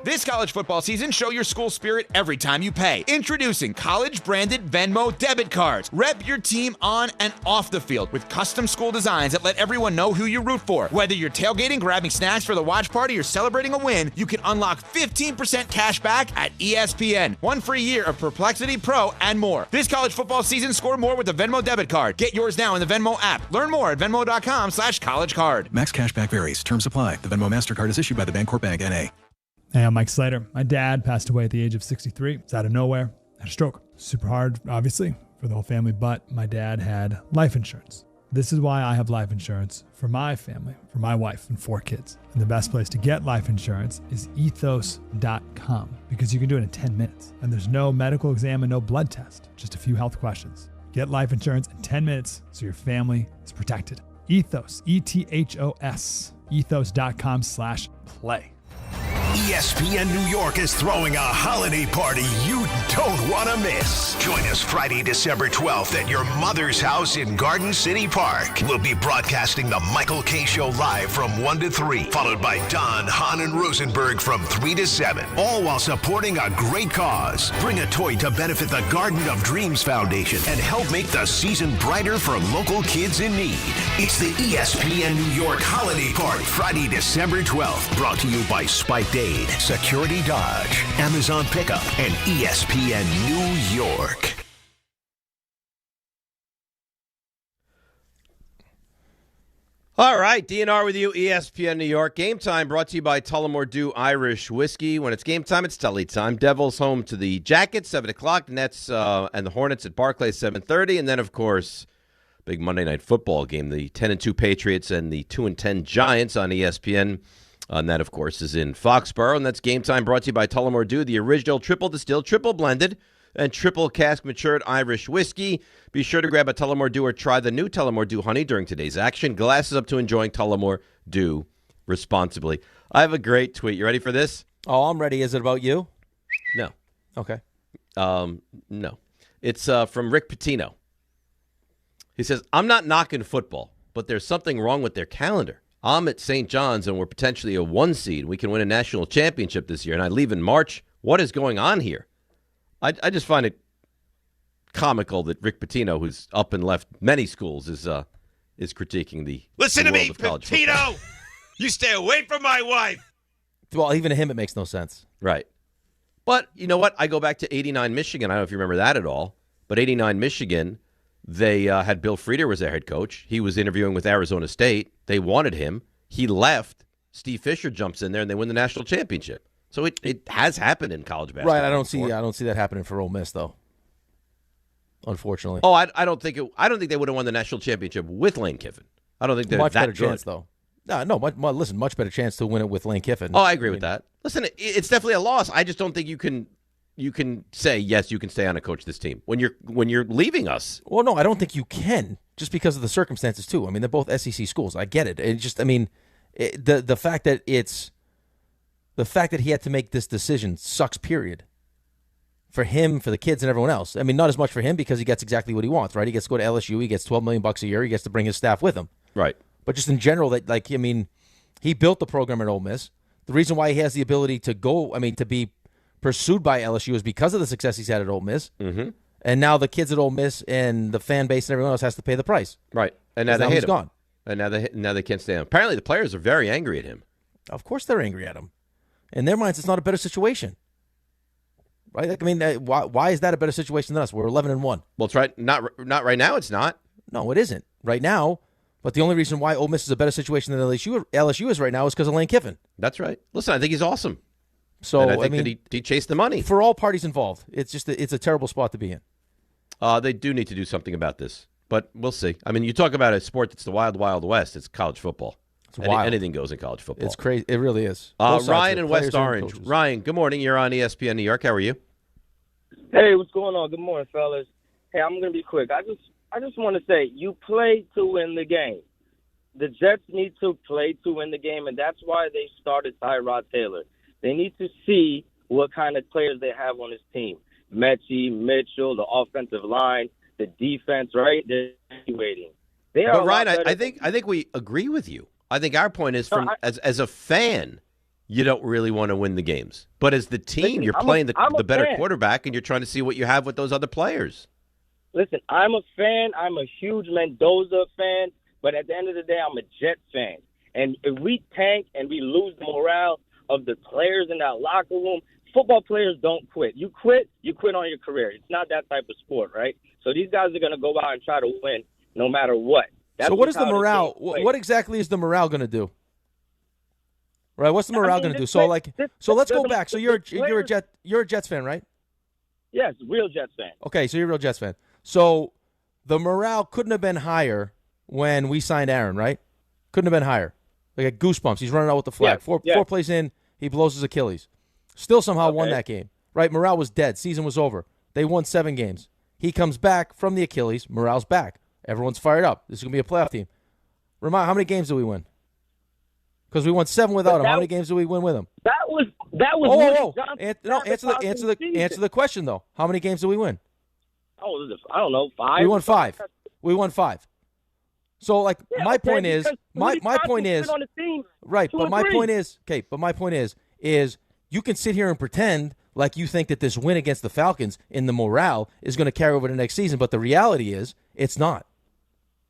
This college football season, show your school spirit every time you pay. Introducing college-branded Venmo debit cards. Rep your team on and off the field with custom school designs that let everyone know who you root for. Whether you're tailgating, grabbing snacks for the watch party, or celebrating a win, you can unlock 15% cash back at ESPN. 1 free year of Perplexity Pro and more. This college football season, score more with the Venmo debit card. Get yours now in the Venmo app. Learn more at venmo.com/collegecard. Max cashback varies. Terms apply. The Venmo MasterCard is issued by the Bancorp Bank, N.A. Hey, I'm Mike Slater. My dad passed away at the age of 63. It's out of nowhere. Had a stroke. Super hard, obviously, for the whole family, but my dad had life insurance. This is why I have life insurance for my family, for my wife and 4 kids. And the best place to get life insurance is ethos.com, because you can do it in 10 minutes. And there's no medical exam and no blood test, just a few health questions. Get life insurance in 10 minutes so your family is protected. Ethos, ETHOS, ethos.com/play. ESPN New York is throwing a holiday party you don't want to miss. Join us Friday, December 12th at your mother's house in Garden City Park. We'll be broadcasting the Michael K. Show live from 1 to 3, followed by Don, Hahn, and Rosenberg from 3 to 7, all while supporting a great cause. Bring a toy to benefit the Garden of Dreams Foundation and help make the season brighter for local kids in need. It's the ESPN New York Holiday Party, Friday, December 12th, brought to you by Spiked Aid, Security Dodge, Amazon Pickup, and ESPN New York. All right, DNR with you, ESPN New York. Game time brought to you by Tullamore Dew Irish Whiskey. When it's game time, it's Tully time. Devils home to the Jackets, 7 o'clock. Nets and the Hornets at Barclays, 7:30. And then, of course, big Monday Night Football game, the 10-2 Patriots and the 2-10 Giants on ESPN. And that, of course, is in Foxborough. And that's game time brought to you by Tullamore Dew, the original triple distilled, triple blended, and triple cask matured Irish whiskey. Be sure to grab a Tullamore Dew or try the new Tullamore Dew Honey during today's action. Glasses up to enjoying Tullamore Dew responsibly. I have a great tweet. You ready for this? Oh, I'm ready. Is it about you? No. Okay. No. It's from Rick Pitino. He says, I'm not knocking football, but there's something wrong with their calendar. I'm at St. John's, and we're potentially a 1 seed. We can win a national championship this year, and I leave in March. What is going on here? I just find it comical that Rick Pitino, who's up and left many schools, is critiquing the Listen the to world me, of college Pitino! football. You stay away from my wife! Well, even to him, it makes no sense. Right. But you know what? I go back to 89 Michigan. I don't know if you remember that at all. But 89 Michigan, they had Bill Frieder was their head coach. He was interviewing with Arizona State. They wanted him. He left. Steve Fisher jumps in there, and they win the national championship. So it has happened in college basketball. Right. I don't see that happening for Ole Miss, though. Unfortunately. Oh, I don't think they would have won the national championship with Lane Kiffin. I don't think they're much that better good. chance, though. Listen, much better chance to win it with Lane Kiffin. Oh, I agree with that. Listen, it's definitely a loss. I just don't think you can say yes, you can stay on and coach this team when you're leaving us. Well, no, I don't think you can, just because of the circumstances too. I mean, they're both SEC schools. I get it. The fact that he had to make this decision sucks. Period. For him, for the kids, and everyone else. I mean, not as much for him because he gets exactly what he wants, right? He gets to go to LSU. He gets $12 million a year. He gets to bring his staff with him, right? But just in general, he built the program at Ole Miss. The reason why he has the ability to to be pursued by LSU is because of the success he's had at Ole Miss. Mm-hmm. And now the kids at Ole Miss and the fan base and everyone else has to pay the price. Right. And now he's gone. And now they can't stand him. Apparently the players are very angry at him. Of course they're angry at him. In their minds, it's not a better situation. Right? I mean, why is that a better situation than us? We're 11-1. Well, it's right. Not right now. It's not. No, it isn't right now. But the only reason why Ole Miss is a better situation than LSU is right now is because of Lane Kiffin. That's right. Listen, I think he's awesome. So and I think that he chased the money for all parties involved. It's just it's a terrible spot to be in. They do need to do something about this, but we'll see. I mean, you talk about a sport that's the wild, wild west. It's college football. It's wild. Anything goes in college football. It's crazy. It really is. Ryan in West Orange. Ryan, good morning. You're on ESPN New York. How are you? Hey, what's going on? Good morning, fellas. Hey, I'm going to be quick. I just want to say you play to win the game. The Jets need to play to win the game, and that's why they started Tyrod Taylor. They need to see what kind of players they have on this team. Mechie, Mitchell, the offensive line, the defense, right? They're waiting. But Ryan, I think we agree with you. I think our point is as a fan, you don't really want to win the games. But as the team, you're playing the better quarterback, and you're trying to see what you have with those other players. Listen, I'm a fan. I'm a huge Mendoza fan. But at the end of the day, I'm a Jets fan. And if we tank and we lose the morale of the players in that locker room, football players don't quit. You quit on your career. It's not that type of sport, right? So these guys are going to go out and try to win no matter what. So what is the morale? What exactly is the morale going to do? Right? What's the morale going to do? So let's go back. So you're a Jets fan, right? Yes, real Jets fan. Okay, so you're a real Jets fan. So the morale couldn't have been higher when we signed Aaron, right? Couldn't have been higher. Like at goosebumps. He's running out with the flag. Four plays in, he blows his Achilles. Still somehow won that game. Right? Morale was dead. Season was over. They won 7 games. He comes back from the Achilles. Morale's back. Everyone's fired up. This is going to be a playoff team. Remind, how many games did we win? Because we won 7 without him. How many games did we win with him? That was Answer the question though. How many games did we win? Oh, I don't know, 5. We won 5. We won 5. So like my point is right, but my point is you can sit here and pretend like you think that this win against the Falcons in the morale is going to carry over to next season, but the reality is it's not.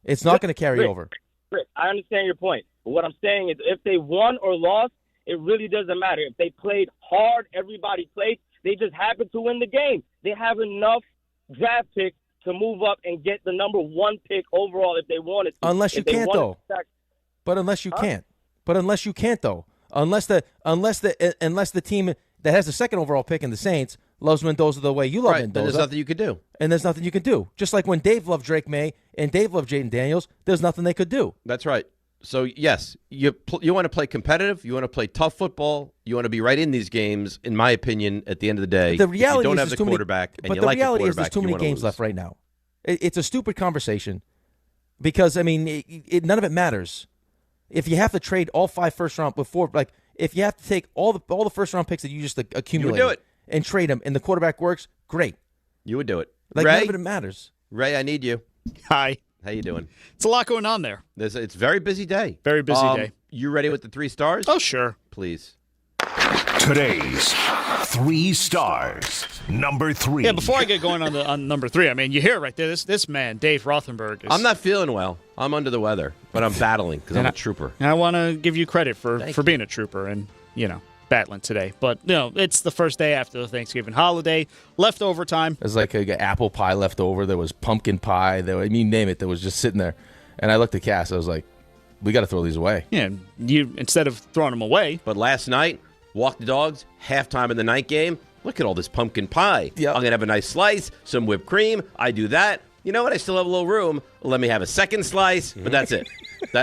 It's not going to carry over. Rick, I understand your point. But what I'm saying is if they won or lost, it really doesn't matter. If they played hard, everybody played, they just happened to win the game. They have enough draft picks to move up and get the number 1 pick overall if they wanted to. Unless you can't, though. Unless the team that has the second overall pick in the Saints loves Mendoza the way you love Mendoza. Then there's nothing you could do. And there's nothing you can do. Just like when Dave loved Drake May and Dave loved Jaden Daniels, there's nothing they could do. That's right. So, yes, you want to play competitive. You want to play tough football. You want to be right in these games, in my opinion, at the end of the day. The reality if you don't is have the quarterback and you like the quarterback, there's too many games left right now. It's a stupid conversation because, I mean, none of it matters. If you have to trade all 5 first-round before, like, if you have to take all the first-round picks that you just accumulated you would do it. And trade them and the quarterback works, great. You would do it. Like, Ray, none of it matters. Ray, I need you. Hi. How you doing? It's a lot going on there. It's a very busy day. Very busy day. You ready with the 3 stars? Oh, sure. Please. Today's 3 stars. Number 3. Yeah, before I get going on number 3, I mean, you hear it right there. This man, Dave Rothenberg. I'm not feeling well. I'm under the weather, but I'm battling because I'm a trooper. And I want to give you credit for being a trooper and, battling today. But, it's the first day after the Thanksgiving holiday. Leftover time. There's like an apple pie left over. There was pumpkin pie. Name it. That was just sitting there. And I looked at Cass. I was like, we got to throw these away. Yeah, you instead of throwing them away. But last night, walked the dogs, halftime of the night game. Look at all this pumpkin pie. Yep. I'm going to have a nice slice, some whipped cream. I do that. You know what? I still have a little room. Let me have a second slice, but that's it.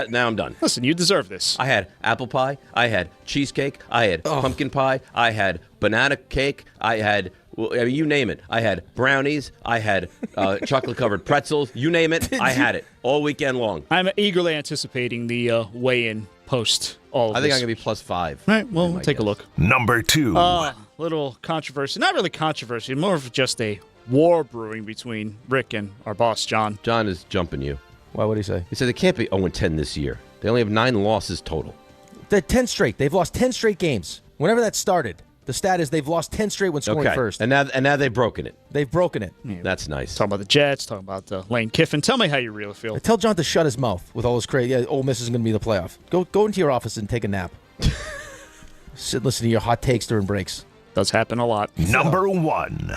Now I'm done. Listen, you deserve this. I had apple pie. I had cheesecake. I had pumpkin pie. I had banana cake. I had, you name it. I had brownies. I had chocolate-covered pretzels. You name it. I had it all weekend long. I'm eagerly anticipating the weigh-in post all of I think this. I'm going to be +5. All right, well, we'll take a look. Number 2. Little controversy. Not really controversy. More of just a war brewing between Rick and our boss, John. John is jumping you. Why would he say? He said they can't be 0-10 this year. They only have 9 losses total. They're 10 straight. They've lost 10 straight games. Whenever that started, the stat is they've lost 10 straight when scoring first. And now they've broken it. They've broken it. Yeah. That's nice. Talking about the Jets, talking about Lane Kiffin. Tell me how you really feel. Tell John to shut his mouth with all his crazy. Yeah, Ole Miss is going to be the playoff. Go into your office and take a nap. Sit, listen to your hot takes during breaks. Does happen a lot. Number 1.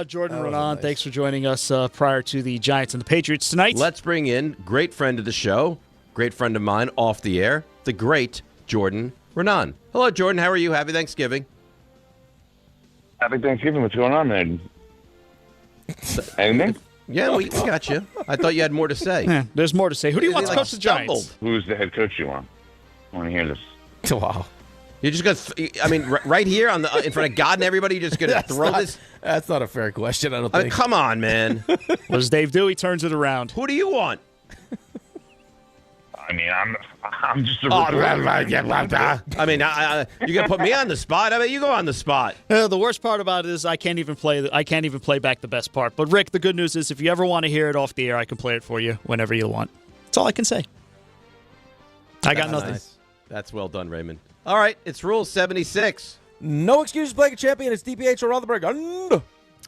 Jordan Raanan, thanks for joining us prior to the Giants and the Patriots tonight. Let's bring in great friend of the show, great friend of mine off the air, the great Jordan Raanan. Hello, Jordan. How are you? Happy Thanksgiving. Happy Thanksgiving. What's going on, man? Anything? Yeah, we got you. I thought you had more to say. Yeah, there's more to say. Who do you want to coach the Giants? Who's the head coach you want? I want to hear this. Wow. You're just going to, right here in front of God and everybody, you're just going to throw this? That's not a fair question, I don't think. Come on, man. What does Dave do? He turns it around. Who do you want? I mean, I'm just a I mean, you're going to put me on the spot? I mean, you go on the spot. The worst part about it is I can't even play back the best part. But, Rick, the good news is if you ever want to hear it off the air, I can play it for you whenever you want. That's all I can say. I got nothing. Nice. That's well done, Raymond. All right, it's Rule 76. No excuses playing a champion. It's DiPietro Rothenberg. And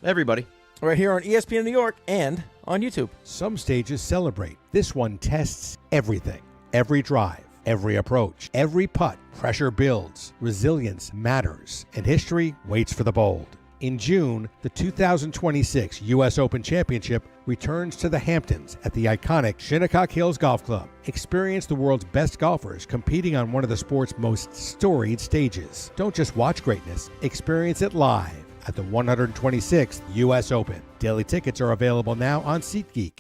everybody. Right here on ESPN New York and on YouTube. Some stages celebrate. This one tests everything. Every drive, every approach, every putt. Pressure builds. Resilience matters. And history waits for the bold. In June, the 2026 U.S. Open Championship returns to the Hamptons at the iconic Shinnecock Hills Golf Club. Experience the world's best golfers competing on one of the sport's most storied stages. Don't just watch greatness, experience it live at the 126th U.S. Open. Daily tickets are available now on SeatGeek.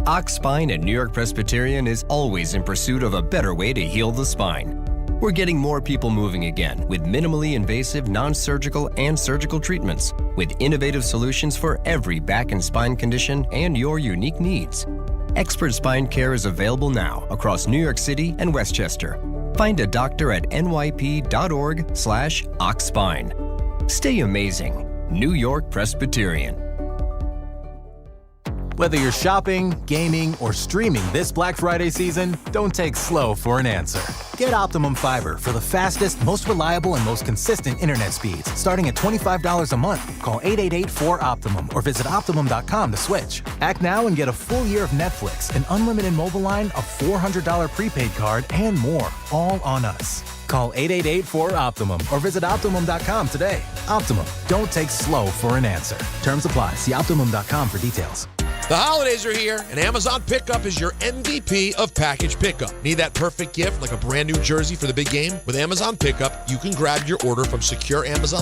Ox Spine at New York Presbyterian is always in pursuit of a better way to heal the spine. We're getting more people moving again with minimally invasive, non-surgical, and surgical treatments with innovative solutions for every back and spine condition and your unique needs. Expert spine care is available now across New York City and Westchester. Find a doctor at nyp.org/oxspine. Stay amazing. New York Presbyterian. Whether you're shopping, gaming, or streaming this Black Friday season, don't take slow for an answer. Get Optimum Fiber for the fastest, most reliable, and most consistent internet speeds, starting at $25 a month. Call 888-4OPTIMUM or visit Optimum.com to switch. Act now and get a full year of Netflix, an unlimited mobile line, a $400 prepaid card, and more, all on us. Call 888-4OPTIMUM or visit Optimum.com today. Optimum, don't take slow for an answer. Terms apply. See Optimum.com for details. The holidays are here, and Amazon Pickup is your MVP of package pickup. Need that perfect gift like a brand new jersey for the big game? With Amazon Pickup, you can grab your order from secure Amazon